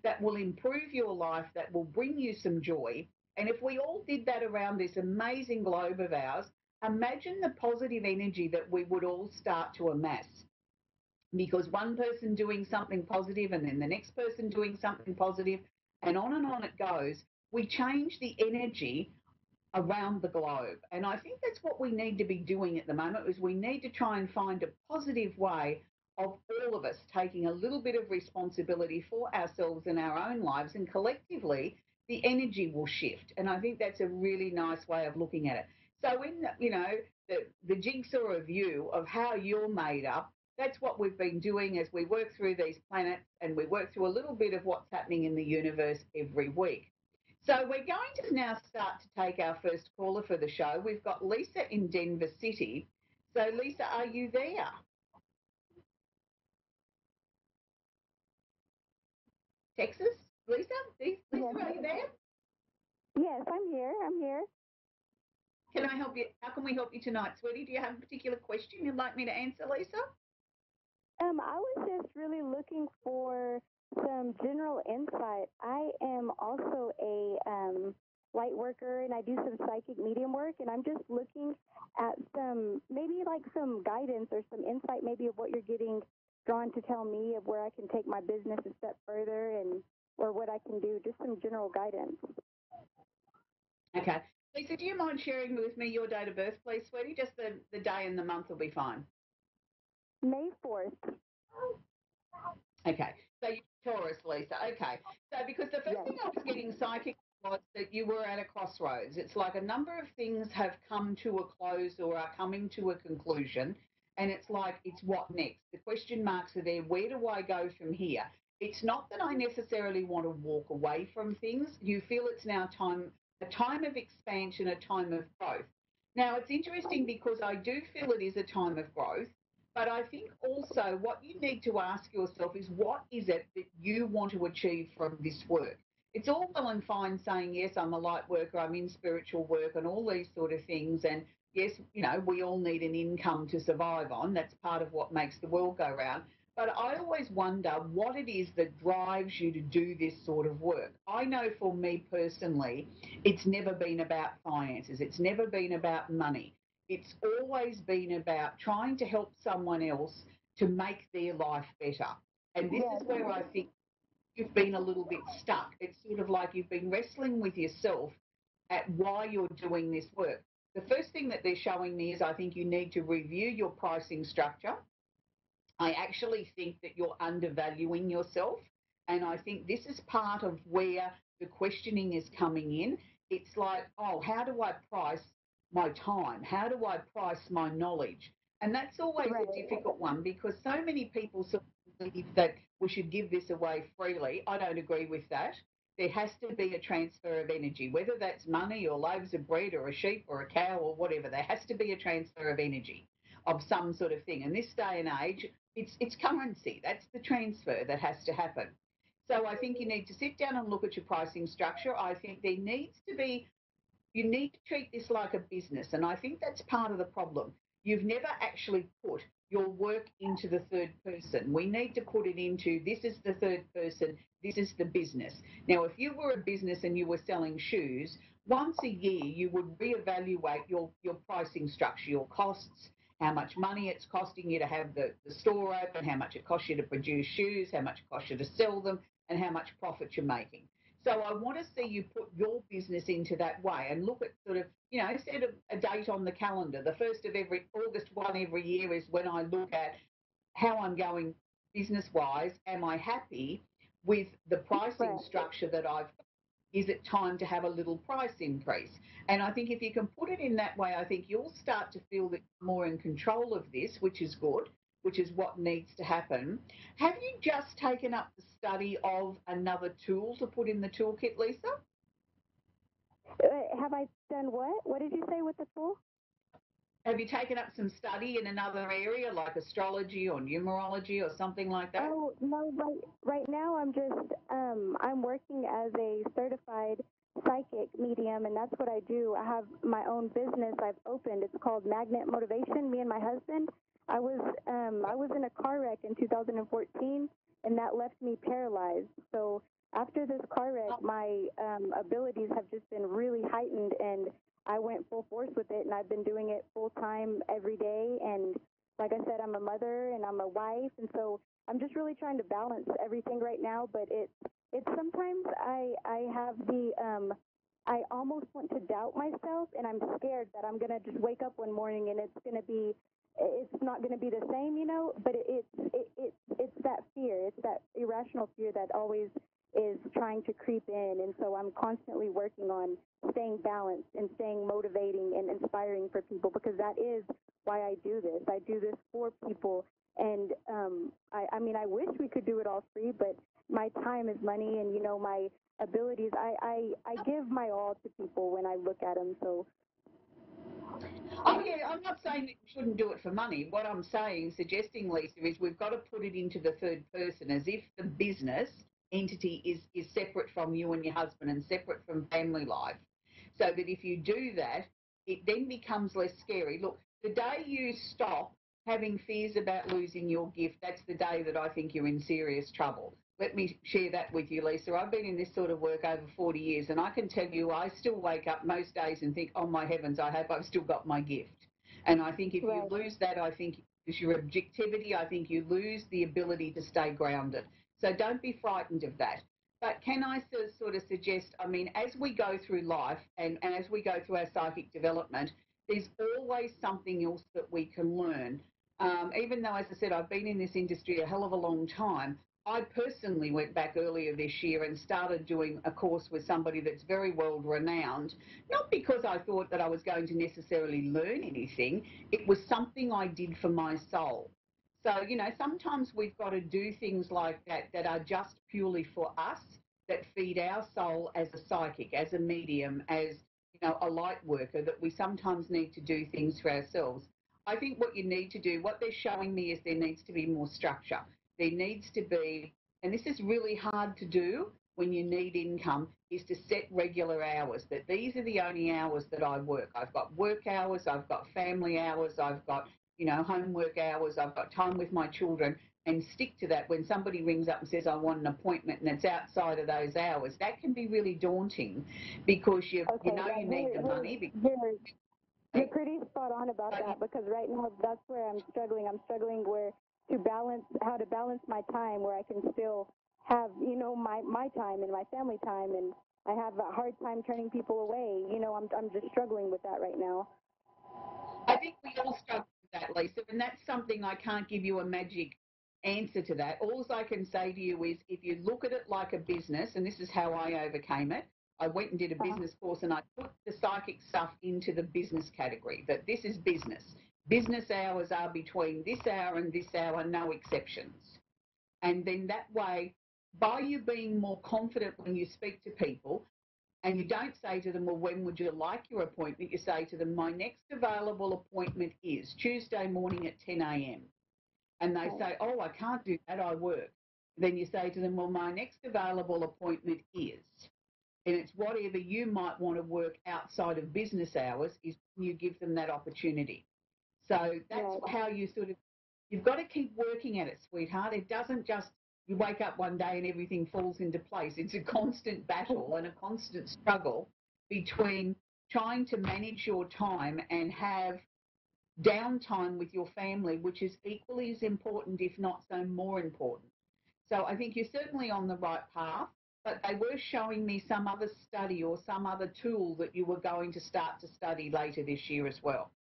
that will improve your life, that will bring you some joy. And if we all did that around this amazing globe of ours, imagine the positive energy that we would all start to amass. Because one person doing something positive and then the next person doing something positive and on it goes, we change the energy around the globe. And I think that's what we need to be doing at the moment, is we need to try and find a positive way of all of us taking a little bit of responsibility for ourselves and our own lives, and collectively the energy will shift. And I think that's a really nice way of looking at it. So in the jigsaw of you of how you're made up, that's what we've been doing as we work through these planets and we work through a little bit of what's happening in the universe every week. So we're going to now start to take our first caller for the show. We've got Lisa in Denver City. So Lisa, are you there? Texas? Lisa? Lisa, are you there? Yes, I'm here. I'm here. Can I help you? How can we help you tonight, sweetie? Do you have a particular question you'd like me to answer, Lisa? I was just really looking for some general insight. I am also a light worker, and I do some psychic medium work, and I'm just looking at maybe like some guidance or some insight maybe of what you're getting drawn to tell me of where I can take my business a step further or what I can do, just some general guidance. Okay. Lisa, do you mind sharing with me your date of birth, please, sweetie? Just the day and the month will be fine. May 4th. Okay. So you're Taurus, Lisa. Okay. So because the first thing I was getting psychic was that you were at a crossroads. It's like a number of things have come to a close or are coming to a conclusion. And it's like, it's what next? The question marks are there. Where do I go from here? It's not that I necessarily want to walk away from things. You feel it's now a time of expansion, a time of growth. Now, it's interesting because I do feel it is a time of growth. But I think also what you need to ask yourself is what is it that you want to achieve from this work? It's all well and fine saying, yes, I'm a light worker, I'm in spiritual work and all these sort of things. And yes, we all need an income to survive on. That's part of what makes the world go round. But I always wonder what it is that drives you to do this sort of work. I know for me personally, it's never been about finances. It's never been about money. It's always been about trying to help someone else to make their life better. And this is where I think you've been a little bit stuck. It's sort of like you've been wrestling with yourself at why you're doing this work. The first thing that they're showing me is I think you need to review your pricing structure. I actually think that you're undervaluing yourself. And I think this is part of where the questioning is coming in. It's like, oh, how do I price my time? How do I price my knowledge? And that's always a difficult one because so many people sort of believe that we should give this away freely. I don't agree with that. There has to be a transfer of energy, whether that's money or loaves of bread or a sheep or a cow or whatever. There has to be a transfer of energy of some sort of thing. In this day and age, it's currency. That's the transfer that has to happen. So I think you need to sit down and look at your pricing structure. I think there needs to be you need to treat this like a business. And I think that's part of the problem. You've never actually put your work into the third person. We need to put it into this is the third person, this is the business. Now, if you were a business and you were selling shoes, once a year you would reevaluate your pricing structure, your costs, how much money it's costing you to have the store open, how much it costs you to produce shoes, how much it costs you to sell them, and how much profit you're making. So I want to see you put your business into that way and look at sort of, set a date on the calendar. The first of every August 1 every year is when I look at how I'm going business-wise. Am I happy with the pricing structure that I've got? Is it time to have a little price increase? And I think if you can put it in that way, I think you'll start to feel that you're more in control of this, which is good, which is what needs to happen. Have you just taken up the study of another tool to put in the toolkit, Lisa? Have I done what? What did you say with the tool? Have you taken up some study in another area like astrology or numerology or something like that? Oh, no, right now I'm working as a certified psychic medium, and that's what I do. I have my own business I've opened. It's called Magnet Motivation, me and my husband. I was in a car wreck in 2014, and that left me paralyzed. So after this car wreck, my abilities have just been really heightened, and I went full force with it, and I've been doing it full time every day. And like I said, I'm a mother and I'm a wife, and so I'm just really trying to balance everything right now. But it's sometimes I have I almost want to doubt myself, and I'm scared that I'm gonna just wake up one morning and it's not gonna be the same, But it's that fear, it's that irrational fear that always is trying to creep in, and so I'm constantly working on staying balanced and staying motivating and inspiring for people, because that is why I do this. I do this for people And I mean, I wish we could do it all free, but my time is money, and my abilities. I give my all to people when I look at them. So Oh, yeah, I'm not saying that you shouldn't do it for money. What I'm saying, suggesting, Lisa, is we've got to put it into the third person as if the business entity is separate from you and your husband and separate from family life. So that if you do that, it then becomes less scary. Look, the day you stop having fears about losing your gift, that's the day that I think you're in serious trouble. Let me share that with you, Lisa. I've been in this sort of work over 40 years, and I can tell you I still wake up most days and think, oh, my heavens, I hope I've still got my gift. And I think if you lose that, I think it's your objectivity. I think you lose the ability to stay grounded. So don't be frightened of that. But can I sort of suggest, I mean, as we go through life and as we go through our psychic development, there's always something else that we can learn. Even though, as I said, I've been in this industry a hell of a long time, I personally went back earlier this year and started doing a course with somebody that's very world renowned, not because I thought that I was going to necessarily learn anything, it was something I did for my soul. So, sometimes we've got to do things like that that are just purely for us, that feed our soul as a psychic, as a medium, as, a light worker, that we sometimes need to do things for ourselves. I think what you need to do, what they're showing me is there needs to be more structure. There needs to be, and this is really hard to do when you need income, is to set regular hours, that these are the only hours that I work. I've got work hours, I've got family hours, I've got, homework hours, I've got time with my children, and stick to that. When somebody rings up and says, I want an appointment and it's outside of those hours, that can be really daunting because you need the money. You're pretty spot on about that, because right now that's where I'm struggling. I'm struggling how to balance my time where I can still have, my time and my family time, and I have a hard time turning people away. I'm just struggling with that right now. I think we all struggle with that, Lisa, and that's something I can't give you a magic answer to that. All I can say to you is if you look at it like a business, and this is how I overcame it, I went and did a business course and I put the psychic stuff into the business category, that this is business. Business hours are between this hour and this hour, no exceptions. And then that way, by you being more confident when you speak to people, and you don't say to them, well, when would you like your appointment? You say to them, my next available appointment is Tuesday morning at 10 a.m. And they say, oh, I can't do that, I work. Then you say to them, well, my next available appointment is, and it's whatever you might want to work outside of business hours, is you give them that opportunity. So that's how you you've got to keep working at it, sweetheart. It doesn't just, you wake up one day and everything falls into place. It's a constant battle and a constant struggle between trying to manage your time and have downtime with your family, which is equally as important, if not so more important. So I think you're certainly on the right path, but they were showing me some other study or some other tool that you were going to start to study later this year as well.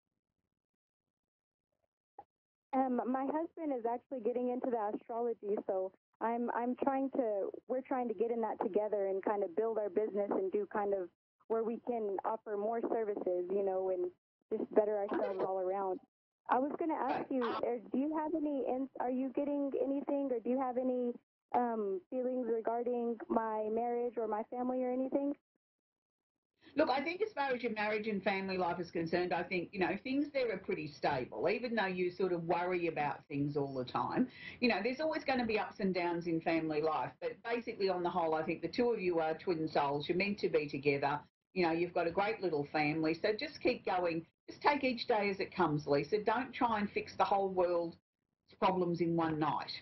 My husband is actually getting into the astrology, so we're trying to get in that together and kind of build our business and do kind of where we can offer more services, and just better ourselves all around. I was going to ask you, do you have are you getting anything, or do you have any feelings regarding my marriage or my family or anything? Look, I think as far as your marriage and family life is concerned, I think, things there are pretty stable, even though you sort of worry about things all the time. There's always going to be ups and downs in family life, but basically on the whole, I think the two of you are twin souls. You're meant to be together. You've got a great little family, so just keep going. Just take each day as it comes, Lisa. Don't try and fix the whole world's problems in one night.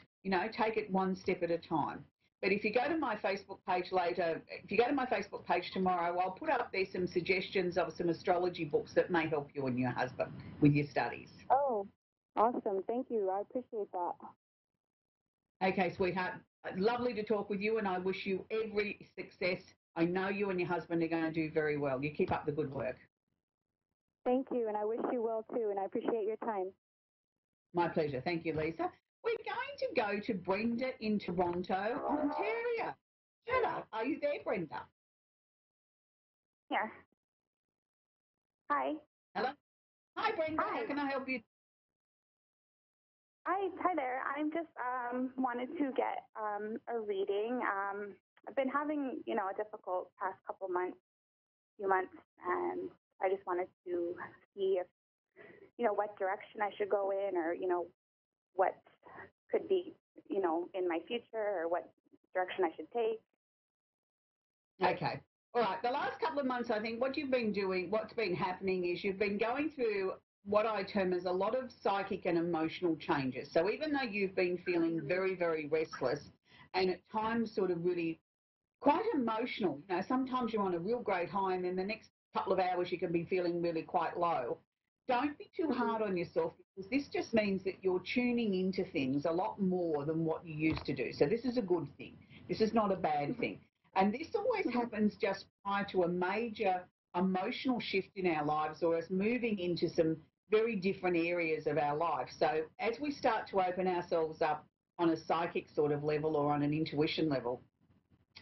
Take it one step at a time. But if you go to my Facebook page later, if you go to my Facebook page tomorrow, I'll put up there some suggestions of some astrology books that may help you and your husband with your studies. Oh, awesome. Thank you. I appreciate that. Okay, sweetheart. Lovely to talk with you, and I wish you every success. I know you and your husband are going to do very well. You keep up the good work. Thank you, and I wish you well, too, and I appreciate your time. My pleasure. Thank you, Lisa. We're going to go to Brenda in Toronto, Ontario. Brenda, are you there, Brenda? Here. Hi. Hello. Hi, Brenda. Hi. How can I help you? Hi there. I just wanted to get a reading. I've been having, a difficult past few months, and I just wanted to see if, what direction I should go in, or what could be, in my future, or what direction I should take. Okay. All right. The last couple of months, I think what you've been doing, what's been happening is you've been going through what I term as a lot of psychic and emotional changes. So even though you've been feeling very, very restless and at times sort of really quite emotional, sometimes you're on a real great high and then the next couple of hours you can be feeling really quite low. Don't be too hard on yourself, because this just means that you're tuning into things a lot more than what you used to do. So this is a good thing. This is not a bad thing. And this always happens just prior to a major emotional shift in our lives, or us moving into some very different areas of our life. So as we start to open ourselves up on a psychic sort of level or on an intuition level,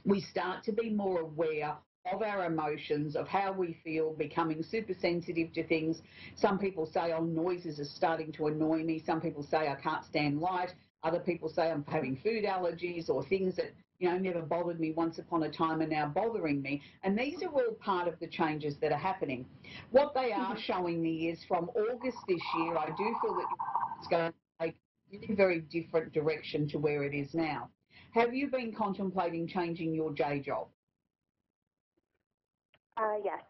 we start to be more aware of our emotions, of how we feel, becoming super sensitive to things. Some people say, oh, noises are starting to annoy me. Some people say I can't stand light. Other people say I'm having food allergies, or things that never bothered me once upon a time are now bothering me. And these are all part of the changes that are happening. What they are showing me is from August this year, I do feel that it's going to take a very different direction to where it is now. Have you been contemplating changing your day job? Yes.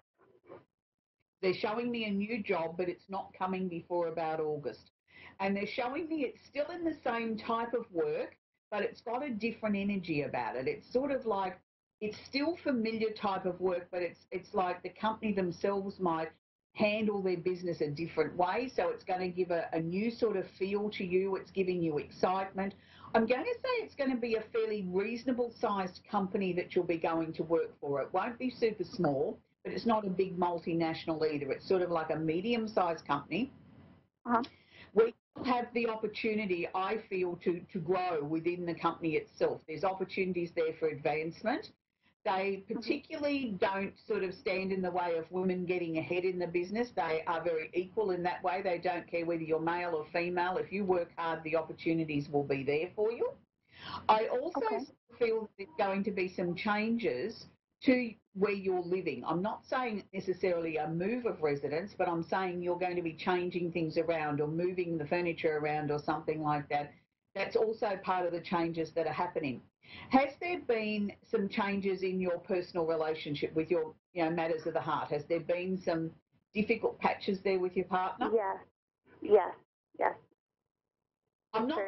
They're showing me a new job, but it's not coming before about August. And they're showing me it's still in the same type of work, but it's got a different energy about it. It's sort of like, it's still familiar type of work, but it's like the company themselves might handle their business a different way. So it's going to give a new sort of feel to you. It's giving you excitement. I'm going to say it's going to be a fairly reasonable sized company that you'll be going to work for. It won't be super small, but it's not a big multinational either. It's sort of like a medium sized company. We have the opportunity, I feel, to grow within the company itself. There's opportunities there for advancement. They particularly don't sort of stand in the way of women getting ahead in the business. They are very equal in that way. They don't care whether you're male or female. If you work hard, the opportunities will be there for you. I also feel that there's going to be some changes to where you're living. I'm not saying necessarily a move of residence, but I'm saying you're going to be changing things around or moving the furniture around or something like that. That's also part of the changes that are happening. Has there been some changes in your personal relationship with your matters of the heart? Has there been some difficult patches there with your partner? Yes. I'm not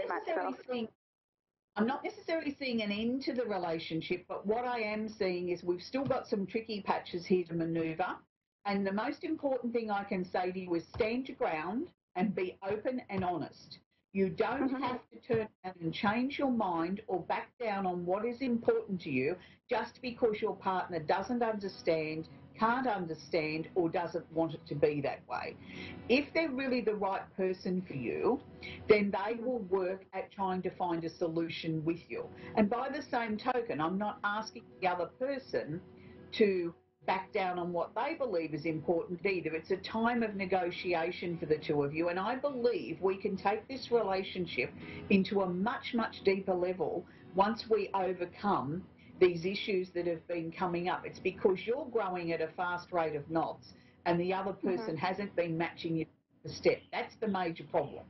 necessarily seeing an end to the relationship, but what I am seeing is we've still got some tricky patches here to manoeuvre. And the most important thing I can say to you is stand your ground and be open and honest. You don't have to turn around and change your mind or back down on what is important to you just because your partner doesn't understand, can't understand, or doesn't want it to be that way. If they're really the right person for you, then they will work at trying to find a solution with you. And by the same token, I'm not asking the other person to back down on what they believe is important either. It's a time of negotiation for the two of you, and I believe we can take this relationship into a much, much deeper level once we overcome these issues that have been coming up. It's because you're growing at a fast rate of knots and the other person hasn't been matching you the step. That's the major problem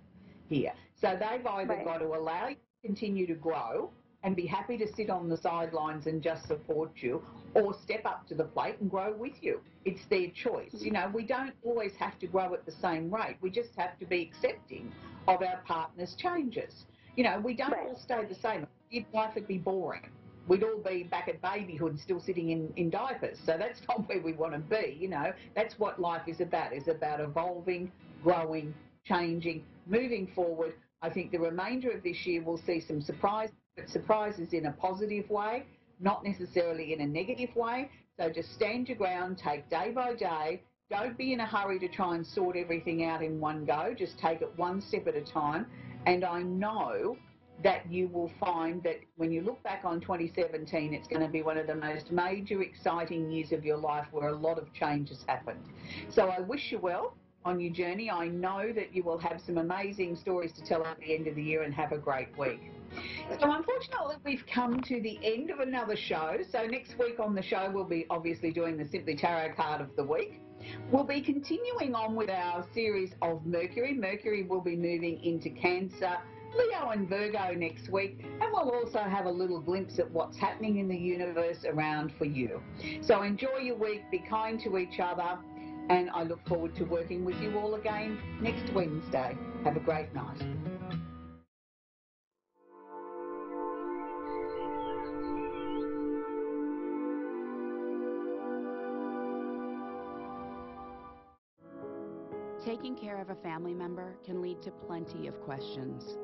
here. So they've either got to allow you to continue to grow and be happy to sit on the sidelines and just support you, or step up to the plate and grow with you. It's their choice. We don't always have to grow at the same rate. We just have to be accepting of our partner's changes. We don't all stay the same. If life would be boring, we'd all be back at babyhood still sitting in diapers. So that's not where we want to be. That's what life is about. It's about evolving, growing, changing, moving forward. I think the remainder of this year we'll see some surprises in a positive way, not necessarily in a negative way. So just stand your ground, take day by day. Don't be in a hurry to try and sort everything out in one go. Just take it one step at a time. And I know that you will find that when you look back on 2017, it's going to be one of the most major, exciting years of your life where a lot of change has happened. So I wish you well on your journey. I know that you will have some amazing stories to tell at the end of the year, and have a great week. So unfortunately, we've come to the end of another show. So next week on the show, we'll be obviously doing the Simply Tarot card of the week. We'll be continuing on with our series of Mercury. Mercury will be moving into Cancer, Leo and Virgo next week, and we'll also have a little glimpse at what's happening in the universe around for you. So enjoy your week, be kind to each other, and I look forward to working with you all again next Wednesday. Have a great night. Taking care of a family member can lead to plenty of questions.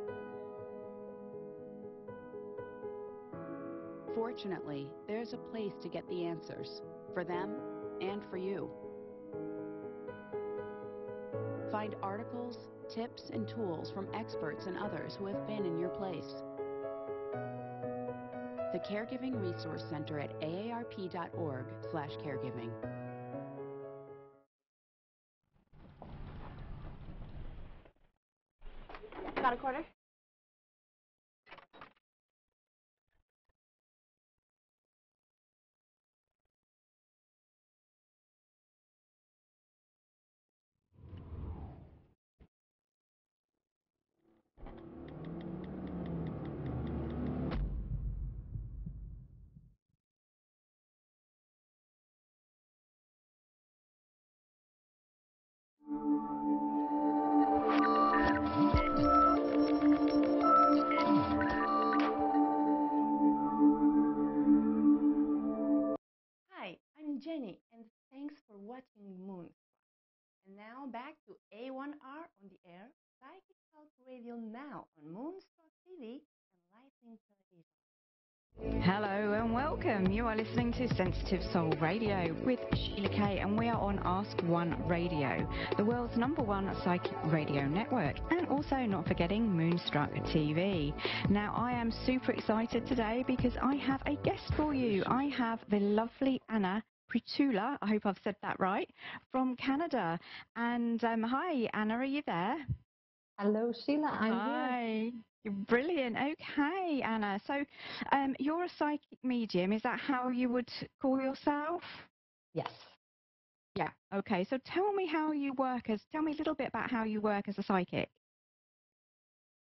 Fortunately, there's a place to get the answers, for them and for you. Find articles, tips, and tools from experts and others who have been in your place. The Caregiving Resource Center at aarp.org/caregiving. Got a quarter? Hi, I'm Jenny, and thanks for watching Moonstruck. And now back to A1R on the air, Psychic Talk Radio now on Moonstruck TV and Lightning Television. Hello and welcome. You are listening to Sensitive Soul Radio with Sheila Kay, and we are on Ask One Radio, the world's #1 psychic radio network, and also not forgetting Moonstruck TV. Now, I am super excited today because I have a guest for you. I have the lovely Anna Pritula, I hope I've said that right, from Canada. And hi, Anna, are you there? Hello, Sheila, I'm here. Hi. You're brilliant. Okay, Anna. So you're a psychic medium. Is that how you would call yourself? Yes. Yeah. Okay. So tell me tell me a little bit about how you work as a psychic.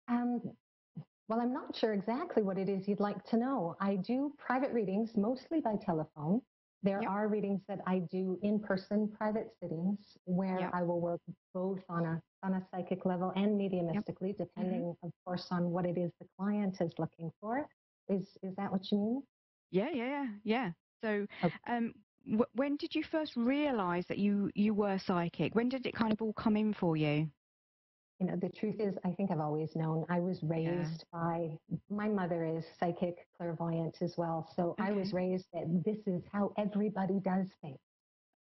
Well, I'm not sure exactly what it is you'd like to know. I do private readings, mostly by telephone. There are readings that I do in person, private sittings, where I will work both on a psychic level and mediumistically, depending, of course, on what it is the client is looking for. Is that what you mean? Yeah. So, when did you first realize that you were psychic? When did it kind of all come in for you? You know, the truth is, I think I've always known. I was raised by, my mother is psychic, clairvoyant as well. So I was raised that this is how everybody does things.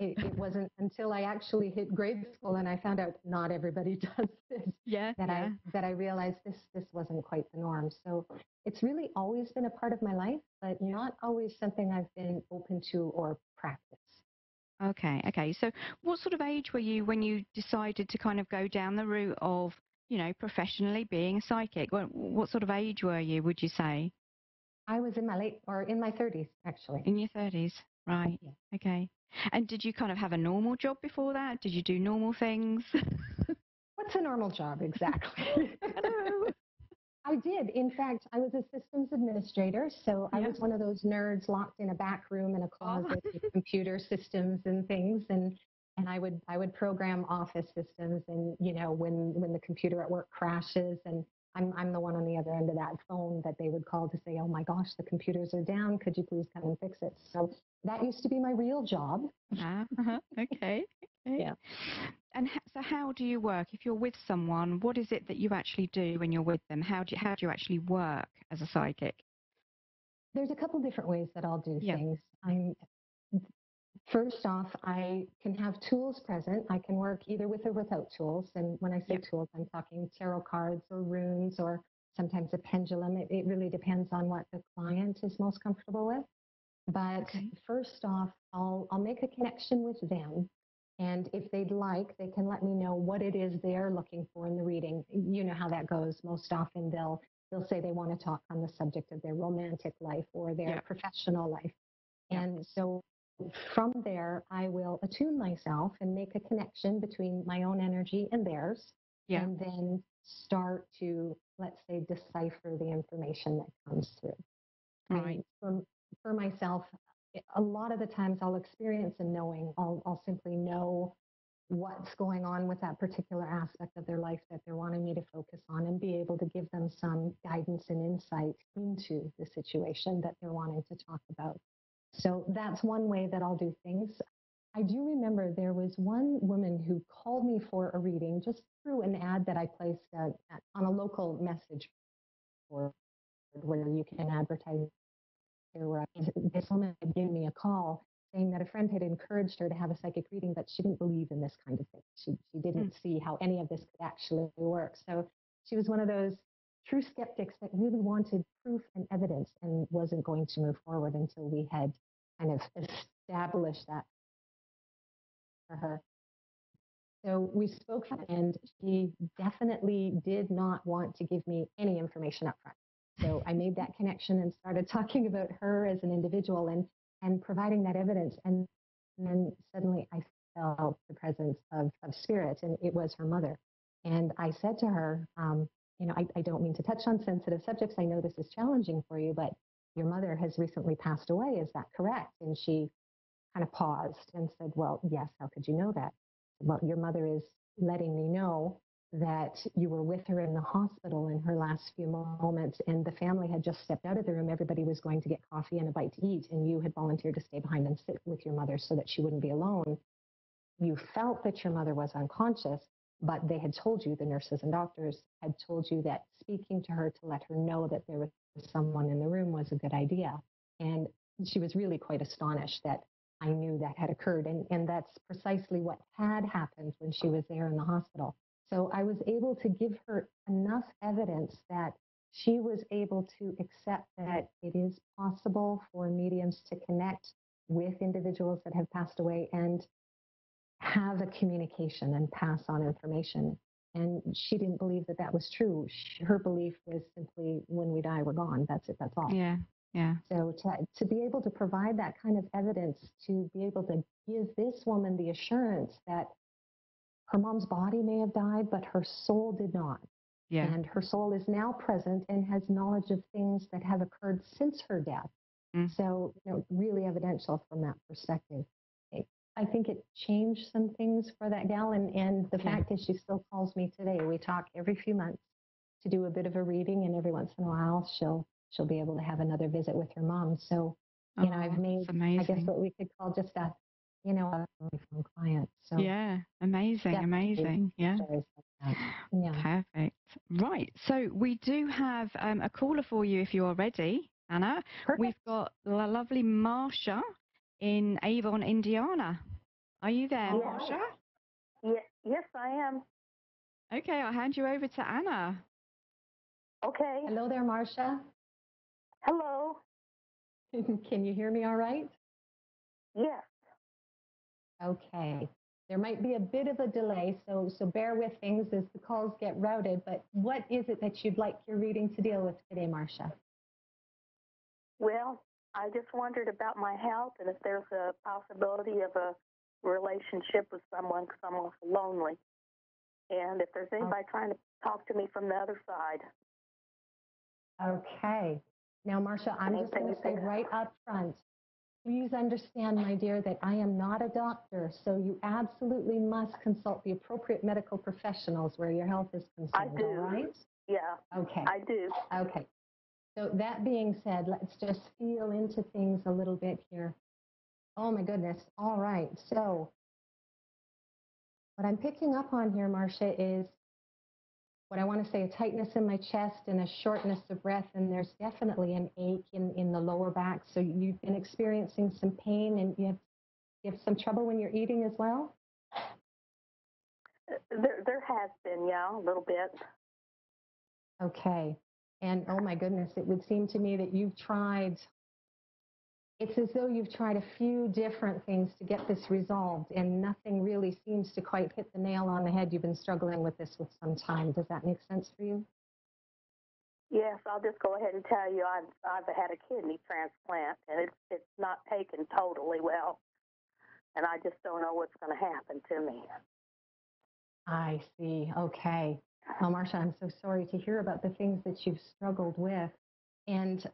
It wasn't until I actually hit grade school and I found out not everybody does this that I realized this wasn't quite the norm. So it's really always been a part of my life, but not always something I've been open to or practiced. Okay. So what sort of age were you when you decided to kind of go down the route of, professionally being a psychic? What sort of age were you, would you say? I was in my in my 30s, actually. In your 30s, right. Yeah. Okay. And did you kind of have a normal job before that? Did you do normal things? What's a normal job exactly? I did. In fact, I was a systems administrator, so I was one of those nerds locked in a back room in a closet with computer systems and things, and I would program office systems, and when the computer at work crashes, and I'm the one on the other end of that phone that they would call to say, oh my gosh, the computers are down, could you please come and fix it? So that used to be my real job. Okay. Yeah. And so how do you work? If you're with someone, what is it that you actually do when you're with them? How do you actually work as a psychic? There's a couple different ways that I'll do things. First off, I can have tools present. I can work either with or without tools. And when I say tools, I'm talking tarot cards or runes or sometimes a pendulum. It really depends on what the client is most comfortable with. But first off, I'll make a connection with them. And if they'd like, they can let me know what it is they're looking for in the reading. You know how that goes. Most often they'll say they want to talk on the subject of their romantic life or their professional life. And so from there, I will attune myself and make a connection between my own energy and theirs, and then start to, let's say, decipher the information that comes through. Right. And for myself, a lot of the times I'll experience a knowing. I'll simply know what's going on with that particular aspect of their life that they're wanting me to focus on, and be able to give them some guidance and insight into the situation that they're wanting to talk about. So that's one way that I'll do things. I do remember there was one woman who called me for a reading just through an ad that I placed on a local message board where you can advertise. This woman had given me a call saying that a friend had encouraged her to have a psychic reading, but she didn't believe in this kind of thing. She didn't see how any of this could actually work. So she was one of those true skeptics that really wanted proof and evidence and wasn't going to move forward until we had kind of established that for her. So we spoke, and she definitely did not want to give me any information up front. So I made that connection and started talking about her as an individual and providing that evidence. And then suddenly I felt the presence of spirit, and it was her mother. And I said to her, I don't mean to touch on sensitive subjects. I know this is challenging for you, but your mother has recently passed away. Is that correct? And she kind of paused and said, well, yes, how could you know that? Well, your mother is letting me know that you were with her in the hospital in her last few moments, and the family had just stepped out of the room. Everybody was going to get coffee and a bite to eat, and you had volunteered to stay behind and sit with your mother so that she wouldn't be alone. You felt that your mother was unconscious, but they had told you, the nurses and doctors had told you, that speaking to her to let her know that there was someone in the room was a good idea. And she was really quite astonished that I knew that had occurred. And that's precisely what had happened when she was there in the hospital. So I was able to give her enough evidence that she was able to accept that it is possible for mediums to connect with individuals that have passed away and have a communication and pass on information. And she didn't believe that that was true. Her belief was simply, when we die, we're gone. That's it. That's all. Yeah. Yeah. So to be able to provide that kind of evidence, to be able to give this woman the assurance that her mom's body may have died, but her soul did not. Yeah. And her soul is now present and has knowledge of things that have occurred since her death. So, really evidential from that perspective. I think it changed some things for that gal. And the fact is, she still calls me today. We talk every few months to do a bit of a reading, and every once in a while she'll be able to have another visit with her mom. So, I've made, I guess, what we could call just a lifelong client. So yeah, amazing. Yeah. Perfect. Right. So we do have a caller for you if you are ready, Anna. Perfect. We've got the lovely Marsha in Avon, Indiana. Are you there, Marsha? Yes, I am. Okay, I'll hand you over to Anna. Okay. Hello there, Marsha. Hello. Can you hear me all right? Yes. Okay. There might be a bit of a delay, so bear with things as the calls get routed. But what is it that you'd like your reading to deal with today, Marsha? Well, I just wondered about my health and if there's a possibility of a relationship with someone, because I'm also lonely. And if there's anybody trying to talk to me from the other side. Okay. Now, Marsha, I'm just going to say right up front, please understand, my dear, that I am not a doctor, so you absolutely must consult the appropriate medical professionals where your health is concerned. I do. All right? Yeah. Okay. I do. Okay. So that being said, let's just feel into things a little bit here. Oh, my goodness. All right. So what I'm picking up on here, Marsha, is what I want to say, a tightness in my chest and a shortness of breath, and there's definitely an ache in the lower back. So you've been experiencing some pain, and you have some trouble when you're eating as well? There has been, yeah, a little bit. Okay. And oh my goodness, it would seem to me that you've tried it's as though you've tried a few different things to get this resolved, and nothing really seems to quite hit the nail on the head. You've been struggling with this for some time. Does that make sense for you? Yes, I'll just go ahead and tell you I've had a kidney transplant, and it's not taken totally well, and I just don't know what's going to happen to me. I see. Okay. Well, Marcia, I'm so sorry to hear about the things that you've struggled with. And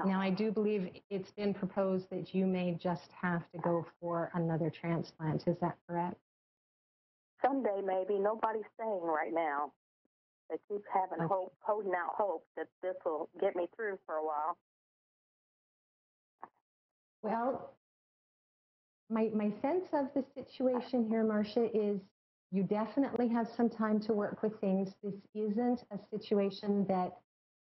now I do believe it's been proposed that you may just have to go for another transplant. Is that correct? Someday, maybe. Nobody's saying right now. They keep having hope, holding out hope that this will get me through for a while. Well, my sense of the situation here, Marcia, is you definitely have some time to work with things. This isn't a situation that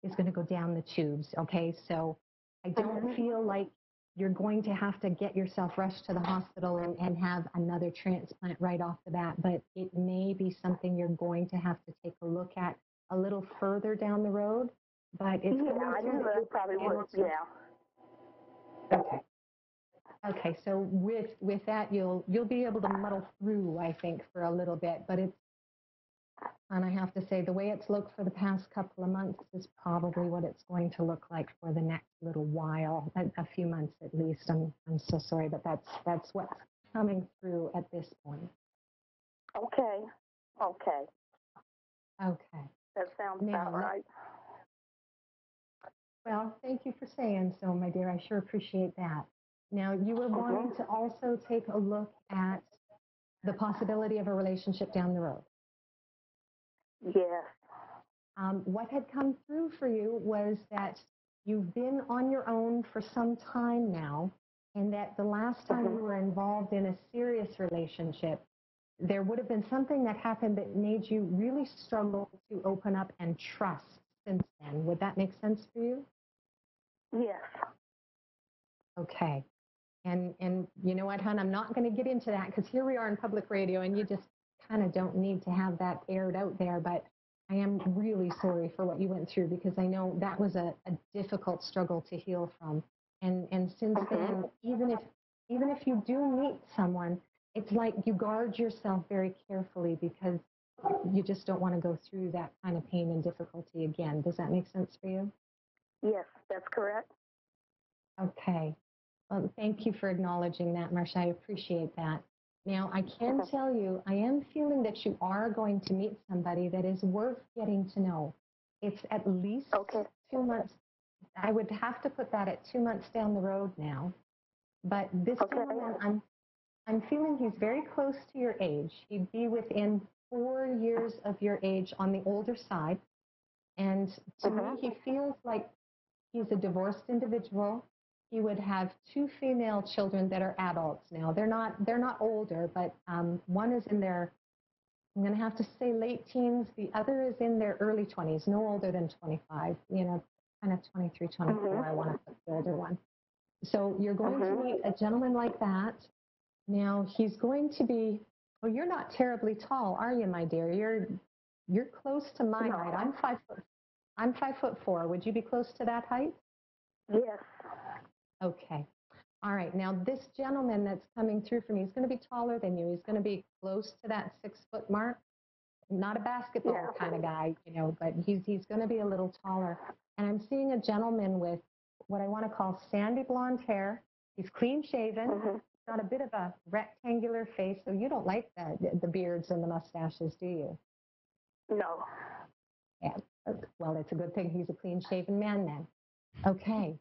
is going to go down the tubes, okay? So I don't feel like you're going to have to get yourself rushed to the hospital and have another transplant right off the bat, but it may be something you're going to have to take a look at a little further down the road. But it's I knew that probably would. Okay. Okay, so with that, you'll be able to muddle through, I think, for a little bit. But and I have to say, the way it's looked for the past couple of months is probably what it's going to look like for the next little while, a few months at least. I'm so sorry, but that's what's coming through at this point. Okay. That sounds about right. Well, thank you for saying so, my dear. I sure appreciate that. Now, you were wanting to also take a look at the possibility of a relationship down the road. Yes. What had come through for you was that you've been on your own for some time now, and that the last time you were involved in a serious relationship, there would have been something that happened that made you really struggle to open up and trust since then. Would that make sense for you? Yes. Okay. And you know what, hon, I'm not going to get into that because here we are in public radio and you just kind of don't need to have that aired out there. But I am really sorry for what you went through because I know that was a difficult struggle to heal from. And since then, even if you do meet someone, it's like you guard yourself very carefully because you just don't want to go through that kind of pain and difficulty again. Does that make sense for you? Yes, that's correct. Okay. Well, thank you for acknowledging that, Marcia. I appreciate that. Now, I can tell you, I am feeling that you are going to meet somebody that is worth getting to know. It's at least 2 months. I would have to put that at 2 months down the road now. But this gentleman, I'm feeling he's very close to your age. He'd be within 4 years of your age on the older side. And to me, he feels like he's a divorced individual. He would have 2 female children that are adults now. They're not older, but one is in their, I'm going to have to say late teens. The other is in their early 20s, no older than 25, kind of 23, 24. I want to put the older one. So you're going to meet a gentleman like that. Now he's going to be, well, you're not terribly tall, are you, my dear? You're close to my height. I'm 5'4". Would you be close to that height? Yes. Okay. All right. Now, this gentleman that's coming through for me, he's going to be taller than you. He's going to be close to that 6-foot mark. Not a basketball kind of guy, but he's going to be a little taller. And I'm seeing a gentleman with what I want to call sandy blonde hair. He's clean shaven. He's got a bit of a rectangular face. So you don't like the beards and the mustaches, do you? No. Yeah. Well, it's a good thing he's a clean shaven man then. Okay.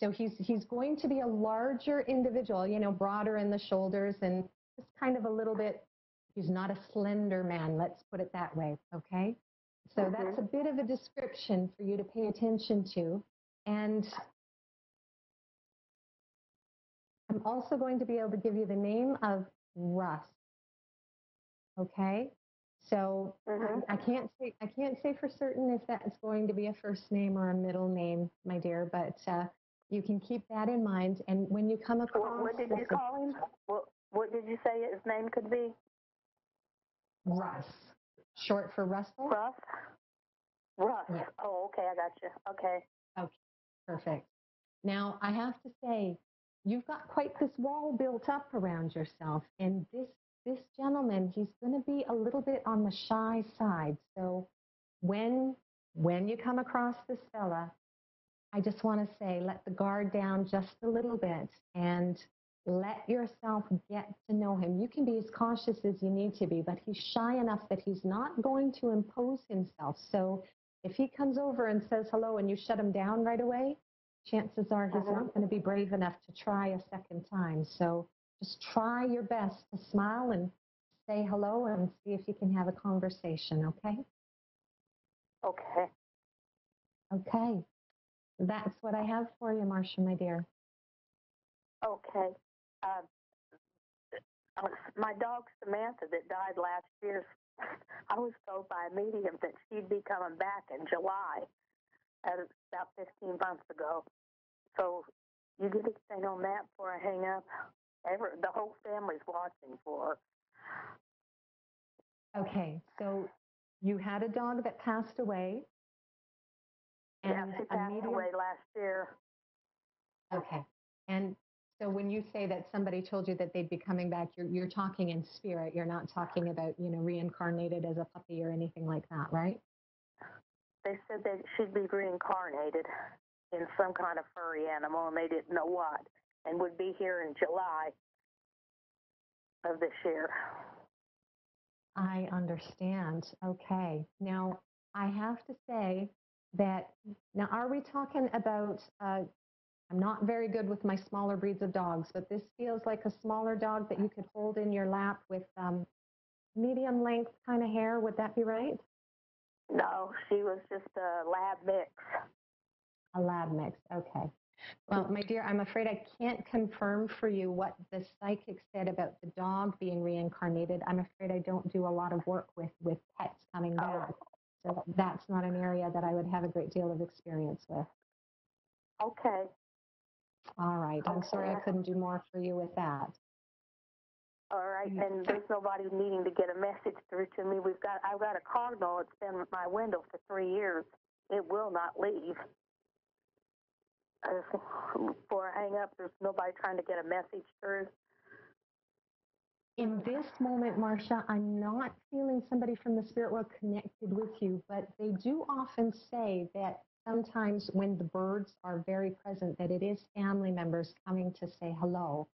So he's going to be a larger individual, broader in the shoulders and just kind of a little bit, he's not a slender man, let's put it that way, okay? So that's a bit of a description for you to pay attention to. And I'm also going to be able to give you the name of Russ, okay? So I can't say for certain if that's going to be a first name or a middle name, my dear, but you can keep that in mind. And when you come across... What did you call him? What did you say his name could be? Russ. Short for Russell? Russ? Yeah. Oh, okay, I got you. Okay. Okay, perfect. Now, I have to say, you've got quite this wall built up around yourself, and this gentleman, he's going to be a little bit on the shy side. So when you come across this fella, I just want to say, let the guard down just a little bit and let yourself get to know him. You can be as cautious as you need to be, but he's shy enough that he's not going to impose himself. So if he comes over and says hello and you shut him down right away, chances are he's not going to be brave enough to try a second time. So just try your best to smile and say hello and see if you can have a conversation, okay? Okay. Okay. That's what I have for you, Marcia, my dear. Okay. My dog Samantha that died last year, I was told by a medium that she'd be coming back in July, about 15 months ago. So you get anything on that before I hang up? The whole family's watching for her. Okay, so you had a dog that passed away. And yeah, she passed away last year. Okay. And so when you say that somebody told you that they'd be coming back, you're talking in spirit. You're not talking about, reincarnated as a puppy or anything like that, right? They said that she'd be reincarnated in some kind of furry animal, and they didn't know what, and would be here in July of this year. I understand. Okay. Now, I have to say that, now are we talking about, I'm not very good with my smaller breeds of dogs, but this feels like a smaller dog that you could hold in your lap with medium length kind of hair. Would that be right? No, she was just a lab mix. A lab mix. Okay. Well, my dear, I'm afraid I can't confirm for you what the psychic said about the dog being reincarnated. I'm afraid I don't do a lot of work with pets coming back. So that's not an area that I would have a great deal of experience with. Okay. All right. I'm sorry I couldn't do more for you with that. All right, and there's nobody needing to get a message through to me. I've got a cardinal. It's been at my window for 3 years. It will not leave. Before I hang up, there's nobody trying to get a message through. In this moment, Marcia, I'm not feeling somebody from the spirit world connected with you, but they do often say that sometimes when the birds are very present, that it is family members coming to say hello.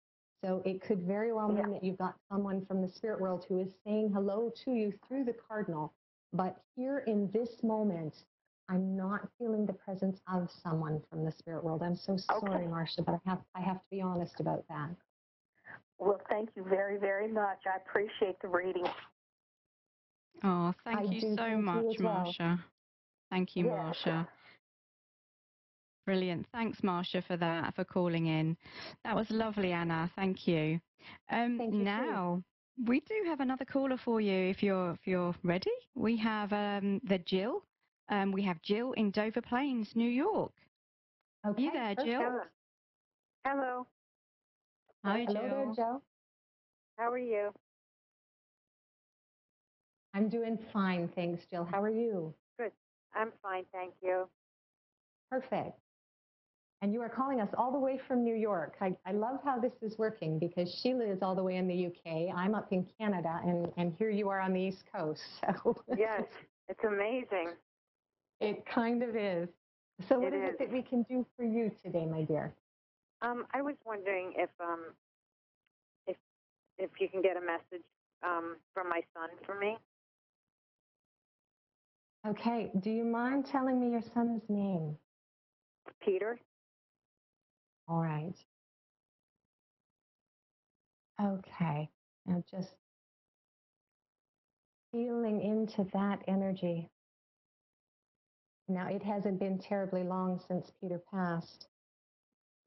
So it could very well mean that you've got someone from the spirit world who is saying hello to you through the cardinal. But here in this moment, I'm not feeling the presence of someone from the spirit world. I'm so sorry, Marcia, but I have to be honest about that. Well, thank you very, very much. I appreciate the reading. Oh, thank you so much, Marcia. Thank you, Marcia. Brilliant. Thanks, Marcia, for that, for calling in. That was lovely, Anna. Thank you. Thank you now, we do have another caller for you if you're ready. We have the Jill. We have Jill in Dover Plains, New York. Okay. You there, Jill? Hello. Hi, Jill. Hello there, Jill. How are you? I'm doing fine, thanks, Jill. How are you? Good. I'm fine, thank you. Perfect. And you are calling us all the way from New York. I love how this is working because Sheila is all the way in the UK. I'm up in Canada, and here you are on the East Coast. So yes, it's amazing. It kind of is. So what is it that we can do for you today, my dear? I was wondering if you can get a message from my son for me. Okay. Do you mind telling me your son's name? Peter. All right. Okay. Now just feeling into that energy. Now, it hasn't been terribly long since Peter passed.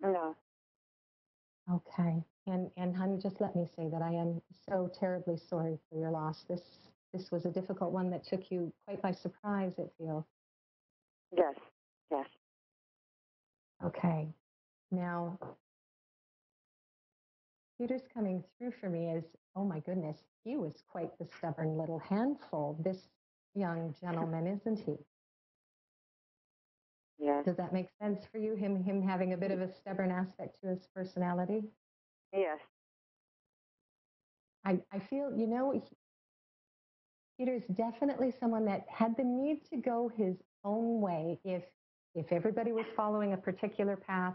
No. Okay. And honey, just let me say that I am so terribly sorry for your loss. This was a difficult one that took you quite by surprise, it feels. Yes. Yes. Okay. Now, Peter's coming through for me as, oh my goodness, he was quite the stubborn little handful, this young gentleman, isn't he? Yes. Does that make sense for you? Him having a bit of a stubborn aspect to his personality? Yes. I feel, Peter's definitely someone that had the need to go his own way if everybody was following a particular path.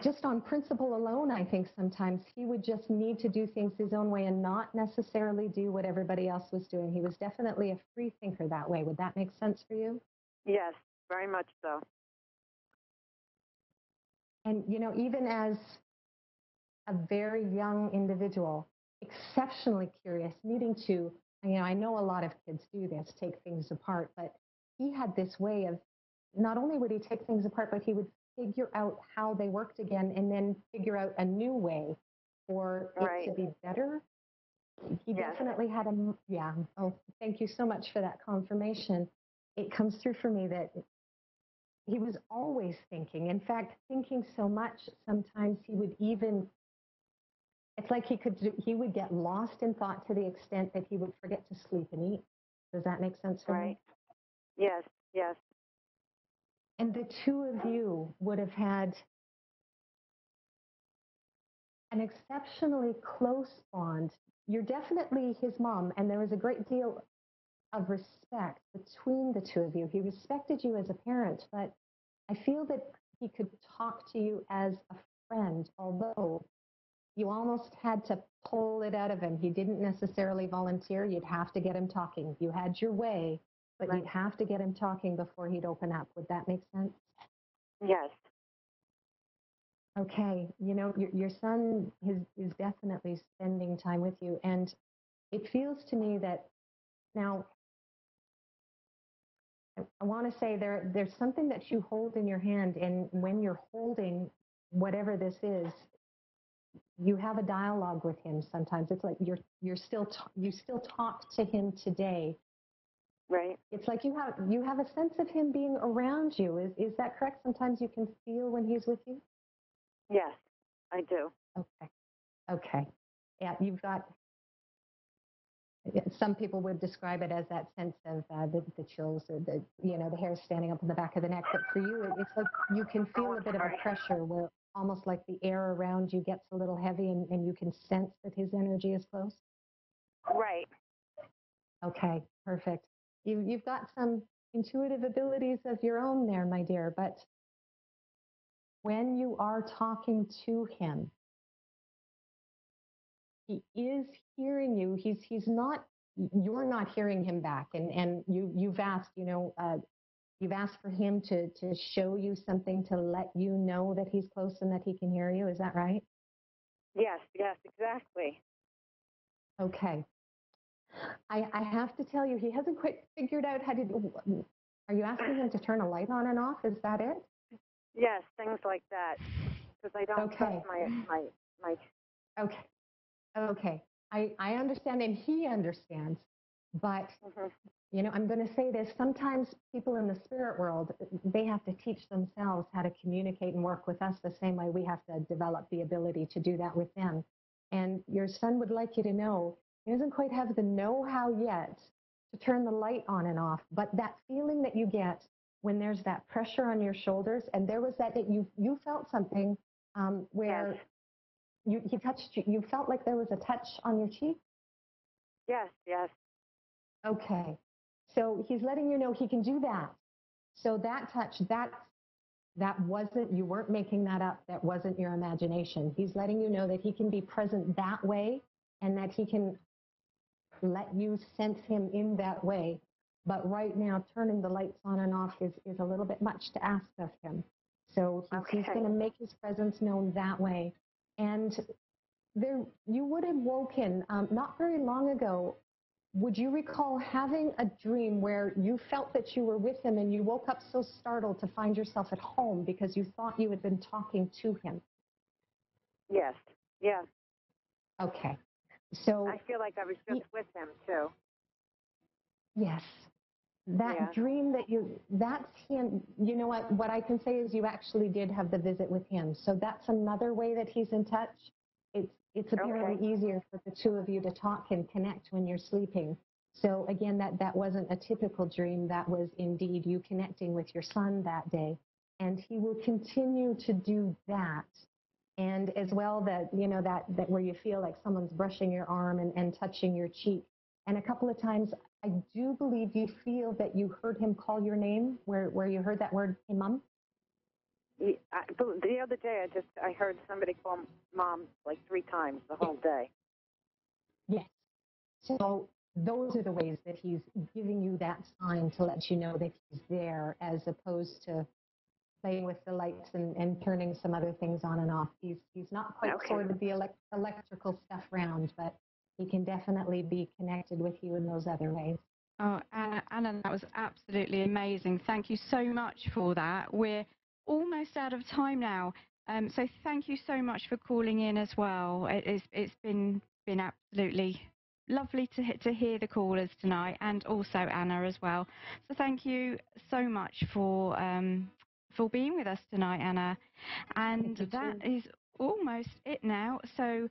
Just on principle alone, I think sometimes he would just need to do things his own way and not necessarily do what everybody else was doing. He was definitely a free thinker that way. Would that make sense for you? Yes, very much so. And, even as a very young individual, exceptionally curious, needing to, I know a lot of kids do this, take things apart, but he had this way of, not only would he take things apart, but he would figure out how they worked again and then figure out a new way for it to be better. He definitely had oh, thank you so much for that confirmation. It comes through for me that he was always thinking. In fact, thinking so much, sometimes he would even, it's like he would get lost in thought to the extent that he would forget to sleep and eat. Does that make sense for me? Yes, yes. And the two of you would have had an exceptionally close bond. You're definitely his mom, and there was a great deal of respect between the two of you. He respected you as a parent, but I feel that he could talk to you as a friend, although you almost had to pull it out of him. He didn't necessarily volunteer. You'd have to get him talking. You had your way, but you'd have to get him talking before he'd open up. Would that make sense? Yes. Okay. Your son is definitely spending time with you. And it feels to me that now, I want to say there's something that you hold in your hand. And when you're holding whatever this is, you have a dialogue with him sometimes. It's like you still talk to him today. Right. It's like you have a sense of him being around you. Is that correct? Sometimes you can feel when he's with you? Yes, I do. Okay. Yeah, you've got, some people would describe it as that sense of the chills or the hair standing up on the back of the neck. But for you, it's like you can feel a bit of a pressure where almost like the air around you gets a little heavy and you can sense that his energy is close? Right. Okay, perfect. You've got some intuitive abilities of your own there, my dear, but when you are talking to him, he is hearing you. He's not, you're not hearing him back. And you've asked, you've asked for him to show you something to let you know that he's close and that he can hear you. Is that right? Yes, exactly. Okay. I have to tell you, he hasn't quite figured out how to do. Are you asking him to turn a light on and off? Is that it? Yes, things like that. Because I don't trust my. Okay. Okay. I understand and he understands, but I'm going to say this. Sometimes people in the spirit world, they have to teach themselves how to communicate and work with us the same way we have to develop the ability to do that with them. And your son would like you to know he doesn't quite have the know-how yet to turn the light on and off, but that feeling that you get when there's that pressure on your shoulders, and there was that you felt something where he touched you, you felt like there was a touch on your cheek? Yes. Okay. So he's letting you know he can do that. So that touch, that wasn't, you weren't making that up. That wasn't your imagination. He's letting you know that he can be present that way and that he can let you sense him in that way. But right now, turning the lights on and off is a little bit much to ask of him. So he's going to make his presence known that way. And you would have woken not very long ago. Would you recall having a dream where you felt that you were with him and you woke up so startled to find yourself at home because you thought you had been talking to him? Yes. Yeah. Okay. So I feel like I was just with him too. Yes. That dream that's him. You know what I can say is you actually did have the visit with him. So that's another way that he's in touch. It's apparently easier for the two of you to talk and connect when you're sleeping. So again, that wasn't a typical dream. That was indeed you connecting with your son that day. And he will continue to do that. And as well that, you know, that where you feel like someone's brushing your arm and touching your cheek. And a couple of times, I do believe you feel that you heard him call your name, where you heard that word, hey, Mom? The other day, I heard somebody call Mom like 3 times the whole day. Yes. So those are the ways that he's giving you that sign to let you know that he's there, as opposed to playing with the lights and turning some other things on and off. He's not quite sorted the electrical stuff round, but he can definitely be connected with you in those other ways. Oh, Anna, that was absolutely amazing. Thank you so much for that. We're almost out of time now, so thank you so much for calling in as well. It's been absolutely lovely to hear the callers tonight, and also Anna as well. So thank you so much for being with us tonight, Anna. And that is almost it now. So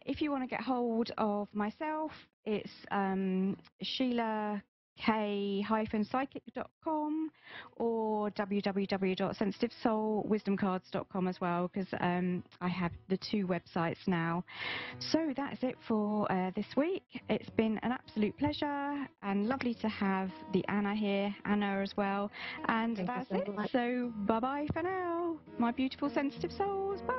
if you want to get hold of myself, it's SheilaK-psychic.com or www.sensitivesoulwisdomcards.com as well, because I have the 2 websites now. So that's it for this week. It's been an absolute pleasure and lovely to have the Anna here, Anna as well. And that's it. So bye-bye for now, my beautiful sensitive souls. Bye.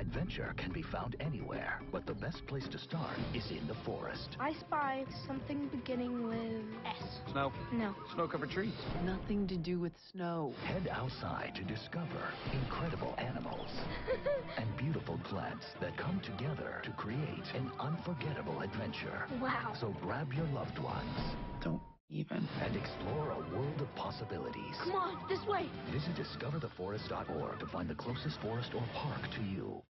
Adventure can be found anywhere, but the best place to start is in the forest. I spied something beginning with S. Snow? No. Snow-covered trees? Nothing to do with snow. Head outside to discover incredible animals and beautiful plants that come together to create an unforgettable adventure. Wow. So grab your loved ones. Don't even. And explore a world of possibilities. Come on, this way. Visit discovertheforest.org to find the closest forest or park to you.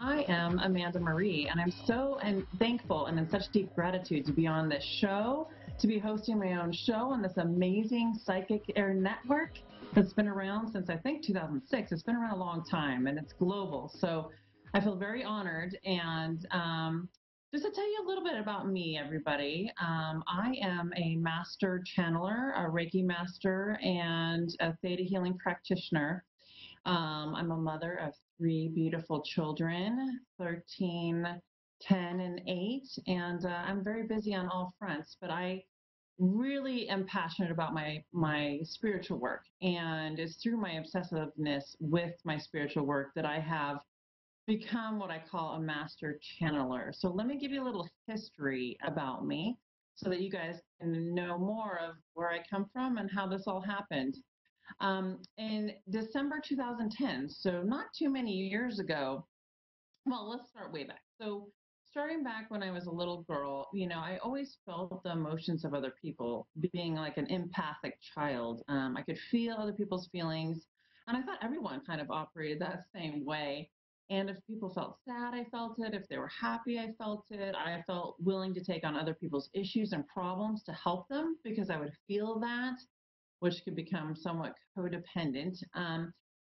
I am Amanda Marie, and I'm so thankful and in such deep gratitude to be on this show, to be hosting my own show on this amazing psychic air network that's been around since I think 2006. It's been around a long time, and it's global. So I feel very honored. And just to tell you a little bit about me, everybody, I am a master channeler, a Reiki master, and a Theta healing practitioner. I'm a mother of 3 beautiful children, 13, 10, and 8, and I'm very busy on all fronts, but I really am passionate about my spiritual work, and it's through my obsessiveness with my spiritual work that I have become what I call a master channeler. So let me give you a little history about me so that you guys can know more of where I come from and how this all happened. In December 2010, so not too many years ago, well, let's start way back. So starting back when I was a little girl, you know, I always felt the emotions of other people, being like an empathic child. I could feel other people's feelings, and I thought everyone kind of operated that same way. And if people felt sad, I felt it. If they were happy, I felt it. I felt willing to take on other people's issues and problems to help them because I would feel that, which could become somewhat codependent.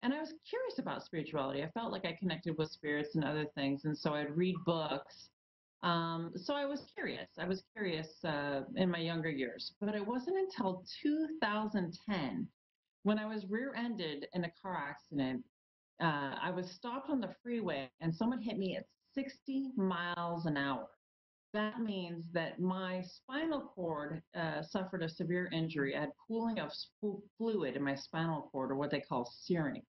And I was curious about spirituality. I felt like I connected with spirits and other things. And so I'd read books. So I was curious. I was curious in my younger years. But it wasn't until 2010 when I was rear-ended in a car accident. I was stopped on the freeway and someone hit me at 60 miles an hour. That means that my spinal cord suffered a severe injury. I had pooling of fluid in my spinal cord, or what they call syrinx.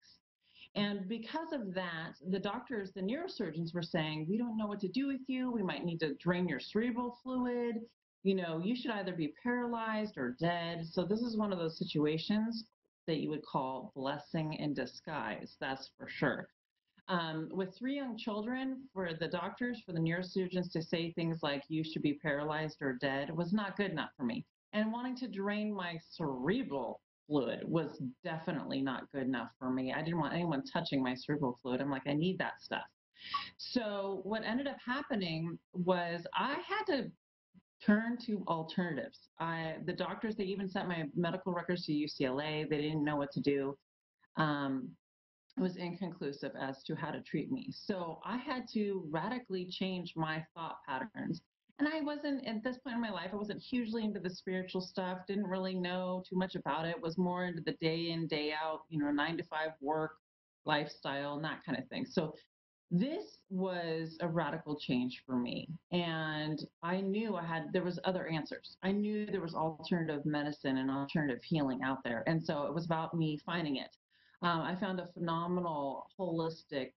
And because of that, the doctors, the neurosurgeons were saying, we don't know what to do with you. We might need to drain your cerebral fluid. You know, you should either be paralyzed or dead. So this is one of those situations that you would call blessing in disguise. That's for sure. With 3 young children, for the doctors, for the neurosurgeons to say things like you should be paralyzed or dead was not good enough for me. And wanting to drain my cerebral fluid was definitely not good enough for me. I didn't want anyone touching my cerebral fluid. I'm like, I need that stuff. So what ended up happening was I had to turn to alternatives. The doctors, they even sent my medical records to UCLA. They didn't know what to do. Was inconclusive as to how to treat me. So I had to radically change my thought patterns. And I wasn't, at this point in my life, I wasn't hugely into the spiritual stuff, didn't really know too much about it, was more into the day in, day out, 9 to 5 work, lifestyle, and that kind of thing. So this was a radical change for me. And I knew there was other answers. I knew there was alternative medicine and alternative healing out there. And so it was about me finding it. I found a phenomenal holistic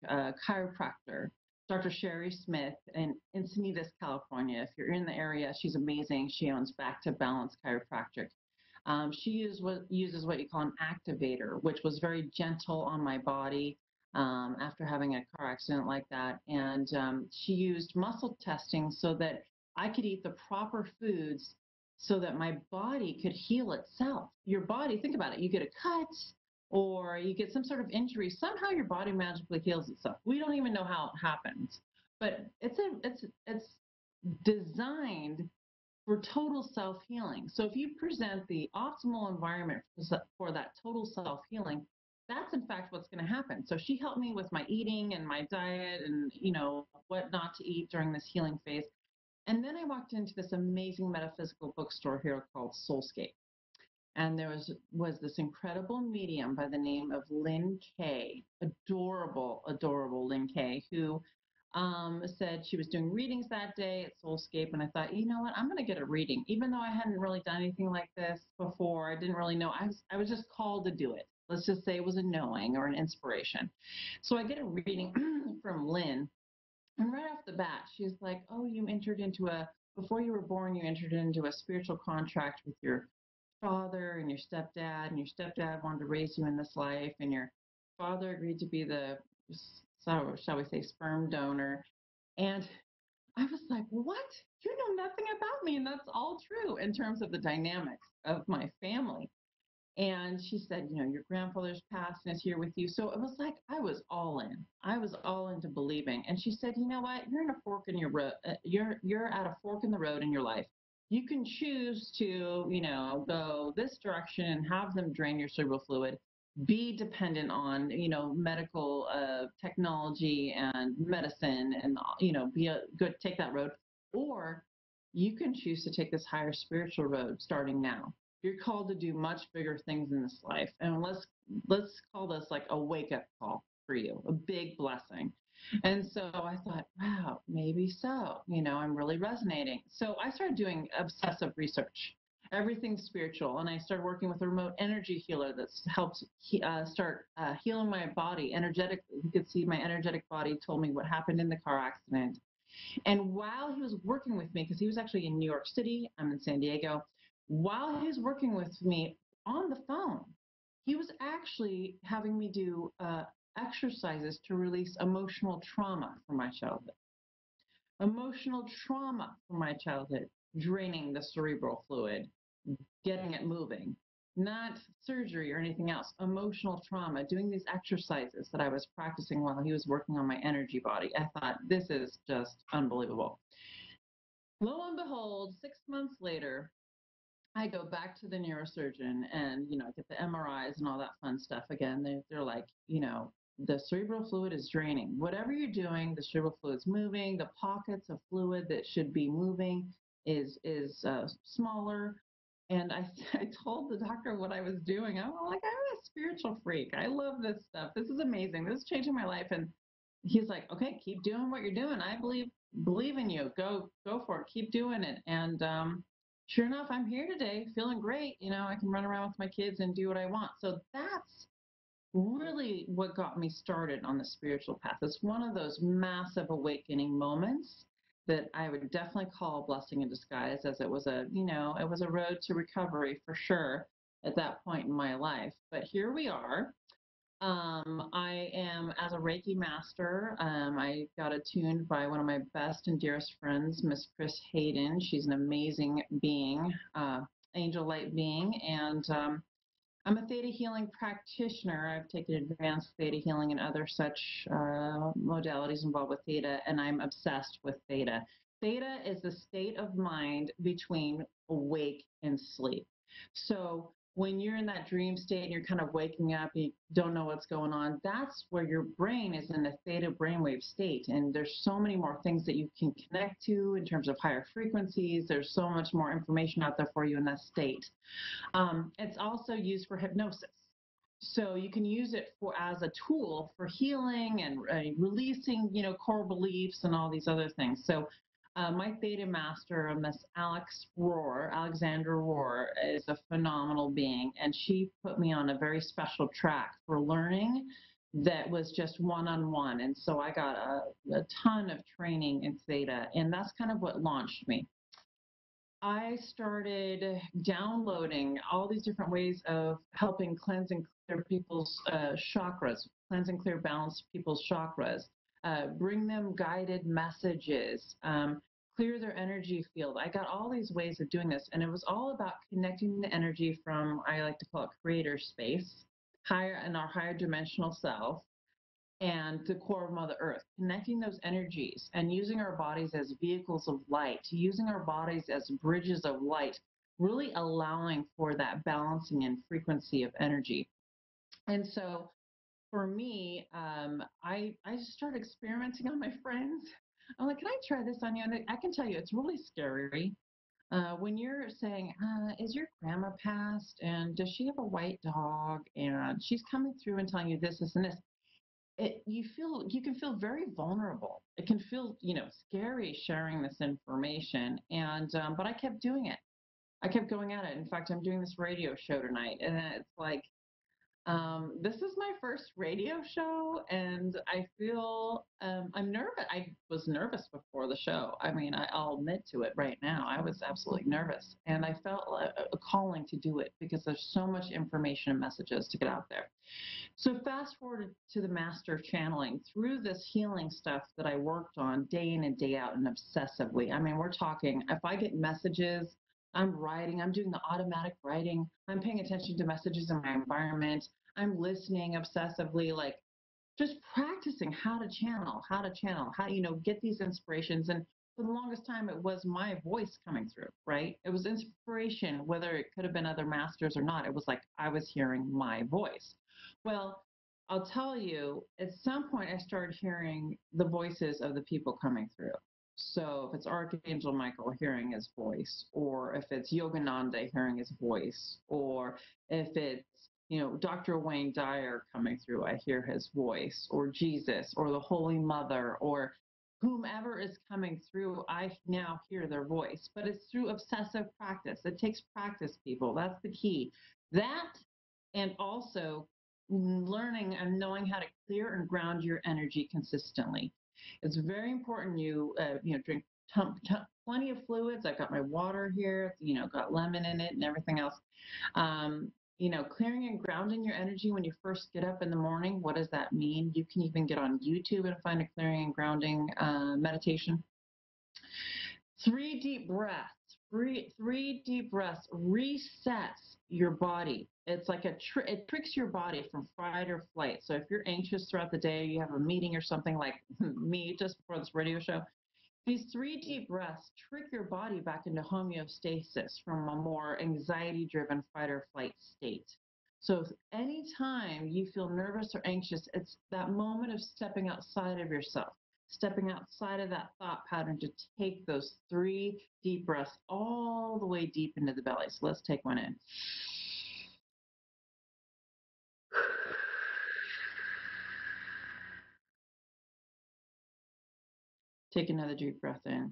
chiropractor, Dr. Sherry Smith in Encinitas, California. If you're in the area, she's amazing. She owns Back to Balance Chiropractic. She uses what you call an activator, which was very gentle on my body after having a car accident like that. And she used muscle testing so that I could eat the proper foods so that my body could heal itself. Your body, think about it, you get a cut or you get some sort of injury, somehow your body magically heals itself. We don't even know how it happens, but it's designed for total self-healing. So if you present the optimal environment for that total self-healing, that's in fact what's going to happen. So she helped me with my eating and my diet and, what not to eat during this healing phase. And then I walked into this amazing metaphysical bookstore here called Soulscape. And there was this incredible medium by the name of Lynn Kay, adorable, adorable Lynn Kay, who said she was doing readings that day at Soulscape. And I thought, you know what, I'm going to get a reading. Even though I hadn't really done anything like this before, I didn't really know. I was just called to do it. Let's just say it was a knowing or an inspiration. So I get a reading from Lynn. And right off the bat, she's like, oh, before you were born, you entered into a spiritual contract with your father and your stepdad, and your stepdad wanted to raise you in this life, and your father agreed to be the, shall we say, sperm donor. And I was like, what? You know nothing about me. And that's all true in terms of the dynamics of my family. And she said, your grandfather's passed and is here with you. So it was like I was all in. I was all into believing. And she said, you know what? You're in a fork in your road. You're at a fork in the road in your life. You can choose to, go this direction and have them drain your cerebral fluid, be dependent on, medical technology and medicine and, take that road. Or you can choose to take this higher spiritual road starting now. You're called to do much bigger things in this life. And let's call this like a wake-up call for you, a big blessing. And so I thought, wow, maybe so. I'm really resonating. So I started doing obsessive research, everything spiritual. And I started working with a remote energy healer that's helped start healing my body energetically. You could see my energetic body told me what happened in the car accident. And while he was working with me, because he was actually in New York City, I'm in San Diego, while he was working with me on the phone, he was actually having me do exercises to release emotional trauma from my childhood. Emotional trauma from my childhood, draining the cerebral fluid, getting it moving. not surgery or anything else, emotional trauma, doing these exercises that I was practicing while he was working on my energy body. I thought, this is just unbelievable. Lo and behold, 6 months later, I go back to the neurosurgeon and, I get the MRIs and all that fun stuff again. They're like, the cerebral fluid is draining. Whatever you're doing, the cerebral fluid's moving. The pockets of fluid that should be moving is smaller. And I told the doctor what I was doing. I'm like, I'm a spiritual freak. I love this stuff. This is amazing. This is changing my life. And he's like, okay, keep doing what you're doing. I believe in you. Go for it. Keep doing it. And sure enough, I'm here today, feeling great. I can run around with my kids and do what I want. So that's really what got me started on the spiritual path. It's one of those massive awakening moments that I would definitely call a blessing in disguise, as it was it was a road to recovery for sure at that point in my life. But here we are. I am, as a Reiki master, I got attuned by one of my best and dearest friends, Miss Chris Hayden. She's an amazing being, angel light being, and I'm a theta healing practitioner. I've taken advanced theta healing and other such modalities involved with theta, and I'm obsessed with theta. Theta is the state of mind between awake and sleep. So when you're in that dream state and you're kind of waking up, you don't know what's going on, that's where your brain is in a theta brainwave state. And there's so many more things that you can connect to in terms of higher frequencies. There's so much more information out there for you in that state. It's also used for hypnosis. So you can use it as a tool for healing and releasing, core beliefs and all these other things. So my theta master, Miss Alexandra Rohr, is a phenomenal being, and she put me on a very special track for learning that was just one-on-one. And so I got a ton of training in theta, and that's kind of what launched me. I started downloading all these different ways of helping cleanse and clear people's chakras, cleanse and clear, balance people's chakras, bring them guided messages, clear their energy field. I got all these ways of doing this, and it was all about connecting the energy from, I like to call it creator space, higher in our higher dimensional self, and the core of Mother Earth, connecting those energies and using our bodies as vehicles of light, using our bodies as bridges of light, really allowing for that balancing and frequency of energy. And so for me, I just started experimenting on my friends. I'm like, can I try this on you? And I can tell you, it's really scary. When you're saying, is your grandma passed? And does she have a white dog? And she's coming through and telling you this, and this. You can feel very vulnerable. It can feel, scary sharing this information. And, but I kept doing it. I kept going at it. In fact, I'm doing this radio show tonight, and it's like, this is my first radio show, and I feel, I'm nervous. I was nervous before the show. I mean, I'll admit to it right now. I was absolutely nervous, and I felt a calling to do it because there's so much information and messages to get out there. So fast forward to the master channeling. Through this healing stuff that I worked on day in and day out and obsessively. I mean, we're talking, if I get messages, I'm writing, I'm doing the automatic writing, I'm paying attention to messages in my environment, I'm listening obsessively, like just practicing how to channel, how, get these inspirations. And for the longest time, it was my voice coming through, right? It was inspiration, whether it could have been other masters or not. It was like I was hearing my voice. Well, I'll tell you, at some point, I started hearing the voices of the people coming through. So if it's Archangel Michael, hearing his voice, or if it's Yogananda, hearing his voice, or if it's Dr. Wayne Dyer coming through, I hear his voice, or Jesus, or the Holy Mother, or whomever is coming through, I now hear their voice. But it's through obsessive practice. It takes practice, people. That's the key. That, and also learning and knowing how to clear and ground your energy consistently. It's very important you drink plenty of fluids. I've got my water here, got lemon in it and everything else. Clearing and grounding your energy when you first get up in the morning. What does that mean? You can even get on YouTube and find a clearing and grounding meditation. 3 deep breaths three deep breaths resets your body. It's like it tricks your body from fight or flight. So if you're anxious throughout the day, you have a meeting or something like me just before this radio show, these three deep breaths trick your body back into homeostasis from a more anxiety-driven fight or flight state. So if anytime you feel nervous or anxious, it's that moment of stepping outside of yourself, stepping outside of that thought pattern to take those three deep breaths all the way deep into the belly. So let's take one in. Take another deep breath in.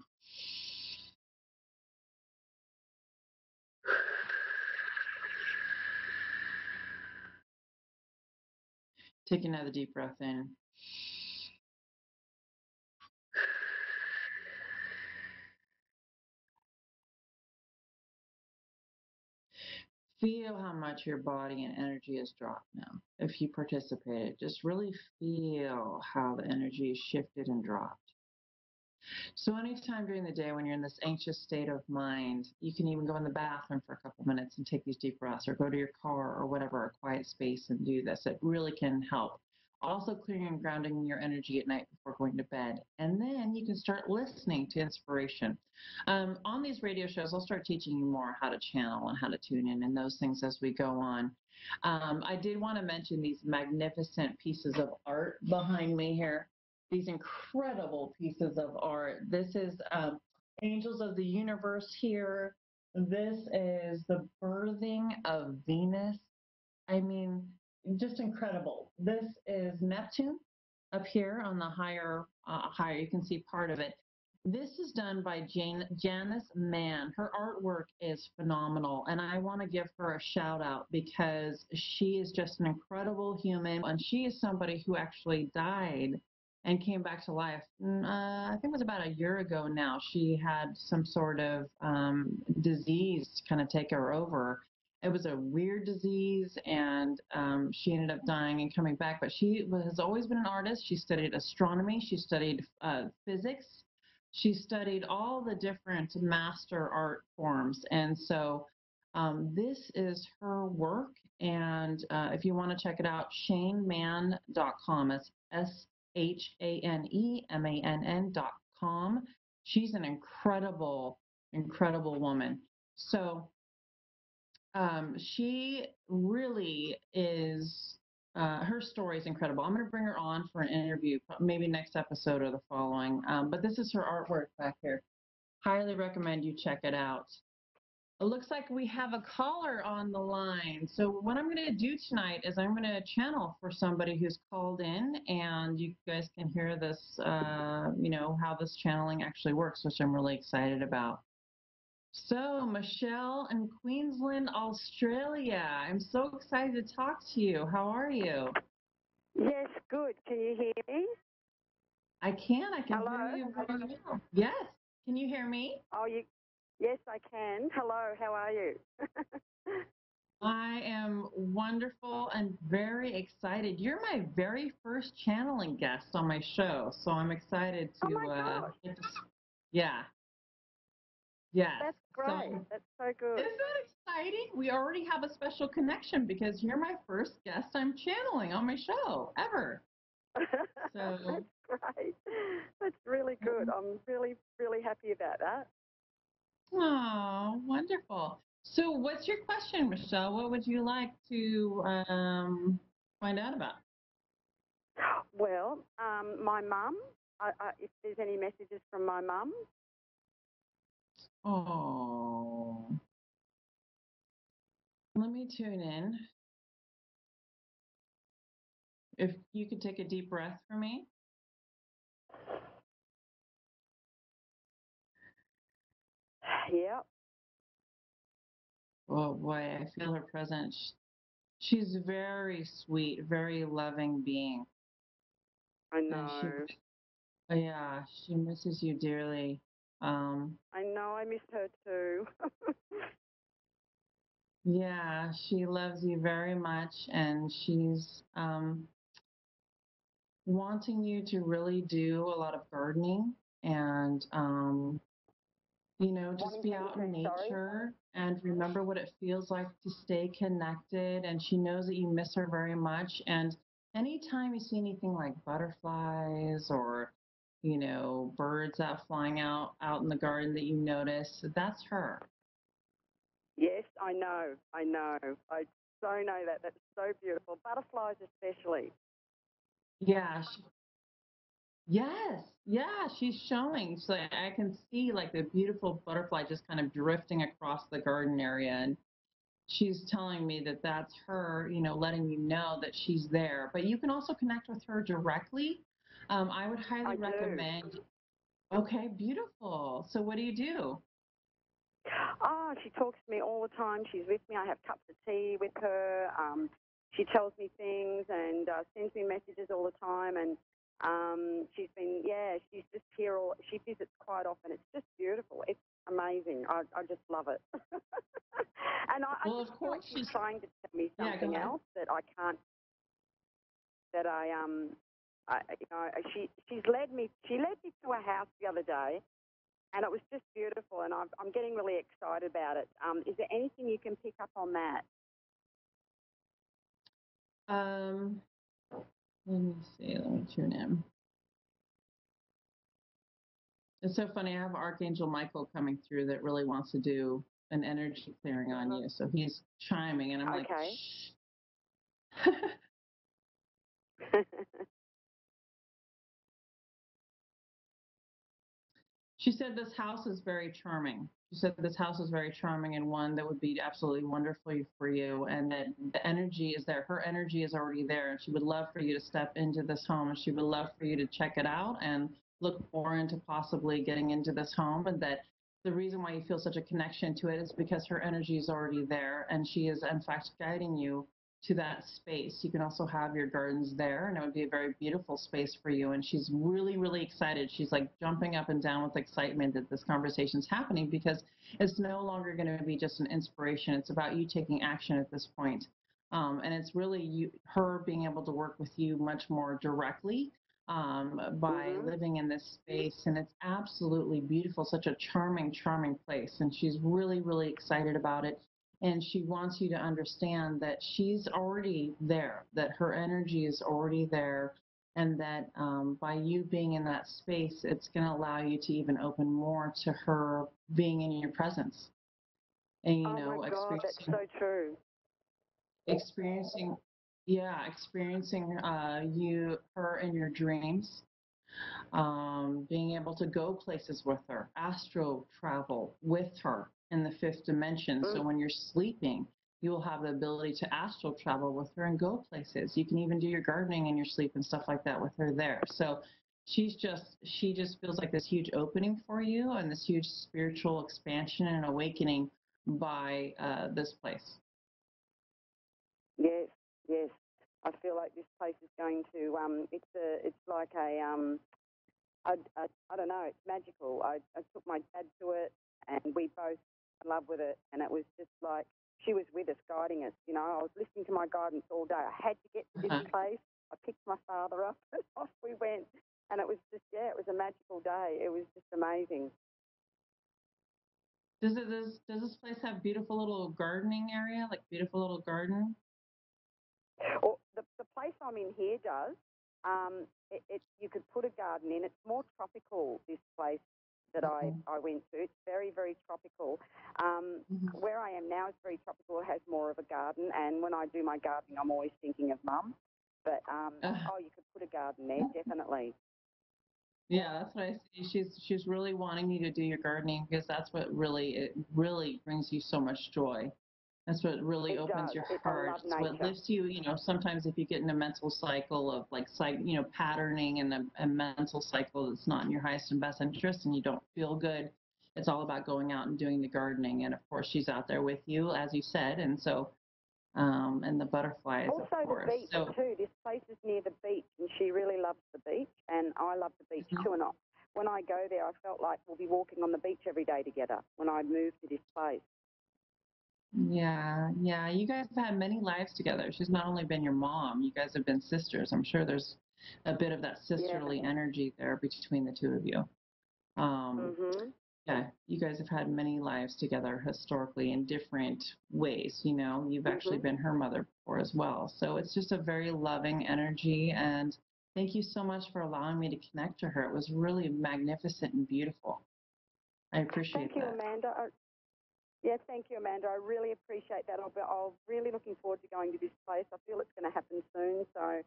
Take another deep breath in. Feel how much your body and energy has dropped now. If you participated, just really feel how the energy is shifted and dropped. So anytime during the day when you're in this anxious state of mind, you can even go in the bathroom for a couple minutes and take these deep breaths, or go to your car or whatever, a quiet space, and do this. It really can help. Also clearing and grounding your energy at night before going to bed. And then you can start listening to inspiration. On these radio shows, I'll start teaching you more how to channel and how to tune in and those things as we go on. I did want to mention these magnificent pieces of art behind me here. These incredible pieces of art. This is Angels of the Universe here. This is the birthing of Venus. I mean, just incredible. This is Neptune up here on the higher, you can see part of it. This is done by Janice Mann. Her artwork is phenomenal, and I want to give her a shout out because she is just an incredible human, and she is somebody who actually died and came back to life. I think it was about a year ago now. She had some sort of disease kind of take her over. It was a weird disease, and she ended up dying and coming back. But she has always been an artist. She studied astronomy. She studied physics. She studied all the different master art forms. And so this is her work. And if you want to check it out, shanemann.com. It's ShaneMann.com. She's an incredible, incredible woman. So she really is, her story is incredible. I'm going to bring her on for an interview, maybe next episode or the following. But this is her artwork back here. Highly recommend you check it out. It looks like we have a caller on the line. So what I'm going to do tonight is I'm going to channel for somebody who's called in, and you guys can hear this, how this channeling actually works, which I'm really excited about. So, Michelle in Queensland, Australia. I'm so excited to talk to you. How are you? Yes, good. Can you hear me? I can. I can Hello? hear you very well. Yes. Can you hear me? Yes, I can. Hello, how are you? I am wonderful and very excited. You're my very first channeling guest on my show, so I'm excited to. Oh my gosh. Yeah. Yes. That's great. So, that's so good. Isn't that exciting? We already have a special connection because you're my first guest I'm channeling on my show ever. So That's great. That's really good. I'm really, really happy about that. Oh, wonderful. So what's your question, Michelle? What would you like to find out about? Well, my mum, if there's any messages from my mum. Oh. Let me tune in. If you could take a deep breath for me. Yeah. Oh boy, I feel her presence. She's a very sweet, very loving being. I know. She misses you dearly. I know, I miss her too. Yeah, she loves you very much, and she's wanting you to really do a lot of gardening and Just Wanting be to out in say sorry? nature and remember what it feels like to stay connected. And she knows that you miss her very much. And anytime you see anything like butterflies or, birds out flying out in the garden that you notice, that's her. Yes, I know. I know. I so know that. That's so beautiful. Butterflies especially. Yeah. Yes. Yeah. She's showing. So I can see like the beautiful butterfly just kind of drifting across the garden area. And she's telling me that that's her, letting you know that she's there. But you can also connect with her directly. I would highly recommend. Okay, beautiful. So what do you do? Oh, she talks to me all the time. She's with me. I have cups of tea with her. She tells me things and sends me messages all the time. And she's just here. She visits quite often. It's just beautiful. It's amazing. I just love it. And I just feel like she's trying to tell me something else that I can't. That she's led me. She led me to a house the other day. And it was just beautiful, and I'm getting really excited about it. Is there anything you can pick up on that? Let me see. Let me tune in. It's so funny. I have Archangel Michael coming through that really wants to do an energy clearing on you. So he's chiming, and I'm like, shh. She said this house is very charming. She said this house is very charming and one that would be absolutely wonderful for you, and that the energy is there. Her energy is already there, and she would love for you to step into this home, and she would love for you to check it out and look more into possibly getting into this home. And that the reason why you feel such a connection to it is because her energy is already there, and she is in fact guiding you to that space. You can also have your gardens there, and it would be a very beautiful space for you. And she's really, really excited. She's like jumping up and down with excitement that this conversation is happening, because it's no longer going to be just an inspiration. It's about you taking action at this point. And it's really her being able to work with you much more directly by living in this space. And it's absolutely beautiful, such a charming, charming place. And she's really, really excited about it. And she wants you to understand that she's already there, that her energy is already there, and that by you being in that space, it's going to allow you to even open more to her being in your presence. And, oh my God, that's so true. Experiencing her in your dreams. Being able to go places with her, astral travel with her in the fifth dimension. So when you're sleeping, you will have the ability to astral travel with her and go places. You can even do your gardening in your sleep and stuff like that with her there. So she just feels like this huge opening for you and this huge spiritual expansion and awakening by this place. Yes, yes. I feel like this place is going to. It's like I don't know. It's magical. I took my dad to it, and we both in love with it. And it was just like she was with us, guiding us. I was listening to my guidance all day. I had to get to this place. I picked my father up, and off we went. And it was just, it was a magical day. It was just amazing. Does this place have beautiful little gardening area, like beautiful little garden? Well, the place I'm in here does. You could put a garden in. It's more tropical, this place that I went to. It's very, very tropical. Where I am now is very tropical. It has more of a garden. And when I do my gardening, I'm always thinking of Mum. But, you could put a garden there, definitely. Yeah, that's what I see. She's really wanting you to do your gardening, because that's what really brings you so much joy. That's what really opens your heart. It's what lifts you. Sometimes if you get in a mental cycle of patterning and a mental cycle that's not in your highest and best interest, and you don't feel good, it's all about going out and doing the gardening. And of course, she's out there with you, as you said, and so. And the butterflies, also, of course. The beach, too. This place is near the beach, and she really loves the beach, and I love the beach, too. And when I go there, I felt like we'll be walking on the beach every day together when I moved to this place. Yeah. You guys have had many lives together. She's not only been your mom, you guys have been sisters. I'm sure there's a bit of that sisterly energy there between the two of you. Yeah, you guys have had many lives together historically in different ways. You know, you've actually been her mother before as well. So it's just a very loving energy. And thank you so much for allowing me to connect to her. It was really magnificent and beautiful. I appreciate Thank you, that. Amanda. Yes, thank you, Amanda. I really appreciate that. I'll really looking forward to going to this place. I feel it's going to happen soon. So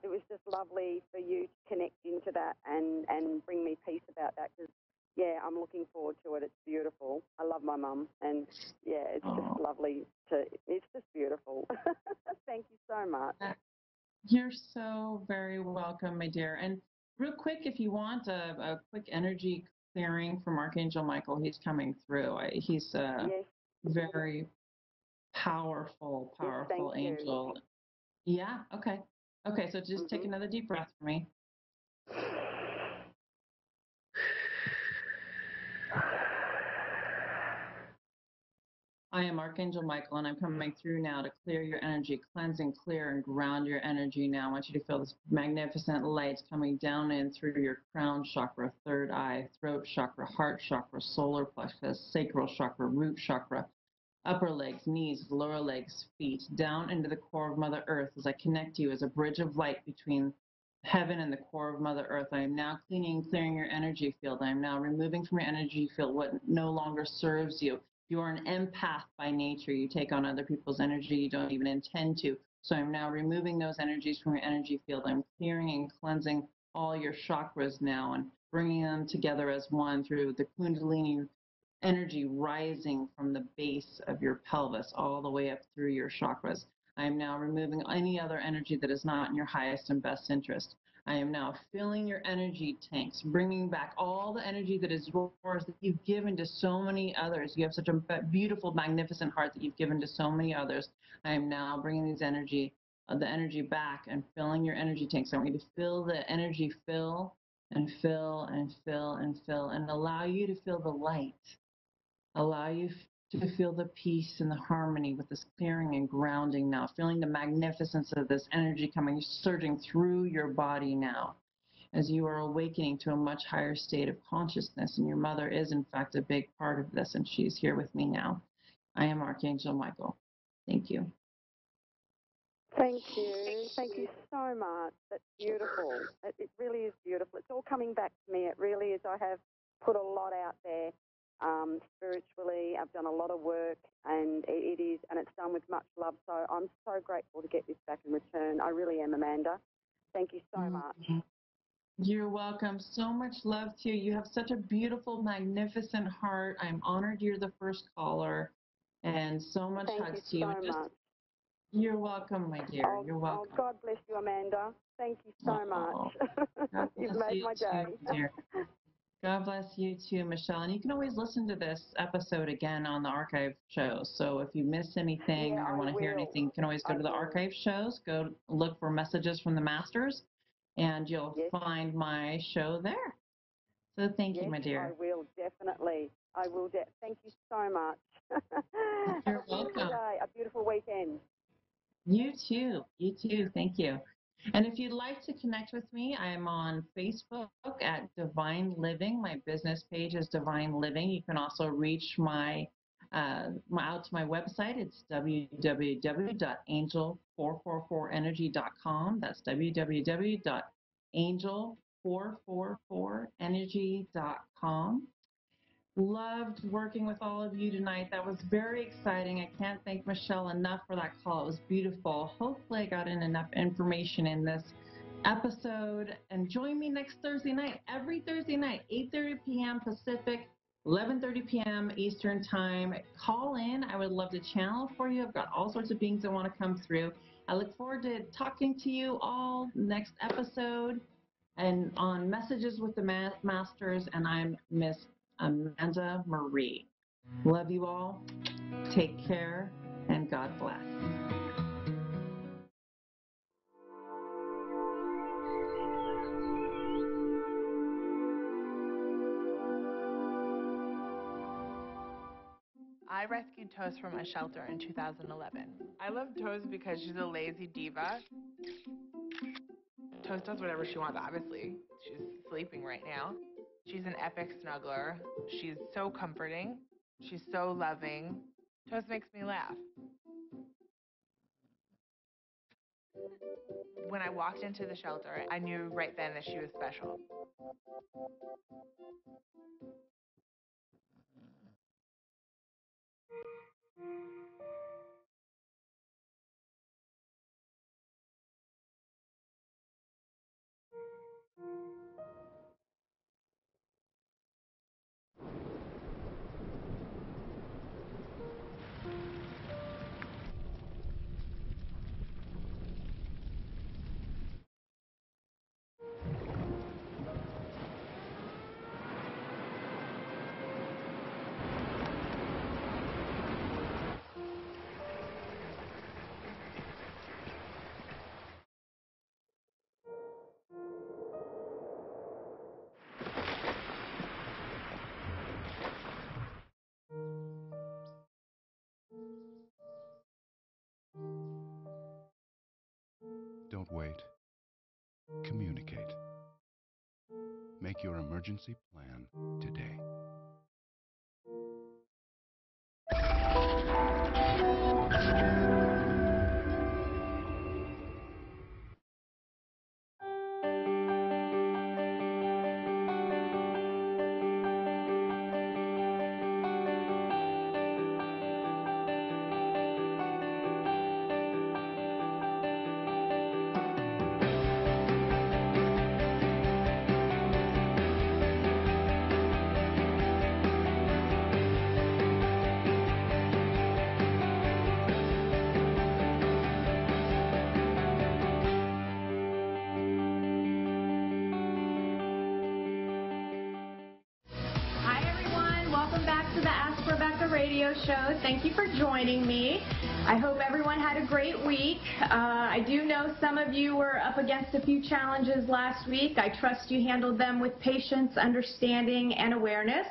it was just lovely for you to connect into that and bring me peace about that because, yeah, I'm looking forward to it. It's beautiful. I love my mum. And, yeah, it's just lovely it's just beautiful. Thank you so much. You're so very welcome, my dear. And real quick, if you want a quick energy clearing from Archangel Michael, he's coming through. He's a very powerful angel. Yeah, okay. Okay, so just take another deep breath for me. I am Archangel Michael, and I'm coming through now to clear your energy, cleanse and clear and ground your energy now. I want you to feel this magnificent light coming down in through your crown chakra, third eye, throat chakra, heart chakra, solar plexus, sacral chakra, root chakra, upper legs, knees, lower legs, feet, down into the core of Mother Earth as I connect you as a bridge of light between heaven and the core of Mother Earth. I am now clearing your energy field. I am now removing from your energy field what no longer serves you. You are an empath by nature. You take on other people's energy. You don't even intend to. So I'm now removing those energies from your energy field. I'm clearing and cleansing all your chakras now and bringing them together as one through the Kundalini energy rising from the base of your pelvis all the way up through your chakras. I am now removing any other energy that is not in your highest and best interest. I am now filling your energy tanks, bringing back all the energy that is yours that you've given to so many others. You have such a beautiful, magnificent heart that you've given to so many others. I am now bringing the energy back and filling your energy tanks. I want you to feel the energy fill and fill and fill and fill and allow you to feel the light. Allow you to feel the peace and the harmony with this clearing and grounding now, feeling the magnificence of this energy coming, surging through your body now as you are awakening to a much higher state of consciousness. And your mother is, in fact, a big part of this, and she's here with me now. I am Archangel Michael. Thank you. Thank you. Thank you so much. That's beautiful. It really is beautiful. It's all coming back to me. It really is. I have put a lot out there spiritually. I've done a lot of work, and it's done with much love. So I'm so grateful to get this back in return. I really am, Amanda. Thank you so much. You're welcome. So much love to you. You have such a beautiful, magnificent heart. I'm honored you're the first caller, and so much hugs to you. Thank you so much. You're welcome, my dear. You're welcome. Oh, God bless you, Amanda. Thank you so much. You've made my day. Dear. God bless you too, Michelle. And you can always listen to this episode again on the archive shows. So if you miss anything or want to hear anything, you can always go to the archive shows, go look for Messages from the Masters, and you'll find my show there. So thank you, my dear. I will, definitely. I will. Thank you so much. You're welcome. Day, a beautiful weekend. You too. You too. Thank you. And if you'd like to connect with me, I'm on Facebook at Divine Living. My business page is Divine Living. You can also reach out to my website. It's www.angel444energy.com. That's www.angel444energy.com. Loved working with all of you tonight. That was very exciting. I can't thank Michelle enough for that call. It was beautiful. Hopefully I got in enough information in this episode. And join me next Thursday night, every Thursday night, 8:30 p.m. Pacific, 11:30 p.m. Eastern Time. Call in. I would love to channel for you. I've got all sorts of beings that want to come through. I look forward to talking to you all next episode and on Messages with the Masters. And I'm Miss Amanda Marie. Love you all. Take care, and God bless. I rescued Toast from a shelter in 2011. I love Toast because she's a lazy diva. Toast does whatever she wants, obviously. She's sleeping right now. She's an epic snuggler. She's so comforting. She's so loving. Toast makes me laugh. When I walked into the shelter, I knew right then that she was special. Don't wait. Communicate. Make your emergency plan today. Hi, everyone. Welcome back to the Ask Rebecca radio show. Thank you for joining me. I hope everyone had a great week. I do know some of you were up against a few challenges last week. I trust you handled them with patience, understanding, and awareness.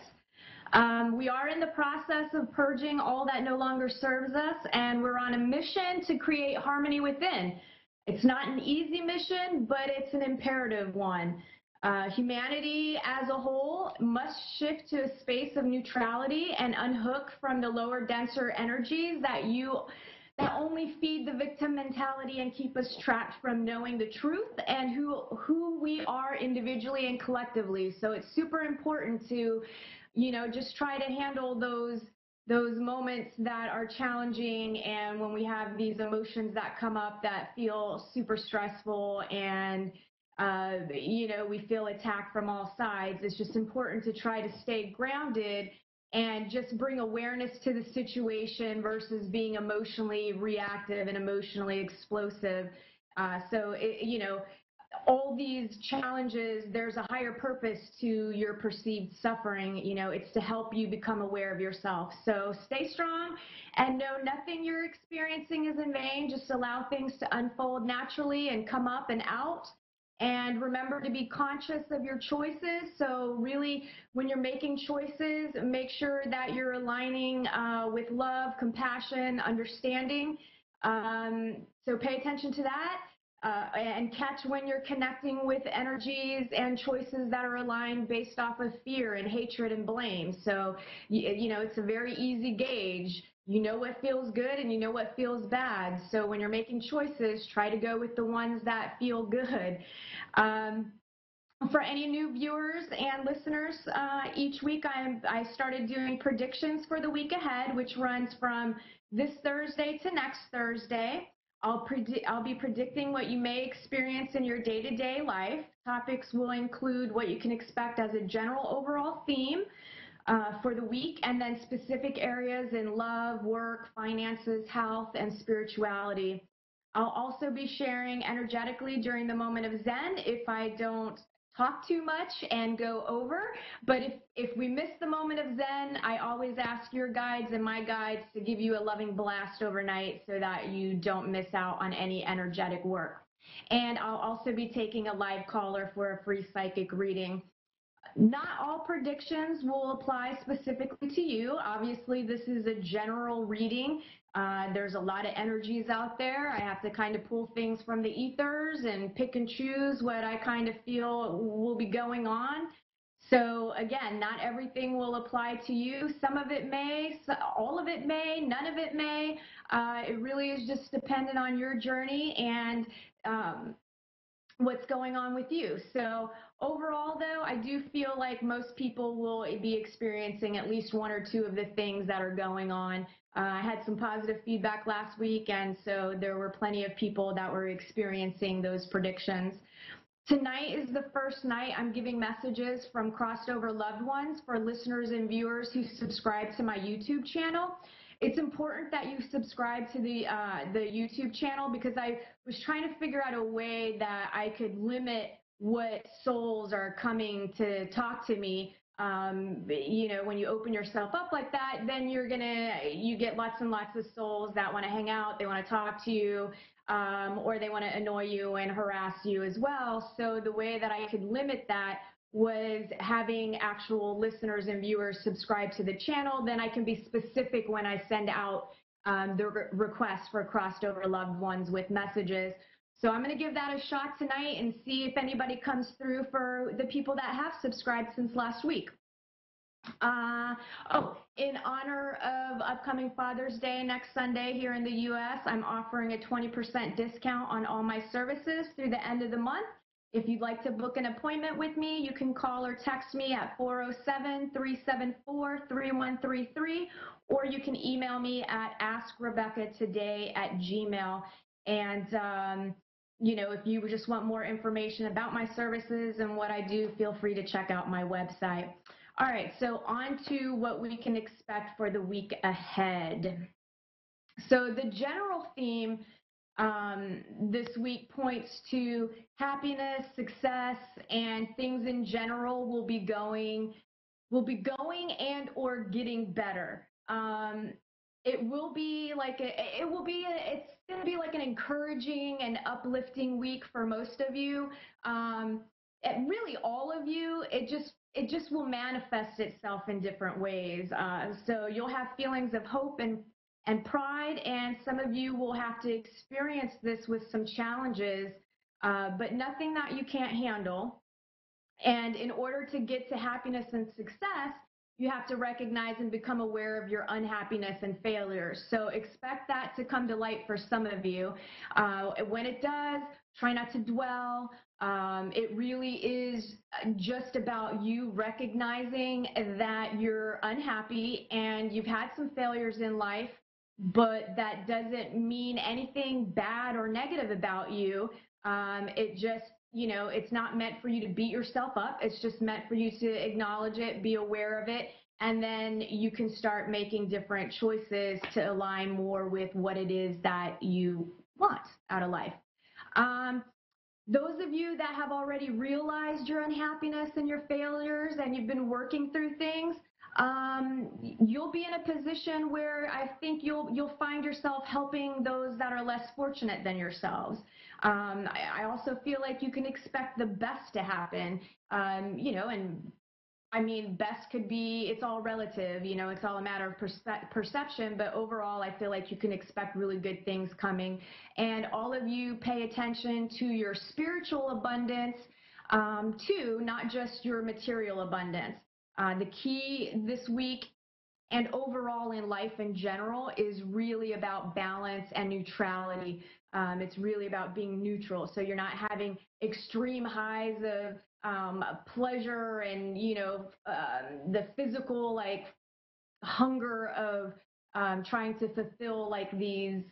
We are in the process of purging all that no longer serves us, and we're on a mission to create harmony within. It's not an easy mission, but it's an imperative one. Humanity as a whole must shift to a space of neutrality and unhook from the lower, denser energies that only feed the victim mentality and keep us trapped from knowing the truth and who we are individually and collectively. So it's super important to, just try to handle those moments that are challenging, and when we have these emotions that come up that feel super stressful and we feel attacked from all sides. It's just important to try to stay grounded and just bring awareness to the situation versus being emotionally reactive and emotionally explosive. All these challenges, there's a higher purpose to your perceived suffering. It's to help you become aware of yourself. So stay strong and know nothing you're experiencing is in vain. Just allow things to unfold naturally and come up and out. And remember to be conscious of your choices. So really, when you're making choices, make sure that you're aligning with love, compassion, understanding. So pay attention to that. And catch when you're connecting with energies and choices that are aligned based off of fear and hatred and blame. So, it's a very easy gauge. You know what feels good and you know what feels bad. So when you're making choices, try to go with the ones that feel good. For any new viewers and listeners, each week I started doing predictions for the week ahead, which runs from this Thursday to next Thursday. I'll be predicting what you may experience in your day-to-day life. Topics will include what you can expect as a general overall theme for the week, and then specific areas in love, work, finances, health, and spirituality. I'll also be sharing energetically during the moment of Zen if I don't talk too much and go over. But if we miss the moment of Zen, I always ask your guides and my guides to give you a loving blast overnight so that you don't miss out on any energetic work. And I'll also be taking a live caller for a free psychic reading. Not all predictions will apply specifically to you. Obviously, this is a general reading. There's a lot of energies out there. I have to kind of pull things from the ethers and pick and choose what I kind of feel will be going on. So again, not everything will apply to you. Some of it may, all of it may, none of it may. It really is just dependent on your journey and what's going on with you. So overall, though, I do feel like most people will be experiencing at least one or two of the things that are going on. I had some positive feedback last week, and so there were plenty of people that were experiencing those predictions. Tonight is the first night I'm giving messages from crossed over loved ones for listeners and viewers who subscribe to my YouTube channel. It's important that you subscribe to the YouTube channel because I was trying to figure out a way that I could limit what souls are coming to talk to me. You know, when you open yourself up like that, then you get lots and lots of souls that want to hang out, they want to talk to you, or they want to annoy you and harass you as well. So the way that I could limit that was having actual listeners and viewers subscribe to the channel. Then I can be specific when I send out the requests for crossed over loved ones with messages. So I'm going to give that a shot tonight and see if anybody comes through for the people that have subscribed since last week. In honor of upcoming Father's Day next Sunday here in the U.S., I'm offering a 20% discount on all my services through the end of the month. If you'd like to book an appointment with me, you can call or text me at 407-374-3133, or you can email me at askrebeccatoday@gmail.com. And you know, if you just want more information about my services and what I do, feel free to check out my website. All right, so on to what we can expect for the week ahead. So the general theme this week points to happiness, success, and things in general will be going and or getting better. It's going to be like an encouraging and uplifting week for most of you. And really all of you, it just will manifest itself in different ways. So you'll have feelings of hope and pride, and some of you will have to experience this with some challenges, but nothing that you can't handle. And in order to get to happiness and success, you have to recognize and become aware of your unhappiness and failures. So expect that to come to light for some of you. When it does, try not to dwell. It really is just about you recognizing that you're unhappy and you've had some failures in life, but that doesn't mean anything bad or negative about you. It just, you know, it's not meant for you to beat yourself up. It's just meant for you to acknowledge it, be aware of it, and then you can start making different choices to align more with what it is that you want out of life. Those of you that have already realized your unhappiness and your failures and you've been working through things, you'll be in a position where I think you'll find yourself helping those that are less fortunate than yourselves. I also feel like you can expect the best to happen, you know, and I mean, best could be, it's all relative, you know, it's all a matter of perception, but overall, I feel like you can expect really good things coming. And all of you pay attention to your spiritual abundance, too, not just your material abundance. The key this week and overall in life in general is really about balance and neutrality. It's really about being neutral. So you're not having extreme highs of pleasure and, you know, the physical like hunger of trying to fulfill like these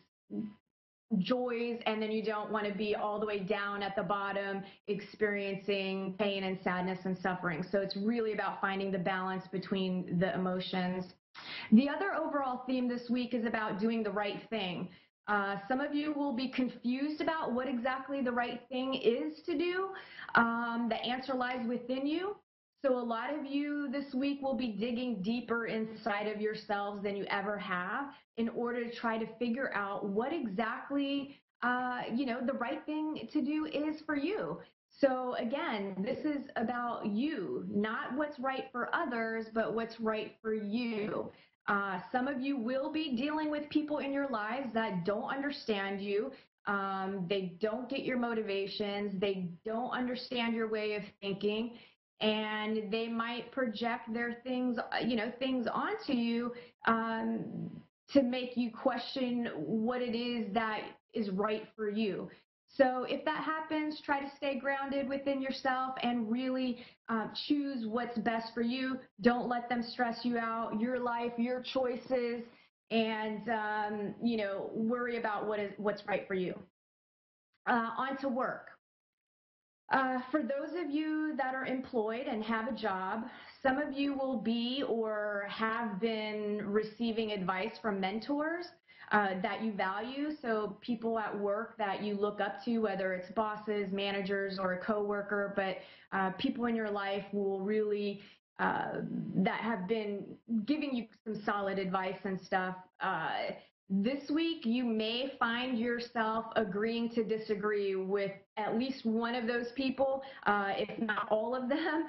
joys, and then you don't want to be all the way down at the bottom experiencing pain and sadness and suffering. So it's really about finding the balance between the emotions. The other overall theme this week is about doing the right thing. Some of you will be confused about what exactly the right thing is to do. The answer lies within you. So a lot of you this week will be digging deeper inside of yourselves than you ever have in order to try to figure out what exactly, you know, the right thing to do is for you. So again, this is about you, not what's right for others, but what's right for you. Some of you will be dealing with people in your lives that don't understand you. They don't get your motivations. They don't understand your way of thinking. and they might project their things, things onto you to make you question what it is that is right for you. So if that happens, try to stay grounded within yourself and really choose what's best for you. Don't let them stress you out, your life, your choices, and worry about what's right for you. On to work. For those of you that are employed and have a job, some of you will be or have been receiving advice from mentors that you value. So people at work that you look up to, whether it's bosses, managers, or a coworker, but people in your life will really that have been giving you some solid advice and stuff. This week, you may find yourself agreeing to disagree with at least one of those people, if not all of them.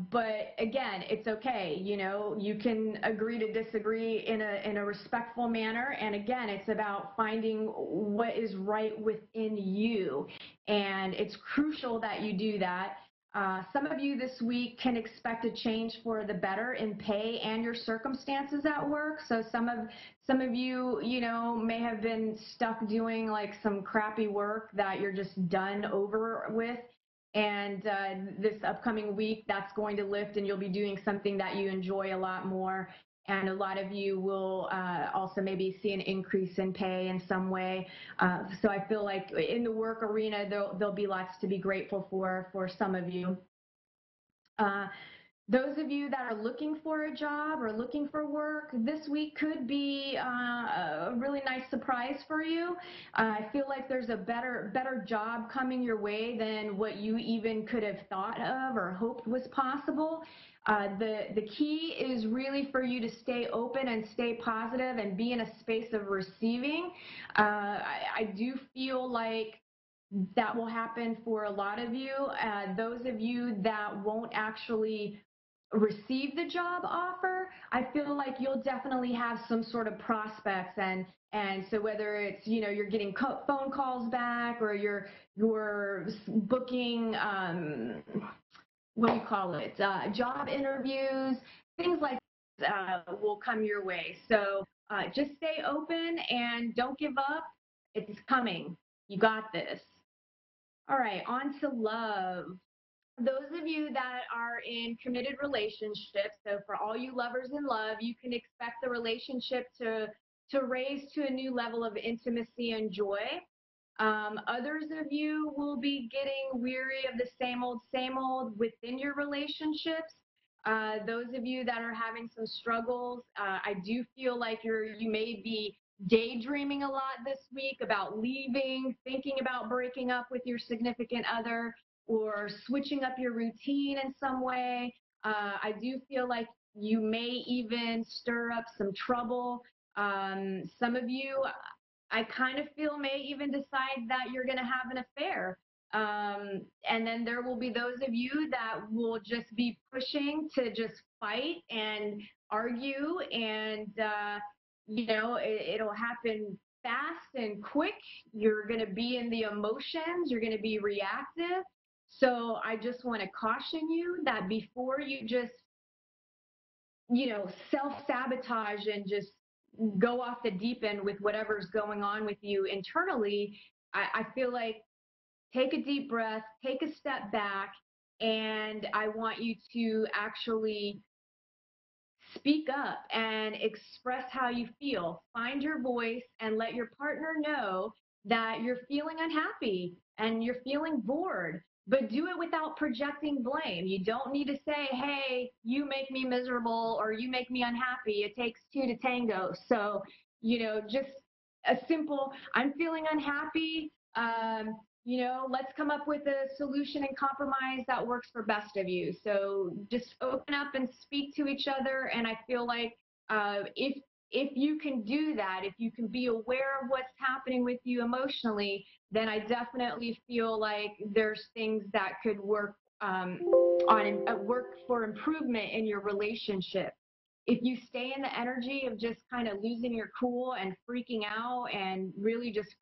But again, it's okay. You can agree to disagree in a respectful manner. And again, it's about finding what is right within you. And it's crucial that you do that. Some of you this week can expect a change for the better in pay and your circumstances at work. So some of you, may have been stuck doing like some crappy work that you're just done over with. And this upcoming week, that's going to lift and you'll be doing something that you enjoy a lot more. And a lot of you will also maybe see an increase in pay in some way. So I feel like in the work arena, there'll be lots to be grateful for some of you. Those of you that are looking for a job or looking for work, this week could be a really nice surprise for you. I feel like there's a better job coming your way than what you even could have thought of or hoped was possible. The key is really for you to stay open and stay positive and be in a space of receiving. I do feel like that will happen for a lot of you. Those of you that won't actually receive the job offer, I feel like you'll definitely have some sort of prospects, and so whether it's you're getting phone calls back or you're booking what do you call it, job interviews, things like that will come your way. So just stay open and don't give up. It's coming. You got this. All right, on to love. Those of you that are in committed relationships, so for all you lovers in love, you can expect the relationship to raise to a new level of intimacy and joy. Others of you will be getting weary of the same old within your relationships. Those of you that are having some struggles, I do feel like you may be daydreaming a lot this week about leaving, thinking about breaking up with your significant other, or switching up your routine in some way. I do feel like you may even stir up some trouble. Some of you, I kind of feel, may even decide that you're going to have an affair. And then there will be those of you that will just be pushing to just fight and argue, and it'll happen fast and quick. You're going to be in the emotions. You're going to be reactive. So I just want to caution you that before you just, self-sabotage and just go off the deep end with whatever's going on with you internally, I feel like take a deep breath, take a step back, and I want you to actually speak up and express how you feel. Find your voice and let your partner know that you're feeling unhappy and you're feeling bored, but do it without projecting blame. You don't need to say, hey, you make me miserable or you make me unhappy. It takes two to tango. So, just a simple, I'm feeling unhappy. Let's come up with a solution and compromise that works for best of you. So just open up and speak to each other. And I feel like if you can do that, if you can be aware of what's happening with you emotionally, then I definitely feel like there's things that could work work for improvement in your relationship. If you stay in the energy of just kind of losing your cool and freaking out and really just